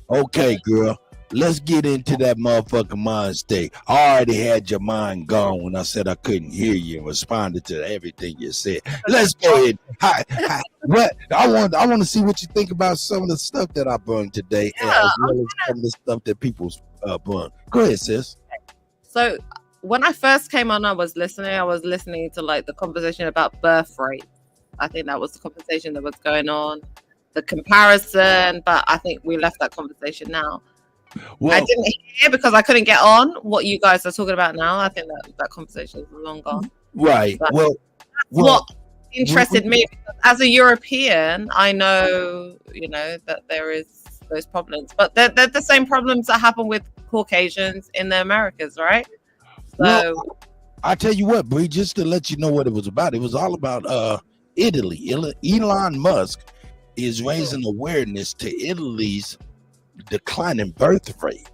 okay, girl. Let's get into that motherfucking mind state. I already had your mind gone when I said I couldn't hear you and responded to everything you said. Let's go ahead. What I want to see what you think about some of the stuff that I brought today, as well as some of the stuff that people's brought. Go ahead, sis. So when I first came on, I was listening to like the conversation about birth rate. I think that was the conversation that was going on, the comparison, but I think we left that conversation now. Well, I didn't hear because I couldn't get on what you guys are talking about now. I think that conversation is long gone. Right. But Well, what interested me, because as a European, I know, that there is those problems, but they're the same problems that happen with Caucasians in the Americas, right? So I tell you what, Bree, just to let you know what it was about. It was all about Italy. Elon Musk is raising awareness to Italy's declining birth rate,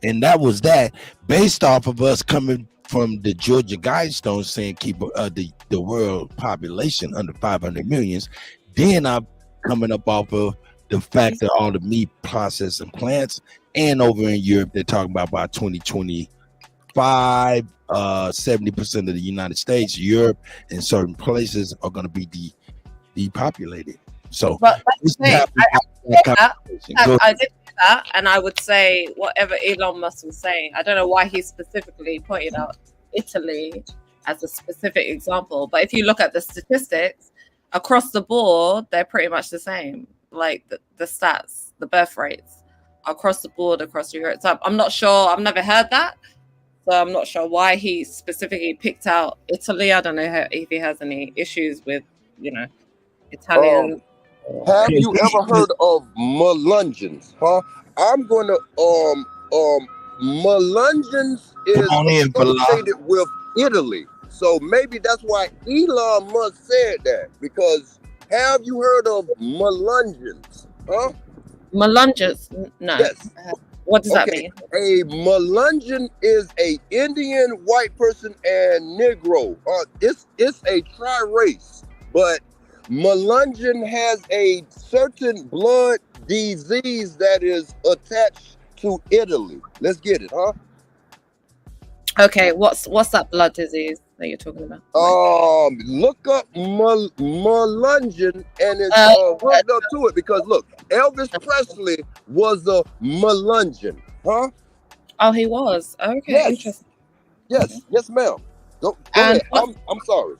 and that was that based off of us coming from the Georgia Guidestones saying keep the world population under 500 millions. Then I'm coming up off of the fact that all the meat processing plants, and over in Europe they're talking about by 2025 70% of the United States, Europe, and certain places are going to be depopulated. So but that's the thing. I did do that, and I would say whatever Elon Musk was saying, I don't know why he specifically pointed out Italy as a specific example, but if you look at the statistics across the board, they're pretty much the same. Like the stats, the birth rates across the board across Europe. So I'm not sure. I've never heard that, so I'm not sure why he specifically picked out Italy. I don't know if he has any issues with Italian. Have you ever heard of Melungeons? I'm gonna Melungeons is associated with Italy, so maybe that's why Elon Musk said that. Because have you heard of Melungeons? Melungeons? No. Yes. What does that mean? A Melungeon is a Indian, white person, and Negro. It's a tri-race, but Melungeon has a certain blood disease that is attached to Italy. Let's get it, huh? Okay, what's that blood disease that you're talking about? Look up Melungeon and it's hooked up to it because look, Elvis Presley was a Melungeon, huh? Oh, he was. Okay, yes. Interesting. Yes, ma'am. Go ahead. I'm sorry.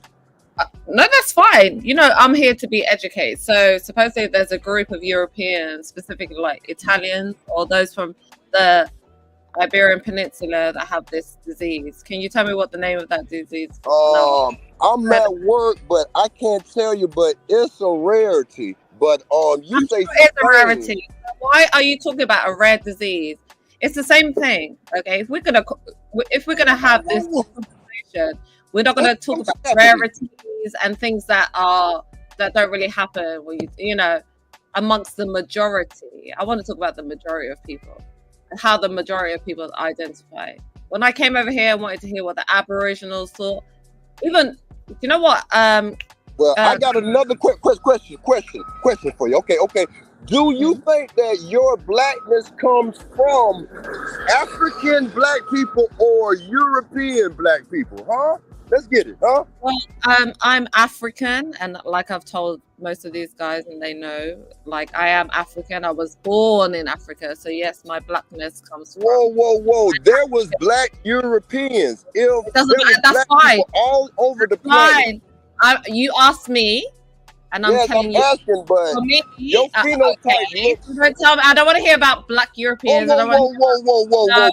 No, that's fine. You know, I'm here to be educated. So supposedly there's a group of Europeans, specifically like Italians or those from the Iberian Peninsula that have this disease. Can you tell me what the name of that disease is? I'm at work, but I can't tell you, but it's a rarity. But you say it's a rarity. Why are you talking about a rare disease? It's the same thing. Okay, if we're gonna have this conversation, we're not gonna talk about rarities and things that don't really happen when you know amongst the majority. I want to talk about the majority of people. How the majority of people identify. When I came over here, I wanted to hear what the Aboriginals thought. Even, you know what? Well, I got another quick question for you. Okay. Do you think that your blackness comes from African black people or European black people, huh? Let's get it, huh? Well, I'm African, and like I've told most of these guys, and they know, like I am African. I was born in Africa, so yes, my blackness comes from. Whoa! There was black Europeans. It doesn't matter. That's fine. All over the planet. You asked me, and I'm telling you. Asking, but for me, your phenotype. Okay. Don't tell me. I don't want to hear about black Europeans. Whoa!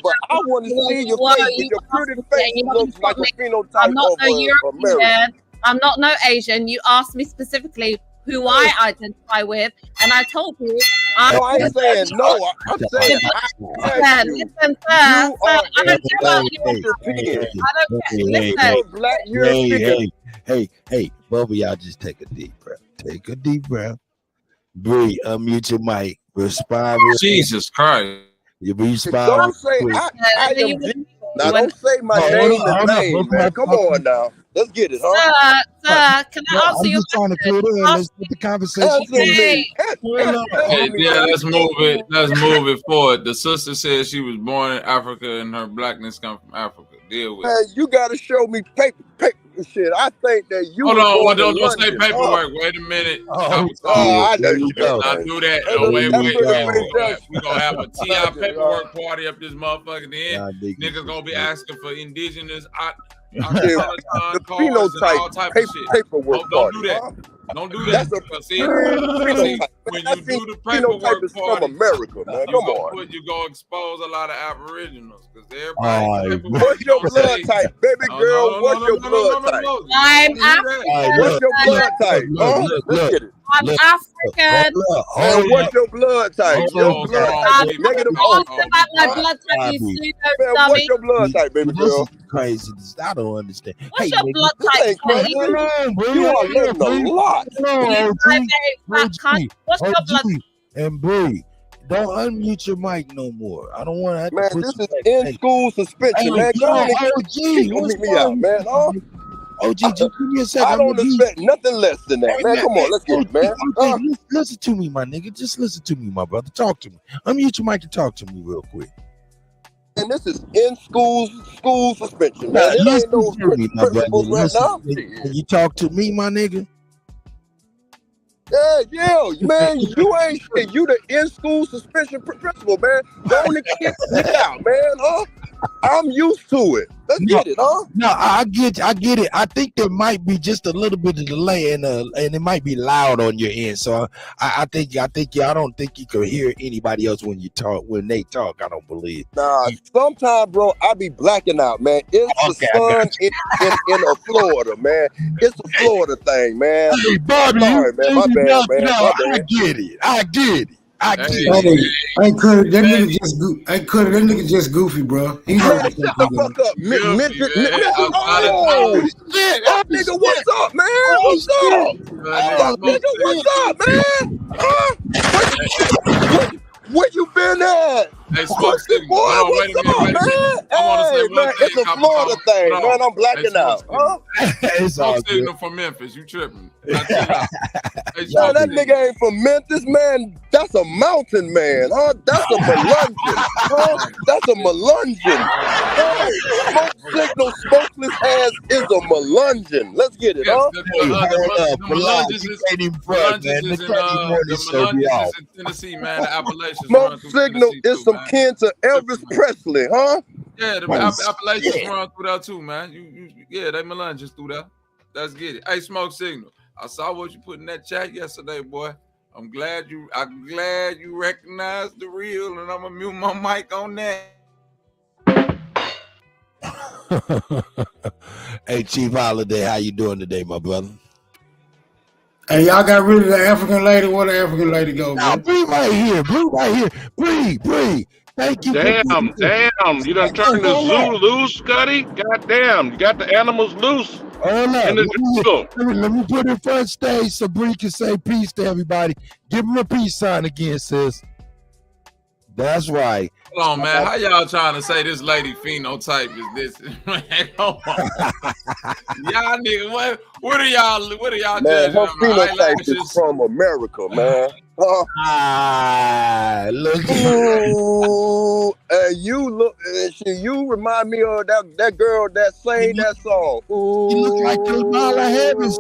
But I want to see your face. Your pretty face looks like a phenotype I'm not no European. American. I'm not no Asian. You asked me specifically who I identify with, and I told you. I ain't saying no. I'm saying listen, sir. I don't care about European. I don't care. Listen. Black European. Hey, both of y'all just take a deep breath. Take a deep breath. Bree, unmute your mic. Respond. Jesus Christ. You respond. Don't say I am. Now don't say my name, man. Come on now. Let's get it, huh? Sir, can I answer your question? I'm just trying to clear it in. Let's get the conversation. Let's move it forward. The sister said she was born in Africa and her blackness comes from Africa. Deal with it. You got to show me paper shit. I think that you. Hold on, don't say paperwork. Wait a minute. I know you do. Not do that. No, wait. We're gonna have a TI paperwork party up this motherfucker. Then niggas gonna be asking for indigenous. The phenotype paperwork. Don't do that. Don't do that. See, when you do the paperwork is from America, man. Come on. You go expose a lot of Aboriginals because everybody. What's your blood type, baby girl? What's your blood type? I'm African. What's your blood type? Let's get it. I'm African. And what's your blood type? Your blood type is negative. My blood type is what's your blood type, baby girl? Crazy. I don't understand. What's your blood type? You are learning a lot. What's your blood? And Bree, don't unmute your mic no more. I don't want to. Man, this is in school suspension, man. Meet me out, man. OG, just give me a second. I don't expect nothing less than that, man. Come on, let's get it, man. Listen to me, my nigga. Just listen to me, my brother. Talk to me. Unmute your mic and talk to me real quick. And this is in school suspension, man. It ain't no principles right now. Can you talk to me, my nigga? Yeah, man, you ain't shit. You the in-school suspension principal, man. Don't kick me out, man, I'm used to it. Let's get it, huh? No, I get it. I think there might be just a little bit of delay and it might be loud on your end. So I don't think you can hear anybody else when they talk. I don't believe. Nah, sometimes, bro, I be blacking out, man. It's the sun in Florida, man. It's a Florida thing, man. Hey, Bobby, sorry, man. My bad, man. No, I get it. Hey, Kutty, that nigga just goofy, bro. He shut the fuck up, nigga, what's up, man? What's up? Nigga, what's up, man? Where you been at? Hey, Smoke Signal. What's up, man? Hey, man, it's a Florida thing, man. I'm blacking out. Smoke Signal from Memphis. You tripping. Nah, that nigga ain't from Memphis, man. That's a mountain man, huh? That's a Melungeon, huh? That's a Melungeon. Huh? Smoke signal, smokeless ass is a Melungeon. Let's get it, huh? The Melungeons is in Tennessee, man. The Appalachians Smoke run through signal Tennessee is too, some man. kin to Elvis Presley, huh? Yeah, the Appalachians run through there too, man. Yeah, they Melungeons through there. Let's get it. Hey, Smoke Signal. I saw what you put in that chat yesterday, boy. I'm glad you recognized the real, and I'm gonna mute my mic on that. Hey, Chief Holiday, how you doing today, my brother? Hey, y'all got rid of the African lady. Where the African lady go, Now, man? Bree right here. Bree. Thank you. Damn. You done turned the zoo loose, Kutty? Goddamn. You got the animals loose in the jungle. Let me put it front stage so Bree can say peace to everybody. Give him a peace sign again, sis. That's right. Hold on, man. How y'all trying to say this lady phenotype is this? Man, come on. Y'all niggas, what are y'all Man, judging? her phenotype is from America, man. Look. Ooh, and you remind me of that girl that sang that song. Ooh, you look like Kamala Harris.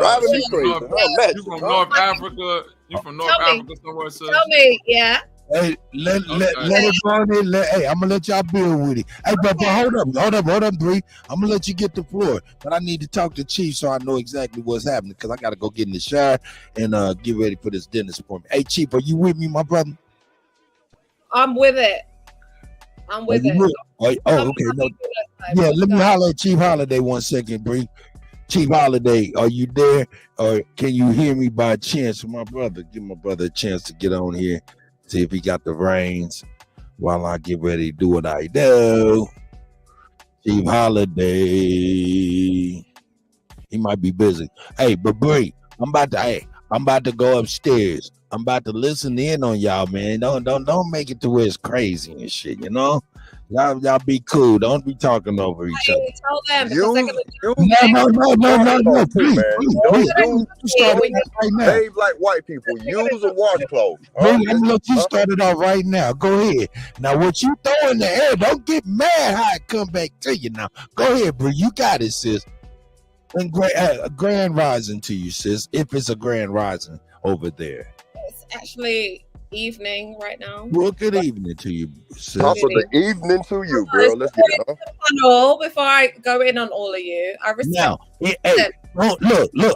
Driving me crazy. You from North Africa? You from North Africa somewhere, sis? Tell me, yeah. Hey, let it go on in. Hey, I'm gonna let y'all build with it. Hey, but hold up, Bree. I'm gonna let you get the floor, but I need to talk to Chief so I know exactly what's happening because I gotta go get in the shower and get ready for this dentist appointment. Hey, Chief, are you with me, my brother? I'm with it. Okay. No, yeah, let me holler at Chief Holiday 1 second, Bree. Chief Holiday, are you there, or can you hear me by chance? My brother, give my brother a chance to get on here. See if he got the reins while I get ready to do what I do. Chief Holiday. He might be busy. Hey, but Bree, I'm about to go upstairs. I'm about to listen in on y'all, man. Don't make it to where it's crazy and shit, you know? Y'all be cool. Don't be talking over each other. Tell them No. Behave like white people. Use a washcloth. I'm gonna let you start it off right now. Go ahead. Now, what you throw in the air, don't get mad how it come back to you now. Go ahead, bro. You got it, sis. And grand rising to you, sis, if it's a grand rising over there. It's actually evening right now. Well, good evening to you, sis. Top of the evening to you, girl. Let's get it, huh? Before I go in on all of you, I respect. Now, hey, look.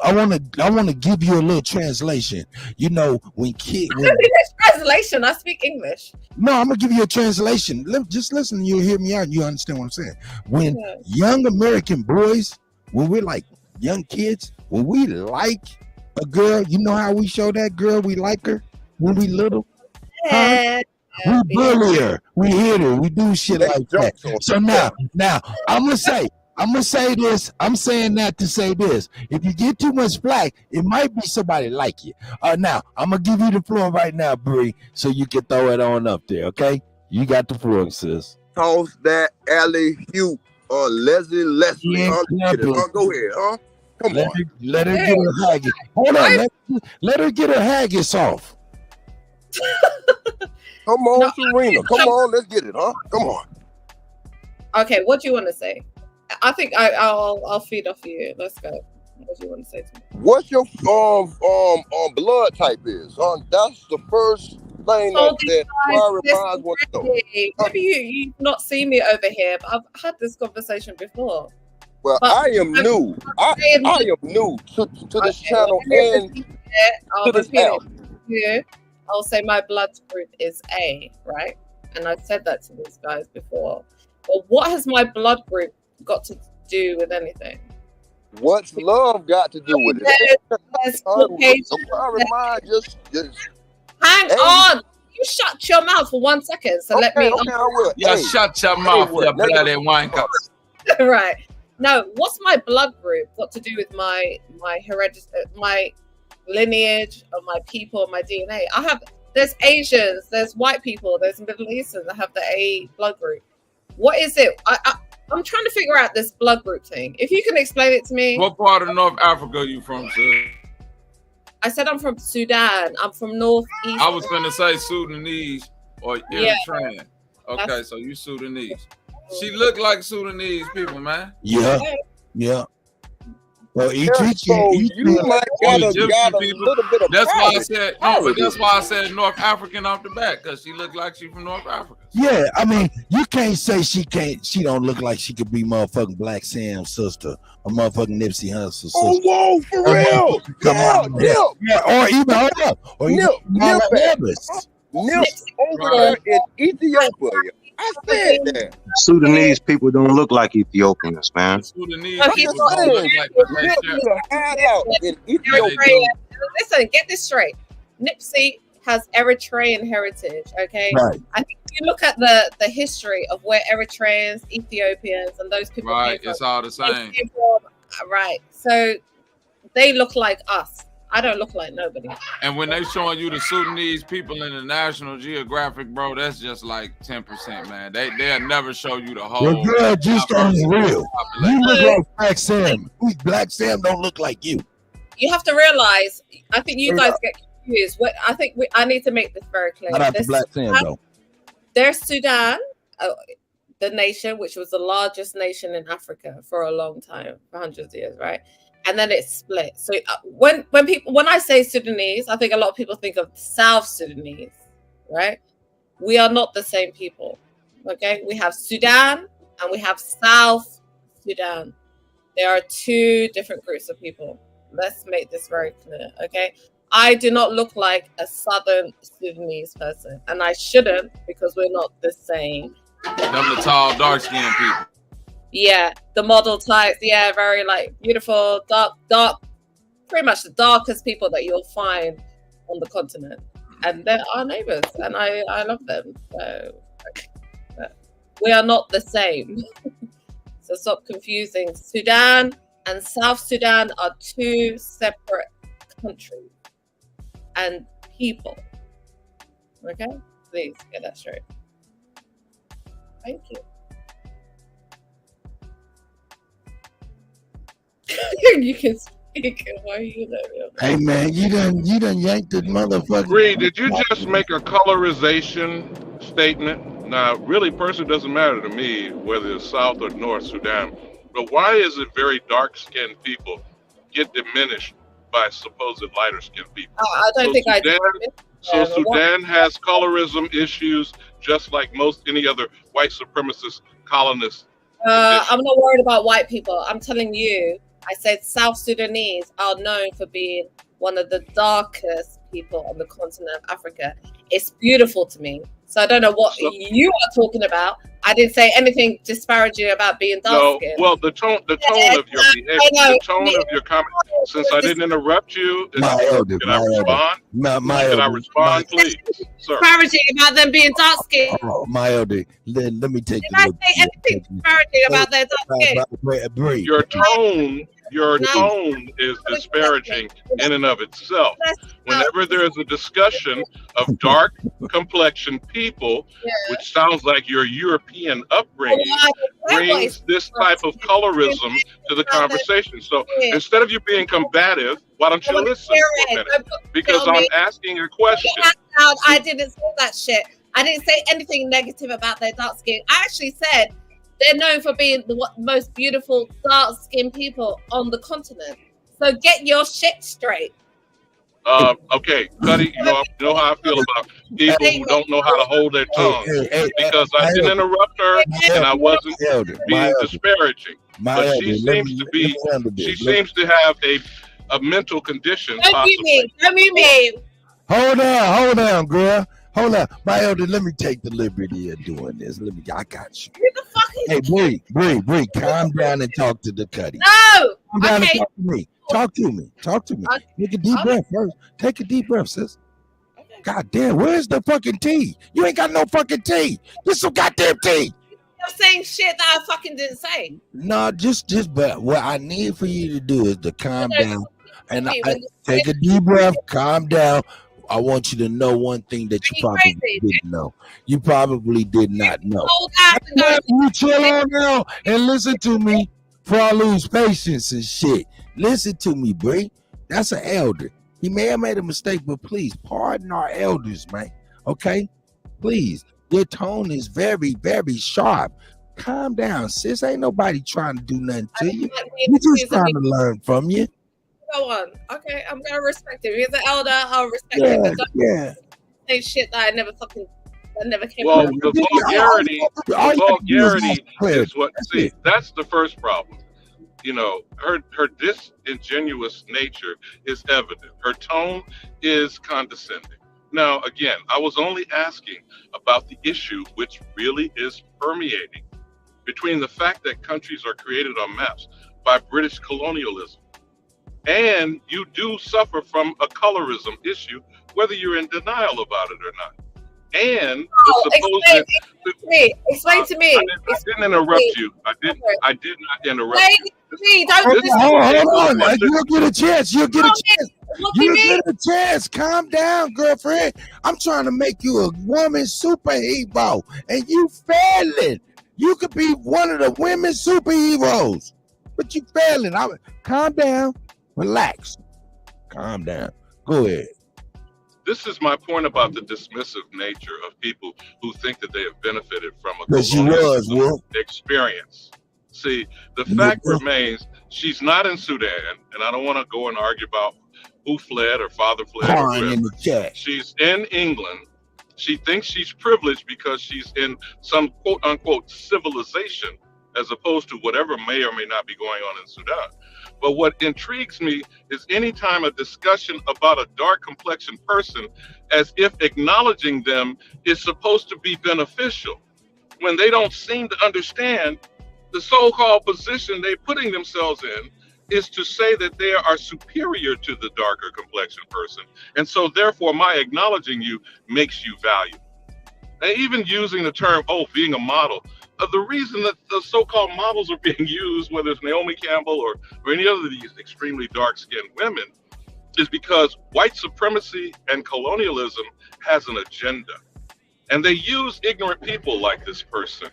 I want to give you a little translation. You know, when translation, I speak English. No, I'm gonna give you a translation. Just listen. You'll hear me out. And you understand what I'm saying. When young American boys, when we're like young kids, when we like a girl, you know how we show that girl we like her when we little. Huh? We bully her, we hit her, we do shit like that. So now I'm gonna say this. I'm saying that to say this. If you get too much flack, it might be somebody like you. Now I'm gonna give you the floor right now, Bree, so you can throw it on up there. Okay, you got the floor, sis. Toss that alley Hugh or Leslie. Yeah, go ahead, huh? Come on. Let her get her haggis. Hold on. Let her get her haggis off. Come on, Serena. Come on, let's get it, huh? Come on. Okay, what do you want to say? I think I'll feed off you. Let's go. What do you want to say to me? What's your blood type is? That's the first thing that reminds what to know. Maybe you've not seen me over here, but I've had this conversation before. Well, I am new. I am new to this channel and to this app. I'll say my blood group is A, right? And I've said that to these guys before. But what has my blood group got to do with anything? What's love got to do with it? Hang on. You shut your mouth for 1 second. So let me. Okay, I will. Yeah, shut your mouth, you bloody wanker. Right. No, what's my blood group got to do with my my lineage of my people, my DNA? There's Asians, there's white people, there's Middle Easterns that have the A blood group. What is it? I'm trying to figure out this blood group thing. If you can explain it to me. What part of North Africa are you from, sir? I said I'm from Sudan. I'm from northeast. I was gonna say Sudanese or Yeah. Eritrean. Okay, That's- so you Sudanese. She look like Sudanese people, man. Yeah, yeah. Well, Yeah, so you might got a little bit of That's why I parity. said no, but that's why I said North African off the bat, because she looked like she from North Africa. Yeah, I mean, you can't say she don't look like she could be motherfucking Black Sam's sister or motherfucking Nipsey Hussle's sister. Oh, whoa, for real? Yeah, or even her, or even Mala Evans. Nip over there in Ethiopia. I said that. Sudanese people don't look like Ethiopians, man. Sudanese I'm people just don't saying, look like Nip is a hideout in Ethiopia. Listen, get this straight. Nipsey has Eritrean heritage, okay? Right. I think if you look at the history of where Eritreans, Ethiopians, and those people Right, came it's from, all the they same. came from- right. So they look like us. I don't look like nobody. And when they showing you the Sudanese people in the National Geographic, bro, that's just like 10%, man. They'll never show you the whole. Well, girl, just on the real. population. You look like Black Sam. Black Sam don't look like you. You have to realize, I think you guys get confused. I need to make this very clear. Not out the There's Black Sam, though. There's Sudan, the nation, which was the largest nation in Africa for a long time, for hundreds of years, right? And then it's split. So when I say Sudanese, I think a lot of people think of South Sudanese, right? We are not the same people, okay? We have Sudan and we have South Sudan. There are two different groups of people. Let's make this very clear, okay? I do not look like a Southern Sudanese person, and I shouldn't, because we're not the same. Them the tall, dark-skinned people. Yeah, the model types. Yeah, very like beautiful, dark, pretty much the darkest people that you'll find on the continent. And they're our neighbors, and I love them. So we are not the same. So stop confusing. Sudan and South Sudan are two separate countries and people. Okay? Please get that straight. Thank you. You can speak. Why are you there? Hey man, you done yanked the motherfucker. Bree, did you just make a colorization statement? Now, really, personally, doesn't matter to me whether it's South or North Sudan. But why is it very dark-skinned people get diminished by supposed lighter-skinned people? I don't think I do. So Sudan has colorism issues just like most any other white supremacist colonists. I'm not worried about white people. I'm telling you, I said South Sudanese are known for being one of the darkest people on the continent of Africa. It's beautiful to me. So I don't know what you are talking about. I didn't say anything disparaging about being dark skinned. Well, the tone of your behavior, the tone of your comment. Since I didn't interrupt you, can I respond? Can I respond, please, sir? Disparaging about them being dark skinned. Oh, my elder, let me take Did I say anything disparaging about their dark skin? Your tone is disparaging in and of itself. Whenever there is a discussion of dark complexion people, which sounds like your European upbringing, brings this type of colorism to the conversation. So instead of you being combative, why don't you listen for a minute? Because I'm asking a question. I didn't say that shit. I didn't say anything negative about their dark skin. I actually said they're known for being the most beautiful dark-skinned people on the continent. So get your shit straight. Okay, Kutty, you know how I feel about people who don't know how to hold their tongue. Because I didn't interrupt her and I wasn't being disparaging. But she seems to have a mental condition. Don't be me. Hold on, girl. Hold on, my elder. Let me take the liberty of doing this. I got you. Who the fuck is Bree, calm down and talk to the Kutty. No. Calm down and talk to me. Talk to me. Take a deep breath first. Take a deep breath, sis. God damn, where's the fucking tea? You ain't got no fucking tea. Get some goddamn tea. You're saying shit that I fucking didn't say. No, but what I need for you to do is to calm down and take a deep breath, calm down. I want you to know one thing that you probably didn't know. You probably did not know. You chill on now and listen to me before I lose patience and shit. Listen to me, Bree. That's an elder. He may have made a mistake, but please pardon our elders, man. Okay? Please. Your tone is very, very sharp. Calm down, sis. Ain't nobody trying to do nothing to you. We're just trying to learn from you. Go on. Okay, I'm gonna respect him. He's an elder. I'll respect him. But don't say shit that I never came. Well, up with. the vulgarity is what. See, that's the first problem. You know, her disingenuous nature is evident. Her tone is condescending. Now, again, I was only asking about the issue which really is permeating between the fact that countries are created on maps by British colonialism, and you do suffer from a colorism issue, whether you're in denial about it or not. And the supposed explain to me. I didn't interrupt you. I did not interrupt you. Hold on. You'll get a chance. You'll get a chance. You get a chance. Calm down, girlfriend. I'm trying to make you a woman superhero, and you failing. You could be one of the women superheroes, but you failing. Calm down. Relax. Calm down. Go ahead. This is my point about the dismissive nature of people who think that they have benefited from a experience. See, the fact remains, she's not in Sudan, and I don't want to go and argue about who fled or father fled or whatever. She's in England. She thinks she's privileged because she's in some quote-unquote civilization, as opposed to whatever may or may not be going on in Sudan. But what intrigues me is anytime a discussion about a dark complexioned person, as if acknowledging them is supposed to be beneficial, when they don't seem to understand the so-called position they're putting themselves in is to say that they are superior to the darker complexioned person. And so therefore my acknowledging you makes you valuable. And even using the term, being a model, the reason that the so-called models are being used, whether it's Naomi Campbell or any other of these extremely dark-skinned women, is because white supremacy and colonialism has an agenda. And they use ignorant people like this person.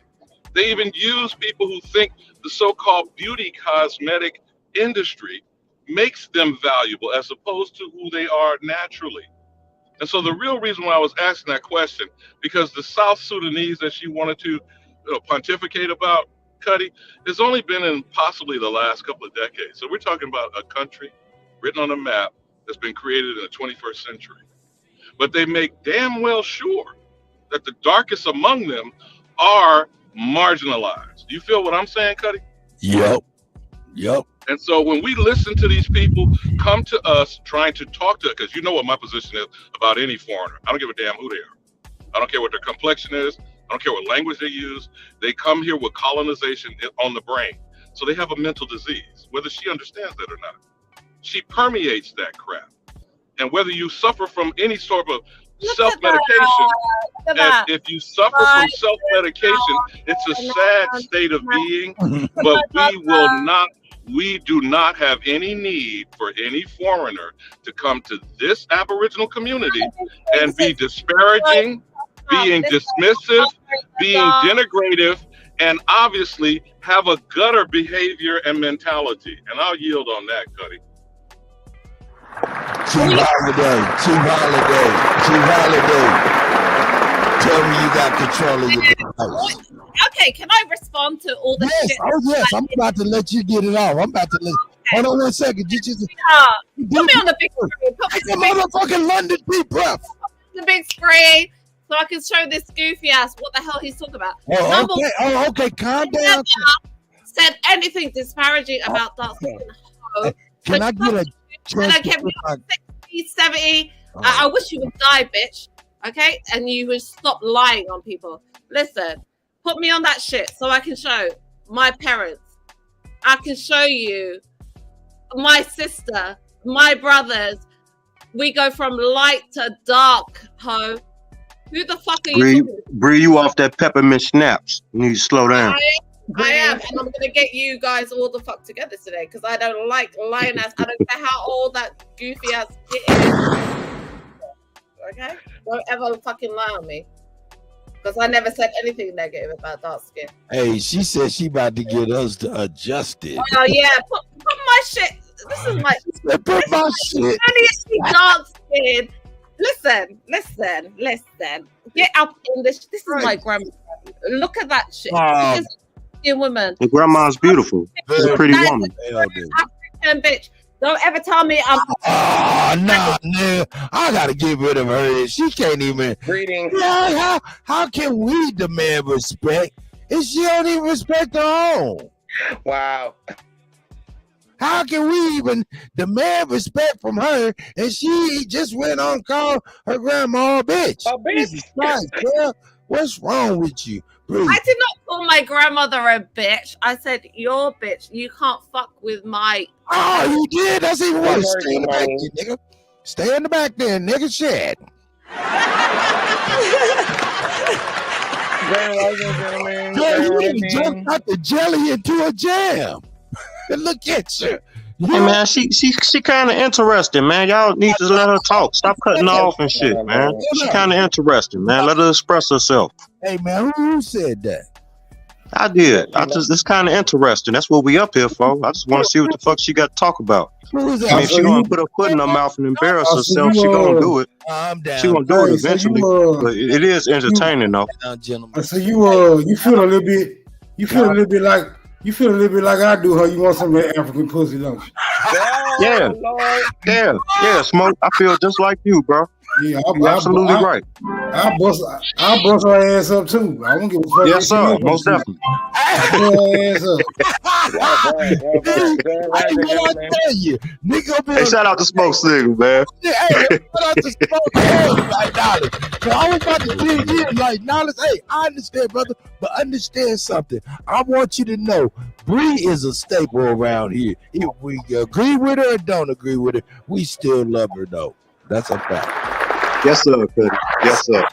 They even use people who think the so-called beauty cosmetic industry makes them valuable as opposed to who they are naturally. And so the real reason why I was asking that question, because the South Sudanese that she wanted to pontificate about, Kutty, has only been in possibly the last couple of decades. So we're talking about a country written on a map that's been created in the 21st century. But they make damn well sure that the darkest among them are marginalized. Do you feel what I'm saying, Kutty? Yep. And so when we listen to these people come to us trying to talk to us, because you know what my position is about any foreigner. I don't give a damn who they are. I don't care what their complexion is. I don't care what language they use. They come here with colonization on the brain. So they have a mental disease, whether she understands that or not. She permeates that crap. And whether you suffer from any sort of self-medication, as if you suffer from self-medication, it's a sad state of being, but we do not have any need for any foreigner to come to this Aboriginal community and be disparaging, being dismissive, being denigrative, and obviously have a gutter behavior and mentality. And I'll yield on that, Kutty. Chief Holiday. Tell me you got control of your device. Okay, can I respond to all the shit? Oh, yes. I'm about to let you get it off. Hold on 1 second. You just put me on the big screen. Like a motherfucking London deep breath. The big screen so I can show this goofy ass what the hell he's talking about. Okay. Calm down. Said anything disparaging about dark skin. Can I get a chance? I kept 60, 70. I wish you would die, bitch. Okay? And you would stop lying on people. Listen, put me on that shit so I can show my parents. I can show you my sister, my brothers. We go from light to dark, ho. Who the fuck are you talking to? Bree, you off that peppermint snaps. You need to slow down. I am, and I'm gonna get you guys all the fuck together today because I don't like lying ass. I don't care how old that goofy ass kid is. Okay, don't ever fucking lie on me, because I never said anything negative about dark skin. Hey, she said she about to get us to adjusted. Oh yeah, put my shit. This is my put my shit. Dark skin. Listen. Get up in this. This is my grandma. Look at that shit. Women. Your grandma's beautiful. She's a pretty woman. African bitch. Don't ever tell me I'm. Oh no, I gotta get rid of her. She can't even. Greetings. Yeah, how can we demand respect if she don't even respect her own? Wow. How can we even demand respect from her and she just went on and called her grandma a bitch? A bitch? Jesus Christ, girl. What's wrong with you? Breathe. I did not call my grandmother a bitch. I said, you're a bitch. You can't fuck with my. Oh, you did? That's even worse. Stay in the back there, nigga. Stay in the back there, nigga. Shit. Girl, you jumped out the jelly into a jam. Look at you. Hey man, she kind of interesting, man. Y'all need to let her talk. Stop cutting off and shit, man. She kind of interesting, man. Let her express herself. Hey man, who said that? I did. It's kind of interesting. That's what we up here for. I just want to see what the fuck she got to talk about. I mean, if she gonna put her foot in her mouth and embarrass herself, she gonna do it. She gonna do it eventually. But it is entertaining though. So you feel a little bit. You feel a little bit like. You feel a little bit like I do, huh? You want some of that African pussy, don't you? Yeah, Smoke. I feel just like you, bro. Yeah, you're absolutely right. I'll bust her ass up too. I won't give a fuck. Yes, sir. Most definitely. Her ass up. Hey, shout out to Smoke Signal, man. Hey, shout out to Smoke like Knowledge. So I was about to dig in like Knowledge. Hey, I understand, brother, but understand something. I want you to know Bree is a staple around here. If we agree with her or don't agree with her, we still love her though. That's a fact. Yes, sir, Kutty. Yes, sir.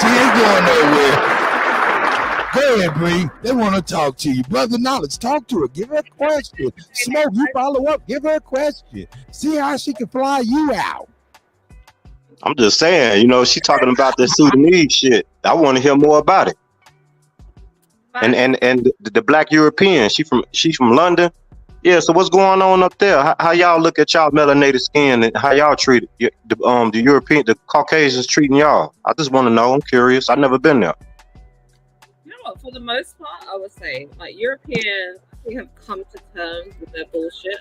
She ain't going nowhere. Go ahead, Bree. They want to talk to you. Brother Knowledge, talk to her. Give her a question. Smoke, you follow up. Give her a question. See how she can fly you out. I'm just saying, she talking about this Sudanese shit. I want to hear more about it. And the Black European, she's from London. Yeah, so what's going on up there? How y'all look at y'all melanated skin and how y'all treat it? The Caucasians treating y'all? I just want to know. I'm curious. I've never been there. You know what? For the most part, I would say like Europeans, I think, have come to terms with their bullshit.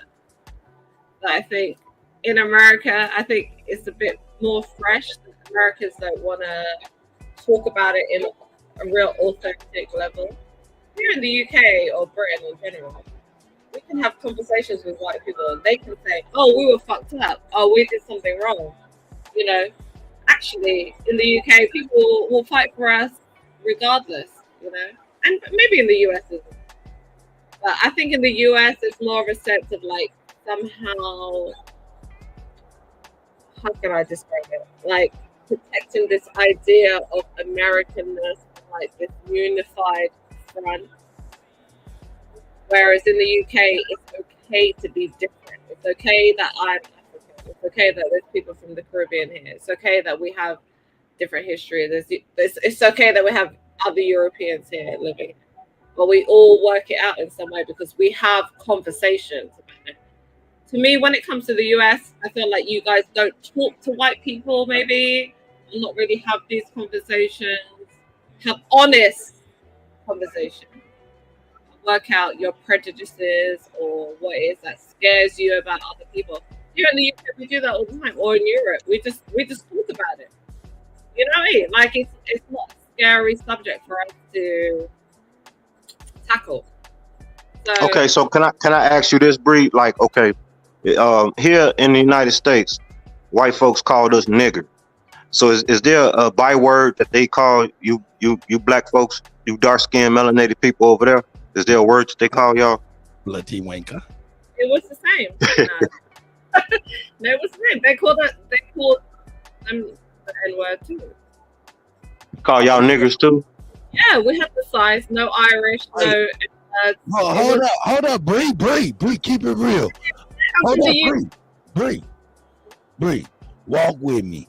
But I think in America, I think it's a bit more fresh. Americans don't want to talk about it in a real authentic level. Here in the UK or Britain in general, we can have conversations with white people and they can say, oh, we were fucked up. Oh, we did something wrong. Actually, in the UK, people will fight for us regardless, and maybe in the US as well. But I think in the US, it's more of a sense of like somehow, how can I describe it? Like protecting this idea of Americanness, like this unified front. Whereas in the UK, it's okay to be different. It's okay that I'm African. It's okay that there's people from the Caribbean here. It's okay that we have different history. It's okay that we have other Europeans here living. But we all work it out in some way because we have conversations about it. To me, when it comes to the US, I feel like you guys don't talk to white people, maybe, and not really have these conversations, have honest conversations. Work out your prejudices or what it is that scares you about other people. Here in the UK, we do that all the time. Or in Europe, we just talk about it. You know what I mean? Like it's not a scary subject for us to tackle. So, okay, so can I ask you this, Bree? Like, okay, here in the United States, white folks called us nigger. So is there a byword that they call you black folks, you dark skinned melanated people over there? Is there a word that they call y'all? Bloody wanker. It was the same. No, it was the same. They called them the N-word too. Call y'all niggers too? Yeah, we have the size. No Irish. No. Hold up, Bree, keep it real. Hold up, Bree, walk with me.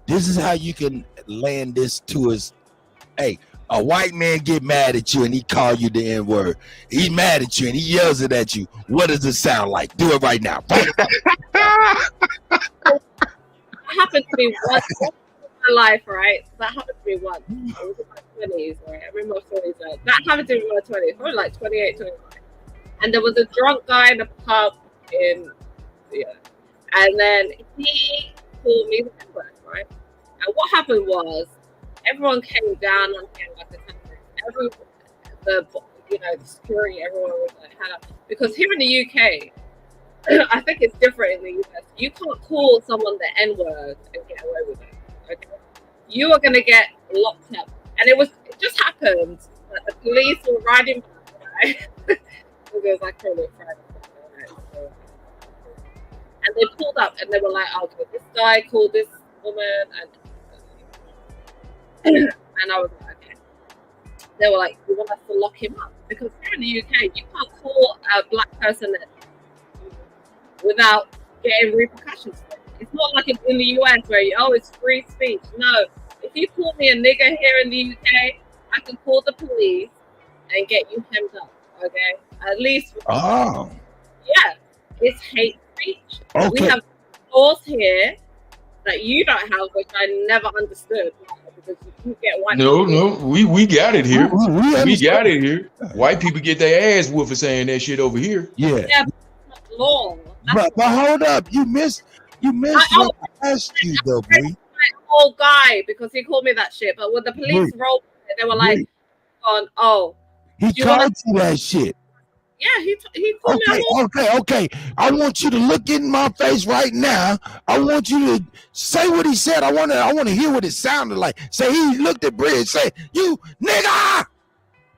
This is how you can land this to us. Hey, a white man get mad at you and he call you the N-word. He's mad at you and he yells it at you. What does it sound like? Do it right now. It happened to me once in my life, right? That happened to me once. It was in my 20s, right? I remember my 20s. Right? That happened to me in my 20s, probably like 28, 29. And there was a drunk guy in a pub in, and then he called me the N-word, right? And what happened was, everyone came down on him like a country. The security, everyone was like, hang up. Because here in the UK, I think it's different in the US. You can't call someone the N-word and get away with it. Okay, you are gonna get locked up. And it just happened that the police were riding by, right? It was like probably Friday, right? So, and they pulled up and they were like, "Okay, this guy called this woman," and I was like, "Okay." They were like, "You want us to lock him up?" Because here in the UK, you can't call a black person without getting repercussions for it. It's not like it's in the US where it's free speech. No, if you call me a nigger here in the UK, I can call the police and get you hemmed up. Okay, at least. Oh. Yeah, it's hate speech. Okay. We have laws here that you don't have, which I never understood. Because you get white No, people. we got it here. We got it here. White people get their ass whooped for saying that shit over here. Yeah. Yeah, but it's not law. But hold up, you missed what I asked you though, Bree. Old guy because he called me that shit. But when the police rolled, they were like, He called you that shit. Yeah, he called me. Okay. I want you to look in my face right now. I want you to say what he said. I want to hear what it sounded like. Say he looked at Bree and say, "You nigga."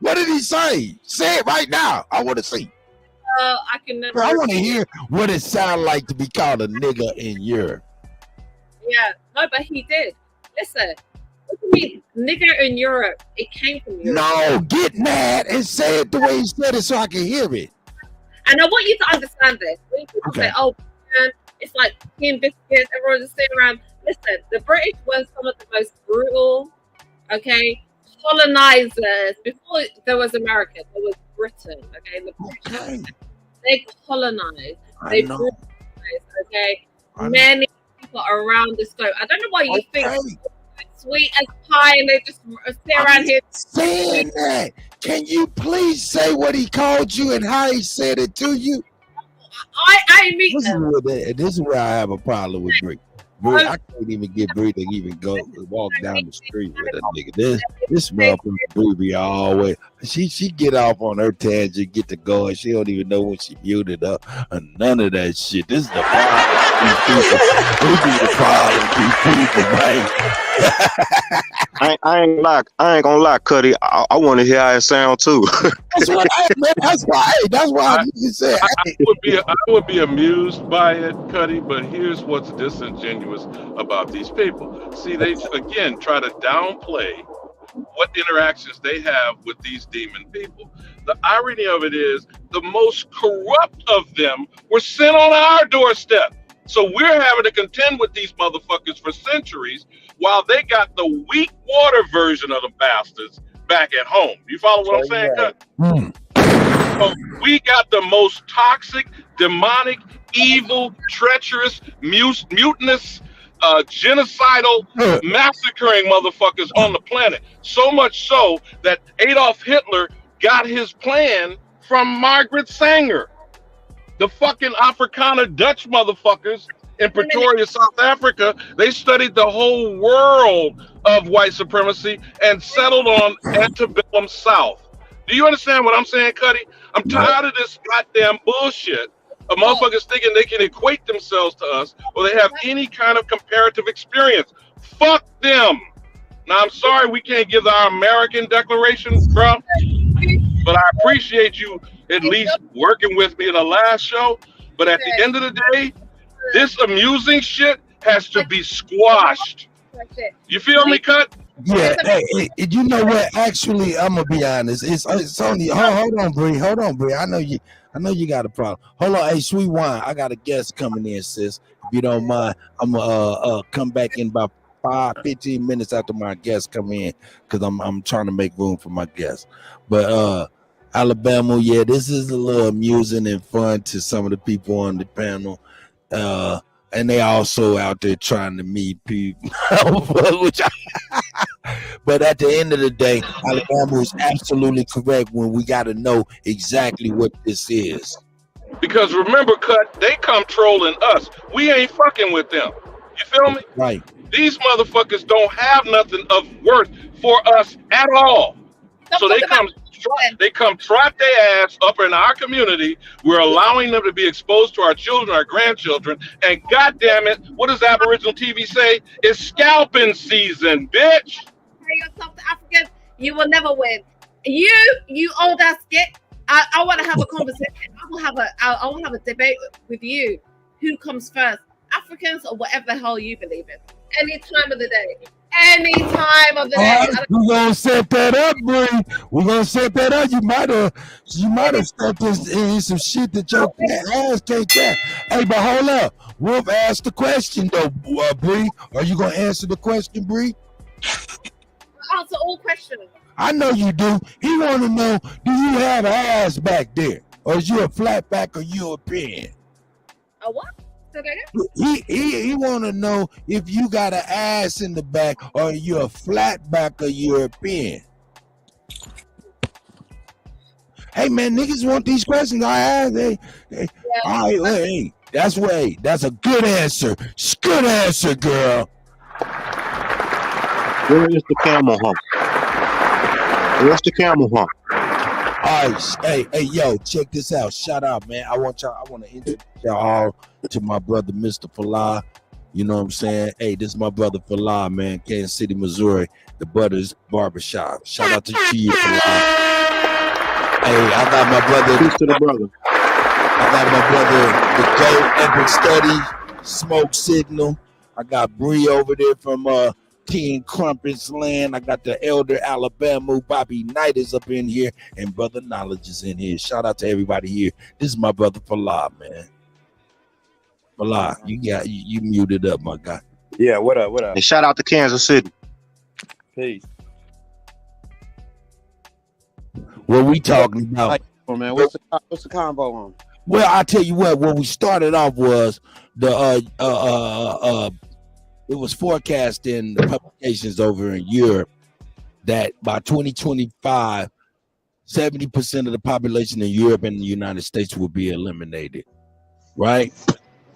What did he say? Say it right now. I want to see. I can never. I want to hear what it sounded like to be called a nigga in Europe. Yeah, no, but he did. Listen, what do you mean, nigger in Europe? It came from Europe. No, get mad and say it the way he said it so I can hear it. And I want you to understand this. When people say, "Oh, man, it's like tea biscuits," everyone just sitting around. Listen, the British were some of the most brutal, colonizers. Before there was America, there was Britain. Okay, the British, they colonized. They brutalized. Okay, many people around this globe. I don't know why you think sweet as pie and they just sit around here saying that. Can you please say what he called you and how he said it to you? I mean, this is where I have a problem with Bree. I can't even get Bree to even go walk down the street with a nigga. This motherfucker Bree be always she get off on her tangent, get to go, and she don't even know when she muted up or none of that shit. This is the problem. This is the problem. These people, man. I ain't gonna lie, Kutty. I want to hear how it sound too. That's why you said. I would be amused by it, Kutty, but here's what's disingenuous about these people. See, they again try to downplay what interactions they have with these demon people. The irony of it is the most corrupt of them were sent on our doorstep. So we're having to contend with these motherfuckers for centuries while they got the weak water version of the bastards back at home. You follow what I'm saying, Cut? So we got the most toxic, demonic, evil, treacherous, mutinous, genocidal, massacring motherfuckers on the planet. So much so that Adolf Hitler got his plan from Margaret Sanger. The fucking Afrikaner Dutch motherfuckers in Pretoria, South Africa, they studied the whole world of white supremacy and settled on antebellum South. Do you understand what I'm saying, Kutty? I'm tired of this goddamn bullshit of motherfuckers thinking they can equate themselves to us or they have any kind of comparative experience. Fuck them. Now, I'm sorry we can't give our American declaration, bro, but I appreciate you at least working with me in the last show. But at the end of the day, this amusing shit has to be squashed. You feel me, Cut? Yeah, hey, you know what? Actually, I'm gonna be honest. It's only hold on, Bree. I know you got a problem. Hold on, hey, Sweet Wine. I got a guest coming in, sis. If you don't mind, I'm gonna come back in about 15 minutes after my guests come in because I'm trying to make room for my guests. But Alabama, yeah, this is a little amusing and fun to some of the people on the panel. And they also out there trying to meet people. But at the end of the day, Alabama is absolutely correct when we got to know exactly what this is. Because remember, Cut, they come trolling us. We ain't fucking with them. You feel me? Right. These motherfuckers don't have nothing of worth for us at all. So they come trap their ass up in our community. We're allowing them to be exposed to our children, our grandchildren, and goddamn it, what does Aboriginal TV say? It's scalping season, bitch. Yourself to Africans, you will never win. You old ass git. I want to have a conversation. I will have a debate with you. Who comes first, Africans or whatever the hell you believe in? Any time of the day. Any time of the day. We're gonna set that up, Bree. We're gonna set that up. You might have stepped in some shit that your ass can't get. Hey, but hold up. Wolf asked the question though, Bree. Are you gonna answer the question, Bree? Answer all questions. I know you do. He want to know, do you have an ass back there? Or is you a flat back or European? A what? Say that again? He want to know if you got an ass in the back or you a flat back or European. Hey, man, niggas want these questions. I ask. Hey, that's a good answer. Good answer, girl. Where is the camel hump? Where's the camel hump? All right, hey, yo, check this out. Shout out, man. I want to introduce y'all to my brother, Mr. Falah. You know what I'm saying? Hey, this is my brother Falah, man, Kansas City, Missouri, the Butters Barbershop. Shout out to you, Falah. Hey, I got my brother. Peace to the brother. I got my brother, the GOAT Epic Study, Smoke Signal. I got Bree over there from Tea and Crumpets Land. I got the Elder Alabama. Bobby Knight is up in here, and Brother Knowledge is in here. Shout out to everybody here. This is my brother Falah, man. Falah, you muted up, my guy. Yeah, what up? And shout out to Kansas City. Peace. What we talking about? Man, what's the convo on? Well, I tell you what we started off was the it was forecast in the publications over in Europe that by 2025, 70% of the population in Europe and the United States will be eliminated, right?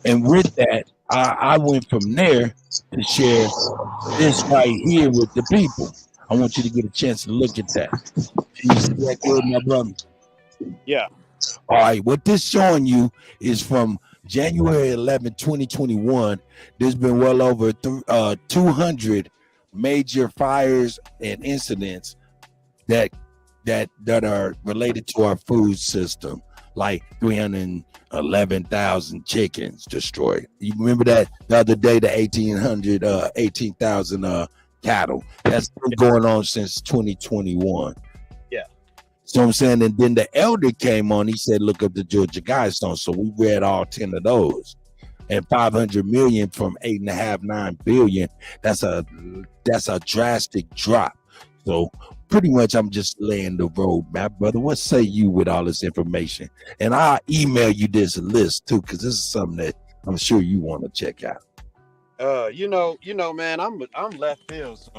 And with that, I went from there to share this right here with the people. I want you to get a chance to look at that. You see that good, my brother? Yeah. All right, what this showing you is from January 11, 2021, there's been well over 200 major fires and incidents that are related to our food system, like 311,000 chickens destroyed. You remember that the other day, the 18,000 cattle. That's been going on since 2021. Yeah. So I'm saying, and then the elder came on. He said, "Look up the Georgia Guidestones." So we read all 10 of those, and 500 million from 8.5-9 billion. That's a drastic drop. So pretty much, I'm just laying the roadmap, brother. What say you with all this information? And I'll email you this list too, because this is something that I'm sure you want to check out. You know, man, I'm left field, so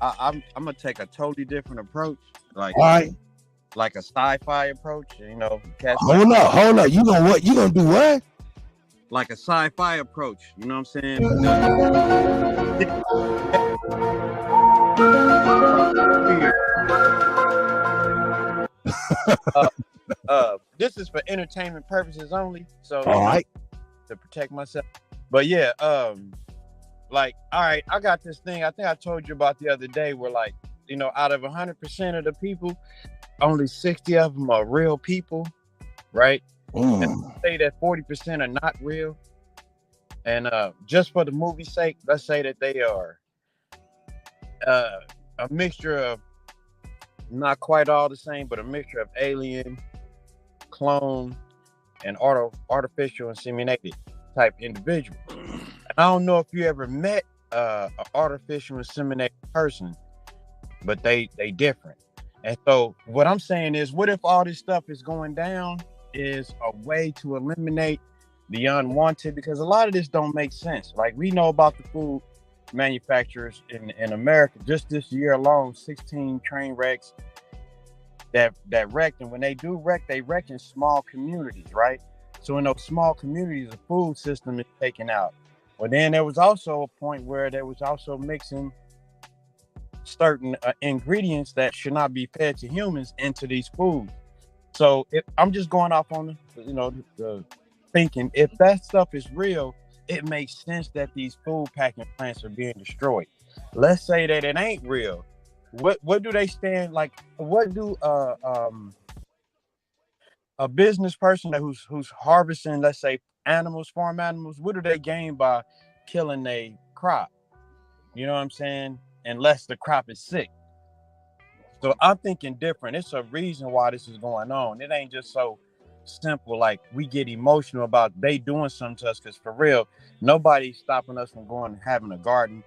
I'm gonna take a totally different approach, like all right. Like a sci-fi approach, you know. Hold up. You gonna what? You gonna do what? Like a sci-fi approach, you know what I'm saying? This is for entertainment purposes only, so all right, to protect myself. But yeah, like, all right, I got this thing. I think I told you about the other day, where, like, you know, out of 100% of the people, only 60 of them are real people, right? And say that 40% are not real. And just for the movie's sake, let's say that they are a mixture of, not quite all the same, but a mixture of alien, clone, and artificial inseminated type individual. And I don't know if you ever met an artificial inseminated person, but they different. And so what I'm saying is, what if all this stuff is going down is a way to eliminate the unwanted? Because a lot of this don't make sense. Like, we know about the food manufacturers in America. Just this year alone, 16 train wrecks that wrecked. And when they do wreck, they wreck in small communities, right? So in those small communities, the food system is taken out. Well, then there was also a point where there was also mixing certain ingredients that should not be fed to humans into these foods. So if I'm just going off on the thinking, if that stuff is real, it makes sense that these food packing plants are being destroyed. Let's say that it ain't real. What do they stand like? What do a business person who's harvesting, let's say, farm animals, what do they gain by killing a crop? You know what I'm saying? Unless the crop is sick. So I'm thinking different. It's a reason why this is going on. It ain't just so simple. Like, we get emotional about they doing something to us, because for real, nobody's stopping us from going and having a garden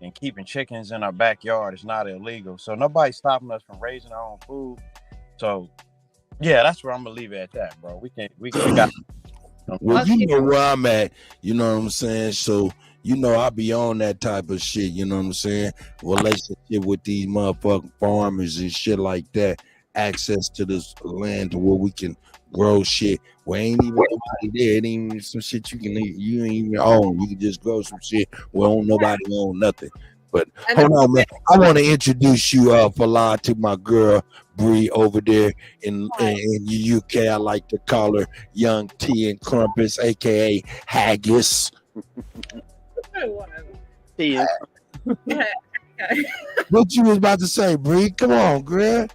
and keeping chickens in our backyard. It's not illegal. So nobody's stopping us from raising our own food. So yeah, that's where I'm gonna leave it at that, bro. We got. Well, you know where I'm at. You know what I'm saying? So, I be on that type of shit. You know what I'm saying? Relationship with these motherfucking farmers and shit like that. Access to this land to where we can grow shit. Well, ain't even nobody there. It ain't even some shit you ain't even own. You can just grow some shit where don't nobody own nothing. But hold on, man. I want to introduce you, Falan, to my girl Bree over there in the UK. I like to call her Young Tea and Crumpets, aka Haggis. What you was about to say, Bree? Come on, girl.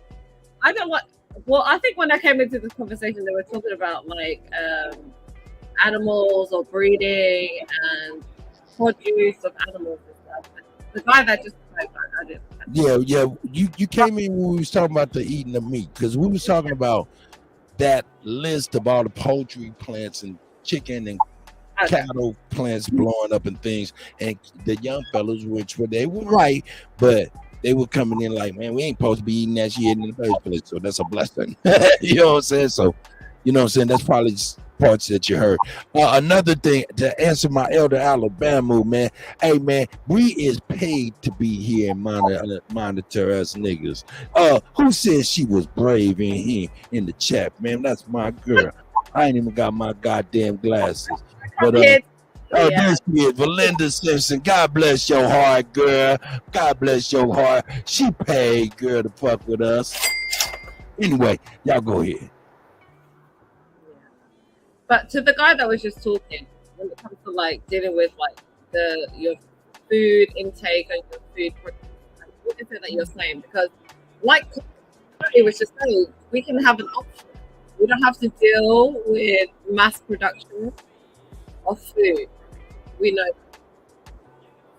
I don't want. Well, I think when I came into this conversation, they were talking about like animals or breeding and produce of animals and stuff. The guy that just spoke, I didn't. Yeah. You came in when we was talking about the eating the meat, because we was talking about that list of all the poultry plants and chicken and cattle plants blowing up and things, and the young fellas, which were they were right, but they were coming in like, man, we ain't supposed to be eating that shit in the first place, so that's a blessing. You know what I'm saying? So, you know what I'm saying? That's probably just parts that you heard. Another thing, to answer my elder Alabama, man, hey, man, we is paid to be here and monitor us niggas. Who said she was brave in here in the chat, man? That's my girl. I ain't even got my goddamn glasses. But there she is, Valinda Simpson. God bless your heart, girl. God bless your heart. She paid, girl, to fuck with us. Anyway, y'all go ahead. But to the guy that was just talking, when it comes to like dealing with like your food intake and your food production, what is it that you're saying? Because like it was just saying, we can have an option. We don't have to deal with mass production of food. We know.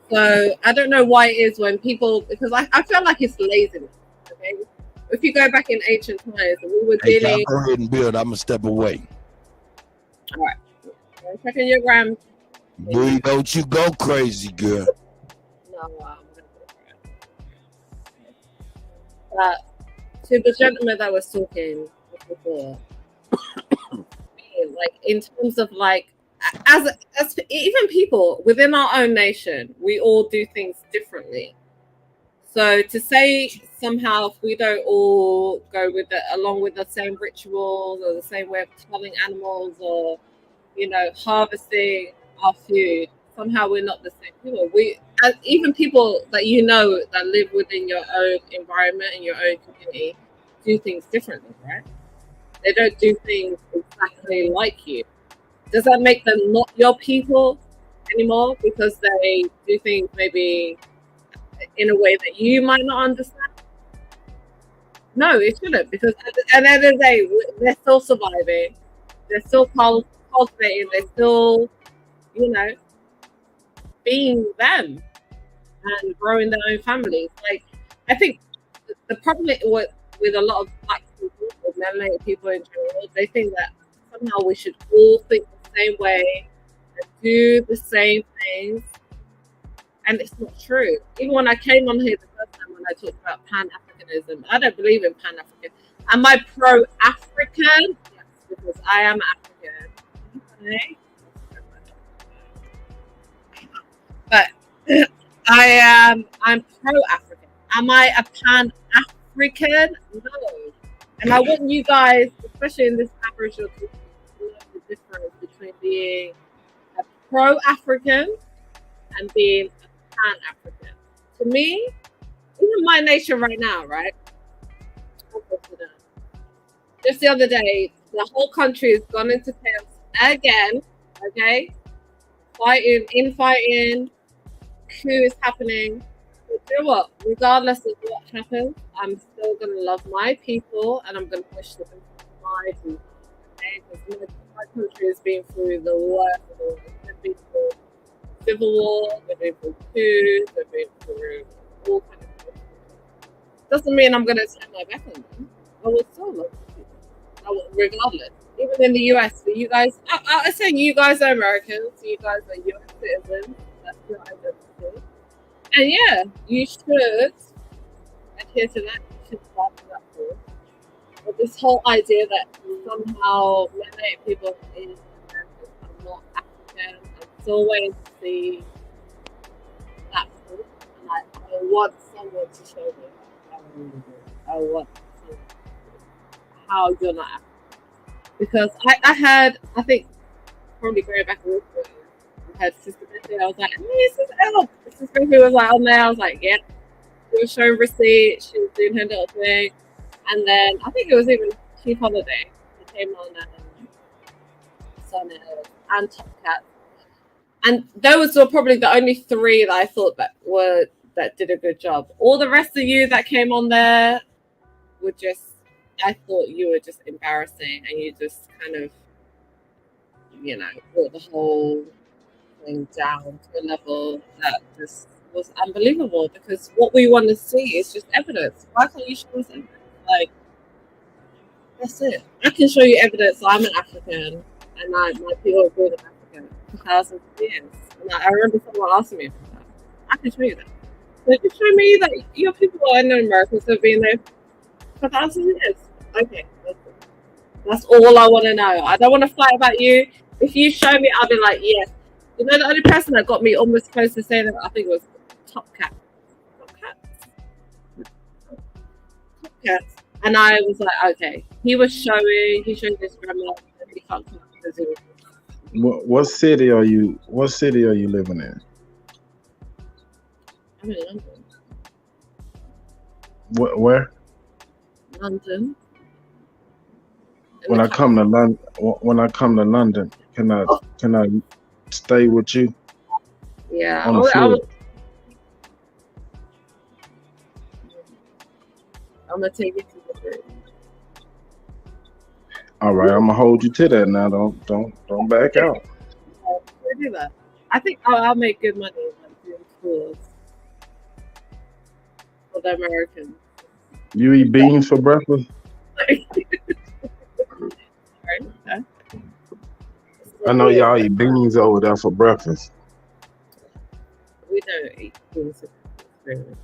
So I don't know why it is when people, because I feel like it's laziness. Okay, if you go back in ancient times, we were dealing. Go ahead and build. I'm gonna step away. All right, checking your gram. Boy, don't you go crazy, girl. No, to the gentleman that was talking before, like in terms of like, as even people within our own nation, we all do things differently. So to say somehow if we don't all go with along with the same rituals or the same way of killing animals or harvesting our food, somehow we're not the same people. Even people that that live within your own environment and your own community do things differently, right? They don't do things exactly like you. Does that make them not your people anymore because they do things maybe in a way that you might not understand? No, it shouldn't, because at the end of the day, they're still surviving. They're still cultivating. They're still, being them and growing their own families. Like, I think the problem with a lot of black people or melanated people in general, they think that somehow we should all think the same way and do the same things And it's not true. Even when I came on here the first time when I talked about Pan-Africanism, I don't believe in Pan-African. Am I pro-African? Yes, because I am African. Okay? But I'm pro-African. Am I a Pan-African? No. And I want you guys, especially in this Aboriginal community, to know the difference between being a pro-African and being a Pan-African. To me, even my nation right now, right? Just the other day, the whole country has gone into chaos again. Okay, fighting, coup is happening. But you know what? Regardless of what happens, I'm still gonna love my people and I'm gonna wish them my people. Okay, because my country has been through the worst of the worst. They've been through civil war, they've been through coups, they've been through all kinds of stuff. Doesn't mean I'm gonna turn my back on them. I will still love people, regardless. Even in the US, for you guys, I say you guys are Americans, you guys are US citizens. That's your identity. And yeah, you should adhere to that. You should fight for that cause. But this whole idea that somehow many people in America are not African, I'm still waiting to see that proof. And I want someone to show me. I want to how you're not African. Because I had, I think, probably going back a week ago, I had Sister Betty. I was like, hey, Sister Betty was like on there. I was like, yeah. She was showing receipts. She was doing her little thing. And then I think it was even Chief Holiday. He came on Sonnet and Top Cat. And those were probably the only three that I thought that did a good job. All the rest of you that came on there were just, I thought you were just embarrassing and you just kind of, brought the whole thing down to a level that just was unbelievable, because what we want to see is just evidence. Why can't you show us evidence? Like, that's it. I can show you evidence I'm an African and my people are good African for thousands of years. And I remember someone asking me for that. I can show you that. So you show me that your people are in America have been there for thousands of years. Okay, that's all I want to know. I don't want to fight about you. If you show me, I'll be like, yes. You know, the only person that got me almost close to saying that, I think, was Top Cat. And I was like, okay. He showed his grandma, and he can't come because it was. What city are you living in? I'm in London. Where? London. When I come to London, can I stay with you? Yeah. On the floor? I'm gonna take it to the bridge. All right, I'm gonna hold you to that now. Don't back out. I'll do that. I think I'll make good money doing tours for the Americans. You eat beans for breakfast? I know y'all eat beans over there for breakfast. We don't eat beans for breakfast.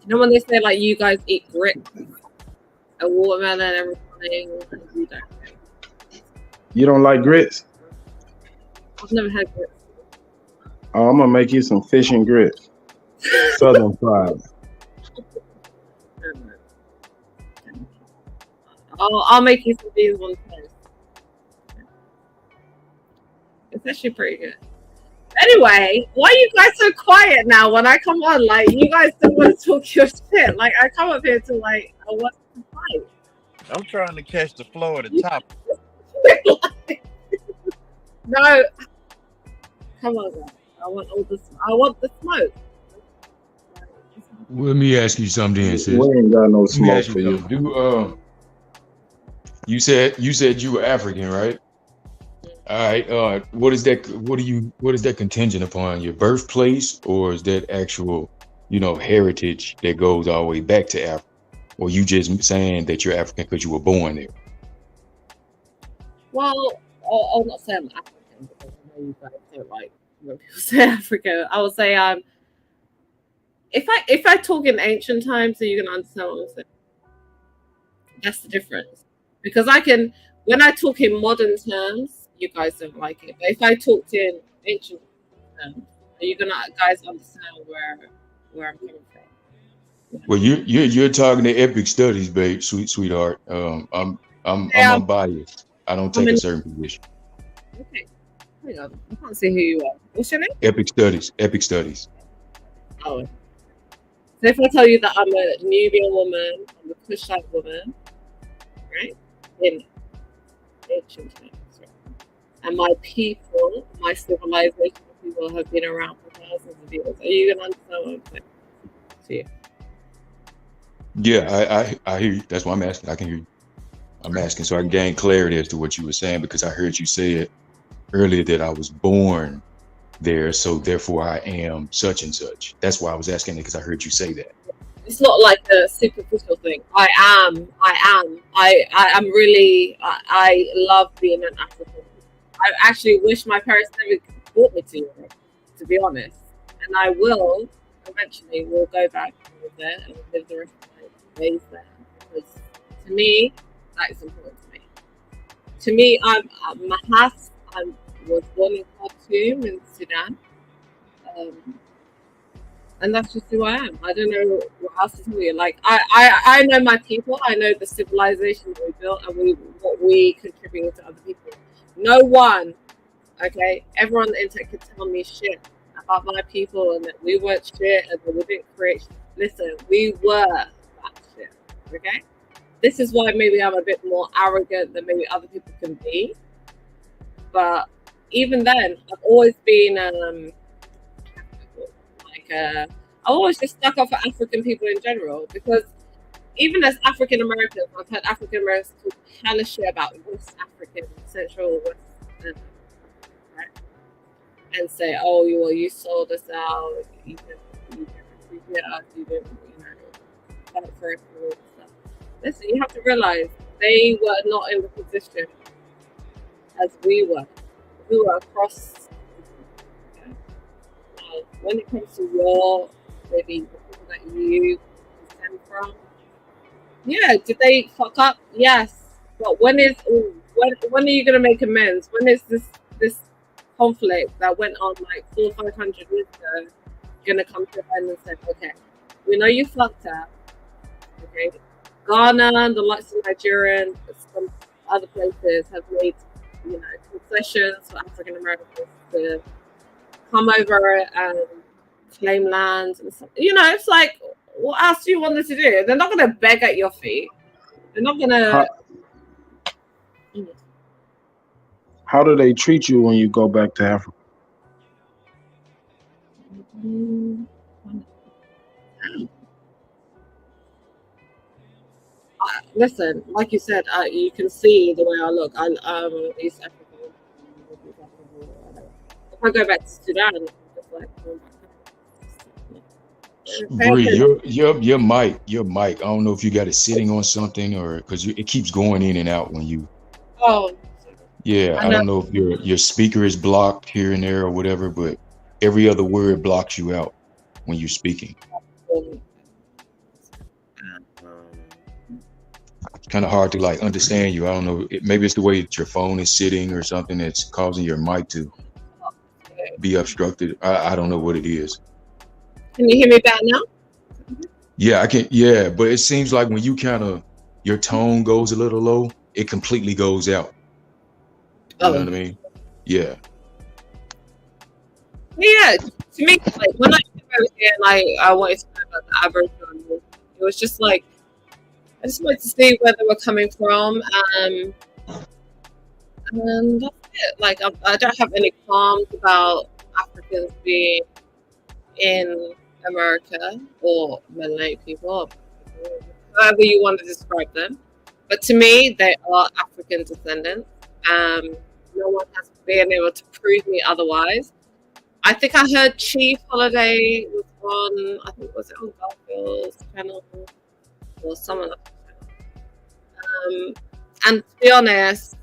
You know when they say like you guys eat grits and watermelon and everything? We don't. You don't like grits? I've never had grits. Oh, I'm gonna make you some fish and grits. Southern fried. I'll make you some beans one time. It's actually pretty good. Anyway, why are you guys so quiet now when I come on? Like, you guys don't want to talk your shit. Like, I come up here to, like, I want to fight. I'm trying to catch the flow at the top. No. Come on, guys. I want the smoke. Let me ask you something, sis. We ain't got no smoke for you. You said you were African, right? All right. What is that contingent upon? Your birthplace, or is that actual, heritage that goes all the way back to Africa? Or you just saying that you're African because you were born there? Well, I'll not say I'm African because I know you guys don't like when people say Africa, I would say if I talk in ancient times, so you can understand what I'm saying. That's the difference. Because when I talk in modern terms, you guys don't like it. But if I talked in ancient terms, are you gonna guys understand where I'm coming from? Well, you're talking to epic studies, babe, sweetheart. I'm unbiased. I don't take a certain position. Okay, hang on. I can't see who you are. What's your name? Epic studies. Epic studies. Oh. So if I tell you that I'm a Nubian woman, I'm a Kushite woman, right? In ancient times, right? And my people, my civilization of people have been around for thousands of years. Are you gonna understand what I'm saying? To you? Yeah, I hear you. That's why I'm asking. I can hear you. I'm asking so I can gain clarity as to what you were saying, because I heard you say it earlier that I was born there, so therefore I am such and such. That's why I was asking it, because I heard you say that. It's not like a superficial thing. I am really, I love being an African. I actually wish my parents never brought me to Europe, to be honest. And I will eventually go back there and live the rest of my days there, because to me that is important to me. To me, I'm Mahas. I was born in Khartoum in Sudan. And that's just who I am. I don't know what else to tell you. Like I know my people. I know the civilization that we built and what we contribute to other people. No one, okay, everyone on the internet can tell me shit about my people and that we weren't shit and that we didn't create shit. Listen, we were that shit. Okay? This is why maybe I'm a bit more arrogant than maybe other people can be. But even then, I've always been I always just stuck up for African people in general, because even as African Americans, I've heard African Americans talk hella shit about West African, Central West, right? And say, "Oh, you sold us out. You didn't appreciate us. You didn't, fight for us and all this stuff." Listen, you have to realize they were not in the position as we were. We were across. When it comes to your, maybe the people that you descend from, yeah, did they fuck up? Yes, but when are you gonna make amends? When is this conflict that went on like 400-500 years ago gonna come to an end and say, okay, we know you fucked up, okay? Ghana, the likes of Nigeria, and some other places have made, concessions for African Americans to come over and claim land and stuff. It's like, what else do you want them to do? They're not going to beg at your feet. They're not going to. How do they treat you when you go back to Africa? Listen, like you said, you can see the way I look. I'm East African. If I go back to Sudan, I'm just like, Bree, your mic. I don't know if you got it sitting on something or because it keeps going in and out when you. Oh. Yeah, I don't know if your speaker is blocked here and there or whatever, but every other word blocks you out when you're speaking. It's kind of hard to like understand you. I don't know. Maybe it's the way that your phone is sitting or something that's causing your mic to be obstructed. I don't know what it is. Can you hear me better now? Yeah, I can. Yeah, but it seems like when you your tone goes a little low, it completely goes out. You know what I mean? Yeah. Yeah, to me, like when I came over here and I wanted to know about the Aboriginal, it was just like I just wanted to see where they were coming from, and that's it. Like I don't have any qualms about Africans being in America or Malay people, however you want to describe them. But to me, they are African descendants. No one has been able to prove me otherwise. I think I heard Chief Holiday was on, I think was it on Garfield's channel or someone else's channel. And to be honest,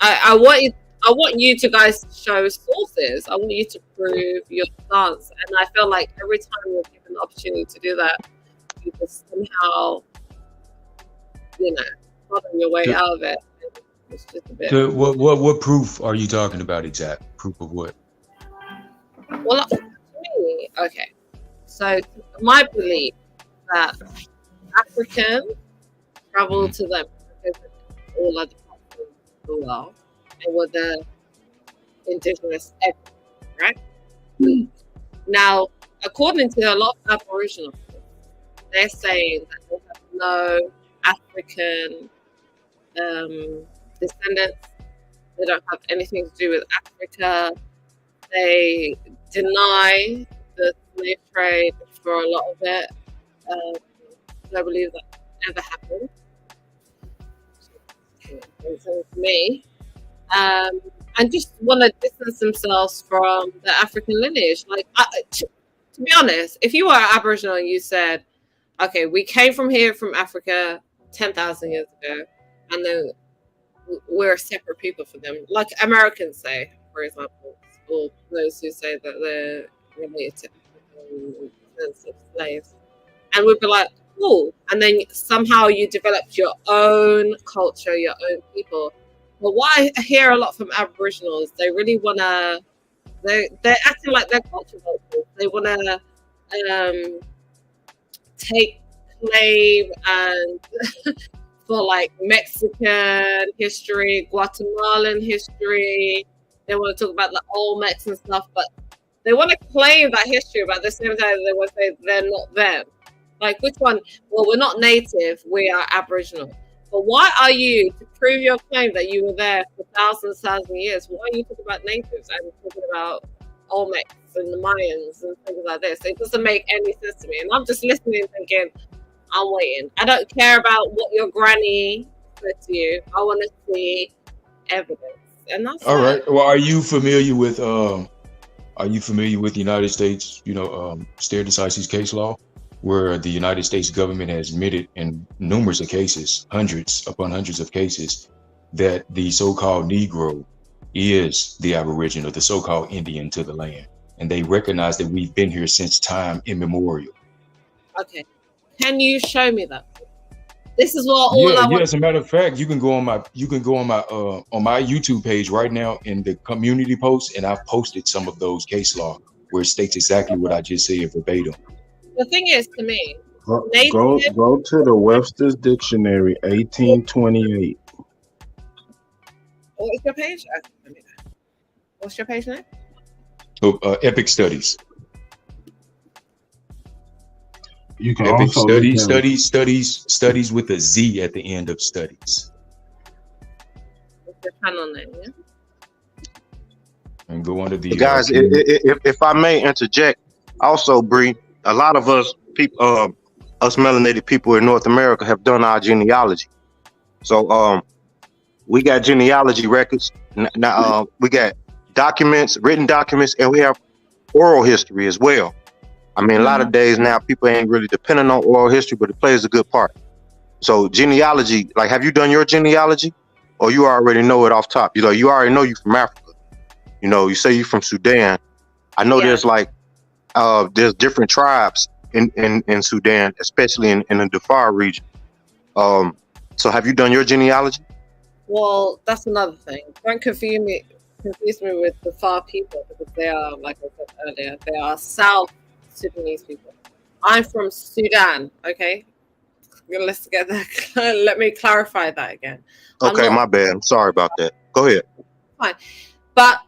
I wanted I want you to guys show sources. I want you to prove your stance. And I feel like every time you're given the opportunity to do that, you just somehow, bottom your way out of it. It's just a bit. What proof are you talking about? Exact proof of what? Well, to me, okay. So my belief that Africans travel to them all other parts of the world and were the indigenous everywhere, right? Now, according to a lot of Aboriginal people, they're saying that they have no African descendants. They don't have anything to do with Africa. They deny the slave trade for a lot of it. I believe that never happened. So for me, and just want to distance themselves from the African lineage. Like, to be honest, if you were Aboriginal and you said, okay, we came from here, from Africa 10,000 years ago, and then we're a separate people from them, like Americans say, for example, or those who say that they're related to African slaves, and we'd be like, cool. And then somehow you developed your own culture, your own people. But what I hear a lot from Aboriginals, they really want to, they're acting like they're culture vultures. They want to take claim and for like Mexican history, Guatemalan history. They want to talk about the Olmecs and stuff, but they want to claim that history, but at the same time, they want to say they're not them. Like, which one? Well, we're not native, we are Aboriginal. But why are you, to prove your claim that you were there for thousands of years, why are you talking about natives and talking about Olmecs and the Mayans and things like this? It doesn't make any sense to me. And I'm just listening thinking, I'm waiting. I don't care about what your granny said to you. I want to see evidence. And that's all right. Well, are you familiar with the United States, stare decisis case law, where the United States government has admitted in numerous of cases, hundreds upon hundreds of cases, that the so-called Negro is the Aboriginal, the so-called Indian to the land, and they recognize that we've been here since time immemorial. Okay, can you show me that? This is what all I want. Yeah, as a matter of fact, you can go on my YouTube page right now in the community post, and I've posted some of those case law where it states exactly what I just said verbatim. The thing is, to me, go to the Webster's Dictionary, 1828. What is your page? What's your page name? Epic Studies. You can Epic also studies with a Z at the end of studies. What's your channel name? Yeah. And go under the guys. If I may interject, also, Bree, a lot of us people, us melanated people in North America, have done our genealogy. So we got genealogy records. Now we got documents, written documents, and we have oral history as well. I mean, a lot of days now, people ain't really depending on oral history, but it plays a good part. So genealogy, like, have you done your genealogy, or you already know it off top? You already know you from Africa. You say you from Sudan. I know there's like there's different tribes in Sudan, especially in the Darfur region. So have you done your genealogy? Well, that's another thing. Don't confuse me with the Far people, because they are, like I said earlier, they are South Sudanese people. I'm from Sudan, okay? Let's get that. Let me clarify that again. Okay, my bad. I'm sorry about that. Go ahead. Fine. But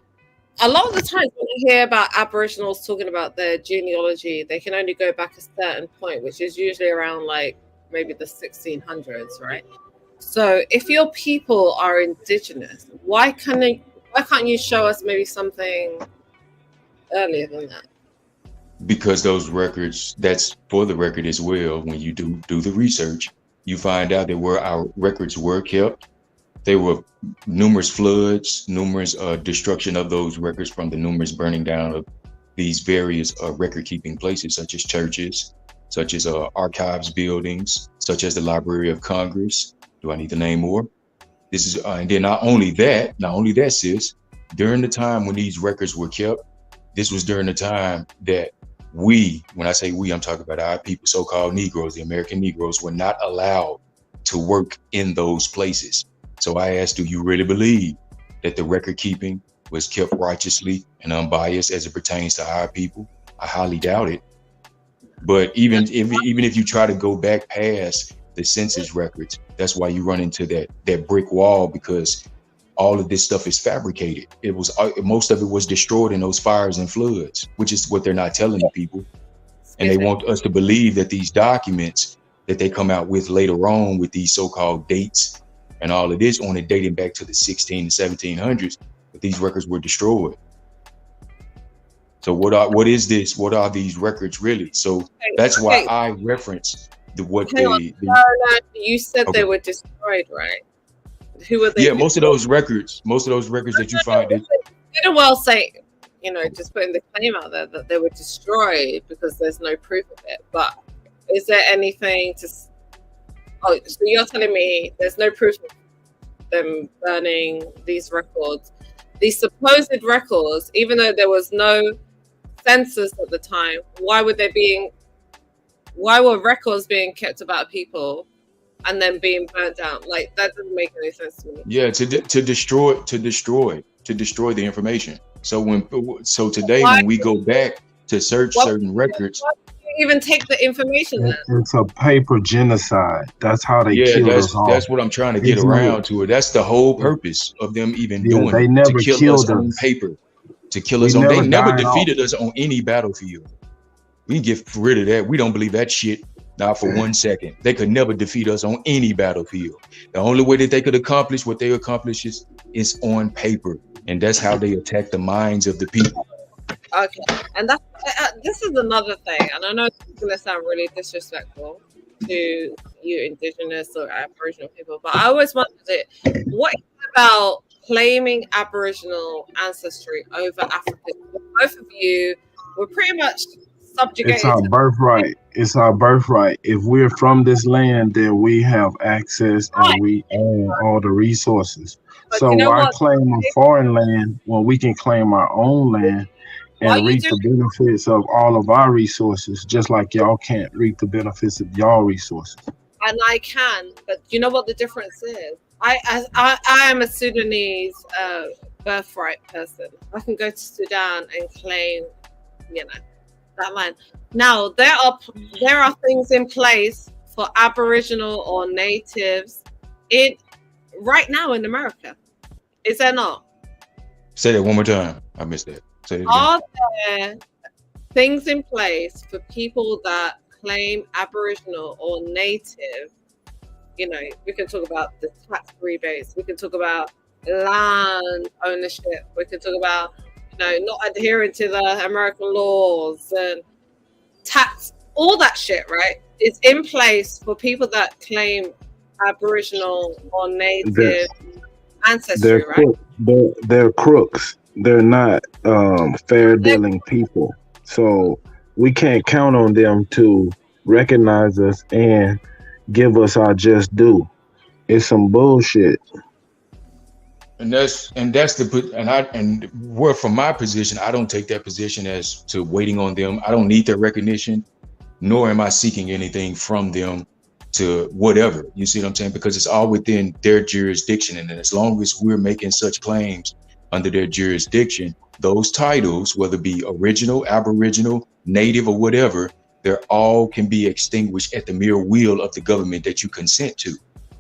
a lot of the times when I hear about Aboriginals talking about their genealogy, they can only go back a certain point, which is usually around like maybe the 1600s, right? So if your people are indigenous, why can't you show us maybe something earlier than that? Because those records, that's for the record as well. When you do the research, you find out that where our records were kept, there were numerous floods, numerous destruction of those records from the numerous burning down of these various record-keeping places, such as churches, such as archives buildings, such as the Library of Congress. Do I need to name more? This is, and then not only that, sis, during the time when these records were kept, this was during the time that we, when I say we, I'm talking about our people, so-called Negroes, the American Negroes, were not allowed to work in those places. So I asked, do you really believe that the record keeping was kept righteously and unbiased as it pertains to our people? I highly doubt it. But even if you try to go back past the census records, that's why you run into that brick wall, because all of this stuff is fabricated. It was most of it was destroyed in those fires and floods, which is what they're not telling the people. And they want us to believe that these documents that they come out with later on with these so-called dates and all of this on it dating back to the 16 and 1700s, but these records were destroyed. So what is this? What are these records really? So that's why I reference you said they were destroyed, right? Who were they? Yeah, most of those records that you find. They didn't well say, just putting the claim out there that they were destroyed because there's no proof of it. But is there anything to? Oh, so you're telling me there's no proof of them burning these records, these supposed records, even though there was no census at the time? Why were records being kept about people and then being burnt down? Like, that doesn't make any sense to me. Yeah, to destroy the information. So today when we go back to search certain records, why do you even take the information then? It's a paper genocide. That's how they killed us all. That's what I'm trying to get around to it. That's the whole purpose of them even doing they it. never To kill killed us on us. paper. To kill us on. They never defeated us on any battlefield. We can get rid of that. We don't believe that shit. Not for 1 second. They could never defeat us on any battlefield. The only way that they could accomplish what they accomplish is on paper. And that's how they attack the minds of the people. Okay, and this is another thing, and I know it's going to sound really disrespectful to you indigenous or Aboriginal people, but I always wondered what is it about claiming Aboriginal ancestry over African? Both of you were pretty much subjugated. It's our birthright. It's our birthright. If we're from this land, then we have access and we own all the resources. So why claim a foreign land when we can claim our own land and reap the benefits of all of our resources, just like y'all can't reap the benefits of y'all resources? And I can, but you know what the difference is? I am a Sudanese birthright person. I can go to Sudan and claim, that land. Now there are things in place for Aboriginal or natives right now in America. Is there not? Say that one more time. I missed that. Say it again. Are there things in place for people that claim Aboriginal or native? We can talk about the tax rebates. We can talk about land ownership. We can talk about, not adhering to the American laws and tax, all that shit, right? Is in place for people that claim Aboriginal or native ancestry, right? They're crooks. They're not fair dealing people. So we can't count on them to recognize us and give us our just due. It's some bullshit. And from my position, I don't take that position as to waiting on them. I don't need their recognition, nor am I seeking anything from them to whatever. You see what I'm saying? Because it's all within their jurisdiction. And as long as we're making such claims under their jurisdiction, those titles, whether it be original, Aboriginal, native, or whatever, they're all can be extinguished at the mere will of the government that you consent to.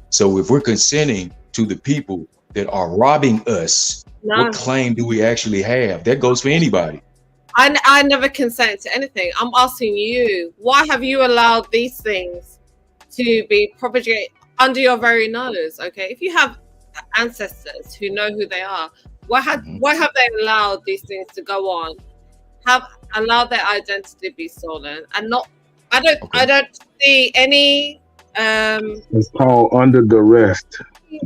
So if we're consenting to the people that are robbing us, what claim do we actually have? That goes for anybody. I never consent to anything. I'm asking you, why have you allowed these things to be propagated under your very nose? Okay, if you have ancestors who know who they are, why have they allowed these things to go on? Have allowed their identity to be stolen and not? I don't see any. It's called under duress.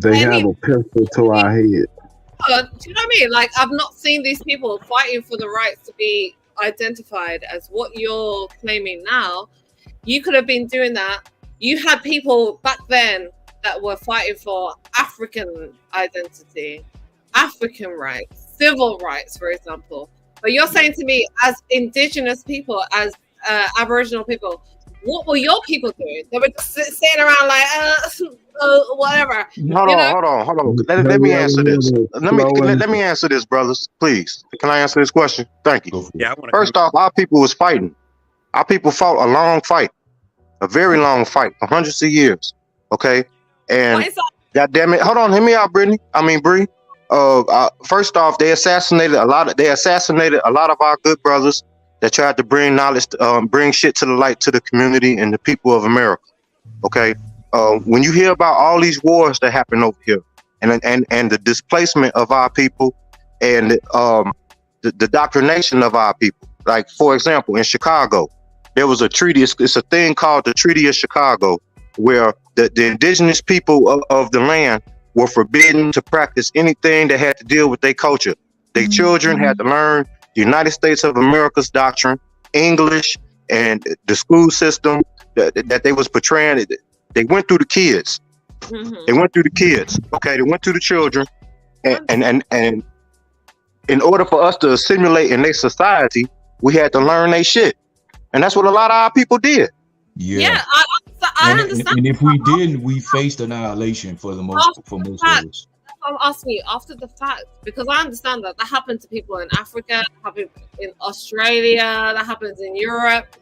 They have a pistol to our head. Do you know what I mean? Like, I've not seen these people fighting for the rights to be identified as what you're claiming now. You could have been doing that. You had people back then that were fighting for African identity, African rights. civil rights, for example. But you're saying to me, as indigenous people, as Aboriginal people, what were your people doing? They were just sitting around like, whatever. Hold on. Let me answer this. Let me answer this, brothers. Please. Can I answer this question? Thank you. Yeah, I want to. First off, our people was fighting. Our people fought a long fight, a very long fight for hundreds of years. Okay, and God damn it, hold on, hear me out, Brittany. I mean, Bree. First off, they assassinated a lot of our good brothers that tried to bring knowledge, bring shit to the light to the community and the people of America. Okay, when you hear about all these wars that happen over here, and the displacement of our people, and the doctrination of our people, like for example, in Chicago, there was a treaty. It's a thing called the Treaty of Chicago, where the indigenous people of the land were forbidden to practice anything that had to deal with their culture. Their children had to learn the United States of America's doctrine, English, and the school system that they was portraying. They went through the kids. They went through the kids. Okay, they went through the children, and in order for us to assimilate in their society, we had to learn their shit, and that's what a lot of our people did. Yeah. I understand. And if we didn't, we faced annihilation for most of us. I'm asking you after the fact, because I understand that happened to people in Africa, that happened in Australia, that happens in Europe.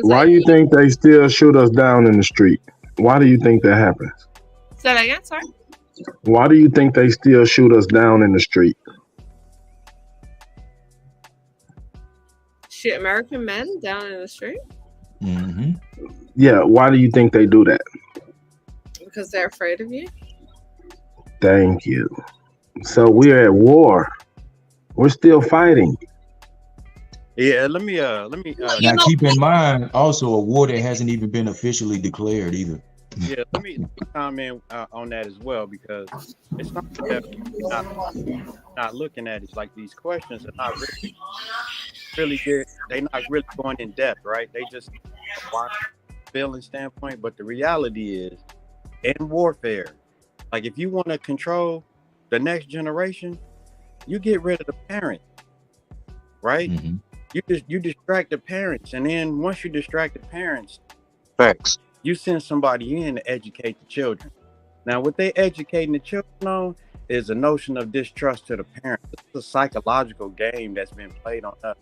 Why do you think they still shoot us down in the street? Why do you think that happens? Say that again, sorry. Why do you think they still shoot us down in the street? Shoot American men down in the street? Mm-hmm. Yeah, why do you think they do that? Because they're afraid of you. Thank you. So we're at war. We're still fighting. Yeah, let me. Now keep in mind also a war that hasn't even been officially declared either. Yeah, let me comment on that as well, because it's not that we're not looking at it. Like these questions are not really good. They're not really going in depth, right? They just feeling standpoint. But the reality is, in warfare, like if you want to control the next generation, you get rid of the parent, right? Mm-hmm. You distract the parents, and then once you distract the parents, facts, you send somebody in to educate the children. Now, what they educating the children on is a notion of distrust to the parents. It's a psychological game that's been played on us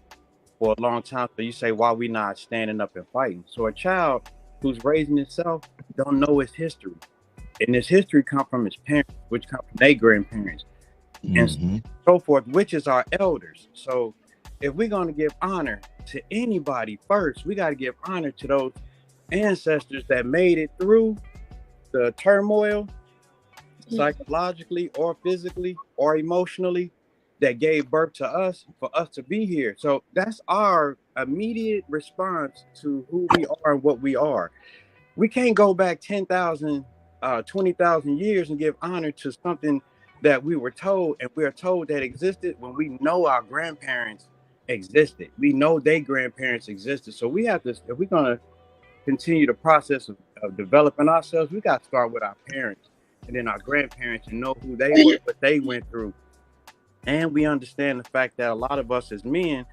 for a long time. So you say, why we not standing up and fighting? So a child who's raising himself don't know his history, and his history come from his parents, which come from their grandparents, and so forth, which is our elders. So if we're going to give honor to anybody first, we got to give honor to those ancestors that made it through the turmoil, psychologically or physically or emotionally, that gave birth to us for us to be here. So that's our immediate response to who we are and what we are. We can't go back 10,000, 20,000 years and give honor to something that we were told, and we're told that existed when we know our grandparents existed. We know their grandparents existed. So we have to, if we're going to continue the process of developing ourselves, we got to start with our parents and then our grandparents and know who they were, what they went through. And we understand the fact that a lot of us as men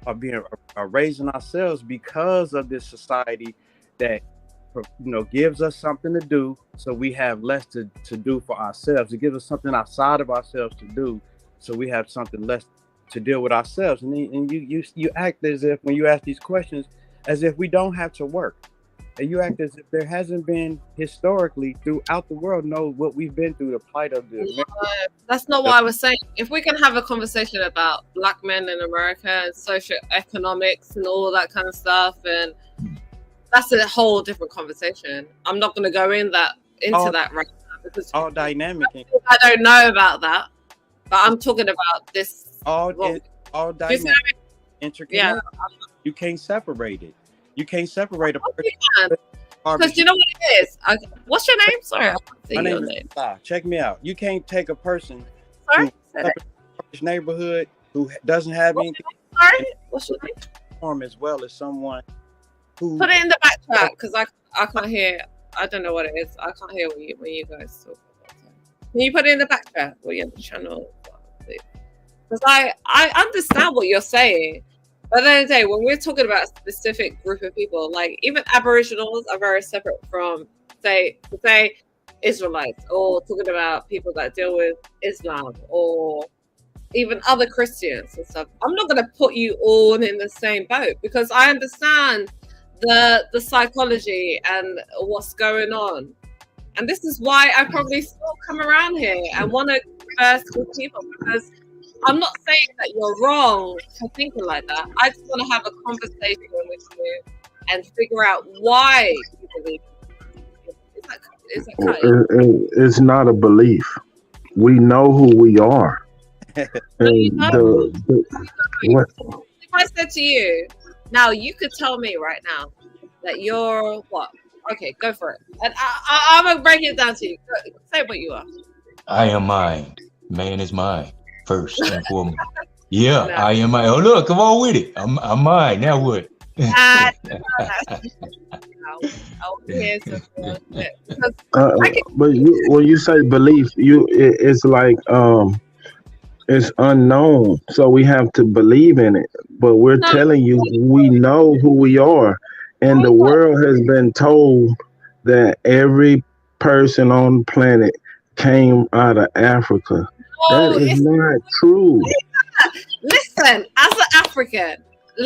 are raising ourselves because of this society that, you know, gives us something to do, so we have less to do for ourselves. It gives us something outside of ourselves to do, so we have something less to deal with ourselves. And you act as if, when you ask these questions, as if we don't have to work. And you act as if there hasn't been historically throughout the world know what we've been through, the plight of the that's not what I was saying. If we can have a conversation about black men in America and socioeconomics and all that kind of stuff, and that's a whole different conversation. I'm not going to go into that right now, because all dynamic. I don't know about that, but I'm talking about this. All dynamic, interconnected. Yeah. You can't separate it. You can't separate a person. Because you know what it is? What's your name? Sorry, I can't see My your name name. is Check me out. You can't take a person Sorry? who up in a neighborhood who doesn't have anything. Sorry? What's your name? As well as someone who Put it in the back chat, because I can't hear. I don't know what it is. I can't hear when you guys talk about that. Can you put it in the back chat or your channel? Please? Because I understand what you're saying. But at the end of the day, when we're talking about a specific group of people, like even Aboriginals are very separate from, say Israelites, or talking about people that deal with Islam, or even other Christians and stuff. I'm not going to put you all in the same boat because I understand the psychology and what's going on. And this is why I probably still come around here and want to converse with people, because I'm not saying that you're wrong for thinking like that. I just want to have a conversation with you and figure out why you believe it. Is that kind? It's not a belief. We know who we are. And what? If I said to you, now you could tell me right now that you're what? Okay, go for it. And I'm gonna break it down to you. Say what you are. I am mine. Man is mine first and foremost. Yeah, no. I am mine. Oh look, come on with it. I'm mine. Now what? But when you say belief, it's like it's unknown, so we have to believe in it. But we're telling you, we know who we are, and the world has been told that every person on the planet came out of Africa. That is not true. Listen, as an African,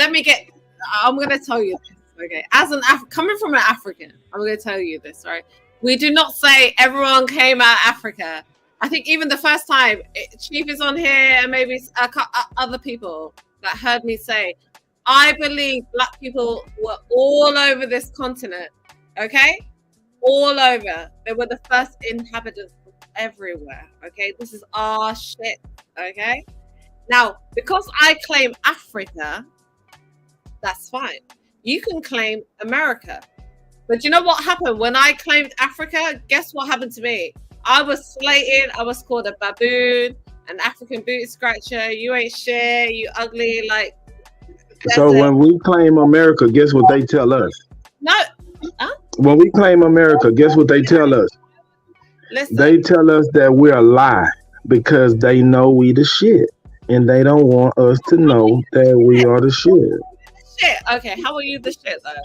I'm going to tell you this, okay? As coming from an African, I'm going to tell you this, right? We do not say everyone came out of Africa. I think even the first time, Chief is on here and maybe other people that heard me say, I believe Black people were all over this continent, okay? All over. They were the first inhabitants everywhere, okay? This is our shit, okay? Now, because I claim Africa, that's fine. You can claim America. But you know what happened? When I claimed Africa, guess what happened to me? I was slated. I was called a baboon, an African boot scratcher. You ain't shit. You ugly. Like. So when we claim America, guess what they tell us? No. Huh? When we claim America, guess what they tell us? Listen. They tell us that we're a lie because they know we the shit, and they don't want us to know that we are the shit. Shit. Okay. How are you the shit though?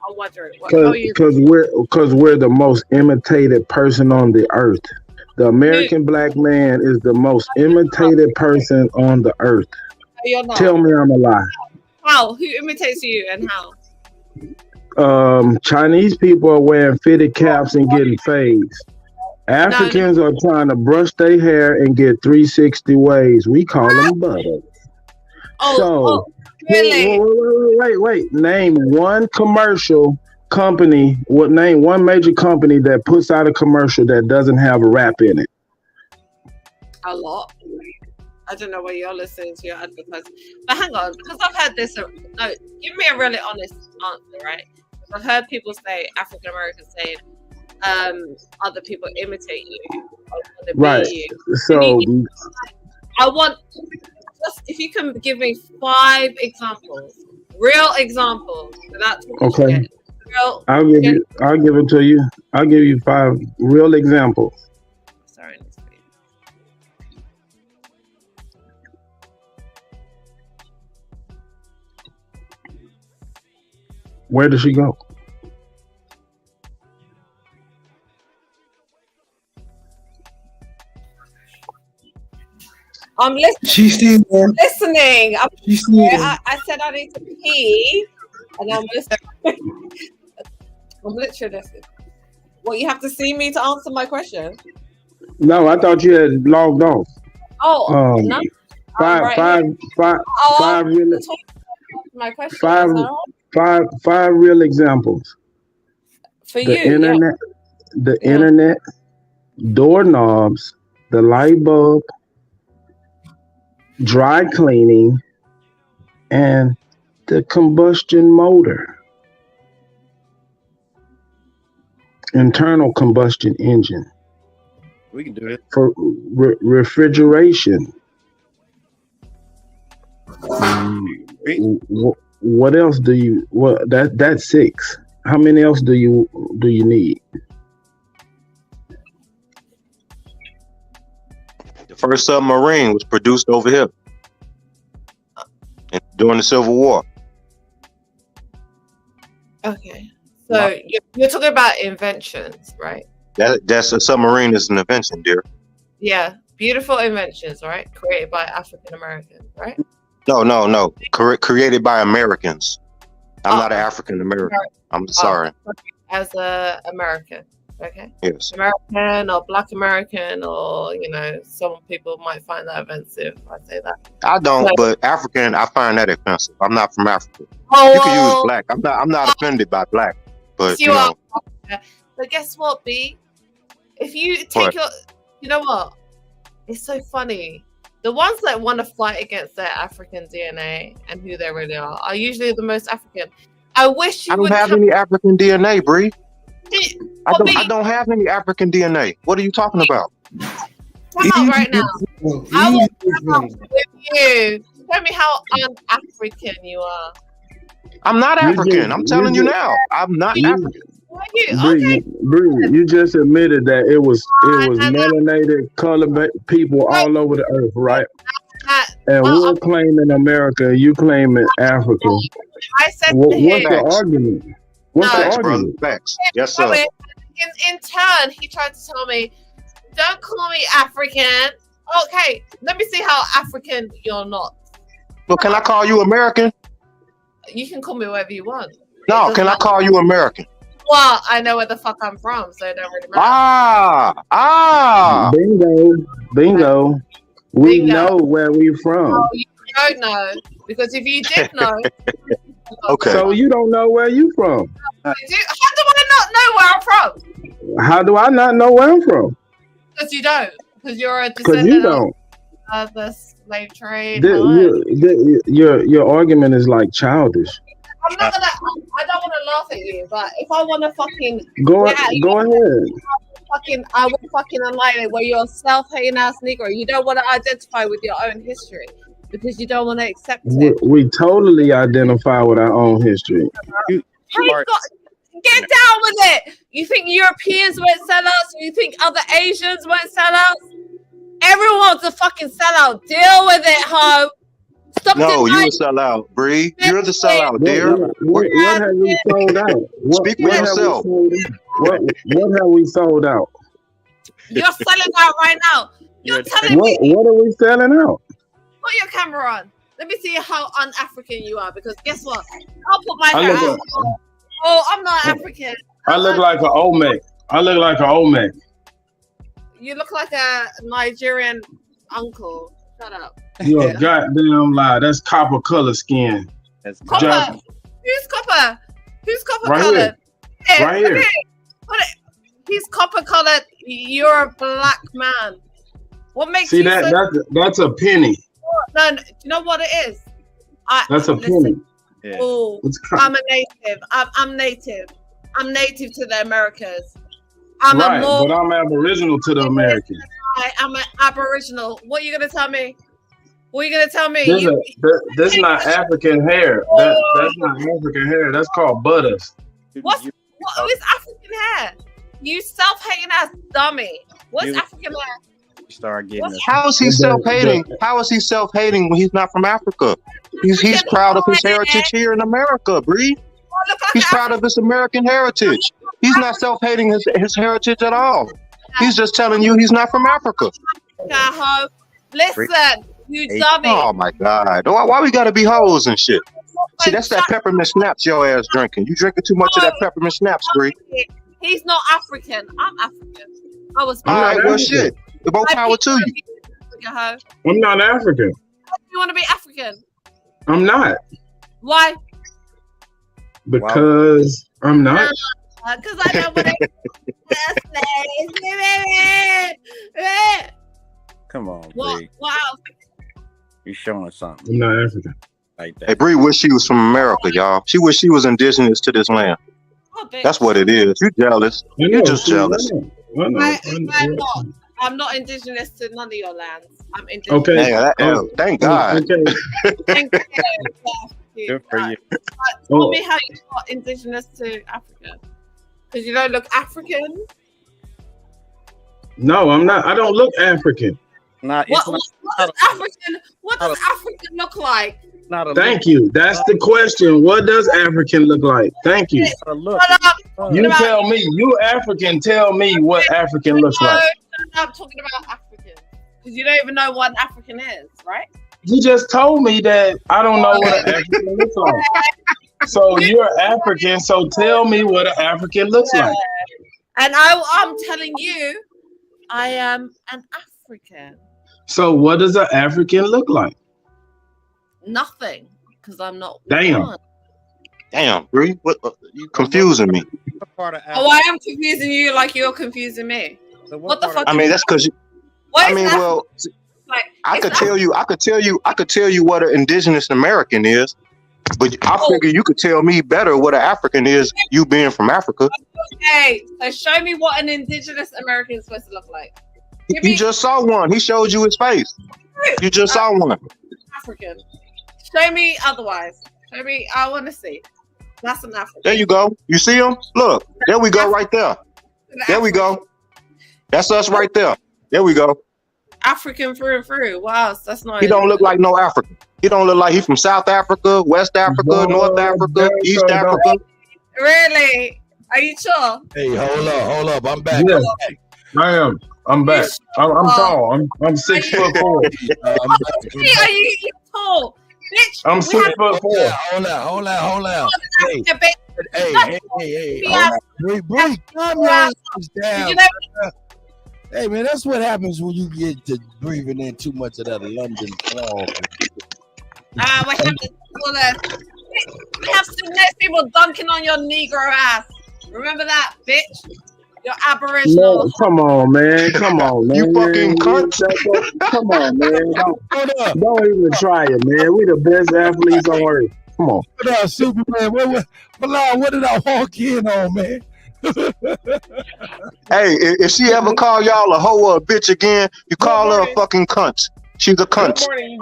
I'm wondering. Because we're the most imitated person on the earth. The American black man is the most imitated person on the earth. You're not. Tell me I'm a lie. How? Who imitates you and how? Chinese people are wearing fitted caps and getting fades. Africans are trying to brush their hair and get 360 waves. We call them butter. Really? Wait. Name one commercial company. Name one major company that puts out a commercial that doesn't have a rap in it. A lot. I don't know what you're listening to your advertising. But hang on, because I've heard this. No, give me a really honest answer, right? I've heard people say, African Americans saying, other people imitate you. Right. You. So I want, just if you can give me 5 examples, real examples, without talking shit. I'll give it to you. I'll give you 5 real examples. Sorry. Where does she go? I'm listening. She's still there. Listening. I said I need to pee, and I'm listening. I'm literally listening. What, you have to see me to answer my question? No, I thought you had logged off. Oh, no. Five real. My question. Five real examples. For the you, internet, the internet, doorknobs, the light bulb, dry cleaning, and the combustion motor. Internal combustion engine. We can do it. For refrigeration. What else do you? That's 6. How many else do you need? The first submarine was produced over here. during the Civil War. Okay. So you're talking about inventions, right? That's a submarine is an invention, dear. Yeah. Beautiful inventions, right? Created by African Americans, right? No. Created by Americans. I'm not an African American. I'm sorry. As a American, okay? Yes. American or Black American, or some people might find that offensive. I say that. I don't, So- but African, I find that offensive. I'm not from Africa. Oh, You can use black. I'm not offended by black, but you are. But guess what, B? If you take you know what? It's so funny. The ones that want to fight against their African DNA and who they really are usually the most African. I wish you I don't have any African DNA, Bree. I don't have any African DNA. What are you talking about? Come on right now. I will come up with you. Tell me how un-African you are. I'm not African. I'm telling you now. I'm not African. Bree, you just admitted that it was melanated colored people all over the earth, right? And we're claiming America, you claiming Africa. I said What's the argument? What's the Facts, brother. argument? Facts. Yes, sir. In turn, he tried to tell me, "Don't call me African." Okay, let me see how African you're not. Well, can I call you American? You can call me whatever you want. No, can I call you American? Well, I know where the fuck I'm from, so it don't really matter. Bingo. We know where we from. Oh, you don't know, because if you did know, okay. So you don't know where you from? how do I not know where I'm from? How do I not know where I'm from? Because you don't. Because you're a Because you descendant don't. of the slave trade. Your argument is like childish. I'm not gonna. I don't want to laugh at you, but if I want to fucking Go ahead. I will fucking unlike it. Where you're a self-hating ass nigger, you don't want to identify with your own history because you don't want to accept it. We totally identify with our own history. Get down with it. You think Europeans won't sell us? You think other Asians won't sell us? Everyone's a fucking sellout. Deal with it, ho. Stop No, you a sellout, Bree. You're the sellout, dear. What have we sold out? Speak for yourself. What have we sold out? You're selling out right now. You're telling me. What are we selling out? Put your camera on. Let me see how un-African you are. Because guess what? I'll put my hair out. I'm not African. I look like an Olmec. You look like a Nigerian uncle. Shut up. You're a goddamn lie. That's copper color skin. That's copper. Who's copper? Who's copper right colored? Here. Right here. He's copper colored. You're a black man. What makes you that's a penny. No, you know what it is? That's a penny. Yeah. Oh, I'm a native. I'm native. I'm native to the Americas. But I'm aboriginal to the Americans. I'm an aboriginal. What are you gonna tell me? This is not African hair. That's not African hair. That's called butters. What is African hair? You self-hating ass dummy. What's African hair? Start getting. How is he self-hating? How is he self-hating when he's not from Africa? He's proud of his heritage here in America, Bree. He's proud of his American heritage. He's not self-hating his heritage at all. He's just telling you he's not from Africa. Listen, you dummy. Oh my God. Why we gotta be hoes and shit? See, that's that peppermint snaps your ass drinking. You drinking too much of that peppermint snaps, Bree. He's not African. I'm African. I was born. All right, well, shit. More power to you. I'm not African. You want to be African? I'm not. Why? Because I'm not. Because I know what it. Come on, Bree. What else? You're showing us something. I'm not African. Like that. Hey, Bree wish she was from America, y'all. She wish she was indigenous to this land. That's what it is. You jealous. You're just jealous. I'm not indigenous to none of your lands. I'm indigenous. Okay. Thank God. Thank you. Good for you. Tell me how you're not indigenous to Africa. Because you don't look African. No, I'm not. I don't look African. What does African look like? Not a Thank look. you. That's the question. What does African look like? Thank you. Not a look. You tell me. You African. Tell me what African looks like. I'm talking about Africans because you don't even know what an African is, right? You just told me that I don't know what an African looks like. So you're African. So tell me what an African looks like. And I'm telling you, I am an African. So what does an African look like? Nothing, because I'm not. Damn. One. Damn, Bree, what you confusing me? Oh, I am confusing you like you're confusing me. What the fuck? I mean, that's because well, like, I could tell you what an indigenous American is, but I figure you could tell me better what an African is, you being from Africa. Okay, so show me what an indigenous American is supposed to look like. You just saw one. He showed you his face. You just saw one. African. Show me otherwise. Show me. I want to see. That's an African. There you go. You see him? Look. There we go. Right there. There we go. That's us right there. There we go. African through and through. Wow, that's not. He don't look like no African. He don't look like he's from South Africa, West Africa, North Africa, East Africa. Really? Are you sure? Hey, hold up. I'm back. Yeah, I am. I'm back. I'm tall. I'm 6'4". Are you tall? Bitch, I'm 6'4". Hold on. Hey. Bree, calm your ass down. Hey, man, that's what happens when you get to breathing in too much of that London fog. We have to all that. We have some next people dunking on your Negro ass. Remember that, bitch? You're Aboriginal. No, come on, man. You fucking cunt. Come on, man. Don't even try it, man. We the best athletes on earth. Come on. What up, Superman? What did I walk in on, man? Hey, if she ever call y'all a hoe or a bitch again, you call her a fucking cunt. She's a cunt. Good morning,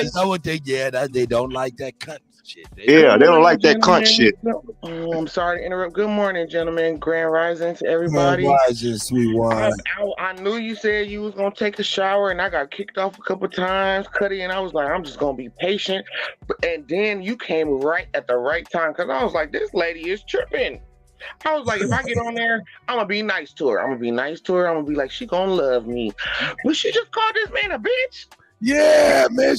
Is that what they they don't like that cunt shit. They don't like that cunt shit. Oh, I'm sorry to interrupt. Good morning, gentlemen. Grand rising to everybody. Grand rising, sweet wine. I knew you said you was gonna take a shower, and I got kicked off a couple times, Kutty, and I was like, I'm just gonna be patient. And then you came right at the right time because I was like, this lady is tripping. I was like, if I get on there, I'm gonna be nice to her. I'm gonna be like, she gonna love me. But she just called this man a bitch. Yeah, man,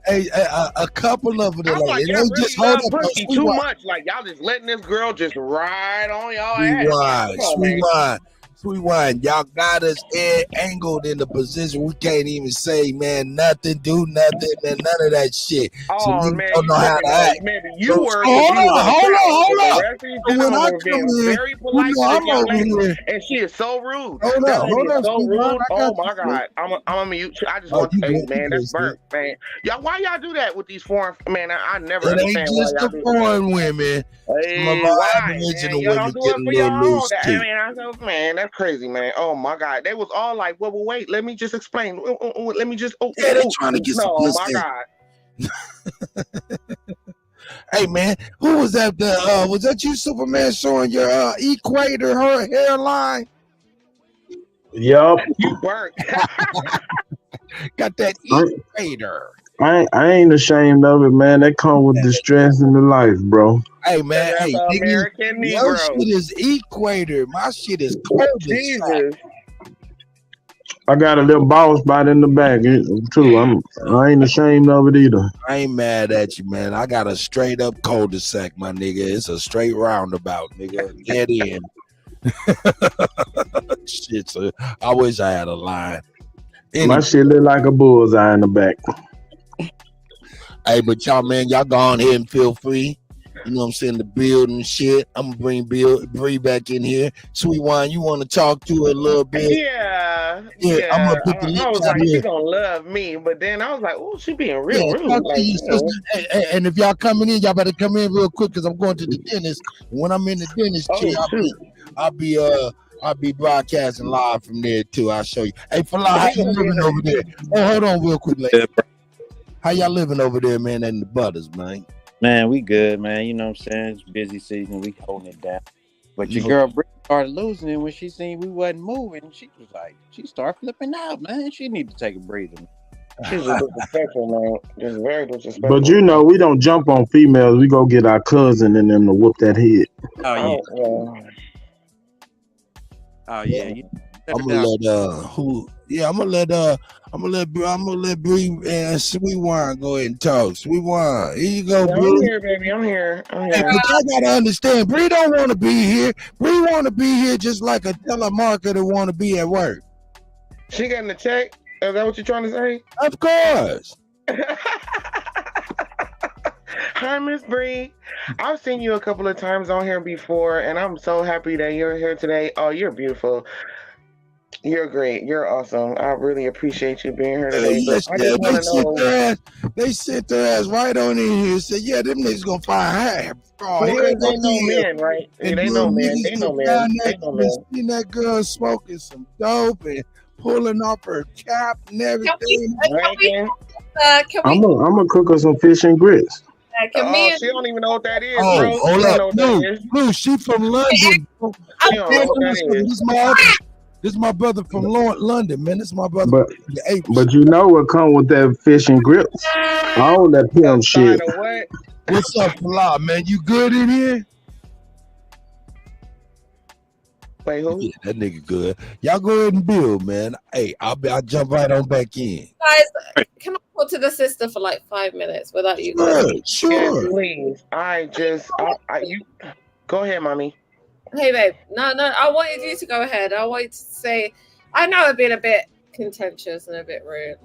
Hey, a couple of them. I'm like, they y'all just really hold love up. pussy too much. Like, y'all just letting this girl just ride on y'all ass. Sweet wine. Y'all got us angled in the position we can't even say, man, nothing, do nothing, man, none of that shit. So we don't know how to act. Maybe you were. Hold on. When I come in, very polite to this young lady, and she is so rude. Hold on, so Sweet rude. Wine, Oh my God, I'm a mute. I just want to say, man, that's burnt, man. Y'all, why y'all do that with these foreign? Man, I never It ain't understand just why y'all the do foreign women. Some of our Aboriginal women get a little loose too. Man, that's crazy, man. Oh my God, they was all like, well, wait, let me just explain. Let me just. They're trying to get some no, pussy. my God. Hey man, who was that? Was that you, Superman, showing your equator, her hairline? Yup. You burnt. Got that equator. I ain't ashamed of it, man. That come with the stress in the life, bro. Hey man, That's American your Negro. shit is equator. My shit is cold. Jesus. I got a little bald spot in the back too. I ain't ashamed of it either. I ain't mad at you, man. I got a straight up cul-de-sac, my nigga. It's a straight roundabout, nigga. Get in. Shit, so I wish I had a line. Anyway. My shit look like a bullseye in the back. Hey, but y'all, man, y'all go on here and feel free. You know what I'm saying? The build and shit. I'm gonna bring Bree back in here. Sweet Wine, you want to talk to her a little bit? Yeah. I'm gonna put the I links was out like, here. she gonna love me, but then I was like, oh, she being real rude. Talk Like, to you, sister. And if y'all coming in, y'all better come in real quick because I'm going to the dentist. When I'm in the dentist chair, I'll be broadcasting live from there too. I'll show you. Hey, Falah, how you living over there? Oh, hold on real quick, lady. How y'all living over there, man, in the butters, man? Man, we good, man. You know what I'm saying? It's busy season. We holding it down. But your girl Britt started losing it when she seen we wasn't moving. She was like, she started flipping out, man. She need to take a breather. She's just disrespectful, man. Just very disrespectful. But you know, we don't jump on females. We go get our cousin and them to whoop that head. Oh yeah. Oh yeah. I'm gonna let Bree and Sweet Wine go ahead and talk. Sweet Wine, here you go, Yeah, Bree. I'm here, baby. I'm here. Hey, but y'all gotta understand, Bree don't want to be here. Bree want to be here just like a telemarketer want to be at work. She getting the check? Is that what you're trying to say? Of course. Hi, Miss Bree. I've seen you a couple of times on here before, and I'm so happy that you're here today. Oh, you're beautiful. You're great. You're awesome. I really appreciate you being here today. Yes, I just want to know. They sent their ass right on in here and said, yeah, them niggas gonna find her. Oh, Well, here they know men, right? And They know men. They know men. They know men. Seen that girl smoking some dope and pulling off her cap and everything. I'm gonna cook her some fish and grits. Oh, she don't even know what that is, bro. Oh, hold She don't up. know what that is. No, she from London. Bro. She don't know what that is. This is my brother from London, man. This is my brother. But you know what come with that fish and grits? All that pimp shit. What? What's up, Pala, man? You good in here? Wait, who? Yeah, that nigga good. Y'all go ahead and build, man. Hey, I'll jump right on back in. Guys, can I talk to the sister for like 5 minutes without you guys? Sure. Yes, please. You go ahead, mommy. Hey, babe. No, I wanted you to go ahead. I wanted to say, I know I've been a bit contentious and a bit rude,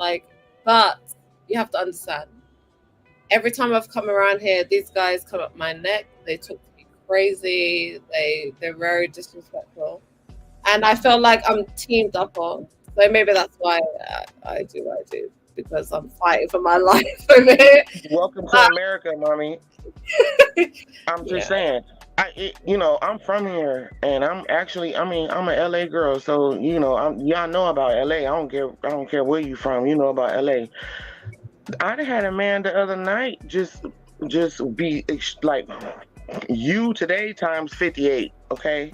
but you have to understand. Every time I've come around here, these guys come up my neck. They talk to me crazy. They're very disrespectful, and I feel like I'm teamed up on. So maybe that's why I do what I do, because I'm fighting for my life over here. Welcome to America, mommy. I'm just saying. I'm from here, and I'm a LA girl, so y'all know about LA. I don't care where you from. You know about LA. I had a man the other night just be like you today times 58. Okay,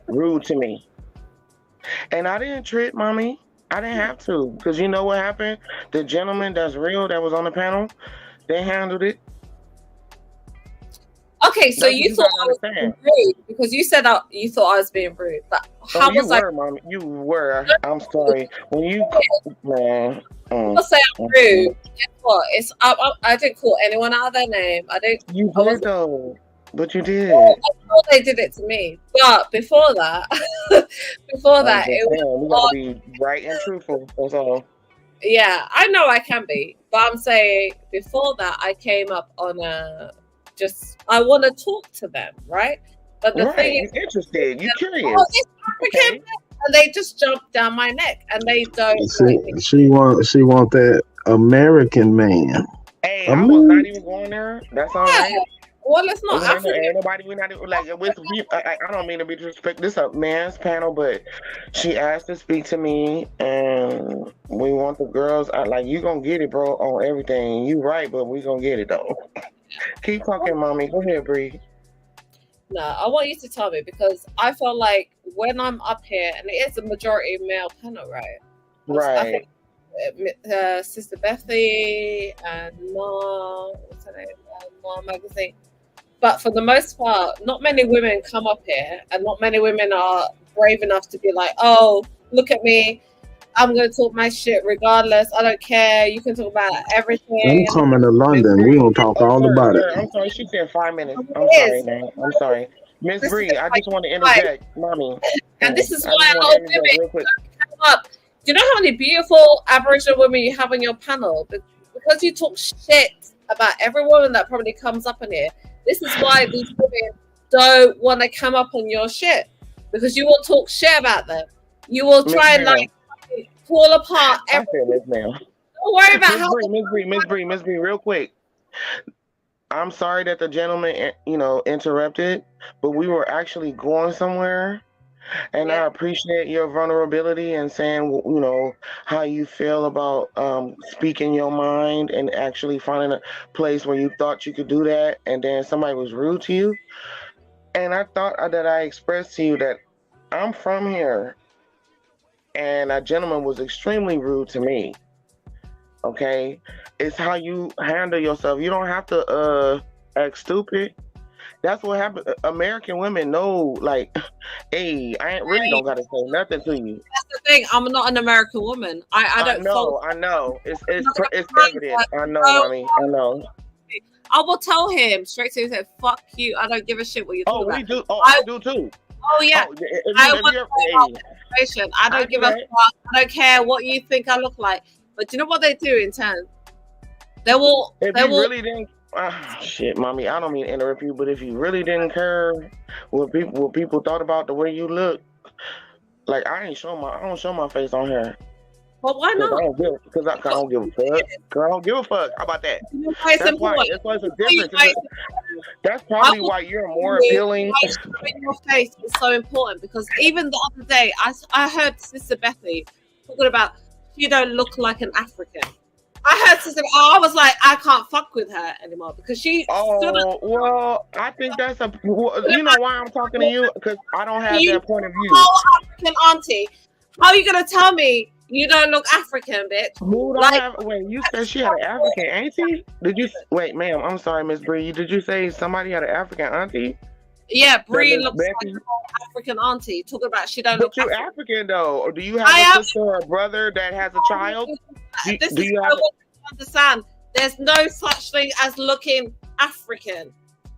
rude to me, and I didn't trip, mommy. I didn't have to, because you know what happened. The gentleman that's real that was on the panel, they handled it. Okay, so you thought I was being rude because you said you thought I was being rude, but how was I? Mommy, you were. I'm sorry. When you, man. I'll say I'm rude. Guess what? I didn't call anyone out of their name. You did though, but you did. I thought they did it to me, but before that, it was. We gotta be right and truthful. That's all. Yeah, I know I can be, but I'm saying before that, I came up on I want to talk to them, right? But the thing is, you're interested, you're curious. And they just jumped down my neck, and they don't. She want that American man. Hey, I was not even going there. That's all right. Well, it's not African. Nobody, we're not like I don't mean to be disrespectful. This is a man's panel, but she asked to speak to me, and we want the girls. You gonna get it, bro, on everything. You right, but we gonna get it though. Keep talking, mommy. Go ahead, Bree. No, I want you to tell me, because I feel like when I'm up here, and it is a majority male panel, right? Right. I think, Sister Bethy and what's her name? Magazine. But for the most part, not many women come up here, and not many women are brave enough to be like, "Oh, look at me. I'm going to talk my shit regardless. I don't care. You can talk about everything." I'm coming to London. We're going to talk all about it. I'm sorry. She said 5 minutes. I'm sorry, man. I'm sorry. Miss Bree, I just want to interject, mommy. And this is why a lot of women come up. Do you know how many beautiful Aboriginal women you have on your panel? Because you talk shit about every woman that probably comes up in here. This is why these women don't want to come up on your shit. Because you will talk shit about them. You will try and pull apart everything. Don't worry about how. Miss Bree, real quick. I'm sorry that the gentleman, interrupted, but we were actually going somewhere, and I appreciate your vulnerability and saying, how you feel about speaking your mind and actually finding a place where you thought you could do that, and then somebody was rude to you. And I thought that I expressed to you that I'm from here. And a gentleman was extremely rude to me. Okay, it's how you handle yourself. You don't have to act stupid. That's what happened. American women know, like, hey, I ain't really don't gotta say nothing to you. That's the thing. I'm not an American woman. I don't know. I know. It's evident. I know, mommy. I know. I will tell him straight to him, fuck you. I don't give a shit what you're talking about. Do. I do too. Oh yeah. I want information. I don't give a fuck. I don't care what you think I look like. But do you know what they do in turn? They will. Really didn't. Shit, mommy. I don't mean to interrupt you, but if you really didn't care what people thought about the way you look, like I don't show my face on here. Well, why not? Because I don't give a fuck. I don't give a fuck. How about that? That's why it's a difference. That's probably why you're more appealing. Your face is so important because even the other day, I heard Sister Bethy talking about you don't look like an African. I heard Sister. I was like, I can't fuck with her anymore because she. Well, I think that's you know why I'm talking to you because I don't have that point of view. African auntie, how are you gonna tell me? You don't look African, bitch. Wait, you said she had an African auntie? Did you wait, ma'am? I'm sorry, Miss Bree. Did you say somebody had an African auntie? Yeah, Bree looks like an African auntie. Talking about she don't look. But you're African though, or do you have a sister or a brother that has a child? Do you have? Understand? There's no such thing as looking African.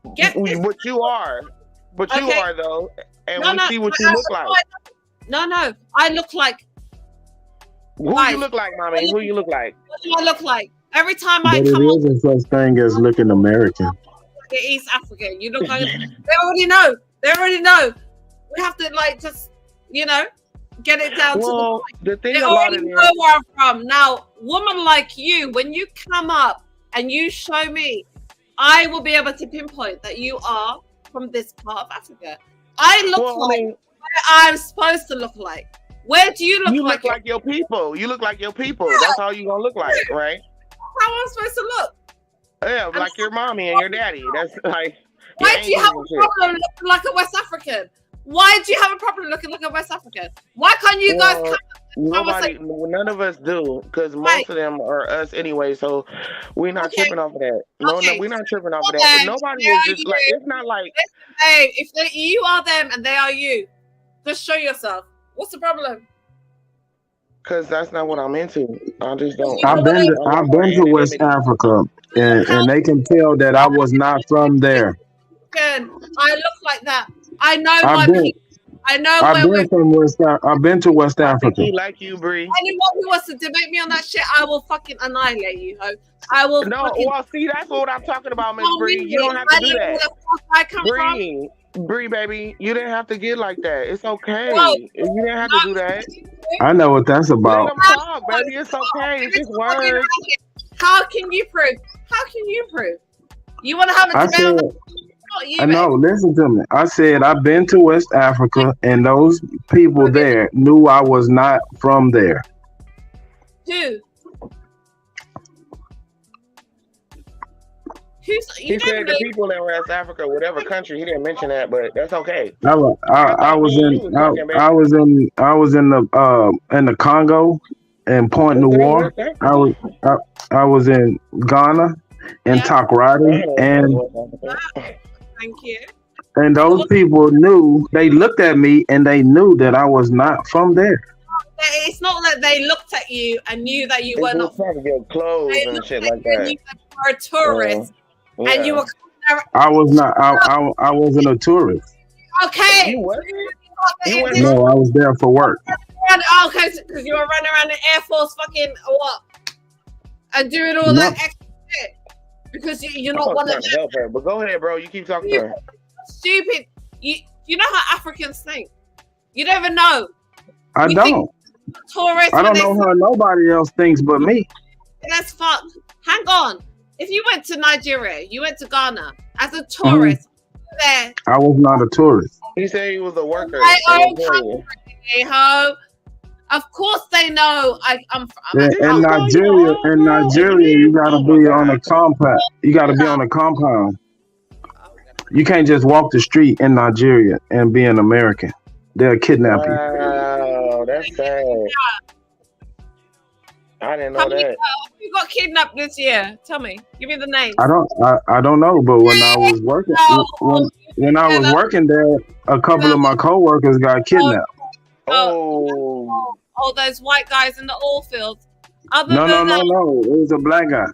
But you are. But you are though, and we see what you look like. No, I look like. Who you look like, mommy? Who you look like? What do I look like? Every time I but come it isn't such thing as looking American. East African, you look like they already know. They already know. We have to just get it down to the point. The thing they already know where I'm from. Now, woman like you, when you come up and you show me, I will be able to pinpoint that you are from this part of Africa. I look like where I'm supposed to look like. Where do you look like? You look like your people. You look like your people. That's how you gonna look like, right? How am I supposed to look? Yeah, like your mommy and your daddy. That's like. Why do you have a problem looking like a West African? Why do you have a problem looking like a West African? Why can't you guys come? None of us do, because most of them are us anyway. So we're not tripping off of that. No, we're not tripping off of that. Nobody is just like. It's not like. Hey, if you are them and they are you, just show yourself. What's the problem? Because that's not what I'm into. I just don't. I've been to West Africa, and they can tell that I was not from there. I look like that. I know my people. I know I've been to West Africa. Like you, Bree. Anyone who wants to debate me on that shit, I will fucking annihilate you, ho. I will. No, see, that's what I'm talking about, Miss Bree. You don't have to do that. I come from. Bree, baby, you didn't have to get like that. It's okay. You didn't have to do that. I know what that's about. Let them talk, baby. It's okay. It's just words. How can you prove? You want to have a debate? I know. Listen to me. I said I've been to West Africa, and those people there knew I was not from there. Who? He said the people in West Africa, whatever country. He didn't mention that, but that's okay. I was in the Congo and Point Noir. I was in Ghana and Takoradi, and thank you. And those people knew. They looked at me and they knew that I was not from there. It's not that they looked at you and knew that you were not trying to get clothes and shit like that. You were a tourist. Yeah. And you were. I was not. I wasn't a tourist. Okay. You weren't? No, I was there for work. Okay, because you were running around the Air Force, fucking what, and doing all that extra shit. Because you're not one of them. Help her, but go ahead, bro. You keep talking to her. Stupid. You know how Africans think. You don't even know. I don't. Tourists. I don't know how nobody else thinks but me. That's fucked. Hang on. If you went to Nigeria, you went to Ghana as a tourist, there. I was not a tourist. He said he was a worker. Of course they know I'm from. In Nigeria, you gotta be on a compound. You gotta be on a compound. You can't just walk the street in Nigeria and be an American. They'll kidnap you. Wow, that's sad. I didn't How know many that. you got kidnapped this year? Tell me. Give me the names. I don't know, but when I was working when I was working there, a couple of my coworkers got kidnapped. Oh. Oh, those white guys in the oil fields. Other No, than that, it was a black guy,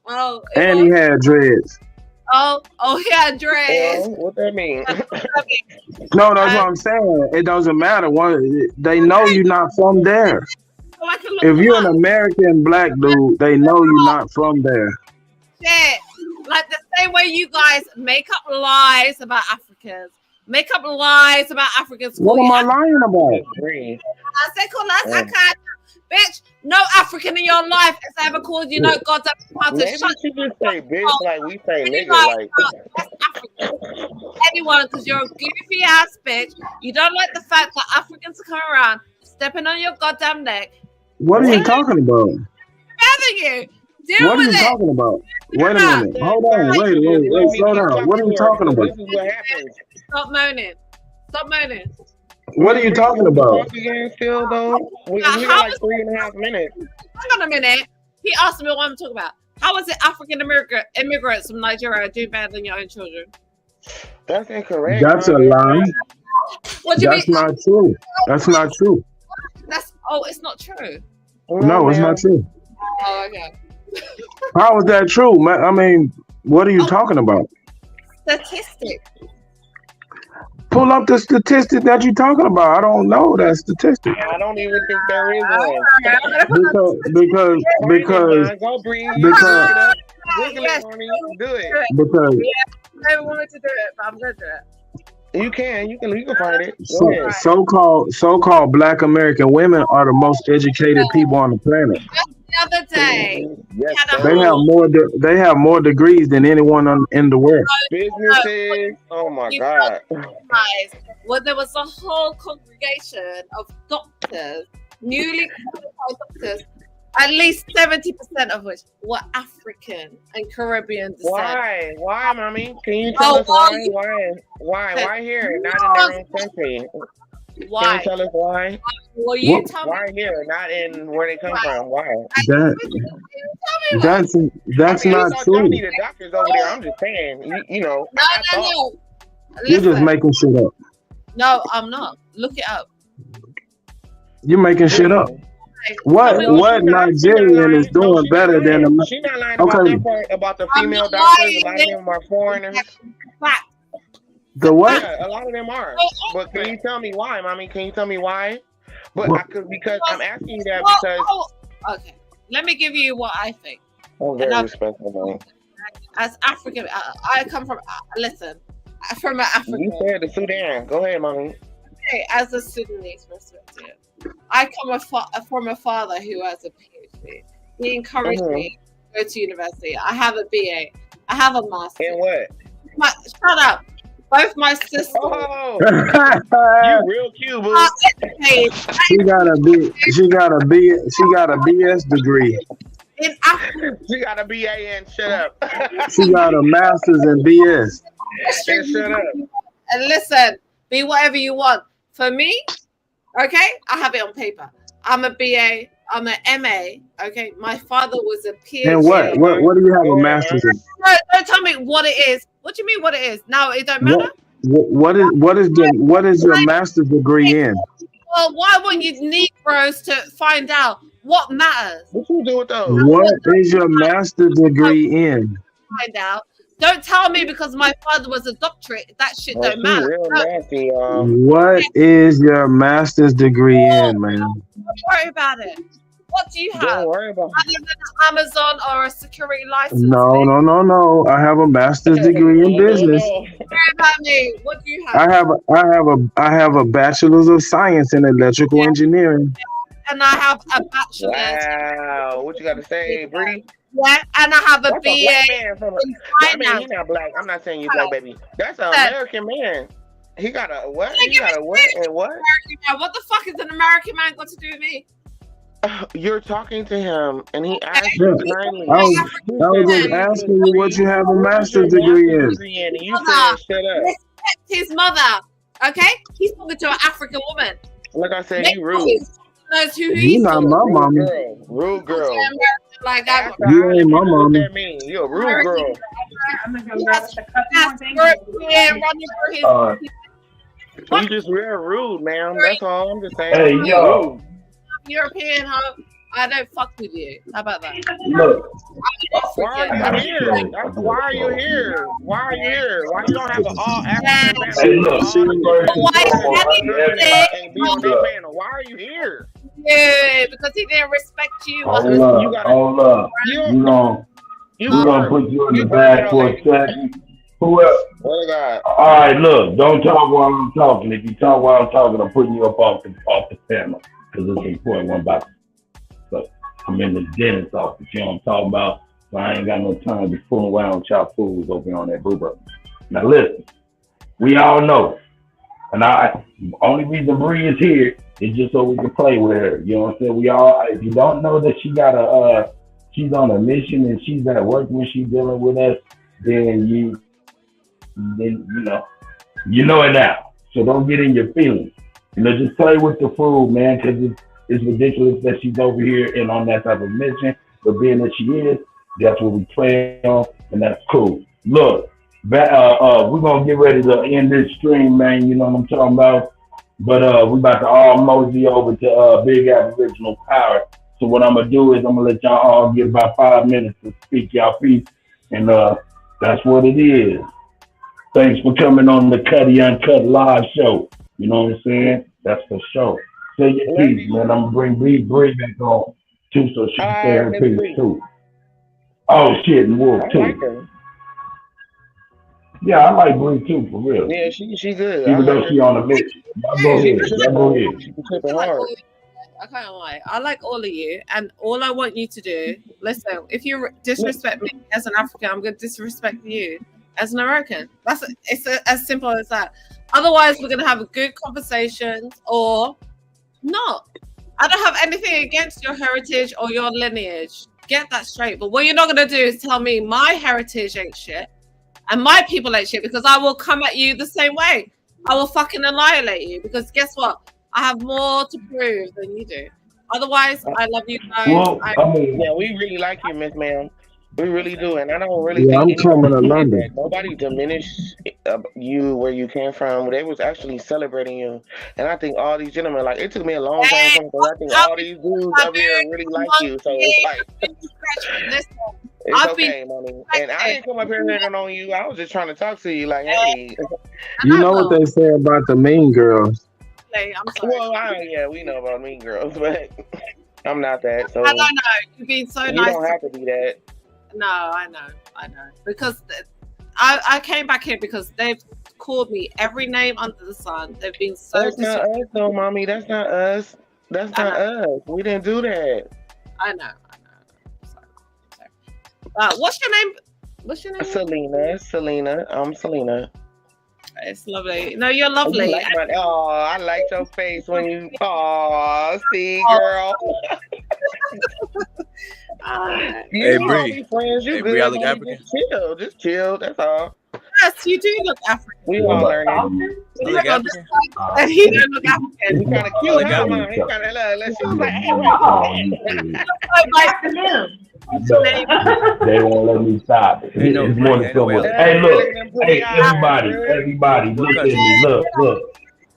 oh, and he had dreads. oh, yeah, dreads. What that mean? No, that's what I'm saying. It doesn't matter. They know you're not from there. So I can look If them you're up. an American black dude, they know you're not from there. Shit. Like the same way you guys make up lies about Africans. Make up lies about Africans. What am I lying about? I say, I can't. Bitch, no African in your life has ever called you no goddamn to Maybe shut she just say bitch like we say nigga. like, Like that's African. Anyone, because you're a goofy ass bitch. You don't like the fact that Africans come around stepping on your goddamn neck. What are you talking about? Better you. Deal What are with you it. talking about? Wait a minute. Hold on. Wait. Slow down. What are you talking about? this is what happens. Stop moaning. Stop moaning. What are you talking about? Talk again still though. We got like 3.5 minutes. Hang on a minute. He asked me what I'm talking about. How is it African immigrants from Nigeria do better than your own children? That's incorrect. That's a lie. What do you That's mean? not true. That's not true. It's not true. No, it's not true. Oh, okay. How is that true, man? I mean, what are you talking about? Statistic. Pull up the statistic that you're talking about. I don't know that statistic. I don't even think there is one. Because Go breathe. Yes. Do it. because I never wanted to do it, but I'm gonna do it. You can find it. Go ahead. so-called Black American women are the most educated people on the planet. The other day, They have more degrees than anyone in the world. Businesses. Oh my God. Well, there was a whole congregation of doctors, newly qualified doctors, at least 70% of which were African and Caribbean descent. Why, mommy? Can you tell us why? Why here? Not in their own country. Why? Can you tell us why? Well, you tell me. Why here? Not in where they come from. Why? That's not y'all true. need the doctors over there. I'm just saying. You know. No. You're just making shit up. No, I'm not. Look it up. You're making shit up. What Nigerian is doing better than America? She's not lying about that part about the female doctors. A lot of them are foreigners. The what? Yeah, a lot of them are. But can you tell me why, mommy? Can you tell me why? But because I'm asking you that because. Okay, let me give you what I think. I'm very respectful, man. As African, I come from. Listen, from an African. You said the Sudan. Go ahead, mommy. Okay, as a Sudanese perspective, I come from a father who has a PhD. He encouraged me to go to university. I have a BA. I have a master. In what? Shut up. Both my sisters. Oh, you real cute, boo. She got a BS degree. In Africa. She got a BA and shut up. She got a master's in BS. And shut up. And listen, be whatever you want. For me, okay, I have it on paper. I'm a BA. I'm an MA. Okay, my father was a PhD. And what do you have a master's in? No, don't tell me what it is. What do you mean what it is? No, it don't matter. What is your master's degree in? Well, why wouldn't you Negroes to find out what matters? What you do with those? What is your master's degree in? Find out. Don't tell me because my father was a doctorate. That shit don't matter. Real nasty, What is your master's degree in, man? Don't worry about it. What do you have? Don't worry about Other than Amazon or a security license? No. I have a master's degree in business. Don't worry about me. What do you have? I have a bachelor's of science in electrical engineering. And I have a bachelor's. Wow, what you got to say, Bree? Yeah, and I have a That's BA. I mean, he's not black. I'm not saying you black, baby. That's an American man. He got a what? He got a what and what? What the fuck is an American man got to do with me? You're talking to him, and he asked you kindly. I was just asking you what you have a master's degree in. And you said, shut up. Respect his mother, okay? He's talking to an African woman. Like I said, you rude. knows who You he's not talking my about. mama. Rude girl. Like that. You ain't my What mama. that mean? You a rude girl. That's European running for his. You just real rude, ma'am. That's all I'm just saying. Hey, You yo. rude. European, huh? I don't fuck with you. How about that? Look. Why are you here? Why are you here? Why are you here? Why you don't have an all African panel? Hey, look. First and foremost, and be on that panel. Why are you here? Yeah, because he didn't respect you. Hold up. We're gonna put you in the bag for a second. Who else? All right, look. Don't talk while I'm talking. If you talk while I'm talking, I'm putting you up off the panel because it's important. One about. So I'm in the dentist office. You know what I'm talking about? So I ain't got no time to fool around with y'all fools over here on that boo-boo. Now listen, we all know, and only reason Bree is here is just so we can play with her. You know what I'm saying? We all, if you don't know that she got she's on a mission and she's at work when she's dealing with us, then you know it now. So don't get in your feelings. Just play with the food, man, because it's ridiculous that she's over here and on that type of mission. But being that she is, that's what we play on, and that's cool. Look, we're gonna get ready to end this stream, man. You know what I'm talking about? But we about to all mosey over to Big Aboriginal Power. So what I'm gonna do is I'm gonna let y'all all get about 5 minutes to speak y'all piece, and that's what it is. Thanks for coming on the Kutty UnKut live show. You know what I'm saying? That's for sure. Say your piece, man. I'm gonna bring Bree back on too, so she can say her piece too. Oh shit, and Wolf too. like her. Yeah, I like Bree too, for real. Yeah, she good. Even though she on a mission. Y'all go ahead. Y'all go ahead. She tripping hard. I can't lie. I like all of you, and all I want you to do, listen, if you disrespect me as an African, I'm going to disrespect you as an American. It's as simple as that. Otherwise, we're going to have a good conversation or not. I don't have anything against your heritage or your lineage. Get that straight. But what you're not going to do is tell me my heritage ain't shit and my people ain't shit, because I will come at you the same way. I will fucking annihilate you, because guess what? I have more to prove than you do. Otherwise, I love you guys. Well, yeah, we really like you, Miss Ma'am. We really do, and I don't really Yeah, I'm think coming to anybody did London. that. Nobody diminished you where you came from. They was actually celebrating you, and I think all these gentlemen, like, it took me a long time to come to. I think all these dudes up here really like you, so it's like it's okay, money. And I didn't come up here hating on you. I was just trying to talk to you, like, hey. You know what they say about the mean girls. I'm sorry. Well, yeah, we know about mean girls, but I'm not that. So I don't know. You've been so you nice. You don't have to be that. No, I know. Because I came back here because they've called me every name under the sun. They've been so. That's not us, though, mommy. That's not us. That's not us. We didn't do that. I know. Sorry. What's your name? Selena. I'm Selena. It's lovely. No, you're lovely. I like your face when you. Oh, see, girl. Hey, Bree. Hey, Bree, I look African. Just chill. That's all. Yes, you do look African. We all learning. I look African. He don't look African. He kind of cute, huh, man? He kind of look. She was like, They won't let me stop. It's more than so much. Hey, look. Hey, everybody, look at me. Look.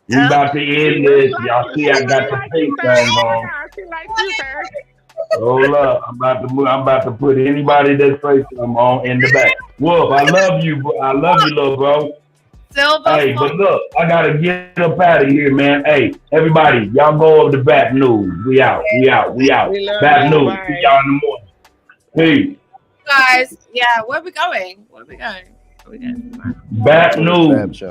We about to end this. Y'all see I got the FaceTime on. Hold up. I'm about to put anybody that's FaceTime on in the back. Wolf, I love you, little bro. Hey, but look, I gotta get up out of here, man. Hey, everybody, y'all go over to Back News. We out. Back News. See y'all in the morning. Peace. Guys, yeah, where are we going? Back News.